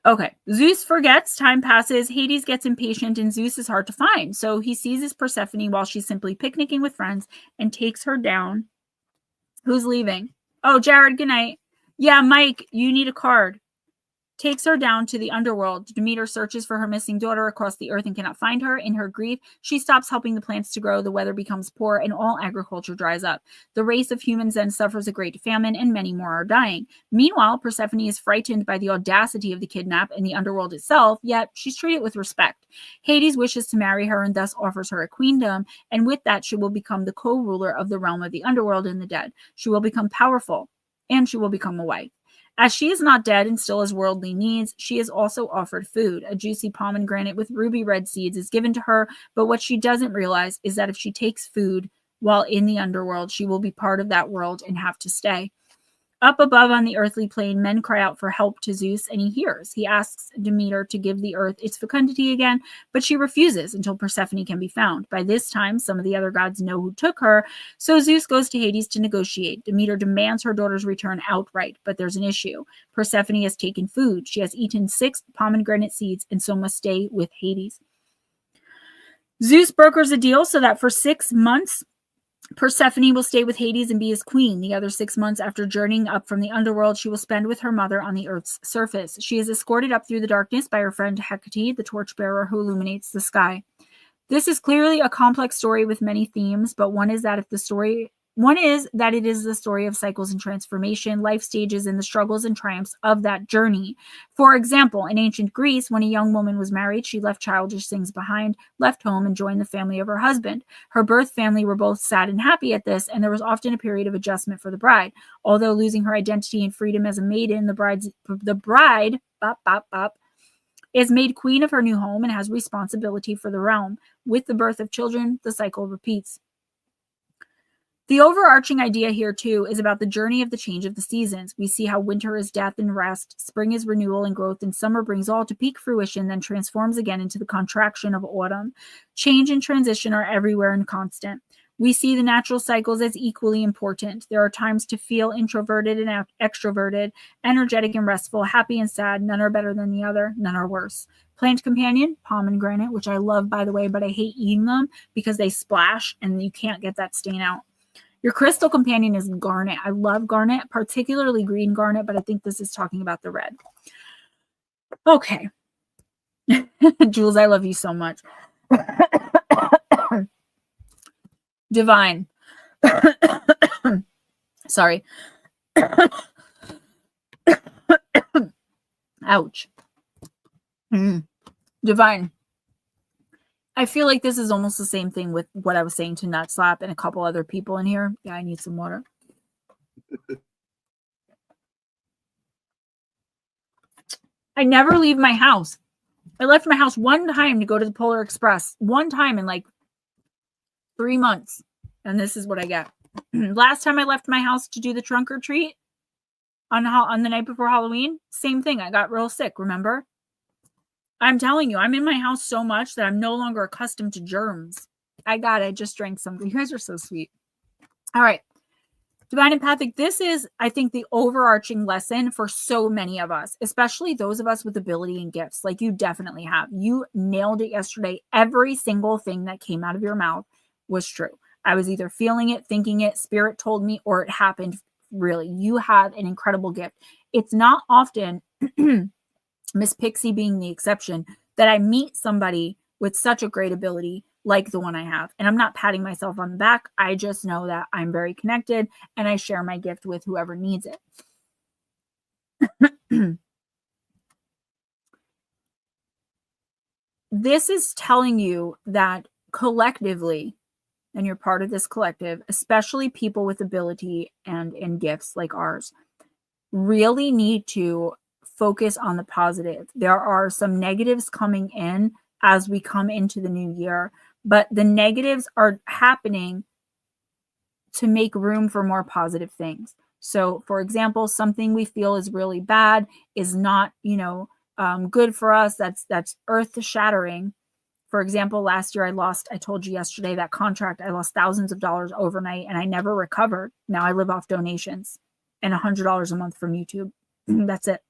Okay, Zeus forgets, time passes, Hades gets impatient, and Zeus is hard to find. So he seizes Persephone while she's simply picnicking with friends and takes her down. Who's leaving? Oh, Jared, good night. Yeah, Mike, you need a card. Takes her down to the underworld. Demeter searches for her missing daughter across the earth and cannot find her. In her grief, she stops helping the plants to grow, the weather becomes poor, and all agriculture dries up. The race of humans then suffers a great famine, and many more are dying. Meanwhile, Persephone is frightened by the audacity of the kidnap and the underworld itself, yet she's treated with respect. Hades wishes to marry her and thus offers her a queendom, and with that she will become the co-ruler of the realm of the underworld and the dead. She will become powerful, and she will become a wife. As she is not dead and still has worldly needs, she is also offered food. A juicy pomegranate with ruby red seeds is given to her, but what she doesn't realize is that if she takes food while in the underworld, she will be part of that world and have to stay. Up above on the earthly plane, men cry out for help to Zeus, and he hears. He asks Demeter to give the earth its fecundity again, but she refuses until Persephone can be found. By this time, some of the other gods know who took her, so Zeus goes to Hades to negotiate. Demeter demands her daughter's return outright, but there's an issue. Persephone has taken food. She has eaten 6 pomegranate seeds, and so must stay with Hades. Zeus brokers a deal so that for 6 months, Persephone will stay with Hades and be his queen. The other 6 months after journeying up from the underworld, she will spend with her mother on the earth's surface. She is escorted up through the darkness by her friend Hecate, the torchbearer who illuminates the sky. This is clearly a complex story with many themes, but one is that it is the story of cycles and transformation, life stages, and the struggles and triumphs of that journey. For example, in ancient Greece, when a young woman was married, she left childish things behind, left home, and joined the family of her husband. Her birth family were both sad and happy at this, and there was often a period of adjustment for the bride. Although losing her identity and freedom as a maiden, the bride is made queen of her new home and has responsibility for the realm. With the birth of children, the cycle repeats. The overarching idea here, too, is about the journey of the change of the seasons. We see how winter is death and rest, spring is renewal and growth, and summer brings all to peak fruition, then transforms again into the contraction of autumn. Change and transition are everywhere and constant. We see the natural cycles as equally important. There are times to feel introverted and extroverted, energetic and restful, happy and sad. None are better than the other. None are worse. Plant companion, pomegranate, which I love, by the way, but I hate eating them because they splash and you can't get that stain out. Your crystal companion is garnet. I love garnet, particularly green garnet, but I think this is talking about the red. Okay. Jules, I love you so much. Divine. Sorry. Ouch. Divine. I feel like this is almost the same thing with what I was saying to Nut Slap and a couple other people in here. Yeah, I need some water. I never leave my house. I left my house one time to go to the Polar Express. One time in like 3 months. And this is what I get. Last time I left my house to do the trunk or treat on the night before Halloween, same thing. I got real sick, remember? I'm telling you, I'm in my house so much that I'm no longer accustomed to germs. I just drank something. You guys are so sweet. All right. Divine Empathic. This is, I think, the overarching lesson for so many of us, especially those of us with ability and gifts, like you definitely have. You nailed it yesterday. Every single thing that came out of your mouth was true. I was either feeling it, thinking it, spirit told me, or it happened. Really, you have an incredible gift. It's not often, Miss Pixie being the exception, that I meet somebody with such a great ability like the one I have. And I'm not patting myself on the back. I just know that I'm very connected and I share my gift with whoever needs it. This is telling you that collectively, and you're part of this collective, especially people with ability and gifts like ours, really need to focus on the positive. There are some negatives coming in as we come into the new year, but the negatives are happening to make room for more positive things. So, for example, something we feel is really bad is not, good for us. That's earth shattering. For example, last year I told you yesterday, that contract, I lost thousands of dollars overnight and I never recovered. Now I live off donations and $100 a month from YouTube. That's it.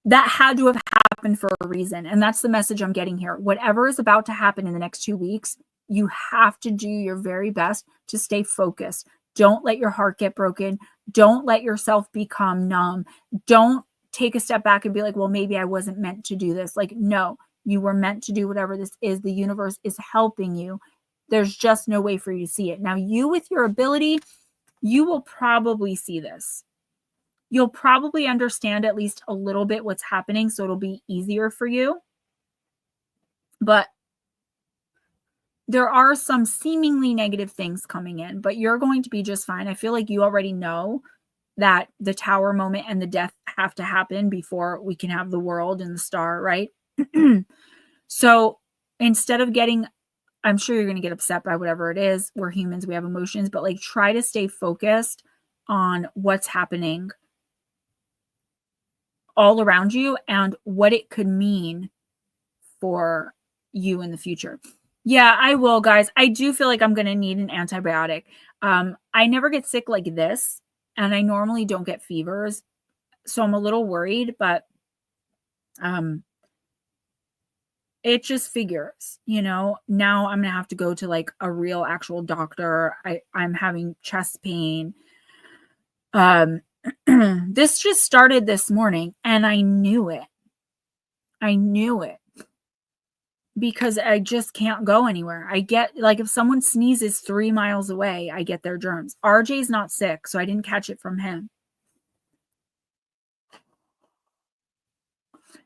That had to have happened for a reason. And that's the message I'm getting here. Whatever is about to happen in the next 2 weeks, you have to do your very best to stay focused. Don't let your heart get broken. Don't let yourself become numb. Don't take a step back and be like, well, maybe I wasn't meant to do this. Like, no, you were meant to do whatever this is. The universe is helping you. There's just no way for you to see it. Now, you with your ability, you will probably see this. You'll probably understand at least a little bit what's happening, so it'll be easier for you. But there are some seemingly negative things coming in, but you're going to be just fine. I feel like you already know that the tower moment and the death have to happen before we can have the world and the star, right? So instead of getting, I'm sure you're going to get upset by whatever it is. We're humans, we have emotions, but like try to stay focused on what's happening all around you and what it could mean for you in the future. Yeah, I will, guys. I do feel like I'm going to need an antibiotic. I never get sick like this, and I normally don't get fevers, so I'm a little worried, but it just figures, now I'm going to have to go to like a real actual doctor. I'm having chest pain. This just started this morning and I knew it. Because I just can't go anywhere. I get, like, if someone sneezes 3 miles away, I get their germs. RJ's not sick, so I didn't catch it from him.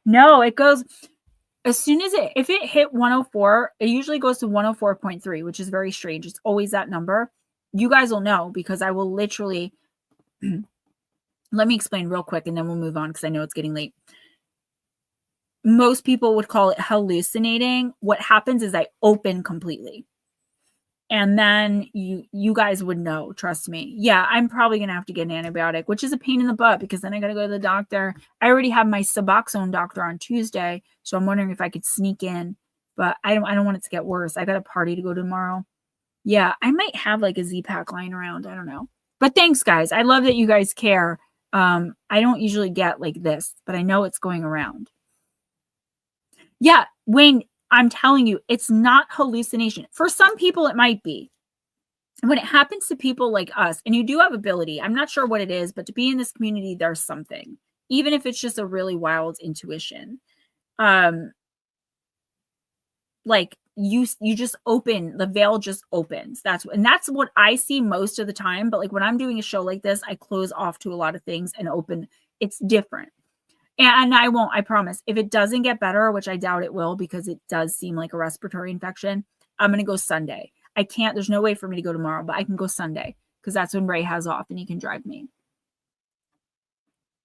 No, it goes, as soon as if it hit 104, it usually goes to 104.3, which is very strange. It's always that number. You guys will know because I will literally, let me explain real quick and then we'll move on because I know it's getting late. Most people would call it hallucinating. What happens is I open completely. And then you guys would know, trust me. Yeah, I'm probably going to have to get an antibiotic, which is a pain in the butt because then I got to go to the doctor. I already have my Suboxone doctor on Tuesday, so I'm wondering if I could sneak in, but I don't want it to get worse. I got a party to go to tomorrow. Yeah, I might have like a Z-Pack lying around. I don't know. But thanks, guys. I love that you guys care. I don't usually get like this, but I know it's going around. Yeah, Wayne, I'm telling you, it's not hallucination. For some people, it might be. When it happens to people like us, and you do have ability, I'm not sure what it is, but to be in this community, there's something, even if it's just a really wild intuition. Like you just open, the veil just opens. That's what I see most of the time. But like when I'm doing a show like this, I close off to a lot of things and open. It's different. And I promise, if it doesn't get better, which I doubt it will, because it does seem like a respiratory infection, I'm going to go Sunday. I can't, there's no way for me to go tomorrow, but I can go Sunday because that's when Ray has off and he can drive me.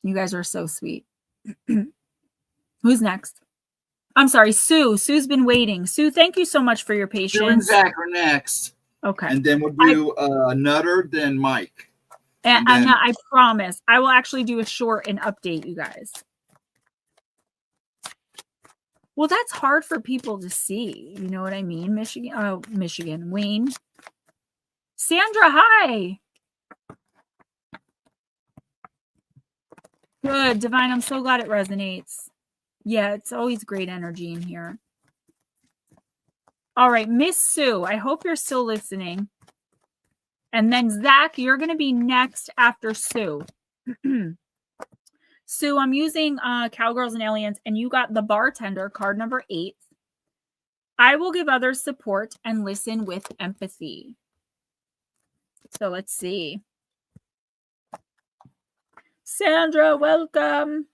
You guys are so sweet. Who's next? I'm sorry, Sue. Sue's been waiting. Sue, thank you so much for your patience. Sue and Zach are next. Okay. And then we'll do Nutter, then Mike. And then, I promise, I will actually do a short and update you guys. Well, that's hard for people to see. You know what I mean? Michigan. Wayne. Sandra, hi. Good. Divine, I'm so glad it resonates. Yeah, it's always great energy in here. All right, Miss Sue, I hope you're still listening. And then Zach, you're going to be next after Sue. Sue, I'm using Cowgirls and Aliens, and you got the bartender, card number 8. I will give others support and listen with empathy. So let's see. Sandra, welcome.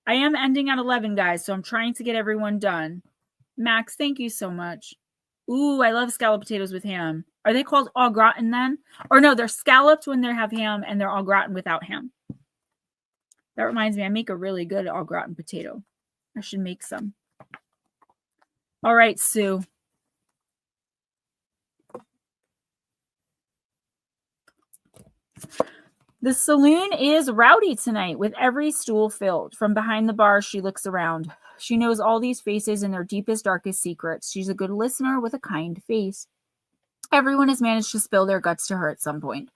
I am ending at 11, guys, so I'm trying to get everyone done. Max, thank you so much. Ooh, I love scalloped potatoes with ham. Are they called au gratin then? Or no, they're scalloped when they have ham, and they're au gratin without ham. That reminds me, I make a really good au gratin potato. I should make some. All right, Sue. The saloon is rowdy tonight with every stool filled. From behind the bar, she looks around. She knows all these faces and their deepest, darkest secrets. She's a good listener with a kind face. Everyone has managed to spill their guts to her at some point.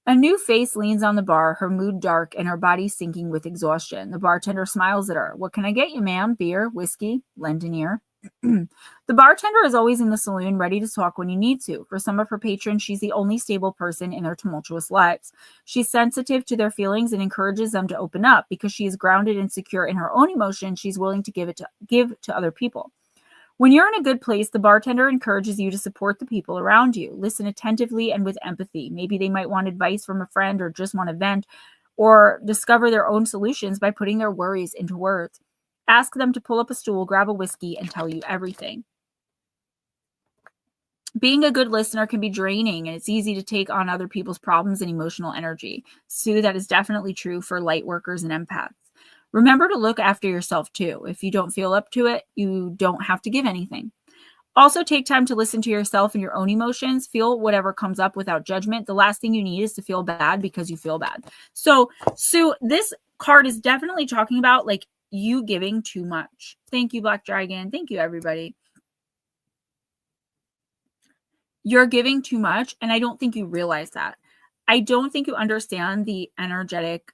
A new face leans on the bar, her mood dark and her body sinking with exhaustion. The bartender smiles at her. What can I get you, ma'am? Beer, whiskey, lend an ear. The bartender is always in the saloon, ready to talk when you need to. For some of her patrons, she's the only stable person in their tumultuous lives. She's sensitive to their feelings and encourages them to open up. Because she is grounded and secure in her own emotion, she's willing to give to other people. When you're in a good place, the bartender encourages you to support the people around you. Listen attentively and with empathy. Maybe they might want advice from a friend or just want to vent or discover their own solutions by putting their worries into words. Ask them to pull up a stool, grab a whiskey, and tell you everything. Being a good listener can be draining, and it's easy to take on other people's problems and emotional energy. Sue, that is definitely true for light workers and empaths. Remember to look after yourself too. If you don't feel up to it, you don't have to give anything. Also, take time to listen to yourself and your own emotions. Feel whatever comes up without judgment. The last thing you need is to feel bad because you feel bad. So, Sue, this card is definitely talking about like you giving too much. Thank you, Black Dragon. Thank you, everybody. You're giving too much, and I don't think you realize that. I don't think you understand the energetic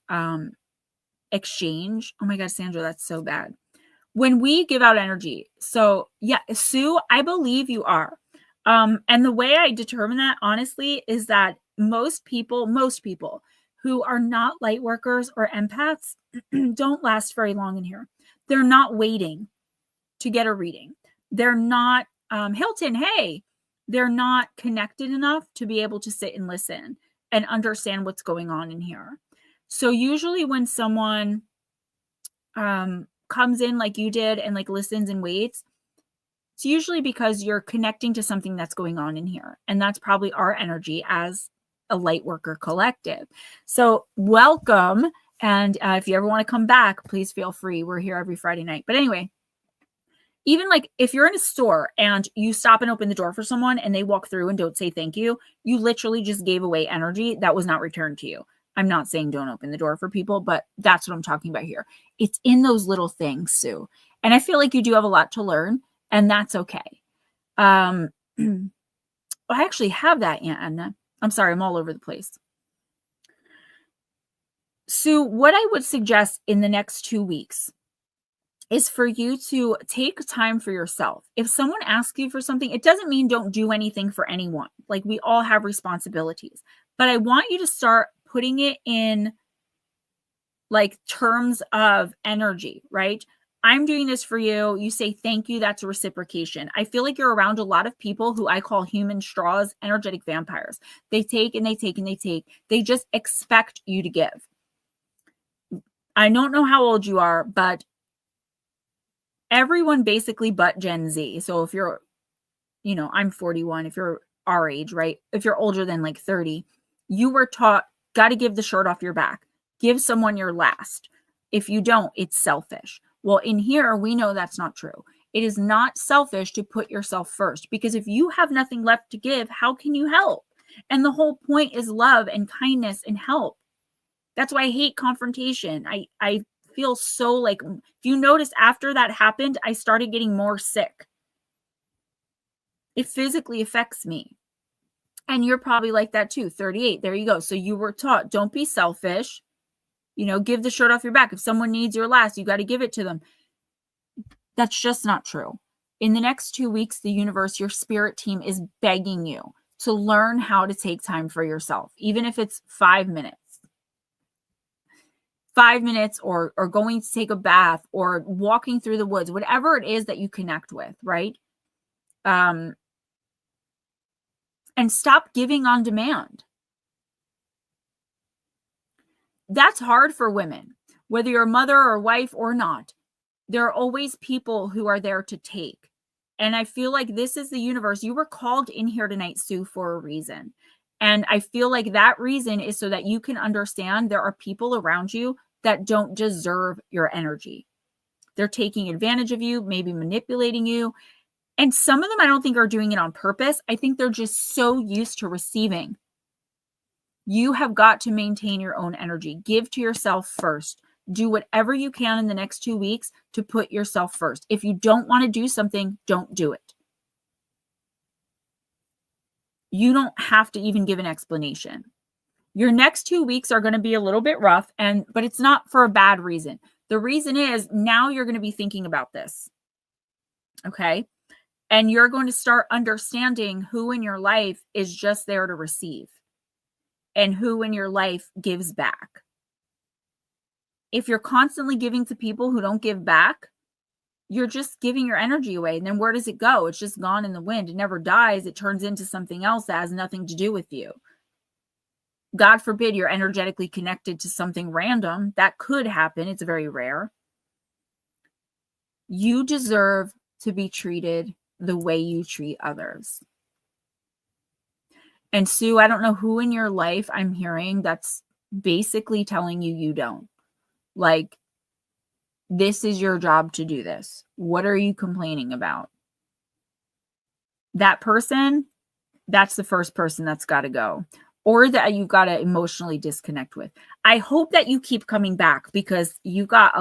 exchange. Oh my God, Sandra, that's so bad. When we give out energy, so yeah, Sue, I believe you are. And the way I determine that, honestly, is that most people who are not light workers or empaths don't last very long in here. They're not waiting to get a reading. They're not, Hilton, hey, they're not connected enough to be able to sit and listen and understand what's going on in here. So usually when someone comes in like you did and like listens and waits, it's usually because you're connecting to something that's going on in here. And that's probably our energy as a light worker collective. So welcome. And if you ever want to come back, please feel free. We're here every Friday night. But anyway, even like if you're in a store and you stop and open the door for someone and they walk through and don't say thank you, you literally just gave away energy that was not returned to you. I'm not saying don't open the door for people, but that's what I'm talking about here. It's in those little things, Sue. And I feel like you do have a lot to learn, and that's okay. I actually have that, Aunt Edna. I'm sorry, I'm all over the place. Sue, what I would suggest in the next 2 weeks is for you to take time for yourself. If someone asks you for something, it doesn't mean don't do anything for anyone. Like, we all have responsibilities, but I want you to start putting it in like terms of energy, right? I'm doing this for you. You say thank you. That's a reciprocation. I feel like you're around a lot of people who I call human straws, energetic vampires. They take and they take and they take. They just expect you to give. I don't know how old you are, but everyone basically but Gen Z. So if you're, I'm 41, if you're our age, right? If you're older than like 30, you were taught, got to give the shirt off your back. Give someone your last. If you don't, it's selfish. Well, in here, we know that's not true. It is not selfish to put yourself first, because if you have nothing left to give, how can you help? And the whole point is love and kindness and help. That's why I hate confrontation. I feel so like, if you notice, after that happened, I started getting more sick. It physically affects me. And you're probably like that too. 38. There you go. So you were taught, don't be selfish. Give the shirt off your back. If someone needs your last, you got to give it to them. That's just not true. In the next 2 weeks, the universe, your spirit team, is begging you to learn how to take time for yourself, even if it's 5 minutes. 5 minutes, or going to take a bath, or walking through the woods, whatever it is that you connect with, right? And stop giving on demand. That's hard for women, whether you're a mother or wife or not. There are always people who are there to take. And I feel like this is the universe. You were called in here tonight, Sue, for a reason. And I feel like that reason is so that you can understand there are people around you that don't deserve your energy. They're taking advantage of you, maybe manipulating you. And some of them, I don't think, are doing it on purpose. I think they're just so used to receiving. You have got to maintain your own energy. Give to yourself first. Do whatever you can in the next 2 weeks to put yourself first. If you don't want to do something, don't do it. You don't have to even give an explanation. Your next 2 weeks are going to be a little bit rough, but it's not for a bad reason. The reason is now you're going to be thinking about this. Okay? And you're going to start understanding who in your life is just there to receive and who in your life gives back. If you're constantly giving to people who don't give back, you're just giving your energy away. And then where does it go? It's just gone in the wind. It never dies. It turns into something else that has nothing to do with you. God forbid you're energetically connected to something random. That could happen. It's very rare. You deserve to be treated the way you treat others. And Sue, I don't know who in your life I'm hearing that's basically telling you you don't. Like, this is your job to do this. What are you complaining about? That person, that's the first person that's got to go, or that you've got to emotionally disconnect with. I hope that you keep coming back, because you got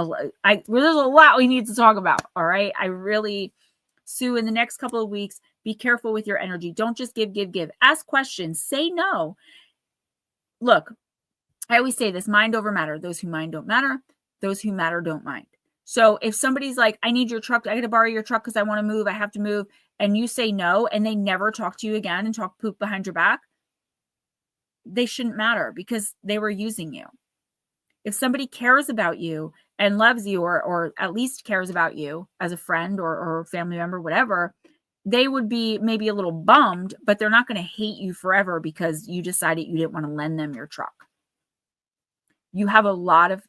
there's a lot we need to talk about. All right. Sue, in the next couple of weeks, be careful with your energy. Don't just give. Ask questions. Say no. Look, I always say this: mind over matter. Those who mind don't matter. Those who matter don't mind. So if somebody's like, I need your truck, I got to borrow your truck because I want to move, I have to move, and you say no, and they never talk to you again and talk poop behind your back, they shouldn't matter, because they were using you. If somebody cares about you and loves you, or at least cares about you as a friend or family member, whatever, they would be maybe a little bummed, but they're not going to hate you forever because you decided you didn't want to lend them your truck. You have a lot of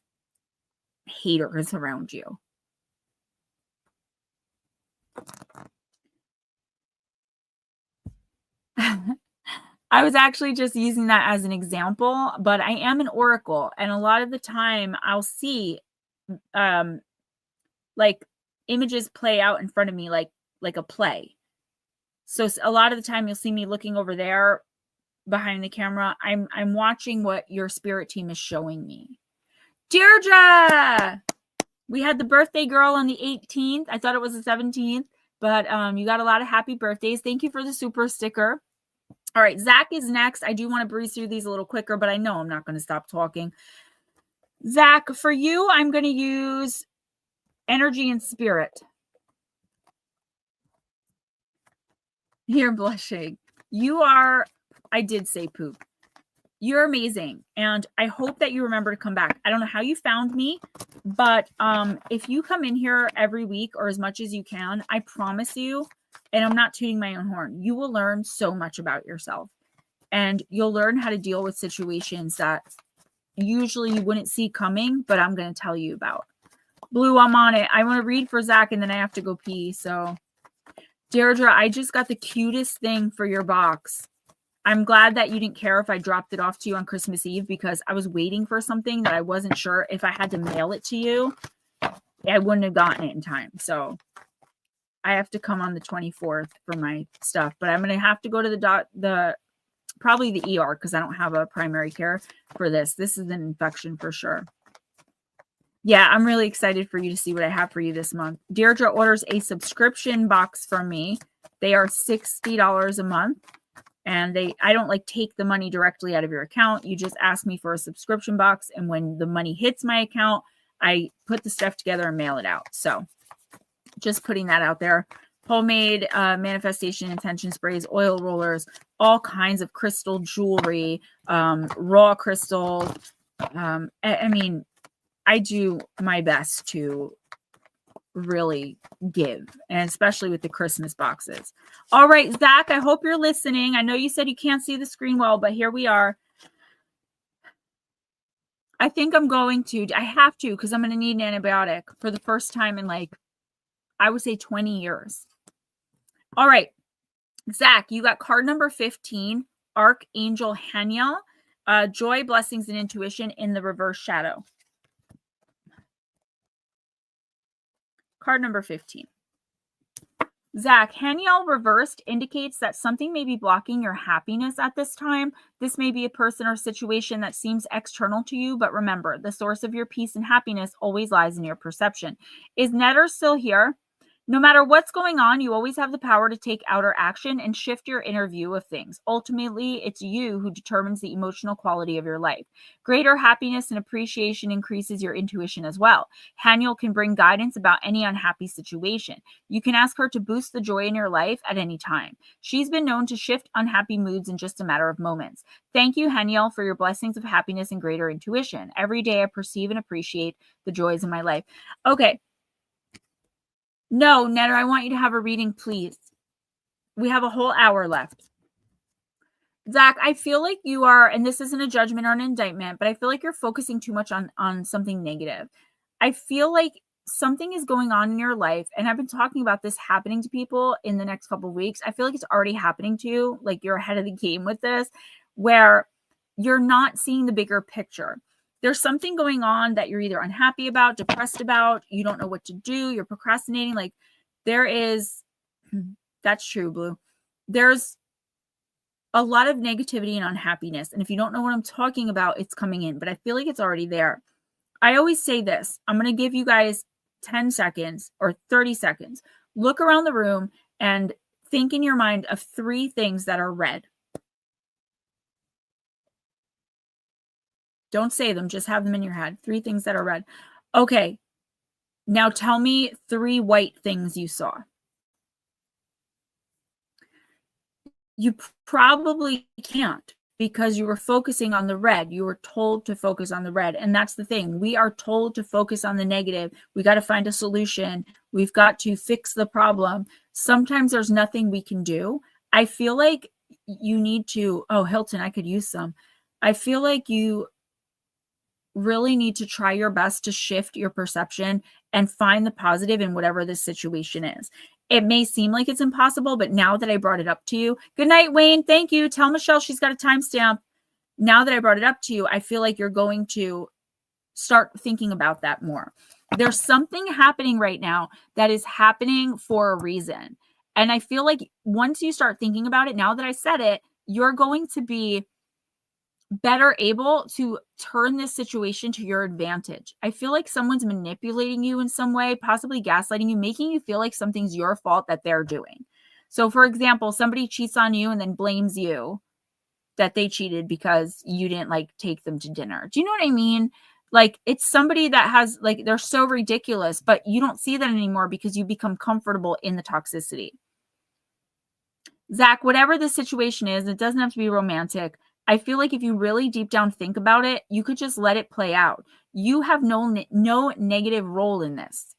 haters around you. I was actually just using that as an example, but I am an oracle, and a lot of the time I'll see like images play out in front of me like a play. So a lot of the time you'll see me looking over there behind the camera. I'm watching what your spirit team is showing me. Deirdre, we had the birthday girl on the 18th. I thought it was the 17th, but you got a lot of happy birthdays. Thank you for the super sticker. All right, Zach is next. I do want to breeze through these a little quicker, but I know I'm not going to stop talking. Zach, for you, I'm going to use energy and spirit. You're blushing. You are, I did say poop. You're amazing. And I hope that you remember to come back. I don't know how you found me, but if you come in here every week or as much as you can, I promise you, and I'm not tooting my own horn, you will learn so much about yourself. And you'll learn how to deal with situations that usually you wouldn't see coming, but I'm going to tell you about. Blue, I'm on it. I want to read for Zach and then I have to go pee. So, Deirdre, I just got the cutest thing for your box. I'm glad that you didn't care if I dropped it off to you on Christmas Eve because I was waiting for something that I wasn't sure if I had to mail it to you. I wouldn't have gotten it in time. So I have to come on the 24th for my stuff, but I'm going to have to go to probably the ER because I don't have a primary care for this. This is an infection for sure. Yeah, I'm really excited for you to see what I have for you this month. Deirdre orders a subscription box from me. They are $60 a month. And I don't like take the money directly out of your account. You just ask me for a subscription box. And when the money hits my account, I put the stuff together and mail it out. So just putting that out there. Homemade manifestation intention sprays, oil rollers, all kinds of crystal jewelry, raw crystals. I mean, I do my best to really give, and especially with the Christmas boxes. All right, Zach, I hope you're listening. I know you said you can't see the screen well, but here we are. I think I have to, because I'm going to need an antibiotic for the first time in I would say 20 years. All right, Zach, you got card number 15, Archangel Haniel, joy, blessings, and intuition in the reverse shadow. Card number 15. Zach, Haniel reversed indicates that something may be blocking your happiness at this time. This may be a person or situation that seems external to you, but remember, the source of your peace and happiness always lies in your perception. Is Netter still here? No matter what's going on, you always have the power to take outer action and shift your inner view of things. Ultimately, it's you who determines the emotional quality of your life. Greater happiness and appreciation increases your intuition as well. Haniel can bring guidance about any unhappy situation. You can ask her to boost the joy in your life at any time. She's been known to shift unhappy moods in just a matter of moments. Thank you, Haniel, for your blessings of happiness and greater intuition. Every day I perceive and appreciate the joys in my life. Okay. No, Netter, I want you to have a reading, please. We have a whole hour left. Zach, I feel like you are, and this isn't a judgment or an indictment, but I feel like you're focusing too much on something negative. I feel like something is going on in your life, and I've been talking about this happening to people in the next couple of weeks. I feel like it's already happening to you, like you're ahead of the game with this, where you're not seeing the bigger picture. There's something going on that you're either unhappy about, depressed about, you don't know what to do, you're procrastinating. Like that's true, Blue. There's a lot of negativity and unhappiness. And if you don't know what I'm talking about, it's coming in, but I feel like it's already there. I always say this, I'm going to give you guys 10 seconds or 30 seconds. Look around the room and think in your mind of 3 things that are red. Don't say them, just have them in your head. 3 things that are red. Okay. Now tell me 3 white things you saw. You probably can't because you were focusing on the red. You were told to focus on the red. And that's the thing. We are told to focus on the negative. We got to find a solution. We've got to fix the problem. Sometimes there's nothing we can do. I feel like you need to, Hilton, I could use some. I feel like you really need to try your best to shift your perception and find the positive in whatever this situation is. It may seem like it's impossible, but now that I brought it up to you, good night, Wayne. Thank you. Tell Michelle she's got a timestamp. Now that I brought it up to you, I feel like you're going to start thinking about that more. There's something happening right now that is happening for a reason. And I feel like once you start thinking about it, now that I said it, you're going to be better able to turn this situation to your advantage. I feel like someone's manipulating you in some way, possibly gaslighting you, making you feel like something's your fault that they're doing. So for example, somebody cheats on you and then blames you that they cheated because you didn't take them to dinner. Do you know what I mean? Like, it's somebody that has, like, they're so ridiculous, but you don't see that anymore because you become comfortable in the toxicity. Zach, whatever the situation is, it doesn't have to be romantic. I feel like if you really deep down think about it, you could just let it play out. You have no negative role in this.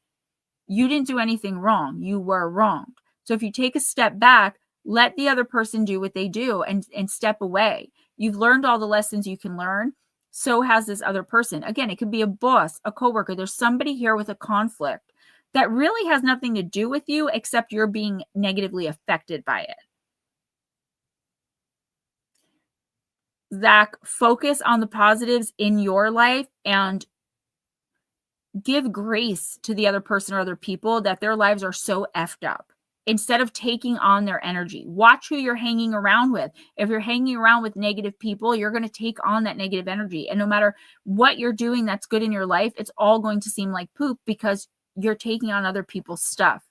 You didn't do anything wrong. You were wrong. So if you take a step back, let the other person do what they do and step away. You've learned all the lessons you can learn. So has this other person. Again, it could be a boss, a coworker. There's somebody here with a conflict that really has nothing to do with you except you're being negatively affected by it. Zach, focus on the positives in your life and give grace to the other person or other people that their lives are so effed up. Instead of taking on their energy, watch who you're hanging around with. If you're hanging around with negative people, you're going to take on that negative energy. And no matter what you're doing that's good in your life, it's all going to seem like poop because you're taking on other people's stuff.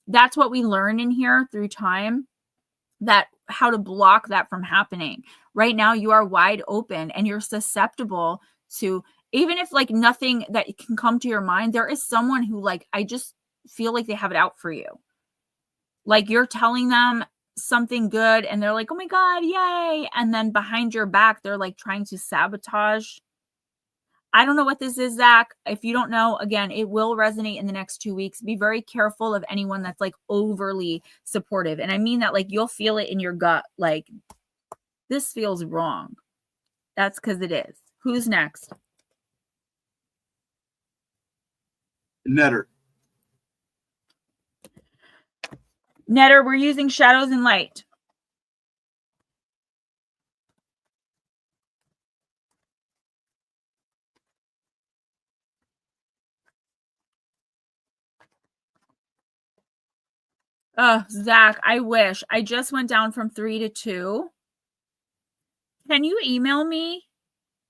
That's what we learn in here through time, that how to block that from happening. Right now, you are wide open and you're susceptible to, even if like nothing that can come to your mind, there is someone who like, I just feel like they have it out for you. Like you're telling them something good and they're like, oh my God, yay. And then behind your back, they're like trying to sabotage. I don't know what this is, Zach. If you don't know, again, it will resonate in the next 2 weeks. Be very careful of anyone that's like overly supportive. And I mean that like you'll feel it in your gut. Like this feels wrong. That's because it is. Who's next? Netter. Netter, we're using shadows and light. Oh, Zach, I wish. I just went down from 3 to 2. Can you email me?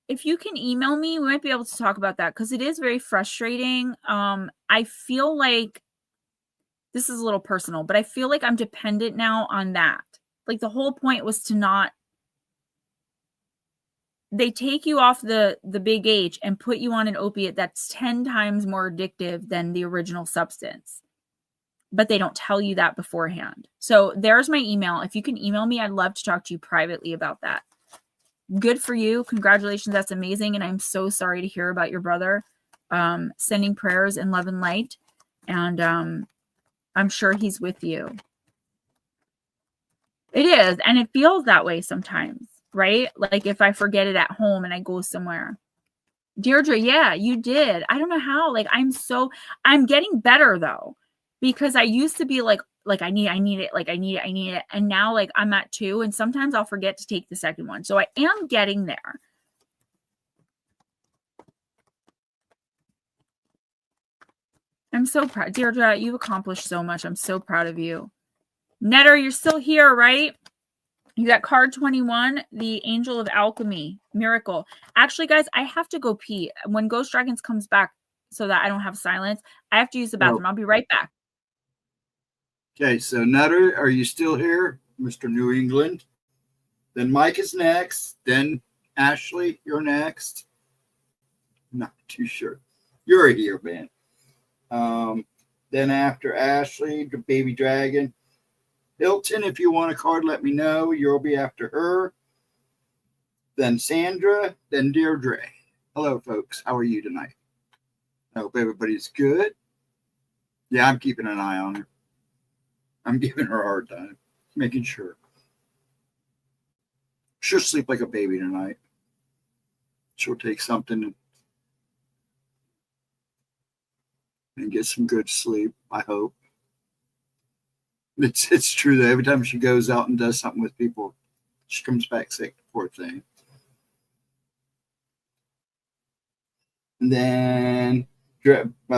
If you can email me, we might be able to talk about that because it is very frustrating. I feel like this is a little personal, but I feel like I'm dependent now on that. Like the whole point was to not, they take you off the big H and put you on an opiate that's 10 times more addictive than the original substance. But they don't tell you that beforehand. So there's my email. If you can email me, I'd love to talk to you privately about that. Good for you. Congratulations. That's amazing. And I'm so sorry to hear about your brother. Sending prayers and love and light. And I'm sure he's with you. It is. And it feels that way sometimes, right? Like if I forget it at home and I go somewhere. Deirdre, yeah, you did. I don't know how. Like I'm getting better though, because I used to be like I need it. And now like I'm at 2 and sometimes I'll forget to take the second one. So I am getting there. I'm so proud. Deirdre, you've accomplished so much. I'm so proud of you. Netter, you're still here, right? You got card 21, the Angel of Alchemy, Miracle. Actually, guys, I have to go pee. When Ghost Dragons comes back, so that I don't have silence, I have to use the bathroom. I'll be right back. Okay, so Nutter, are you still here, Mr. New England? Then Mike is next. Then Ashley, you're next. Not too sure. You're here, man. Then after Ashley, the Baby Dragon. Hilton, if you want a card, let me know. You'll be after her. Then Sandra, then Deirdre. Hello, folks. How are you tonight? I hope everybody's good. Yeah, I'm keeping an eye on her. I'm giving her a hard time, making sure. She'll sleep like a baby tonight. She'll take something and get some good sleep, I hope. It's true that every time she goes out and does something with people, she comes back sick, poor thing. And then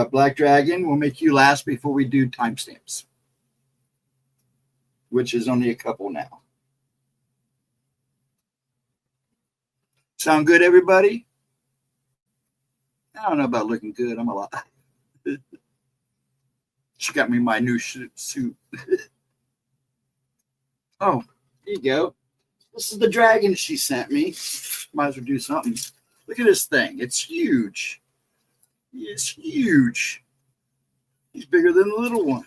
Black Dragon will make you last before we do timestamps, which is only a couple now. Sound good, everybody? I don't know about looking good. I'm a lot. She got me my new suit. Oh, here you go. This is the dragon she sent me. Might as well do something. Look at this thing. It's huge. It's huge. He's bigger than the little one.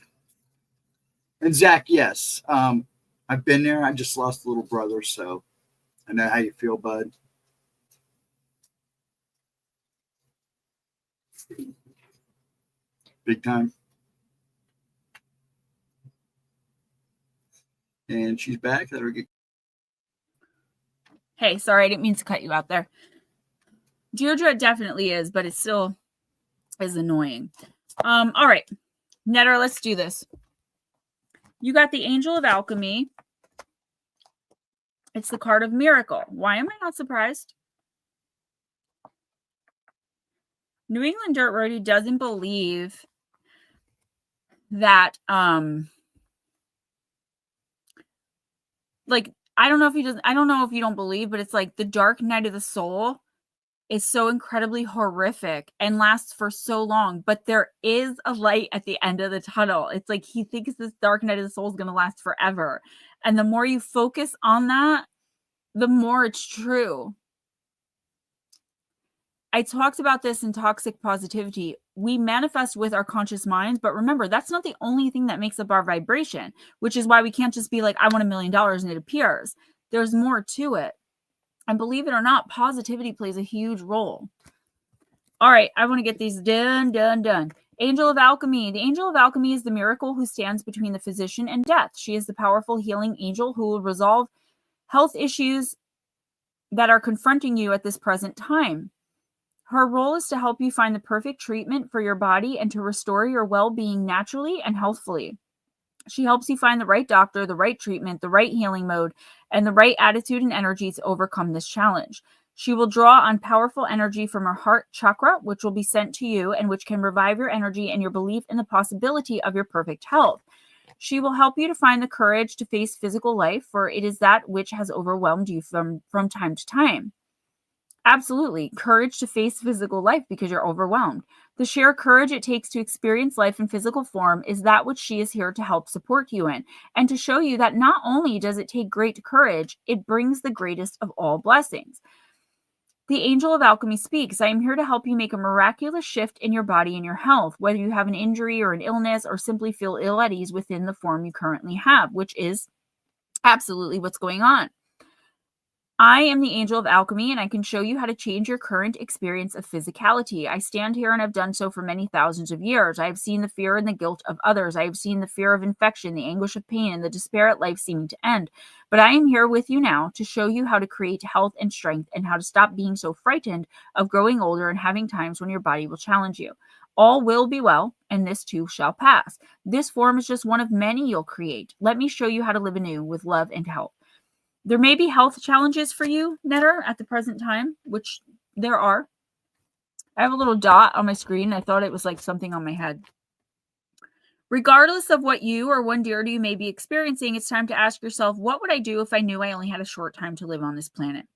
And Zach, yes. I've been there. I just lost a little brother, so I know how you feel, bud. Big time. And she's back. Let her get. Hey, sorry, I didn't mean to cut you out there. Deirdre definitely is, but it still is annoying. All right, Netter, let's do this. You got the Angel of Alchemy. It's the card of miracle. Why am I not surprised? New England Dirt Roadie doesn't believe that, like, I don't know if he doesn't, I don't know if you don't believe, but it's like the dark night of the soul is so incredibly horrific and lasts for so long, but there is a light at the end of the tunnel. It's like he thinks this dark night of the soul is going to last forever. And the more you focus on that, the more it's true. I talked about this in Toxic Positivity. We manifest with our conscious minds, but remember, that's not the only thing that makes up our vibration, which is why we can't just be like, I want $1 million and it appears. There's more to it. And believe it or not, positivity plays a huge role. All right, I want to get these done. Angel of Alchemy. The Angel of Alchemy is the miracle who stands between the physician and death. She is the powerful healing angel who will resolve health issues that are confronting you at this present time. Her role is to help you find the perfect treatment for your body and to restore your well-being naturally and healthfully. She helps you find the right doctor, the right treatment, the right healing mode, and the right attitude and energy to overcome this challenge. She will draw on powerful energy from her heart chakra, which will be sent to you and which can revive your energy and your belief in the possibility of your perfect health. She will help you to find the courage to face physical life, for it is that which has overwhelmed you from time to time. Absolutely. Courage to face physical life because you're overwhelmed. The sheer courage it takes to experience life in physical form is that which she is here to help support you in, and to show you that not only does it take great courage, it brings the greatest of all blessings. The Angel of Alchemy speaks, I am here to help you make a miraculous shift in your body and your health, whether you have an injury or an illness or simply feel ill at ease within the form you currently have, which is absolutely what's going on. I am the Angel of Alchemy, and I can show you how to change your current experience of physicality. I stand here and have done so for many thousands of years. I have seen the fear and the guilt of others. I have seen the fear of infection, the anguish of pain, and the despair at life seeming to end. But I am here with you now to show you how to create health and strength and how to stop being so frightened of growing older and having times when your body will challenge you. All will be well, and this too shall pass. This form is just one of many you'll create. Let me show you how to live anew with love and health. There may be health challenges for you, Netter, at the present time, which there are. I have a little dot on my screen. I thought it was like something on my head. Regardless of what you or one dear to you may be experiencing, it's time to ask yourself, what would I do if I knew I only had a short time to live on this planet?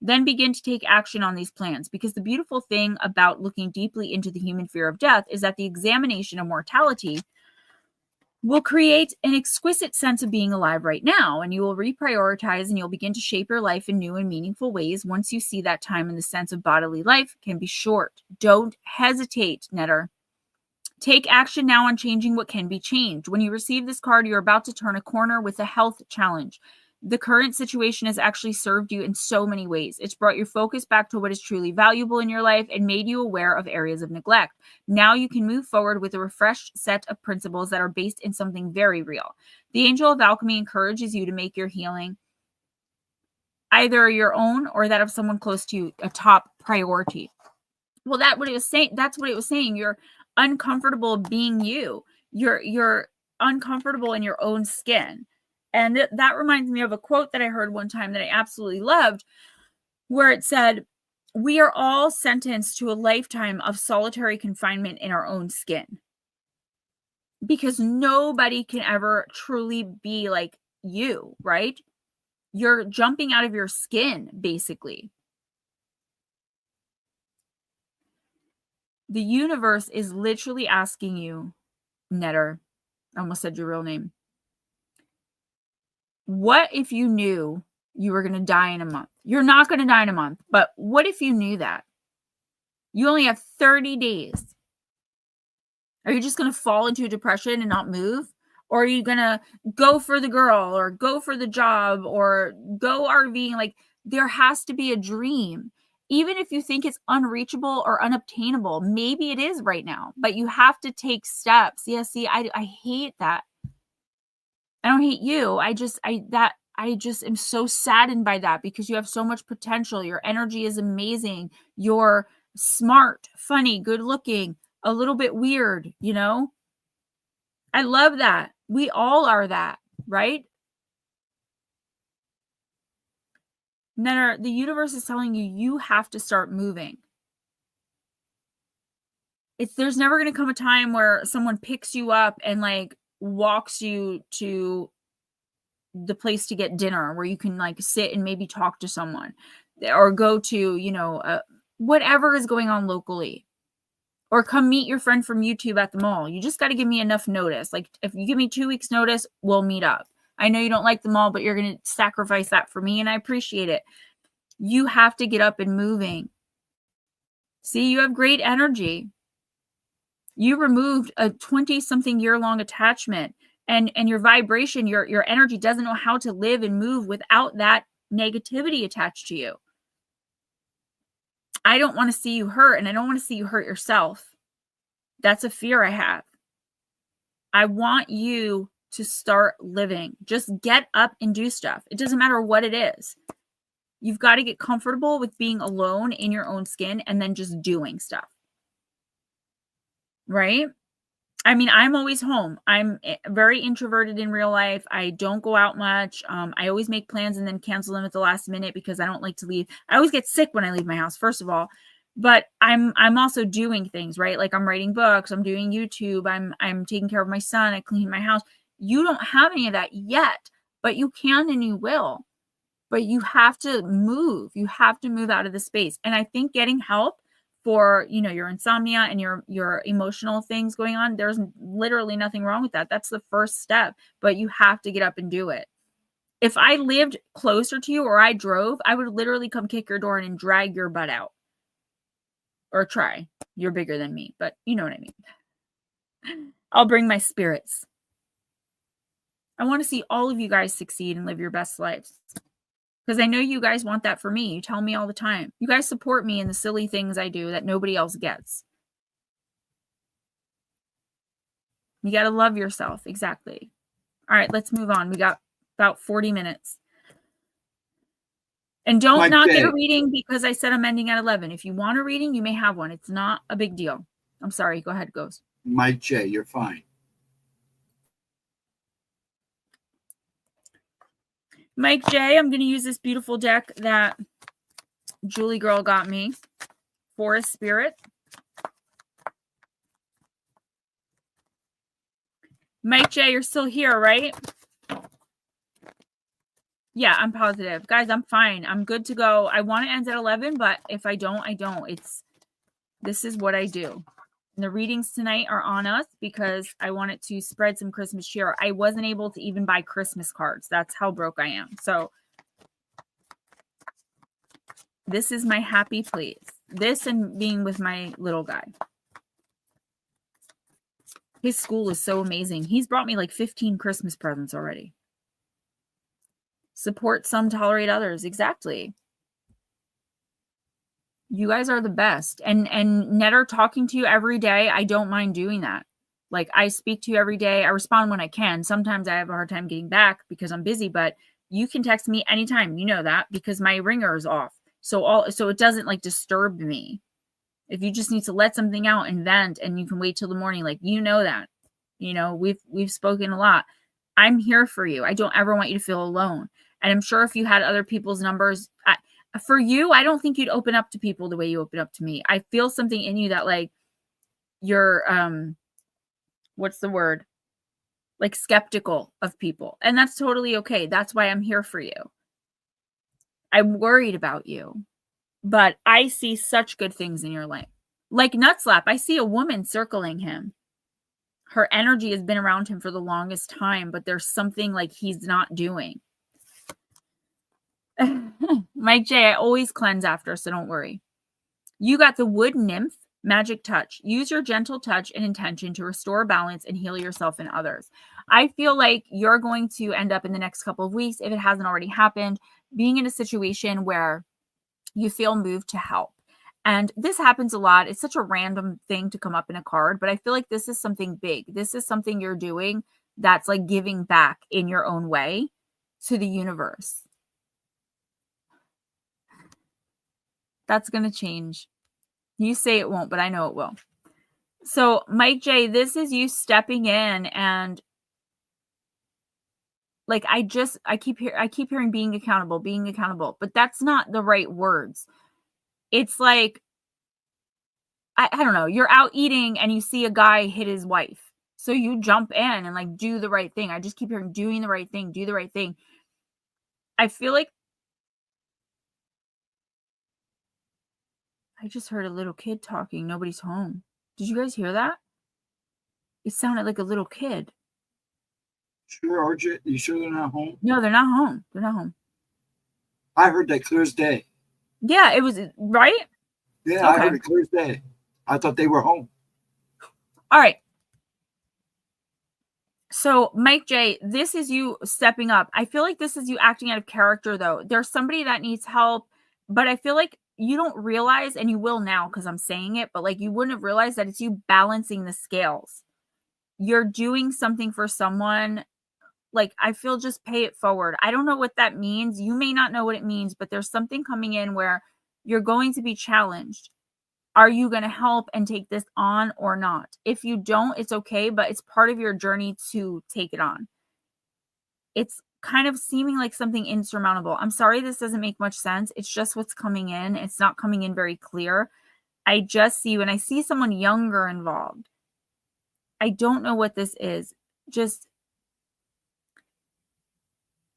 Then begin to take action on these plans, because the beautiful thing about looking deeply into the human fear of death is that the examination of mortality will create an exquisite sense of being alive right now, and you will reprioritize and you'll begin to shape your life in new and meaningful ways once you see that time and the sense of bodily life can be short. Don't hesitate, Netter. Take action now on changing what can be changed. When you receive this card, you're about to turn a corner with a health challenge. The current situation has actually served you in so many ways. It's brought your focus back to what is truly valuable in your life and made you aware of areas of neglect. Now you can move forward with a refreshed set of principles that are based in something very real. The Angel of Alchemy encourages you to make your healing, either your own or that of someone close to you, a top priority. Well, that's what it was saying. You're uncomfortable being you. You're uncomfortable in your own skin. And that reminds me of a quote that I heard one time that I absolutely loved, where it said, we are all sentenced to a lifetime of solitary confinement in our own skin. Because nobody can ever truly be like you, right? You're jumping out of your skin, basically. The universe is literally asking you, Netter, I almost said your real name. What if you knew you were going to die in a month? You're not going to die in a month, but what if you knew that? You only have 30 days. Are you just going to fall into a depression and not move? Or are you going to go for the girl or go for the job or go RVing? Like, there has to be a dream. Even if you think it's unreachable or unobtainable, maybe it is right now, but you have to take steps. Yeah, see, I hate that. I don't hate you. I just am so saddened by that because you have so much potential. Your energy is amazing. You're smart, funny, good looking, a little bit weird, you know? I love that. We all are that, right? Netter, the universe is telling you, you have to start moving. There's never going to come a time where someone picks you up and like walks you to the place to get dinner where you can like sit and maybe talk to someone or go to, you know, whatever is going on locally, or come meet your friend from YouTube at the mall. You just got to give me enough notice. Like if you give me 2 weeks notice, we'll meet up. I know you don't like the mall, but you're going to sacrifice that for me and I appreciate it. You have to get up and moving. See, you have great energy. You removed a 20-something year-long attachment. And your vibration, your energy doesn't know how to live and move without that negativity attached to you. I don't want to see you hurt, and I don't want to see you hurt yourself. That's a fear I have. I want you to start living. Just get up and do stuff. It doesn't matter what it is. You've got to get comfortable with being alone in your own skin and then just doing stuff. Right? I mean, I'm always home. I'm very introverted in real life. I don't go out much. I always make plans and then cancel them at the last minute because I don't like to leave. I always get sick when I leave my house, first of all. But I'm also doing things, right? Like I'm writing books, I'm doing YouTube, I'm taking care of my son, I clean my house. You don't have any of that yet, but you can and you will. But you have to move. You have to move out of the space. And I think getting help for, you know, your insomnia and your emotional things going on, there's literally nothing wrong with that. That's the first step, but you have to get up and do it. If I lived closer to you or I drove, I would literally come kick your door in and drag your butt out. Or try. You're bigger than me, but you know what I mean. I'll bring my spirits. I want to see all of you guys succeed and live your best lives. Because I know you guys want that for me. You tell me all the time. You guys support me in the silly things I do that nobody else gets. You got to love yourself. Exactly. All right, let's move on. We got about 40 minutes. And don't not get a reading because I said I'm ending at 11. If you want a reading, you may have one. It's not a big deal. I'm sorry. Go ahead, Ghost. Mike J, you're fine. Mike J, I'm going to use this beautiful deck that Julie Girl got me. Forest Spirit. Mike J, you're still here, right? Yeah, I'm positive. Guys, I'm fine. I'm good to go. I want to end at 11, but if I don't, I don't. This is what I do. And the readings tonight are on us because I wanted to spread some Christmas cheer. I wasn't able to even buy Christmas cards. That's how broke I am. So this is my happy place. This and being with my little guy. His school is so amazing. He's brought me like 15 Christmas presents already. Support some, tolerate others. Exactly. You guys are the best. And Netter, talking to you every day, I don't mind doing that. Like, I speak to you every day. I respond when I can. Sometimes I have a hard time getting back because I'm busy, but you can text me anytime. You know that because my ringer is off. So it doesn't like disturb me. If you just need to let something out and vent and you can wait till the morning, like, you know that. You know, we've spoken a lot. I'm here for you. I don't ever want you to feel alone. And I'm sure if you had other people's numbers, for you, I don't think you'd open up to people the way you open up to me. I feel something in you that like you're, what's the word? Like skeptical of people. And that's totally okay. That's why I'm here for you. I'm worried about you, but I see such good things in your life. Like Nutslap, I see a woman circling him. Her energy has been around him for the longest time, but there's something like he's not doing. Mike J, I always cleanse after, so don't worry. You got the wood nymph, magic touch. Use your gentle touch and intention to restore balance and heal yourself and others. I feel like you're going to end up in the next couple of weeks, if it hasn't already happened, being in a situation where you feel moved to help. And this happens a lot. It's such a random thing to come up in a card, but I feel like this is something big. This is something you're doing that's like giving back in your own way to the universe. That's going to change. You say it won't, but I know it will. So, Mike J, this is you stepping in and like I keep hearing being accountable, but that's not the right words. It's like I don't know, you're out eating and you see a guy hit his wife. So you jump in and like do the right thing. I just keep hearing doing the right thing, do the right thing. I feel like I just heard a little kid talking. Nobody's home. Did you guys hear that? It sounded like a little kid. Sure, RJ? You sure they're not home? No, they're not home. They're not home. I heard that clear as day. Yeah, it was, right? Yeah, okay. I heard it clear as day. I thought they were home. All right. So, Mike J, this is you stepping up. I feel like this is you acting out of character, though. There's somebody that needs help, but I feel like you don't realize, and you will now because I'm saying it, but like you wouldn't have realized that it's you balancing the scales. You're doing something for someone. Like, I feel just pay it forward. I don't know what that means. You may not know what it means, but there's something coming in where you're going to be challenged. Are you going to help and take this on or not? If you don't, it's okay, but it's part of your journey to take it on. It's kind of seeming like something insurmountable. I'm sorry this doesn't make much sense. It's just what's coming in. It's not coming in very clear. I just see when I see someone younger involved. I don't know what this is. Just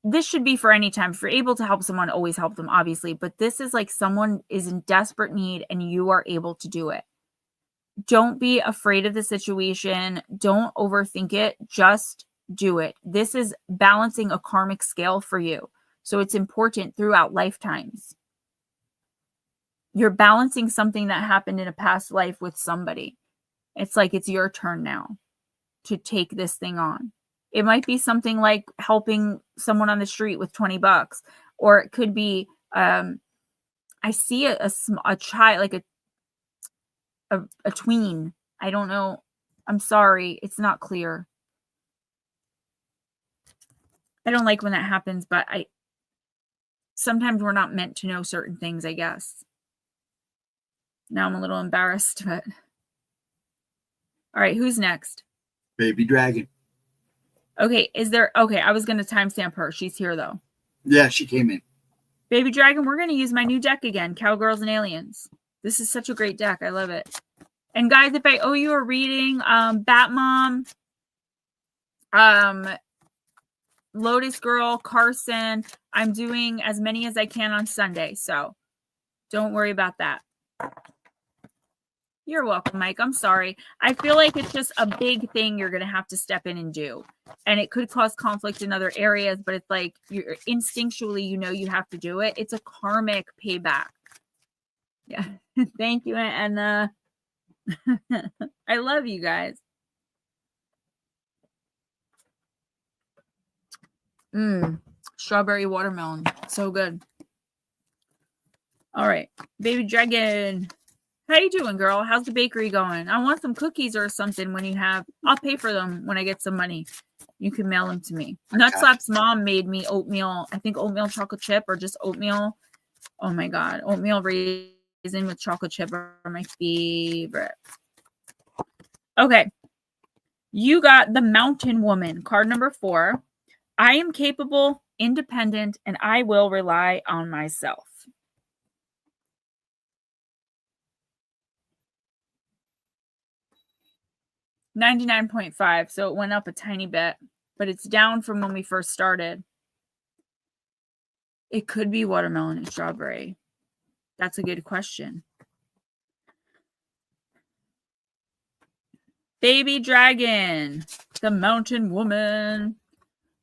this should be for any time. If you're able to help someone, always help them, obviously. But this is like someone is in desperate need and you are able to do it. Don't be afraid of the situation. Don't overthink it. Just do it. This is balancing a karmic scale for you. So it's important throughout lifetimes. You're balancing something that happened in a past life with somebody. It's like it's your turn now to take this thing on. It might be something like helping someone on the street with $20, or it could be, I see a child, like a tween. I don't know. I'm sorry. It's not clear. I don't like when that happens, but sometimes we're not meant to know certain things, I guess. Now I'm a little embarrassed, but all right, who's next? Baby Dragon. Okay, I was going to timestamp her. She's here, though. Yeah, she came in. Baby Dragon, we're going to use my new deck again, Cowgirls and Aliens. This is such a great deck. I love it. And guys, if I owe you a reading, Batmom, Lotus Girl, Carson, I'm doing as many as I can on Sunday, so don't worry about that. You're welcome, Mike. I'm sorry. I feel like it's just a big thing you're going to have to step in and do. And it could cause conflict in other areas, but it's like you're instinctually, you know, you have to do it. It's a karmic payback. Yeah. Thank you, Anna. I love you guys. Strawberry watermelon. So good. All right. Baby Dragon. How you doing, girl? How's the bakery going? I want some cookies or something when you have. I'll pay for them when I get some money. You can mail them to me. Nutslap's mom made me oatmeal. I think oatmeal chocolate chip or just oatmeal. Oh my God. Oatmeal raisin with chocolate chip are my favorite. Okay. You got the Mountain Woman, card number 4. I am capable, independent, and I will rely on myself. 99.5, so it went up a tiny bit, but it's down from when we first started. It could be watermelon and strawberry. That's a good question. Baby Dragon, the Mountain Woman.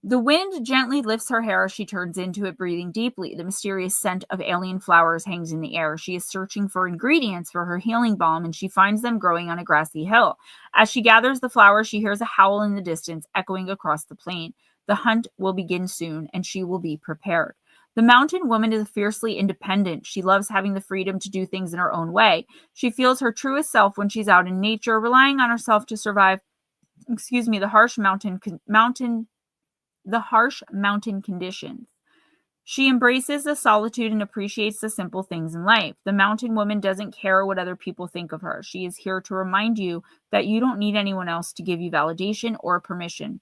The wind gently lifts her hair as she turns into it, breathing deeply. The mysterious scent of alien flowers hangs in the air. She is searching for ingredients for her healing balm, and she finds them growing on a grassy hill. As she gathers the flowers, she hears a howl in the distance, echoing across the plain. The hunt will begin soon, and she will be prepared. The mountain woman is fiercely independent. She loves having the freedom to do things in her own way. She feels her truest self when she's out in nature, relying on herself to survive, the harsh mountain conditions. She embraces the solitude and appreciates the simple things in life. The mountain woman doesn't care what other people think of her. She is here to remind you that you don't need anyone else to give you validation or permission.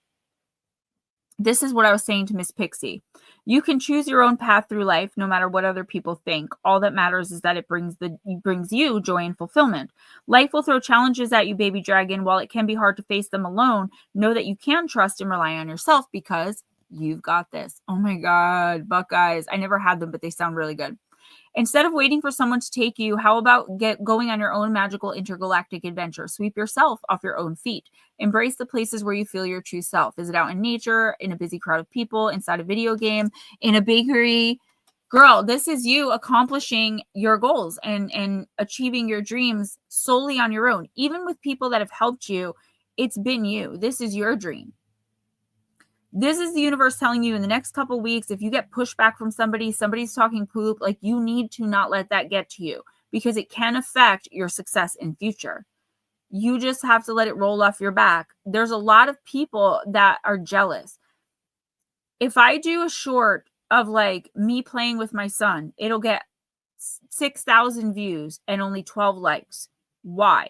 This is what I was saying to Miss Pixie. You can choose your own path through life no matter what other people think. All that matters is that it brings you joy and fulfillment. Life will throw challenges at you, baby dragon. While it can be hard to face them alone, know that you can trust and rely on yourself because you've got this. Oh my God, Buckeyes. I never had them, but they sound really good. Instead of waiting for someone to take you, how about going on your own magical intergalactic adventure? Sweep yourself off your own feet. Embrace the places where you feel your true self. Is it out in nature, in a busy crowd of people, inside a video game, in a bakery? Girl, this is you accomplishing your goals and achieving your dreams solely on your own. Even with people that have helped you, it's been you. This is your dream. This is the universe telling you in the next couple weeks, if you get pushback from somebody's talking poop, like you need to not let that get to you because it can affect your success in future. You just have to let it roll off your back. There's a lot of people that are jealous. If I do a short of like me playing with my son, it'll get 6,000 views and only 12 likes. Why?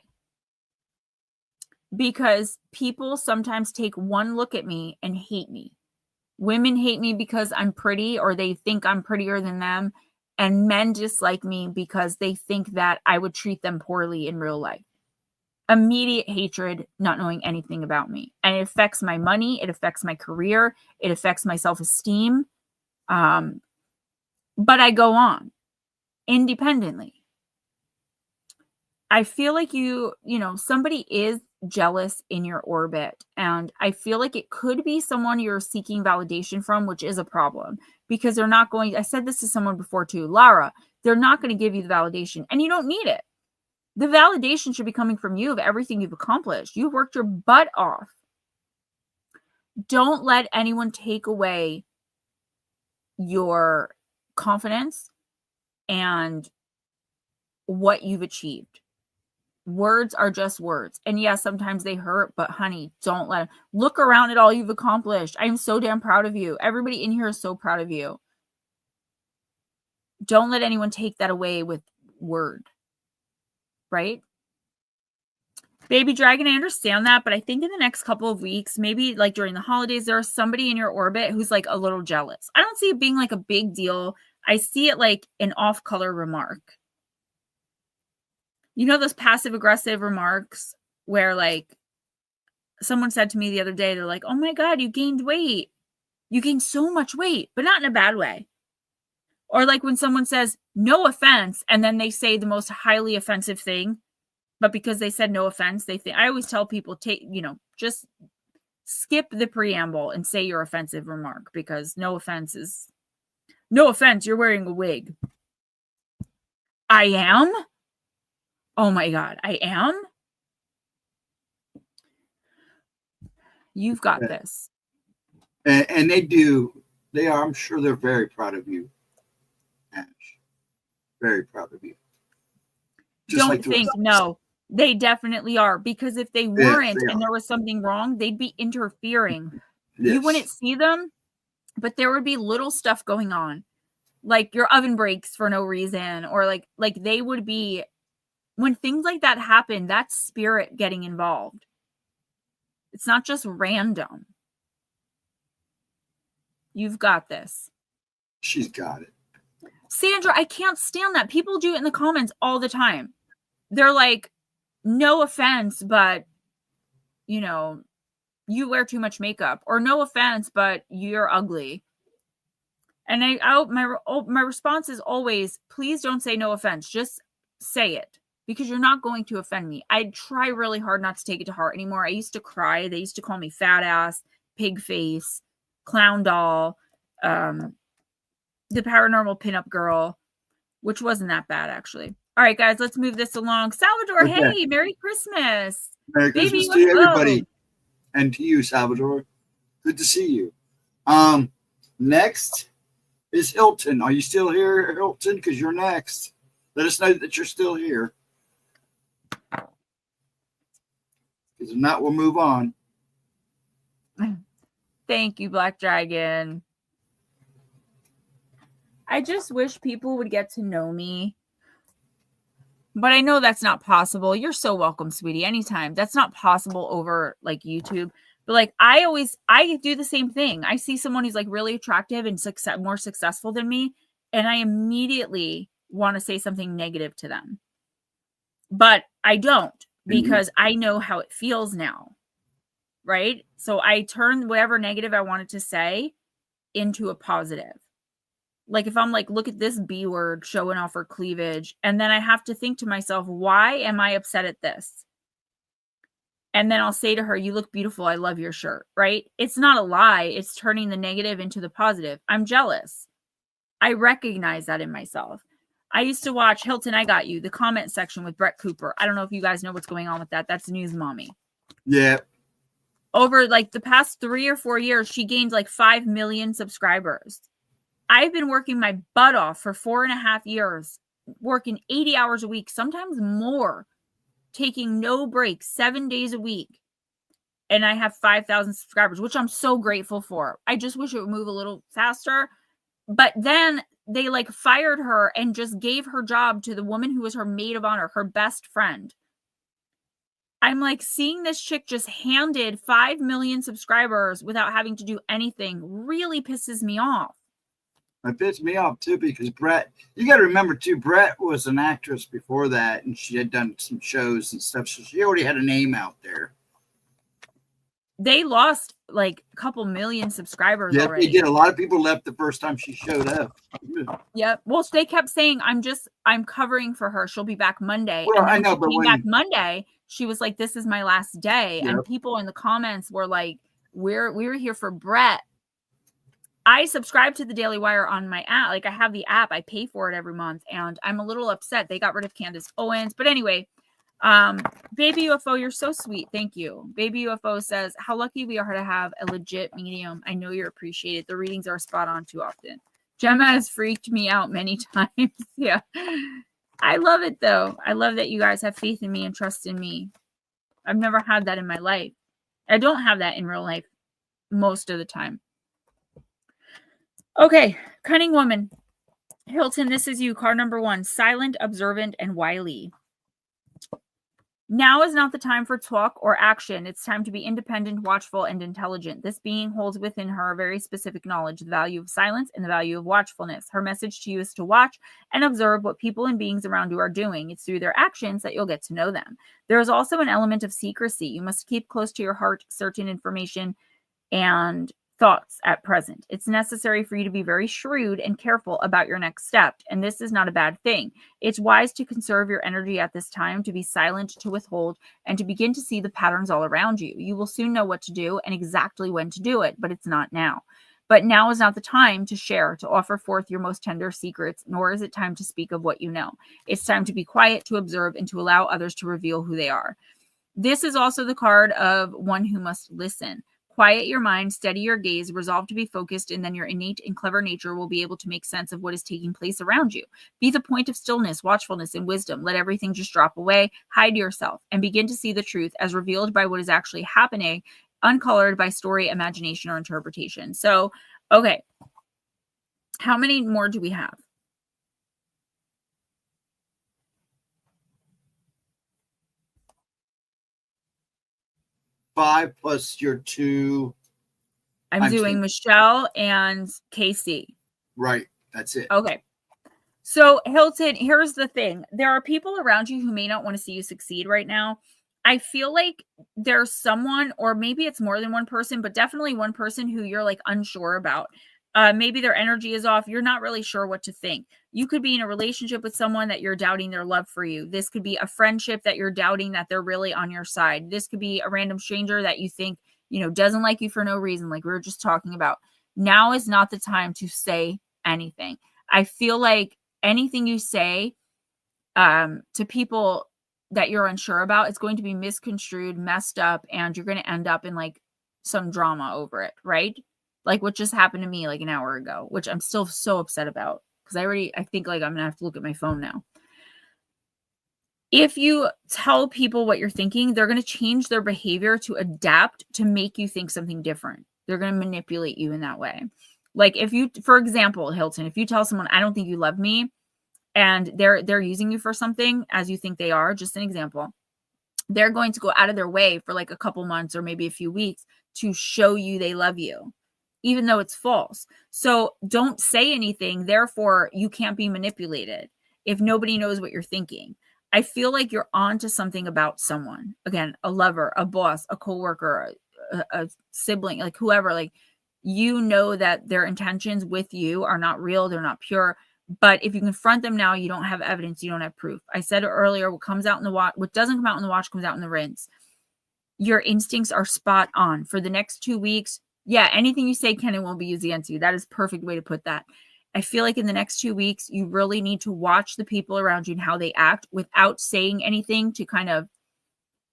Because people sometimes take one look at me and hate me. Women hate me because I'm pretty or they think I'm prettier than them. And men dislike me because they think that I would treat them poorly in real life. Immediate hatred, not knowing anything about me. And it affects my money. It affects my career. It affects my self-esteem. But I go on independently. I feel like somebody is jealous in your orbit. And I feel like it could be someone you're seeking validation from, which is a problem because they're not going, I said this to someone before too, Lara, they're not going to give you the validation and you don't need it. The validation should be coming from you of everything you've accomplished. You've worked your butt off. Don't let anyone take away your confidence and what you've achieved. Words are just words. And yes, sometimes they hurt, but honey, don't let them. Look around at all you've accomplished. I'm so damn proud of you. Everybody in here is so proud of you. Don't let anyone take that away with word. Right? Baby Dragon, I understand that, but I think in the next couple of weeks, maybe like during the holidays, there's somebody in your orbit who's like a little jealous. I don't see it being like a big deal. I see it like an off-color remark. You know those passive-aggressive remarks where like someone said to me the other day, they're like, oh my God, you gained weight. You gained so much weight, but not in a bad way. Or like when someone says, no offense, and then they say the most highly offensive thing, but because they said no offense, they think, I always tell people, just skip the preamble and say your offensive remark because no offense, you're wearing a wig. I am? Oh my God, I am? You've got this. And they are, I'm sure they're very proud of you, Ash. Very proud of you. No, they definitely are. Because if they weren't and there was something wrong, they'd be interfering. Yes. You wouldn't see them, but there would be little stuff going on. Like your oven breaks for no reason, or like they would be, when things like that happen, that's spirit getting involved. It's not just random. You've got this. She's got it. Sandra, I can't stand that. People do it in the comments all the time. They're like, no offense, but, you wear too much makeup. Or no offense, but you're ugly. And my response is always, please don't say no offense. Just say it. Because you're not going to offend me. I try really hard not to take it to heart anymore. I used to cry. They used to call me fat ass, pig face, clown doll, the paranormal pinup girl, which wasn't that bad, actually. All right, guys, let's move this along. Salvador, okay. Hey, Merry Christmas. Merry Christmas to everybody. And to you, Salvador. Good to see you. Next is Hilton. Are you still here, Hilton? Because you're next. Let us know that you're still here. Because if not, we'll move on. Thank you, Black Dragon. I just wish people would get to know me. But I know that's not possible. You're so welcome, sweetie. Anytime. That's not possible over like YouTube. But like I do the same thing. I see someone who's like really attractive and more successful than me, and I immediately want to say something negative to them. But I don't, because I know how it feels now. Right? So I turn whatever negative I wanted to say into a positive. Like if I'm like, look at this B word showing off her cleavage. And then I have to think to myself, why am I upset at this? And then I'll say to her, you look beautiful. I love your shirt, right? It's not a lie. It's turning the negative into the positive. I'm jealous. I recognize that in myself. I used to watch Hilton, I Got You, the comment section with Brett Cooper. I don't know if you guys know what's going on with that. That's News Mommy. Yeah. Over like the past 3 or 4 years, she gained like 5 million subscribers. I've been working my butt off for 4.5 years, working 80 hours a week, sometimes more, taking no breaks, 7 days a week. And I have 5,000 subscribers, which I'm so grateful for. I just wish it would move a little faster. But then they like fired her and just gave her job to the woman who was her maid of honor, her best friend. I'm like, seeing this chick just handed 5 million subscribers without having to do anything really pisses me off. It pissed me off too, because Brett, you got to remember too, Brett was an actress before that, and she had done some shows and stuff, so she already had a name out there. They lost like a couple million subscribers already. They did. A lot of people left the first time she showed up. Yeah. Well, they kept saying, I'm covering for her. She'll be back Monday. Well, and I know, but when she came back Monday, she was like, this is my last day. Yep. And people in the comments were like, we were here for Brett. I subscribe to the Daily Wire on my app. Like I have the app, I pay for it every month, and I'm a little upset. They got rid of Candace Owens. But anyway, Baby UFO, you're so sweet. Thank you. Baby UFO says, how lucky we are to have a legit medium. I know you're appreciated. The readings are spot on too often. Gemma has freaked me out many times. Yeah. I love it though. I love that you guys have faith in me and trust in me. I've never had that in my life. I don't have that in real life most of the time. Okay, cunning woman. Hilton, this is you. Card number 1, silent, observant, and wily. Now is not the time for talk or action. It's time to be independent, watchful, and intelligent. This being holds within her a very specific knowledge, the value of silence and the value of watchfulness. Her message to you is to watch and observe what people and beings around you are doing. It's through their actions that you'll get to know them. There is also an element of secrecy. You must keep close to your heart certain information and thoughts at present. It's necessary for you to be very shrewd and careful about your next step, and this is not a bad thing. It's wise to conserve your energy at this time, to be silent, to withhold, and to begin to see the patterns all around you. You will soon know what to do and exactly when to do it, but it's not now. But now is not the time to share, to offer forth your most tender secrets, nor is it time to speak of what you know. It's time to be quiet, to observe, and to allow others to reveal who they are. This is also the card of one who must listen. Quiet your mind, steady your gaze, resolve to be focused, and then your innate and clever nature will be able to make sense of what is taking place around you. Be the point of stillness, watchfulness, and wisdom. Let everything just drop away, hide yourself, and begin to see the truth as revealed by what is actually happening, uncolored by story, imagination, or interpretation. So, okay. How many more do we have? Five plus your 2. I'm doing Michelle and Casey. Right. That's it. Okay. So Hilton, here's the thing. There are people around you who may not want to see you succeed right now. I feel like there's someone, or maybe it's more than one person, but definitely one person who you're like unsure about. Maybe their energy is off. You're not really sure what to think. You could be in a relationship with someone that you're doubting their love for you. This could be a friendship that you're doubting that they're really on your side. This could be a random stranger that you think, doesn't like you for no reason, like we were just talking about. now is not the time to say anything. I feel like anything you say to people that you're unsure about, it's going to be misconstrued, messed up, and you're going to end up in like some drama over it, right? Like what just happened to me like an hour ago, which I'm still so upset about because I think like I'm going to have to look at my phone now. If you tell people what you're thinking, they're going to change their behavior to adapt to make you think something different. They're going to manipulate you in that way. Like if you, for example, Hilton, if you tell someone, I don't think you love me, and they're using you for something as you think they are, just an example, they're going to go out of their way for like a couple months or maybe a few weeks to show you they love you, even though it's false. So don't say anything. Therefore, you can't be manipulated if nobody knows what you're thinking. I feel like you're onto something about someone. Again, a lover, a boss, a coworker, a sibling, like whoever, like you know that their intentions with you are not real. They're not pure. But if you confront them now, you don't have evidence. You don't have proof. I said it earlier, what comes out in the watch, what doesn't come out in the watch comes out in the rinse. Your instincts are spot on for the next 2 weeks. Yeah, anything you say can and won't be used against you. That is a perfect way to put that. I feel like in the next 2 weeks, you really need to watch the people around you and how they act without saying anything to kind of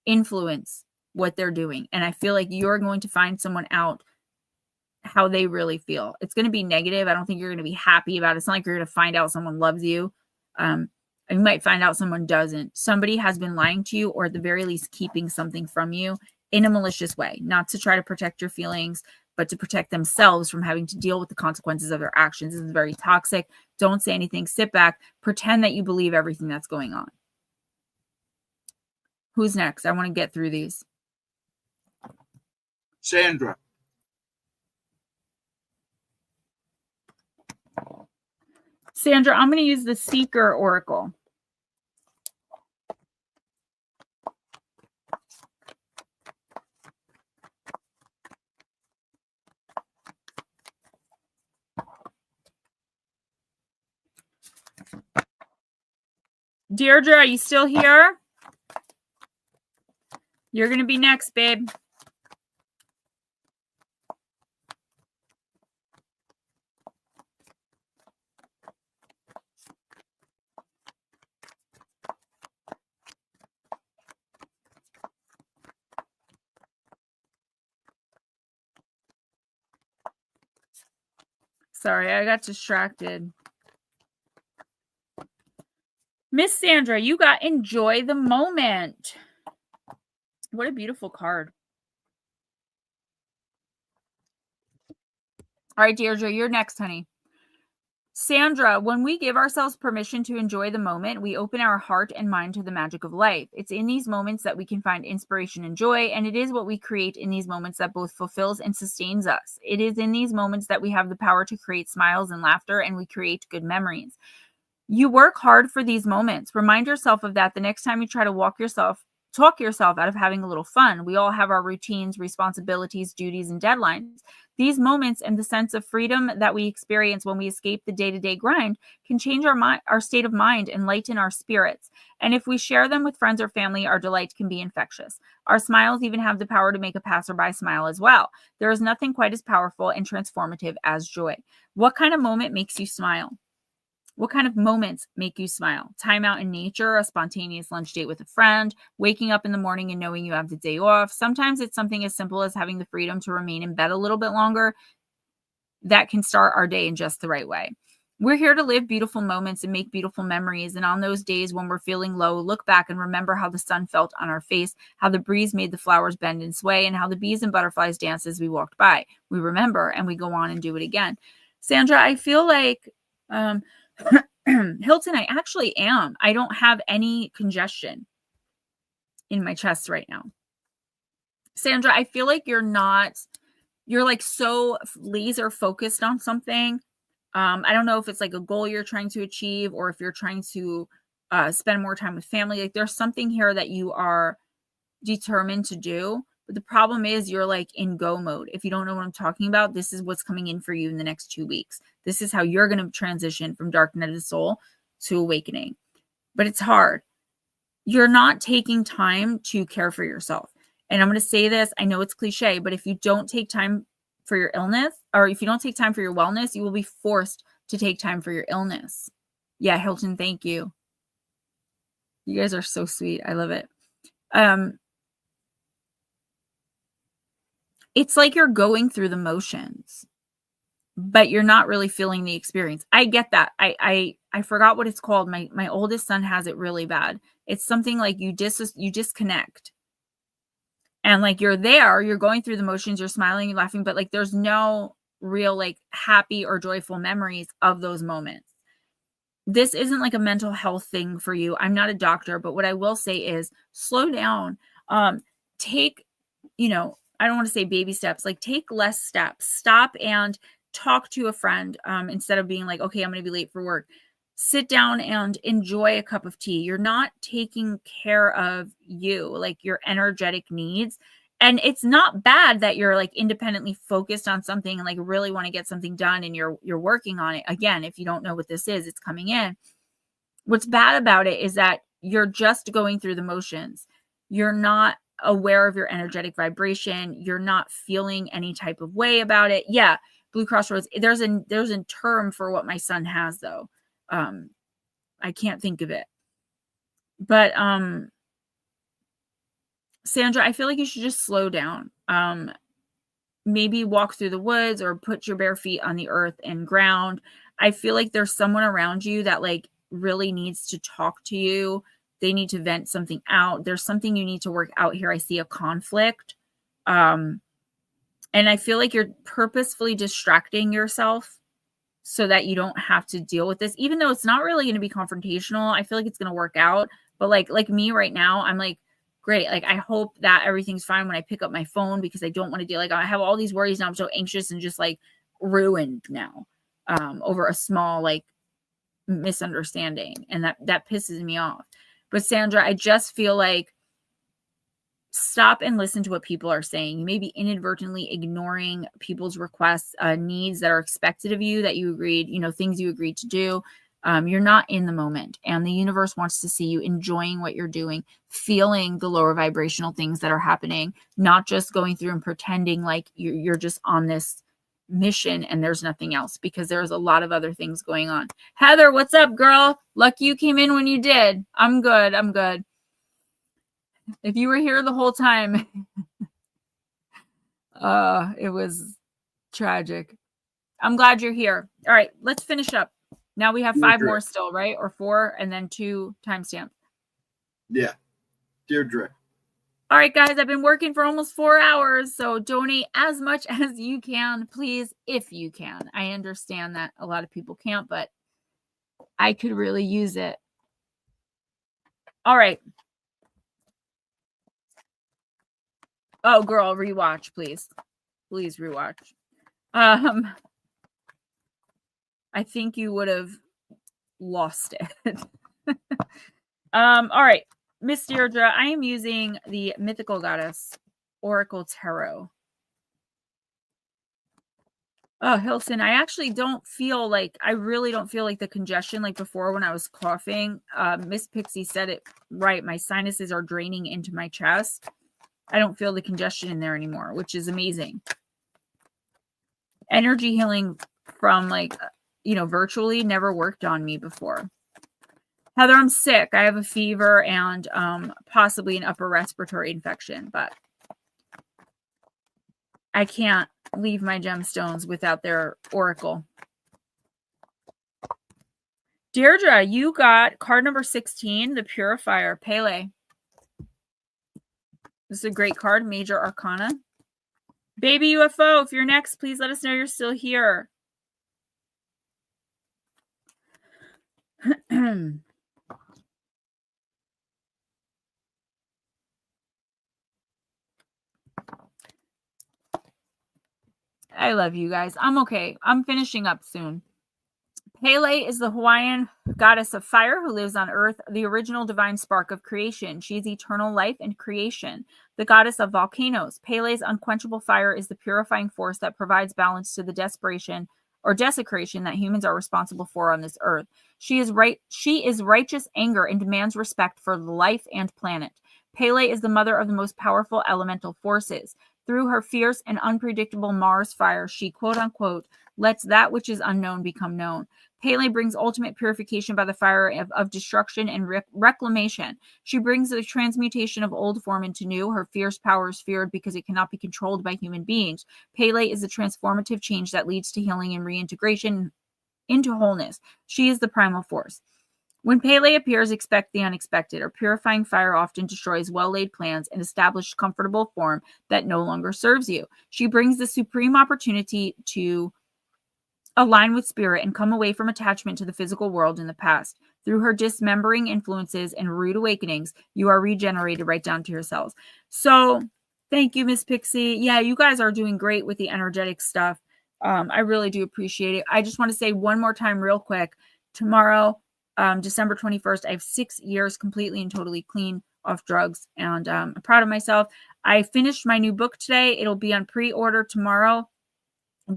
influence what they're doing. And I feel like you're going to find someone out how they really feel. It's going to be negative. I don't think you're going to be happy about it. It's not like you're going to find out someone loves you. You might find out someone doesn't. Somebody has been lying to you, or at the very least keeping something from you in a malicious way, not to try to protect your feelings, but to protect themselves from having to deal with the consequences of their actions. This is very toxic. Don't say anything. Sit back. Pretend that you believe everything that's going on. Who's next? I want to get through these. Sandra. Sandra, I'm going to use the Seeker Oracle. Deirdre, are you still here? You're going to be next, babe. Sorry, I got distracted. Miss Sandra, you got enjoy the moment. What a beautiful card. All right, Deirdre, you're next, honey. Sandra, when we give ourselves permission to enjoy the moment, we open our heart and mind to the magic of life. It's in these moments that we can find inspiration and joy, and it is what we create in these moments that both fulfills and sustains us. It is in these moments that we have the power to create smiles and laughter, and we create good memories. You work hard for these moments. Remind yourself of that the next time you try to talk yourself out of having a little fun. We all have our routines, responsibilities, duties, and deadlines. These moments and the sense of freedom that we experience when we escape the day-to-day grind can change our state of mind and lighten our spirits. And if we share them with friends or family, our delight can be infectious. Our smiles even have the power to make a passerby smile as well. There is nothing quite as powerful and transformative as joy. What kind of moment makes you smile? What kind of moments make you smile? Time out in nature, a spontaneous lunch date with a friend, waking up in the morning and knowing you have the day off. Sometimes it's something as simple as having the freedom to remain in bed a little bit longer. That can start our day in just the right way. We're here to live beautiful moments and make beautiful memories. And on those days when we're feeling low, look back and remember how the sun felt on our face, how the breeze made the flowers bend and sway, and how the bees and butterflies danced as we walked by. We remember and we go on and do it again. Sandra, I feel like... Hilton, I actually am. I don't have any congestion in my chest right now. Sandra, I feel like you're like so laser focused on something. I don't know if it's like a goal you're trying to achieve or if you're trying to spend more time with family. Like there's something here that you are determined to do. But the problem is you're like in go mode. If you don't know what I'm talking about, this is what's coming in for you in the next 2 weeks. This is how you're going to transition from dark night of the soul to awakening. But it's hard. You're not taking time to care for yourself. And I'm going to say this, I know it's cliche, but if you don't take time for your illness, or if you don't take time for your wellness, you will be forced to take time for your illness. Yeah, Hilton, thank you. You guys are so sweet. I love it. It's like you're going through the motions, but you're not really feeling the experience. I get that. I forgot what it's called. My oldest son has it really bad. It's something like you disconnect. And like you're there, you're going through the motions, you're smiling and laughing, but like there's no real like happy or joyful memories of those moments. This isn't like a mental health thing for you. I'm not a doctor, but what I will say is slow down. Take, I don't want to say baby steps, like take less steps. Stop and talk to a friend instead of being like, okay, I'm going to be late for work. Sit down and enjoy a cup of tea. You're not taking care of you, like your energetic needs. And it's not bad that you're like independently focused on something and like really want to get something done and you're working on it. Again, if you don't know what this is, it's coming in. What's bad about it is that you're just going through the motions. You're not aware of your energetic vibration. You're not feeling any type of way about it. Yeah, Blue Cross Roads. There's a term for what my son has though. I can't think of it. But Sandra, I feel like you should just slow down. Maybe walk through the woods or put your bare feet on the earth and ground. I feel like there's someone around you that like really needs to talk to you. They need to vent something out. There's something you need to work out here. I see a conflict. And I feel like you're purposefully distracting yourself so that you don't have to deal with this, even though it's not really going to be confrontational. I feel like it's going to work out. But like me right now, I'm like, great. Like, I hope that everything's fine when I pick up my phone because I don't want to deal. Like, I have all these worries now. I'm so anxious and just like ruined now over a small like misunderstanding. And that pisses me off. But Sandra, I just feel like stop and listen to what people are saying. You may be inadvertently ignoring people's requests, needs that are expected of you, that you agreed, things you agreed to do. You're not in the moment, and the universe wants to see you enjoying what you're doing, feeling the lower vibrational things that are happening, not just going through and pretending like you're just on this mission and there's nothing else, because there's a lot of other things going on. Heather, what's up, girl? Lucky you came in when you did. I'm good. If you were here the whole time, it was tragic. I'm glad you're here. All right, let's finish up. Now we have 5 more still, right? Or 4, and then 2 timestamps. Yeah. Deirdre. All right, guys, I've been working for almost 4 hours, so donate as much as you can, please, if you can. I understand that a lot of people can't, but I could really use it. All right. Oh, girl, rewatch, please. Please rewatch. I think you would have lost it. All right. Miss Deirdre, I am using the Mythical Goddess Oracle Tarot. Oh, Hilton, I actually really don't feel like the congestion like before when I was coughing. Miss Pixie said it right. My sinuses are draining into my chest. I don't feel the congestion in there anymore, which is amazing. Energy healing from virtually never worked on me before. Heather, I'm sick. I have a fever and possibly an upper respiratory infection, but I can't leave my gemstones without their oracle. Deirdre, you got card number 16, the Purifier, Pele. This is a great card, Major Arcana. Baby UFO, if you're next, please let us know you're still here. I love you guys. I'm okay. I'm finishing up soon. Pele is the Hawaiian goddess of fire who lives on Earth, the original divine spark of creation. She is eternal life and creation. The goddess of volcanoes. Pele's unquenchable fire is the purifying force that provides balance to the desperation or desecration that humans are responsible for on this earth. She is righteous anger and demands respect for life and planet. Pele is the mother of the most powerful elemental forces. Through her fierce and unpredictable Mars fire, she, quote unquote, lets that which is unknown become known. Pele brings ultimate purification by the fire of destruction and reclamation. She brings the transmutation of old form into new. Her fierce power is feared because it cannot be controlled by human beings. Pele is the transformative change that leads to healing and reintegration into wholeness. She is the primal force. When Pele appears, expect the unexpected. Her purifying fire often destroys well-laid plans and established comfortable form that no longer serves you. She brings the supreme opportunity to align with spirit and come away from attachment to the physical world in the past. Through her dismembering influences and rude awakenings, you are regenerated right down to your cells. So thank you, Miss Pixie. Yeah, you guys are doing great with the energetic stuff. I really do appreciate it. I just want to say one more time real quick. Tomorrow, December 21st, I have 6 years completely and totally clean off drugs, and I'm proud of myself. I finished my new book today. It'll be on pre-order tomorrow.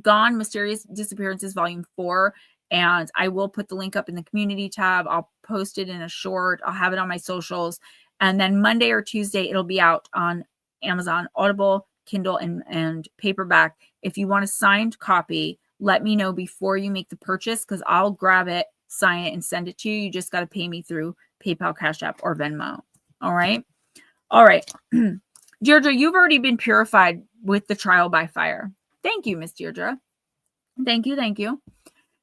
Gone Mysterious Disappearances Volume 4, and I will put the link up in the community tab. I'll post it in a short. I'll have it on my socials, and then Monday or Tuesday it'll be out on Amazon, Audible, Kindle, and paperback. If you want a signed copy, let me know before you make the purchase, because I'll grab it, sign it, and send it to you. You just got to pay me through PayPal, Cash App, or Venmo. All right. Deirdre, you've already been purified with the trial by fire. Thank you, Miss Deirdre. Thank you.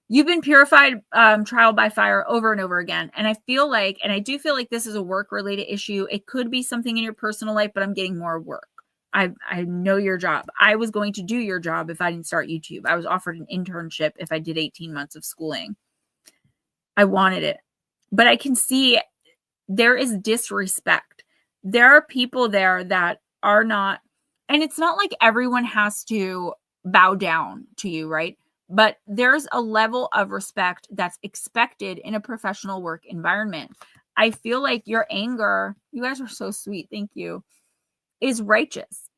You've been purified trial by fire over and over again. And I do feel like this is a work-related issue. It could be something in your personal life, but I'm getting more work. I know your job. I was going to do your job if I didn't start YouTube. I was offered an internship if I did 18 months of schooling. I wanted it. But I can see there is disrespect. There are people there that are not, and it's not like everyone has to bow down to you, right? But there's a level of respect that's expected in a professional work environment. I feel like your anger, you guys are so sweet, thank you, is righteous.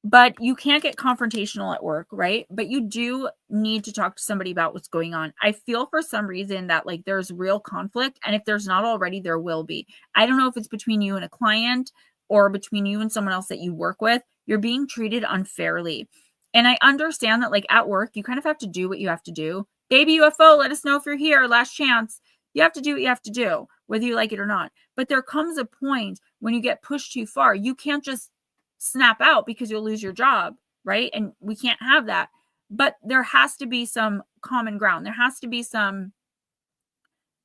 But you can't get confrontational at work, right? But you do need to talk to somebody about what's going on. I feel for some reason that like there's real conflict, and if there's not already, there will be. I don't know if it's between you and a client or between you and someone else that you work with. You're being treated unfairly. And I understand that like at work, you kind of have to do what you have to do. Baby UFO, let us know if you're here. Last chance. You have to do what you have to do, whether you like it or not. But there comes a point when you get pushed too far. You can't just snap out because you'll lose your job, right? And we can't have that. But there has to be some common ground. There has to be some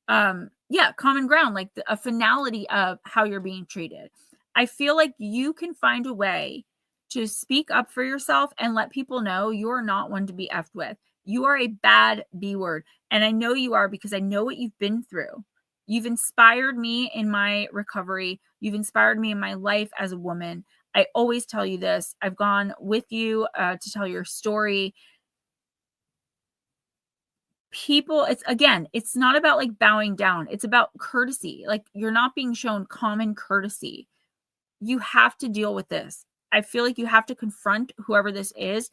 common ground, like a finality of how you're being treated. I feel like you can find a way to speak up for yourself and let people know you're not one to be effed with. You are a bad B word. And I know you are because I know what you've been through. You've inspired me in my recovery. You've inspired me in my life as a woman. I always tell you this. I've gone with you to tell your story. People, it's not about like bowing down. It's about courtesy. Like you're not being shown common courtesy. You have to deal with this. I feel like you have to confront whoever this is,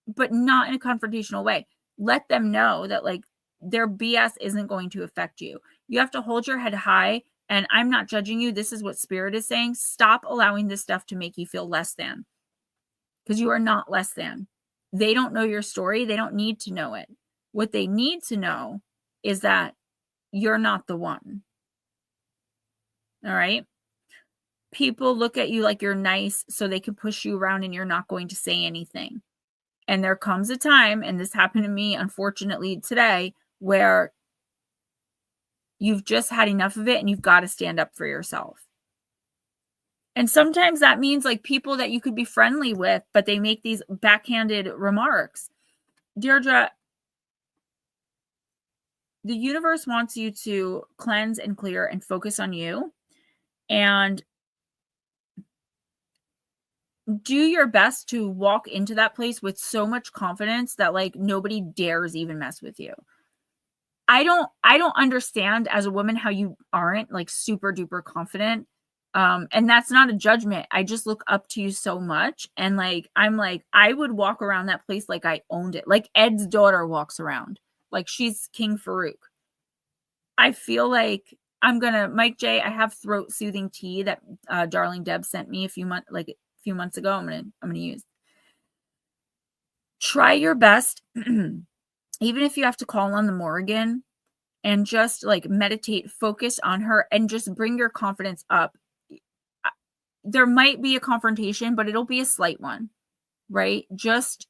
but not in a confrontational way. Let them know that like their BS isn't going to affect you. You have to hold your head high, and I'm not judging you. This is what Spirit is saying. Stop allowing this stuff to make you feel less than, because you are not less than. They don't know your story. They don't need to know it. What they need to know is that you're not the one. All right? People look at you like you're nice so they can push you around and you're not going to say anything. And there comes a time, and this happened to me, unfortunately, today, where you've just had enough of it and you've got to stand up for yourself. And sometimes that means like people that you could be friendly with, but they make these backhanded remarks. Deirdre, the universe wants you to cleanse and clear and focus on you. And do your best to walk into that place with so much confidence that like nobody dares even mess with you. I don't understand as a woman how you aren't like super duper confident. And that's not a judgment. I just look up to you so much. And like, I would walk around that place like I owned it. Like Ed's daughter walks around like she's King Farouk. I feel like Mike J, I have throat soothing tea that Darling Deb sent me a few months ago. I'm gonna use. Try your best, even if you have to call on the Morgan, and just like meditate, focus on her, and just bring your confidence up. There might be a confrontation, but it'll be a slight one, right? Just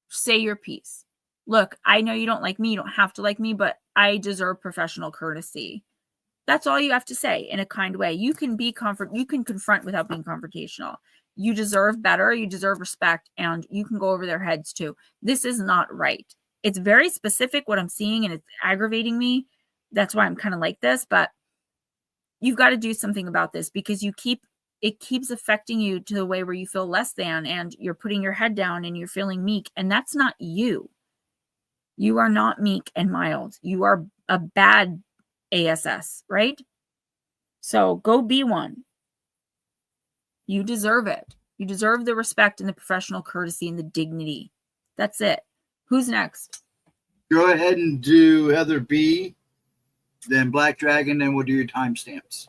say your piece. Look, I know you don't like me. You don't have to like me, but I deserve professional courtesy. That's all you have to say in a kind way. You can be you can confront without being confrontational. You deserve better. You deserve respect, and you can go over their heads too. This is not right. It's very specific what I'm seeing, and it's aggravating me. That's why I'm kind of like this, but you've got to do something about this, because it keeps affecting you to the way where you feel less than, and you're putting your head down and you're feeling meek, and that's not you. You are not meek and mild. You are a bad ASS, right? So go be one. You deserve it. You deserve the respect and the professional courtesy and the dignity. That's it. Who's next? Go ahead and do Heather B, then Black Dragon, then we'll do your timestamps.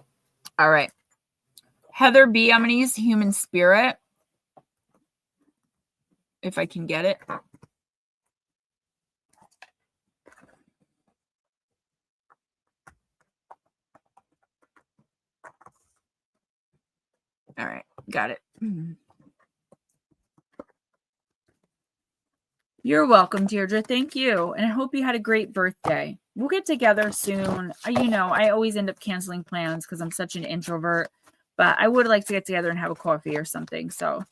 All right. Heather B, I'm going to use human spirit, if I can get it. All right, got it. You're welcome, Deirdre. Thank you. And I hope you had a great birthday. We'll get together soon. You know, I always end up canceling plans because I'm such an introvert, but I would like to get together and have a coffee or something. So,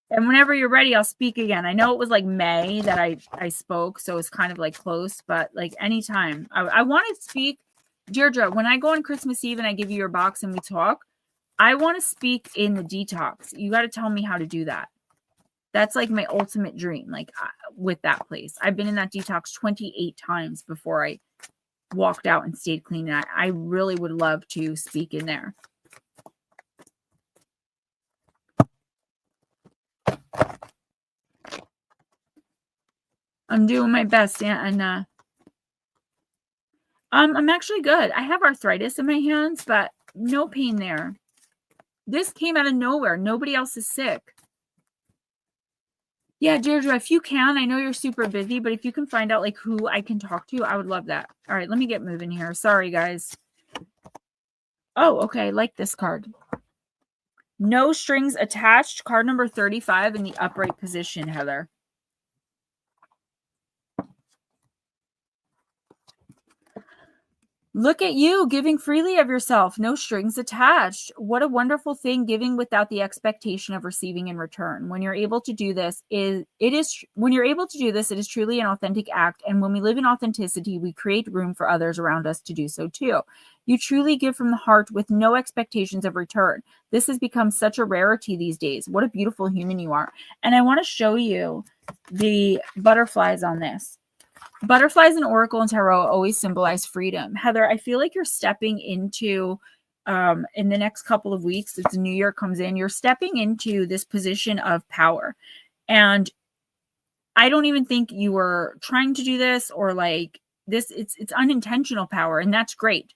and whenever you're ready, I'll speak again. I know it was like May that I spoke, so it's kind of like close, but like anytime. I want to speak. Deirdre, when I go on Christmas Eve and I give you your box and we talk, I want to speak in the detox. You got to tell me how to do that. That's like my ultimate dream, like with that place. I've been in that detox 28 times before I walked out and stayed clean. And I really would love to speak in there. I'm doing my best, and I'm actually good. I have arthritis in my hands, but no pain there. This came out of nowhere. Nobody else is sick. Yeah, Deirdre, if you can, I know you're super busy, but if you can find out like who I can talk to, I would love that. All right, let me get moving here. Sorry, guys. Oh, okay. I like this card. No strings attached. Card number 35 in the upright position, Heather. Look at you giving freely of yourself, no strings attached. What a wonderful thing, giving without the expectation of receiving in return. When you're able to do this, it is truly an authentic act. And when we live in authenticity, we create room for others around us to do so too. You truly give from the heart with no expectations of return. This has become such a rarity these days. What a beautiful human you are. And I want to show you the butterflies on this. Butterflies in Oracle and Tarot always symbolize freedom. Heather, I feel like you're stepping into, in the next couple of weeks, as the new year comes in, you're stepping into this position of power. And I don't even think you were trying to do this or like this. It's unintentional power, and that's great.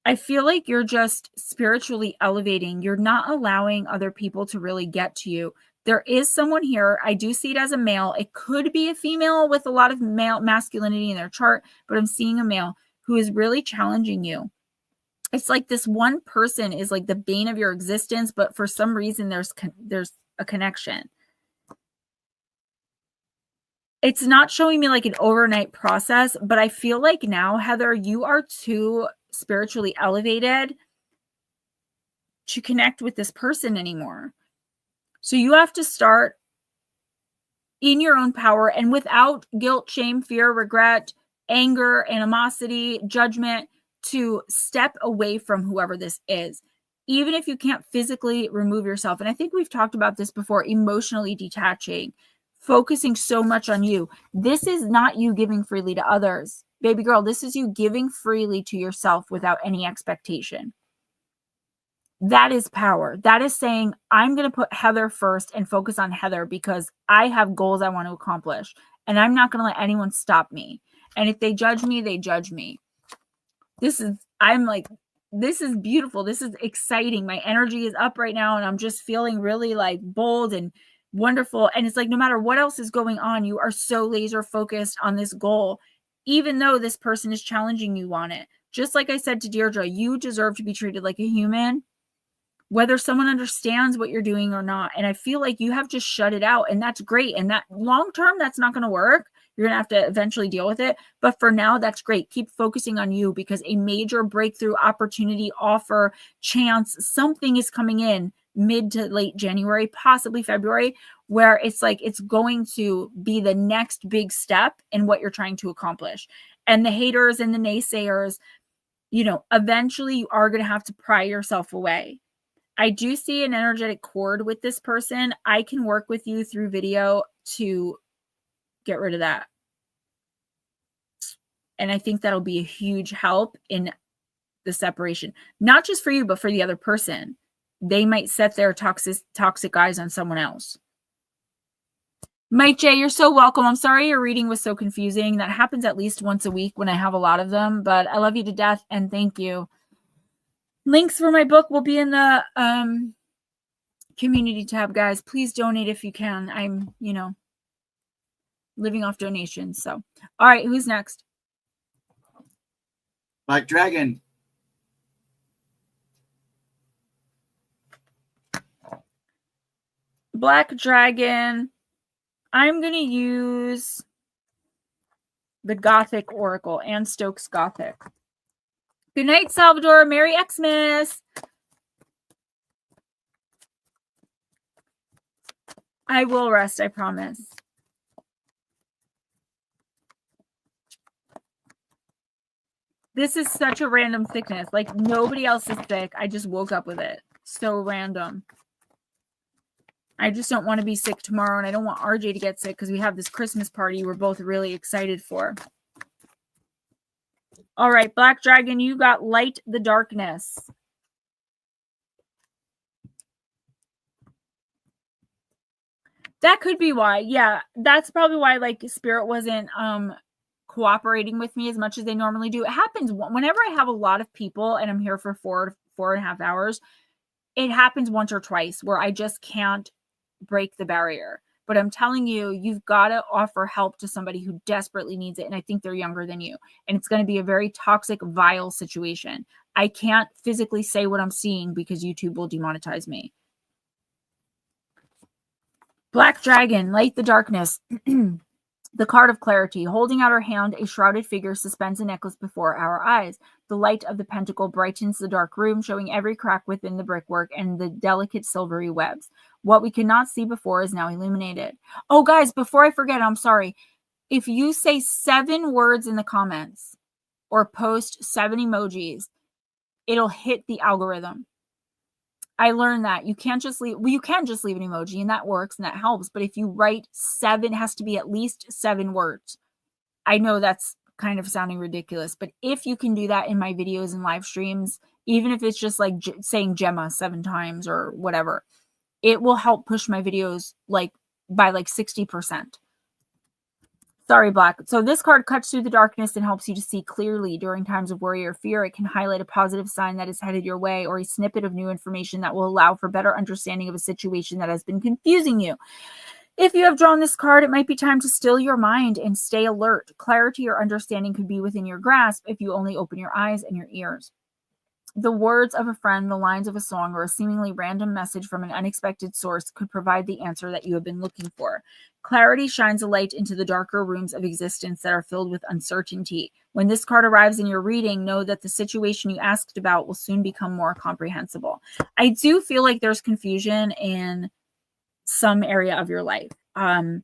I feel like you're just spiritually elevating. You're not allowing other people to really get to you. There is someone here. I do see it as a male. It could be a female with a lot of male masculinity in their chart, but I'm seeing a male who is really challenging you. It's like this one person is like the bane of your existence, but for some reason there's a connection. It's not showing me like an overnight process, but I feel like now, Heather, you are too spiritually elevated to connect with this person anymore. So you have to start in your own power and without guilt, shame, fear, regret, anger, animosity, judgment, to step away from whoever this is, even if you can't physically remove yourself. And I think we've talked about this before, emotionally detaching, focusing so much on you. This is not you giving freely to others. Baby girl, this is you giving freely to yourself without any expectation. That is power. That is saying, I'm going to put Heather first and focus on Heather because I have goals I want to accomplish. And I'm not going to let anyone stop me. And if they judge me, they judge me. This is beautiful. This is exciting. My energy is up right now. And I'm just feeling really like bold and Wonderful. And it's like, no matter what else is going on, you are so laser focused on this goal, even though this person is challenging you on it. Just like I said to Deirdre, you deserve to be treated like a human, whether someone understands what you're doing or not. And I feel like you have just shut it out, and that's great. And that long term, that's not going to work. You're going to have to eventually deal with it. But for now, that's great. Keep focusing on you, because a major breakthrough, opportunity, offer, chance, something is coming in mid to late January, possibly February, where it's like it's going to be the next big step in what you're trying to accomplish. And the haters and the naysayers, eventually you are going to have to pry yourself away. I do see an energetic cord with this person. I can work with you through video to get rid of that. And I think that'll be a huge help in the separation, not just for you, but for the other person. They might set their toxic eyes on someone else. Mike J, you're so welcome. I'm sorry your reading was so confusing. That happens at least once a week when I have a lot of them, but I love you to death and thank you. Links for my book will be in the community tab, guys. Please donate if you can. I'm, living off donations. So, all right, who's next? Black Dragon. Black Dragon. I'm going to use the Gothic Oracle, Anne Stokes Gothic. Good night, Salvador. Merry Xmas. I will rest, I promise. This is such a random sickness. Like, nobody else is sick. I just woke up with it. So random. I just don't want to be sick tomorrow, and I don't want RJ to get sick because we have this Christmas party we're both really excited for. All right, Black Dragon, you got Light the Darkness. That could be why. Yeah, that's probably why, like, Spirit wasn't cooperating with me as much as they normally do. It happens whenever I have a lot of people and I'm here for 4.5 hours. It happens once or twice where I just can't break the barrier. But I'm telling you, you've got to offer help to somebody who desperately needs it. And I think they're younger than you. And it's going to be a very toxic, vile situation. I can't physically say what I'm seeing because YouTube will demonetize me. Black Dragon, Light the Darkness. The card of clarity. Holding out her hand, a shrouded figure suspends a necklace before our eyes. The light of the pentacle brightens the dark room, showing every crack within the brickwork and the delicate silvery webs. What we could not see before is now illuminated. Oh, guys, before I forget, I'm sorry. If you say 7 words in the comments or post 7 emojis, it'll hit the algorithm. I learned that you can't just leave. Well, you can just leave an emoji and that works and that helps. But if you write 7, it has to be at least 7 words. I know that's kind of sounding ridiculous, but if you can do that in my videos and live streams, even if it's just like saying Gemma 7 times or whatever, it will help push my videos like by like 60%. Sorry, Black. So this card cuts through the darkness and helps you to see clearly during times of worry or fear. It can highlight a positive sign that is headed your way or a snippet of new information that will allow for better understanding of a situation that has been confusing you. If you have drawn this card, it might be time to still your mind and stay alert. Clarity or understanding could be within your grasp if you only open your eyes and your ears. The words of a friend, the lines of a song, or a seemingly random message from an unexpected source could provide the answer that you have been looking for. Clarity shines a light into the darker rooms of existence that are filled with uncertainty. When this card arrives in your reading, know that the situation you asked about will soon become more comprehensible. I do feel like there's confusion in some area of your life. I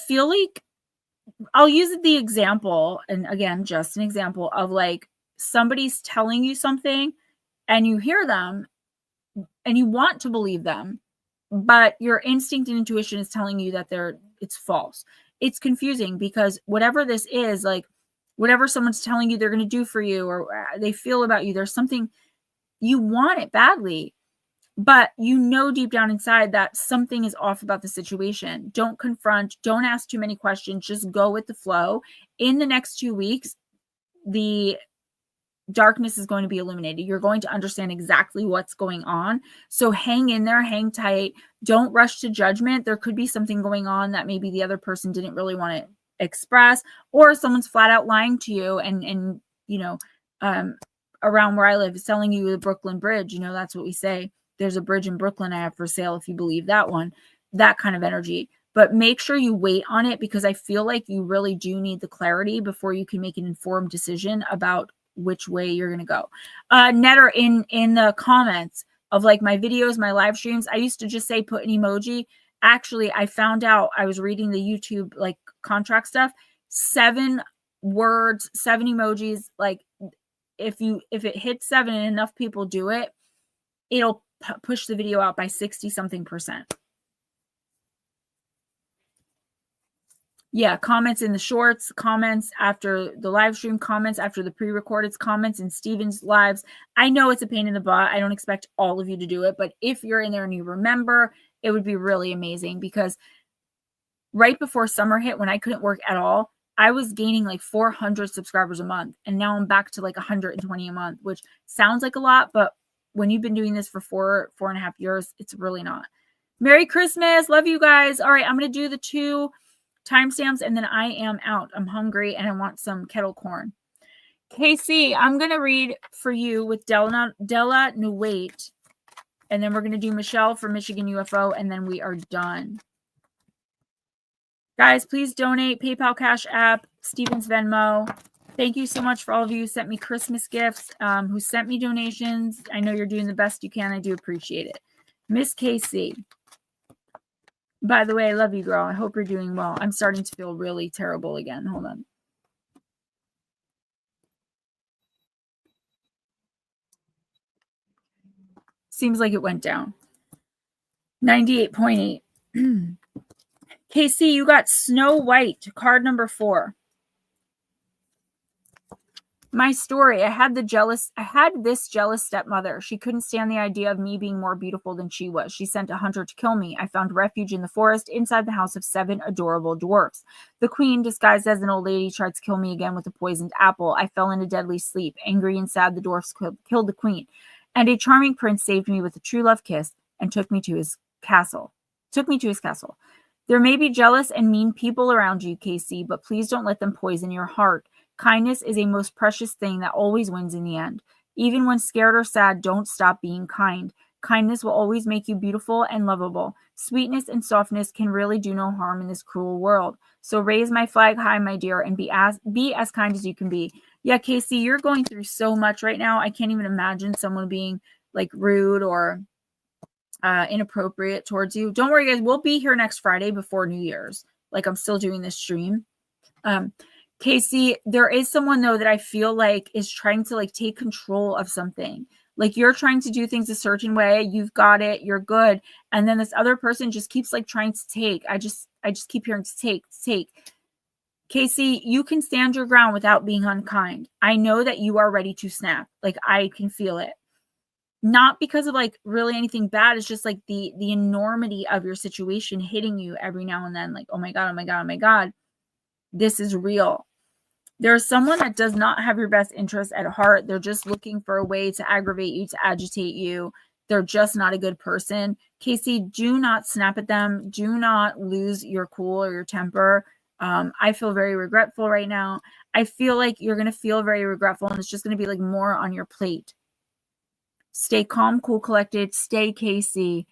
feel like I'll use the example, and again, just an example of like somebody's telling you something and you hear them and you want to believe them, but your instinct and intuition is telling you that it's false. It's confusing because whatever this is, like whatever someone's telling you they're going to do for you or they feel about you, there's something you want it badly, but you know deep down inside that something is off about the situation. Don't confront, don't ask too many questions, just go with the flow. In the next 2 weeks, the darkness is going to be illuminated. You're going to understand exactly what's going on. So hang in there, hang tight. Don't rush to judgment. There could be something going on that maybe the other person didn't really want to express, or someone's flat out lying to you and you know, around where I live, selling you the Brooklyn Bridge. You know, that's what we say. There's a bridge in Brooklyn I have for sale if you believe that one. That kind of energy. But make sure you wait on it, because I feel like you really do need the clarity before you can make an informed decision about which way you're going to go. Netter, in the comments of like my videos, my live streams, I used to just say put an emoji. Actually, I found out, I was reading the YouTube like contract stuff, 7 words, 7 emojis. Like if it hits 7 and enough people do it, it'll push the video out by 60 something percent. Yeah, comments in the shorts, comments after the live stream, comments after the pre-recorded, comments in Steven's lives. I know it's a pain in the butt. I don't expect all of you to do it, but if you're in there and you remember, it would be really amazing, because right before summer hit, when I couldn't work at all, I was gaining like 400 subscribers a month, and now I'm back to like 120 a month, which sounds like a lot, but when you've been doing this for 4.5 years, it's really not. Merry Christmas. Love you guys. All right, I'm going to do the 2 timestamps and then I am out. I'm hungry and I want some kettle corn. KC, I'm going to read for you with Della Nuwait, and then we're going to do Michelle for Michigan UFO, and then we are done. Guys, please donate. PayPal, Cash App, Steven's Venmo. Thank you so much for all of you who sent me Christmas gifts, who sent me donations. I know you're doing the best you can. I do appreciate it. Miss KC. By the way, I love you, girl. I hope you're doing well. I'm starting to feel really terrible again. Hold on. Seems like it went down. 98.8. KC, you got Snow White, card number 4. My story, I had this jealous stepmother. She couldn't stand the idea of me being more beautiful than she was. She sent a hunter to kill me. I found refuge in the forest inside the house of 7 adorable dwarfs. The queen, disguised as an old lady, tried to kill me again with a poisoned apple. I fell into deadly sleep. Angry and sad, the dwarfs killed the queen. And a charming prince saved me with a true love kiss and took me to his castle. There may be jealous and mean people around you, KC, but please don't let them poison your heart. Kindness is a most precious thing that always wins in the end. Even when scared or sad, don't stop being kind. Kindness will always make you beautiful and lovable. Sweetness and softness can really do no harm in this cruel world. So raise my flag high, my dear, and be as kind as you can be. Yeah, Casey, you're going through so much right now. I can't even imagine someone being like rude or inappropriate towards you. Don't worry, guys. We'll be here next Friday before New Year's. Like, I'm still doing this stream. Casey, there is someone though that I feel like is trying to like take control of something. Like, you're trying to do things a certain way. You've got it. You're good. And then this other person just keeps like trying to take. I just keep hearing to take. Casey, you can stand your ground without being unkind. I know that you are ready to snap. Like, I can feel it. Not because of like really anything bad. It's just like the enormity of your situation hitting you every now and then. Like, oh my God, oh my God, oh my God. This is real. There's someone that does not have your best interest at heart. They're just looking for a way to aggravate you, to agitate you. They're just not a good person. Casey, do not snap at them. Do not lose your cool or your temper. I feel very regretful right now. I feel like you're going to feel very regretful, and it's just going to be like more on your plate. Stay calm, cool, collected. Stay Casey,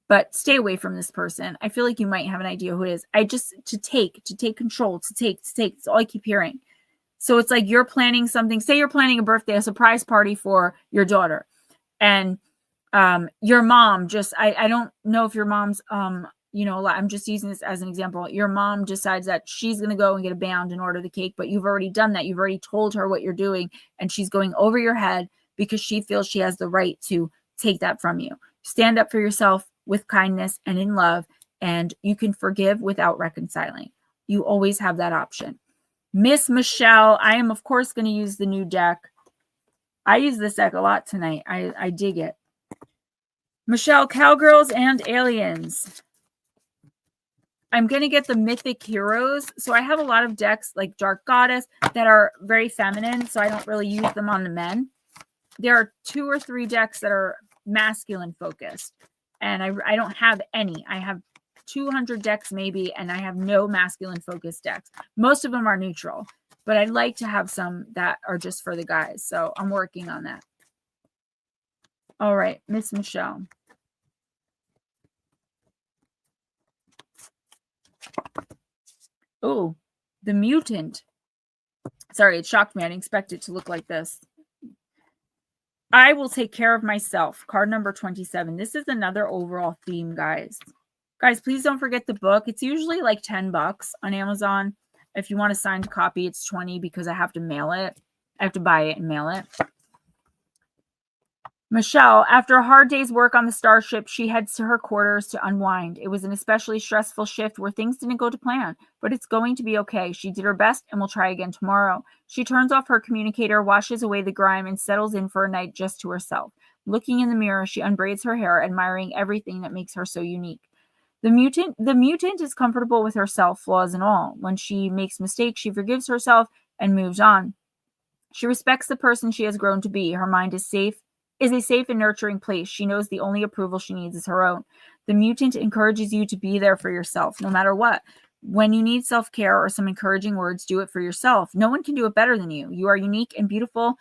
but stay away from this person. I feel like you might have an idea who it is. To take control, to take. That's all I keep hearing. So it's like you're planning something. Say you're planning a birthday, a surprise party for your daughter. And your mom I don't know if your mom's, I'm just using this as an example. Your mom decides that she's going to go and get a band and order the cake, but you've already done that. You've already told her what you're doing, and she's going over your head because she feels she has the right to take that from you. Stand up for yourself with kindness and in love, and you can forgive without reconciling. You always have that option. Miss Michelle, I am, of course, going to use the new deck. I use this deck a lot tonight. I dig it. Michelle, Cowgirls and Aliens. I'm going to get the Mythic Heroes. So I have a lot of decks like Dark Goddess that are very feminine, so I don't really use them on the men. There are 2 or 3 decks that are masculine focused, and I don't have any. I have 200 decks maybe, and I have no masculine focused decks. Most of them are neutral, but I'd like to have some that are just for the guys. So I'm working on that. All right, Miss Michelle. Oh, the Mutant. Sorry, it shocked me. I didn't expect it to look like this. I will take care of myself. Card number 27. This is another overall theme, guys. Guys, please don't forget the book. It's usually like $10 on Amazon. If you want a signed copy, it's $20 because I have to mail it. I have to buy it and mail it. Michelle, after a hard day's work on the starship, she heads to her quarters to unwind. It was an especially stressful shift where things didn't go to plan, but it's going to be okay. She did her best and will try again tomorrow. She turns off her communicator, washes away the grime, and settles in for a night just to herself. Looking in the mirror, she unbraids her hair, admiring everything that makes her so unique. The mutant is comfortable with herself, flaws and all. When she makes mistakes, she forgives herself and moves on. She respects the person she has grown to be. Her mind is a safe and nurturing place. She knows the only approval she needs is her own. The mutant encourages you to be there for yourself, no matter what. When you need self-care or some encouraging words, do it for yourself. No one can do it better than you. You are unique and beautiful,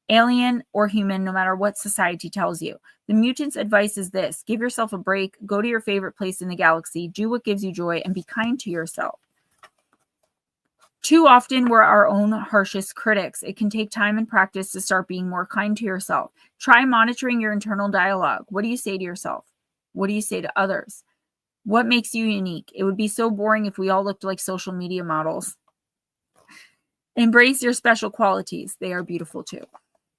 alien or human, no matter what society tells you. The mutant's advice is this: give yourself a break, go to your favorite place in the galaxy, do what gives you joy, and be kind to yourself. Too often, we're our own harshest critics. It can take time and practice to start being more kind to yourself. Try monitoring your internal dialogue. What do you say to yourself? What do you say to others? What makes you unique? It would be so boring if we all looked like social media models. Embrace your special qualities. They are beautiful too.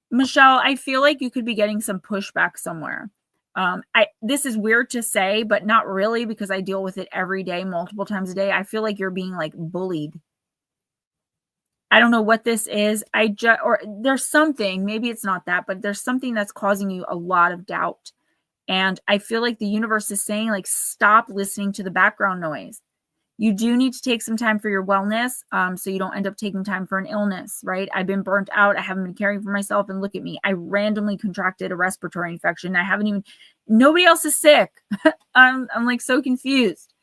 Michelle, I feel like you could be getting some pushback somewhere. This is weird to say, but not really, because I deal with it every day, multiple times a day. I feel like you're being like bullied. I don't know what this is. Or there's something, maybe it's not that, but there's something that's causing you a lot of doubt. And I feel like the universe is saying, like, stop listening to the background noise. You do need to take some time for your wellness, so you don't end up taking time for an illness, right? I've been burnt out. I haven't been caring for myself. And look at me. I randomly contracted a respiratory infection. Nobody else is sick. I'm like so confused.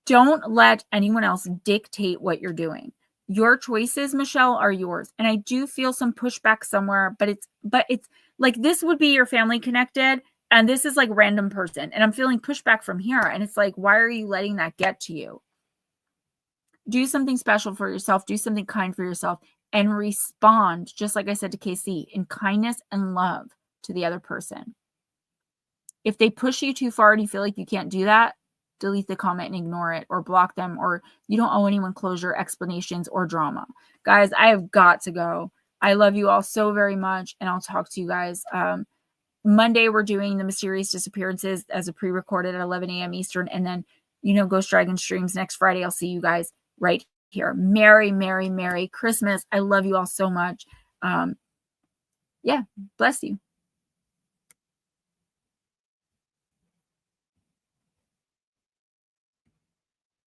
Don't let anyone else dictate what you're doing. Your choices, Michelle, are yours. And I do feel some pushback somewhere, but it's like, this would be your family connected, and this is like random person. And I'm feeling pushback from here. And it's like, why are you letting that get to you? Do something special for yourself. Do something kind for yourself, and respond, just like I said to KC, in kindness and love to the other person. If they push you too far and you feel like you can't do that, delete the comment and ignore it, or block them, or you don't owe anyone closure, explanations, or drama. Guys, I have got to go. I love you all so very much, and I'll talk to you guys. Monday, we're doing the mysterious disappearances as a pre-recorded at 11 a.m. Eastern, and then, Ghost Dragon streams next Friday. I'll see you guys right here. Merry, Merry, Merry Christmas. I love you all so much. Yeah, bless you.